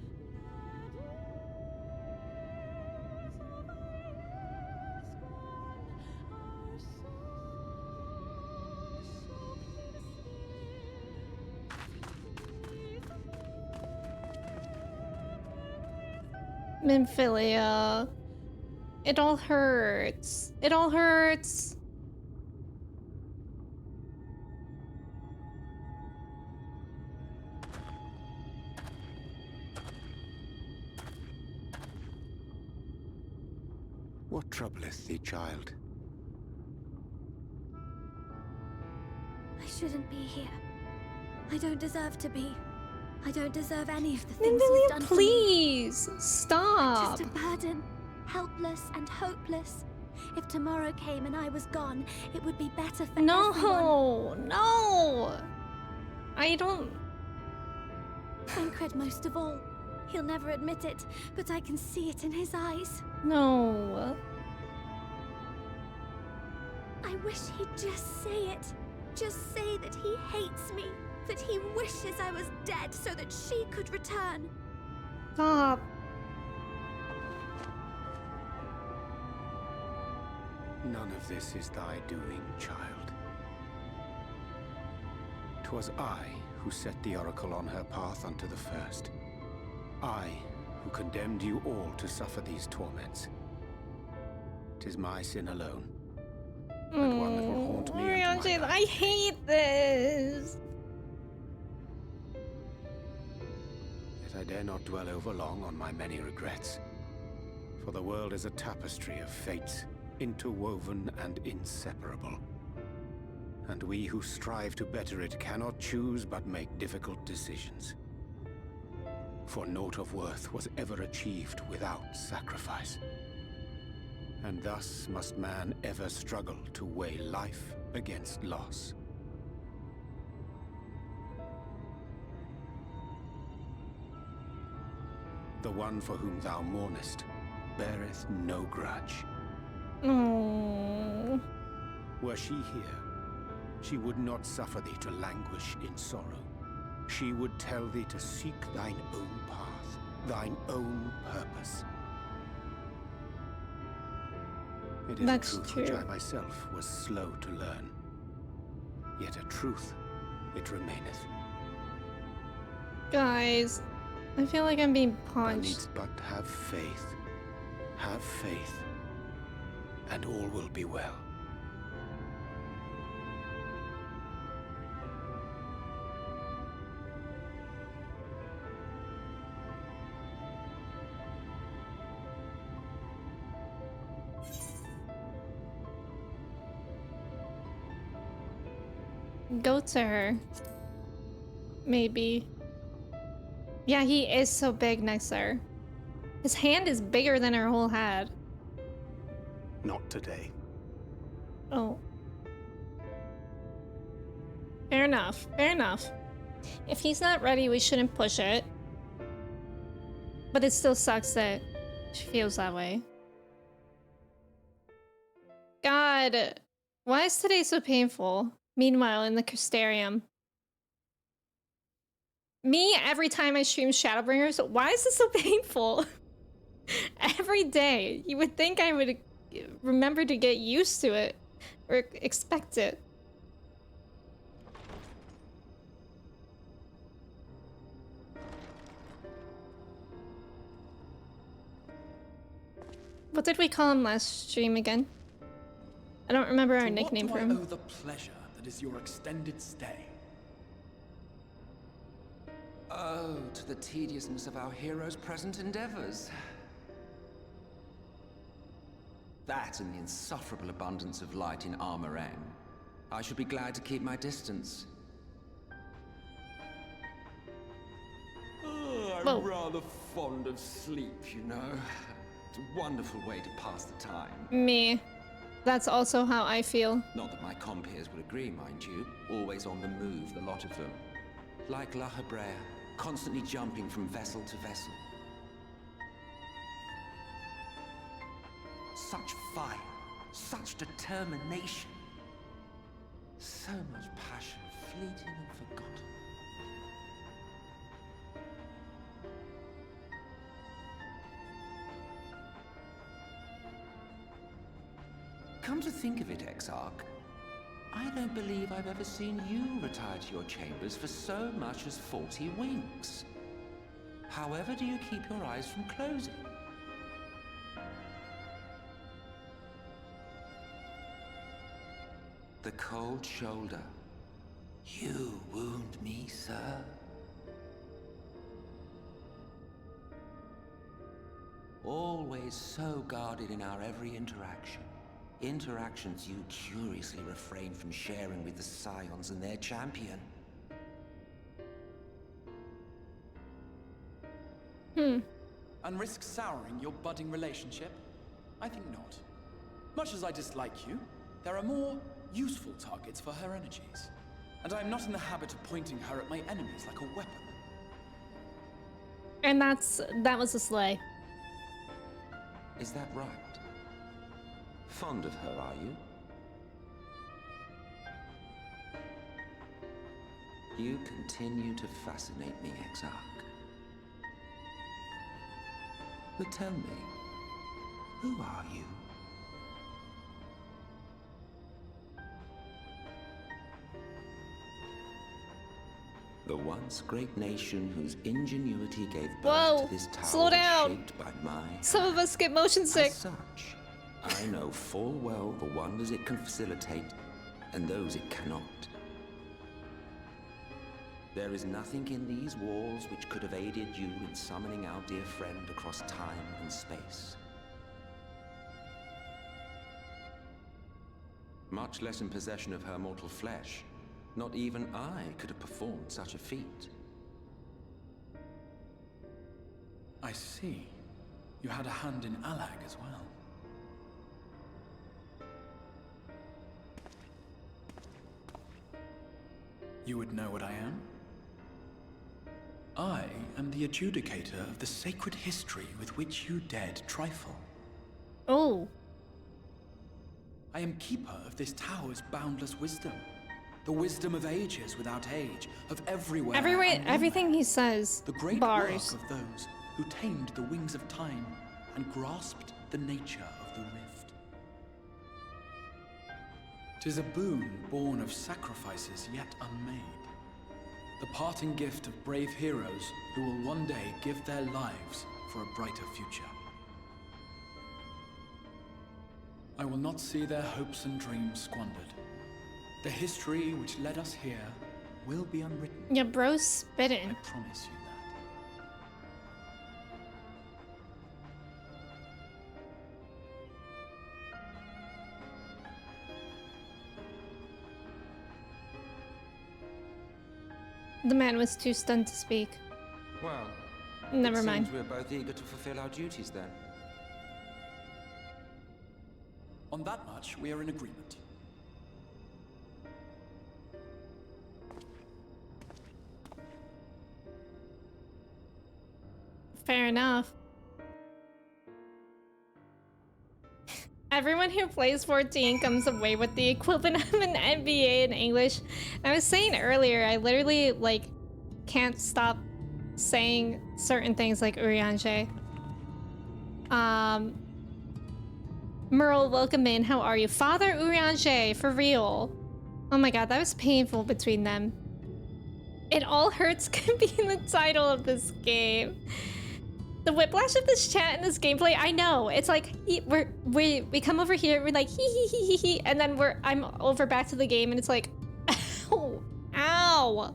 [SPEAKER 1] Minfilia. It all hurts. It all hurts.
[SPEAKER 8] What troubleth thee, child?
[SPEAKER 6] I shouldn't be here. I don't deserve to be. I don't deserve any of the things you've
[SPEAKER 1] Minfilia,
[SPEAKER 6] done
[SPEAKER 1] please
[SPEAKER 6] for me.
[SPEAKER 1] stop.
[SPEAKER 6] Just a burden, helpless and hopeless. If tomorrow came and I was gone, it would be better for everyone.
[SPEAKER 1] No, no. I don't.
[SPEAKER 6] Tancred most of all. He'll never admit it, but I can see it in his eyes.
[SPEAKER 1] No.
[SPEAKER 6] I wish he'd just say it. Just say that he hates me. That he wishes I was dead so that she could return.
[SPEAKER 1] Stop.
[SPEAKER 8] None of this is thy doing, child. 'Twas I who set the Oracle on her path unto the first. I who condemned you all to suffer these torments. 'Tis my sin alone, and one that will haunt me unto my
[SPEAKER 1] I
[SPEAKER 8] life.
[SPEAKER 1] hate this.
[SPEAKER 8] Yet I dare not dwell over long on my many regrets. For the world is a tapestry of fates, interwoven and inseparable. And we who strive to better it cannot choose but make difficult decisions. For naught of worth was ever achieved without sacrifice. And thus must man ever struggle to weigh life against loss. The one for whom thou mournest beareth no grudge.
[SPEAKER 1] Oh.
[SPEAKER 8] Were she here, she would not suffer thee to languish in sorrow. She would tell thee to seek thine own path, thine own purpose. It is
[SPEAKER 1] That's
[SPEAKER 8] a truth which
[SPEAKER 1] true.
[SPEAKER 8] I myself was slow to learn. Yet a truth it remaineth.
[SPEAKER 1] Guys, I feel like I'm being
[SPEAKER 8] Thou
[SPEAKER 1] punched.
[SPEAKER 8] needst but have faith. Have faith, and all will be well.
[SPEAKER 1] Go to her. Maybe. Yeah, he is so big next to her. His hand is bigger than her whole head.
[SPEAKER 4] Not today.
[SPEAKER 1] Oh. Fair enough. Fair enough. If he's not ready, we shouldn't push it. But it still sucks that she feels that way. God, why is today so painful? Meanwhile, in the Crystarium. Me, every time I stream Shadowbringers, why is this so painful? Every day. You would think I would remember to get used to it. Or expect it. What did we call him last stream again? I don't remember our nickname for him.
[SPEAKER 9] What do I owe the pleasure that is your extended stay?
[SPEAKER 10] Oh, to the tediousness of our hero's present endeavors. That and the insufferable abundance of light in Armorang. I should be glad to keep my distance. Oh, I'm
[SPEAKER 1] Whoa.
[SPEAKER 10] rather fond of sleep, you know. It's a wonderful way to pass the time.
[SPEAKER 1] Me. That's also how I feel.
[SPEAKER 10] Not that my compeers would agree, mind you. Always on the move, the lot of them. Like La Hebrea, constantly jumping from vessel to vessel. Such fire, such determination. So much passion, fleeting and forgotten. Come to think of it, Exarch, I don't believe I've ever seen you retire to your chambers for so much as 40 winks. However do you keep your eyes from closing? The cold shoulder. You wound me, sir. Always so guarded in our every interaction. Interactions you curiously refrain from sharing with the Scions and their champion.
[SPEAKER 9] And risk souring your budding relationship? I think not. Much as I dislike you, there are more useful targets for her energies. And I am not in the habit of pointing her at my enemies like a weapon.
[SPEAKER 1] And that was a sleigh.
[SPEAKER 10] Is that right? Fond of her, are you? You continue to fascinate me, Exarch. But tell me, who are you? The once great nation whose ingenuity gave birth
[SPEAKER 1] Whoa,
[SPEAKER 10] to this tower
[SPEAKER 1] slow down.
[SPEAKER 10] shaped by my
[SPEAKER 1] Some of us get motion sick.
[SPEAKER 10] As such, I know full well the wonders it can facilitate and those it cannot. There is nothing in these walls which could have aided you in summoning our dear friend across time and space. Much less in possession of her mortal flesh. Not even I could have performed such a feat.
[SPEAKER 9] I see. You had a hand in Alag as well. You would know what I am? I am the adjudicator of the sacred history with which you dared trifle.
[SPEAKER 1] Oh.
[SPEAKER 9] I am keeper of this tower's boundless wisdom. The wisdom of ages without age, of everywhere. and
[SPEAKER 1] Everything
[SPEAKER 9] nowhere.
[SPEAKER 1] he says.
[SPEAKER 9] The great
[SPEAKER 1] bars.
[SPEAKER 9] work of those who tamed the wings of time and grasped the nature of the rift. 'Tis a boon born of sacrifices yet unmade. The parting gift of brave heroes who will one day give their lives for a brighter future. I will not see their hopes and dreams squandered. The history which led us here will be unwritten.
[SPEAKER 1] Yeah, bro's
[SPEAKER 9] I
[SPEAKER 1] spitting.
[SPEAKER 9] promise you that.
[SPEAKER 1] The man was too stunned to speak.
[SPEAKER 10] Well,
[SPEAKER 1] Never
[SPEAKER 10] It
[SPEAKER 1] mind.
[SPEAKER 10] seems we're both eager to fulfill our duties then.
[SPEAKER 9] On that much, we are in agreement.
[SPEAKER 1] Fair enough. Everyone who plays 14 comes away with the equivalent of an MBA in English. I was saying earlier, I literally, like, can't stop saying certain things like Urianger. Merle, welcome in. How are you? Father Urianger, for real. Oh my god, that was painful between them. It all hurts could be in the title of this game. The whiplash of this chat and this gameplay, I know. It's like we come over here, we're like hee, and then I'm over back to the game and it's like ow.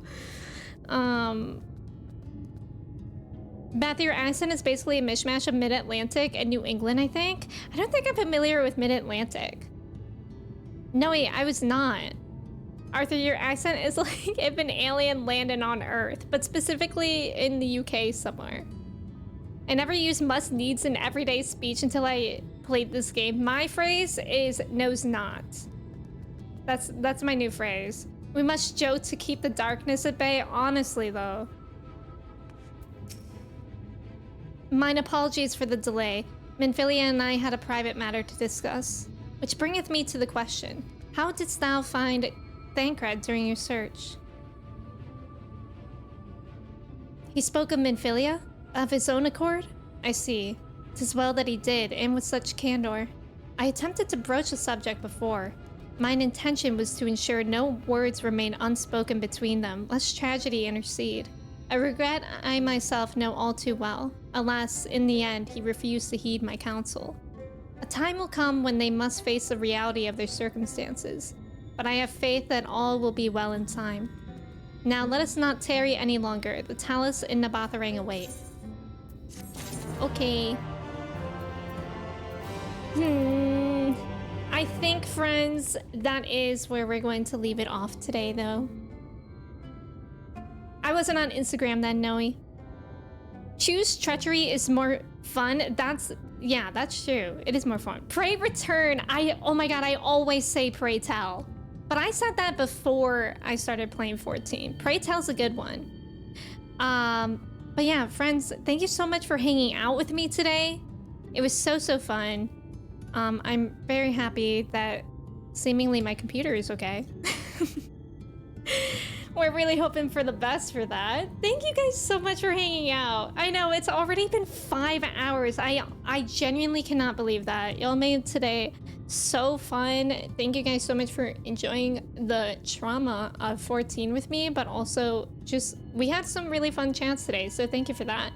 [SPEAKER 1] Beth, your accent is basically a mishmash of Mid-Atlantic and New England, I think. I don't think I'm familiar with Mid-Atlantic. No, wait, I was not. Arthur, your accent is like if an alien landed on Earth, but specifically in the UK somewhere. I never used must needs in everyday speech until I played this game. My phrase is knows not. That's my new phrase. We must joke to keep the darkness at bay. Honestly though. Mine apologies for the delay. Minfilia and I had a private matter to discuss. Which bringeth me to the question. How didst thou find Thancred during your search? He spoke of Minfilia? Of his own accord? I see. 'Tis well that he did, and with such candor. I attempted to broach the subject before. Mine intention was to ensure no words remain unspoken between them, lest tragedy intercede. I regret I myself know all too well. Alas, in the end, he refused to heed my counsel. A time will come when they must face the reality of their circumstances, but I have faith that all will be well in time. Now let us not tarry any longer. The Talus and Nabatharang await. Okay. I think, friends, that is where we're going to leave it off today, though. I wasn't on Instagram then, Noe. Choose treachery is more fun. Yeah, that's true. It is more fun. Pray return. Oh my god, I always say pray tell. But I said that before I started playing 14. Pray tell's a good one. But yeah, friends, thank you so much for hanging out with me today. It was so fun. I'm very happy that seemingly my computer is okay. We're really hoping for the best for that. Thank you guys so much for hanging out. I know it's already been 5 hours. I genuinely cannot believe that. Y'all made today so fun. Thank you guys so much for enjoying the trauma of 14 with me, but also just we had some really fun chats today, so thank you for that.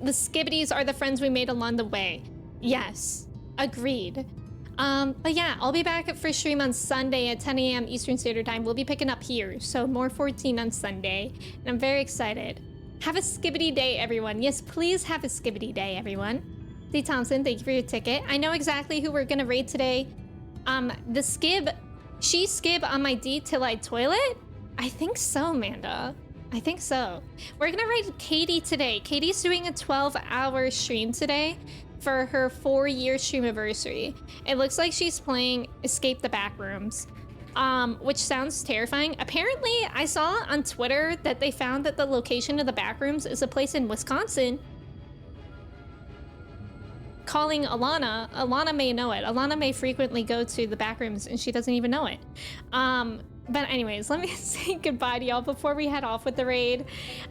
[SPEAKER 1] The skibbities are the friends we made along the way. Yes, agreed. But yeah, I'll be back at first stream on Sunday at 10 a.m. Eastern Standard Time. We'll be picking up here, so more 14 on Sunday, and I'm very excited. Have a skibbity day, everyone. Yes, please have a skibbity day, everyone. D. Thompson, thank you for your ticket. I know exactly who we're gonna raid today. The skib, she skib on my D till I toilet? I think so, Amanda. I think so. We're gonna raid Katie today. Katie's doing a 12-hour stream today for her 4-year stream anniversary. It looks like she's playing Escape the Backrooms, which sounds terrifying. Apparently, I saw on Twitter that they found that the location of the Backrooms is a place in Wisconsin. Calling Alana. Alana may know it. Alana may frequently go to the Backrooms and she doesn't even know it. But anyways, let me say goodbye to y'all before we head off with the raid.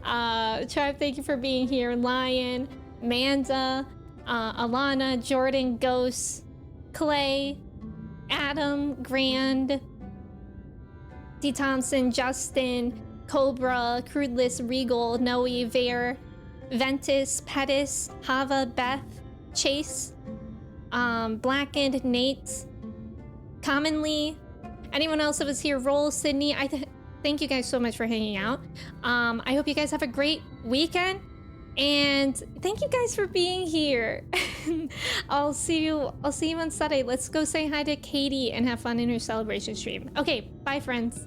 [SPEAKER 1] Tribe, thank you for being here. Lion, Manda, Alana, Jordan, Ghost, Clay, Adam, Grand, D. Thompson, Justin, Cobra, Crudeless, Regal, Noe, Vare, Ventus, Pettis, Hava, Beth, Chase, Blackened, Nate, Commonly, anyone else that was here, Roll, Sydney. Thank you guys so much for hanging out. I hope you guys have a great weekend. And thank you guys for being here. I'll see you on Sunday. Let's go say hi to Katie and have fun in her celebration stream. Okay, bye friends.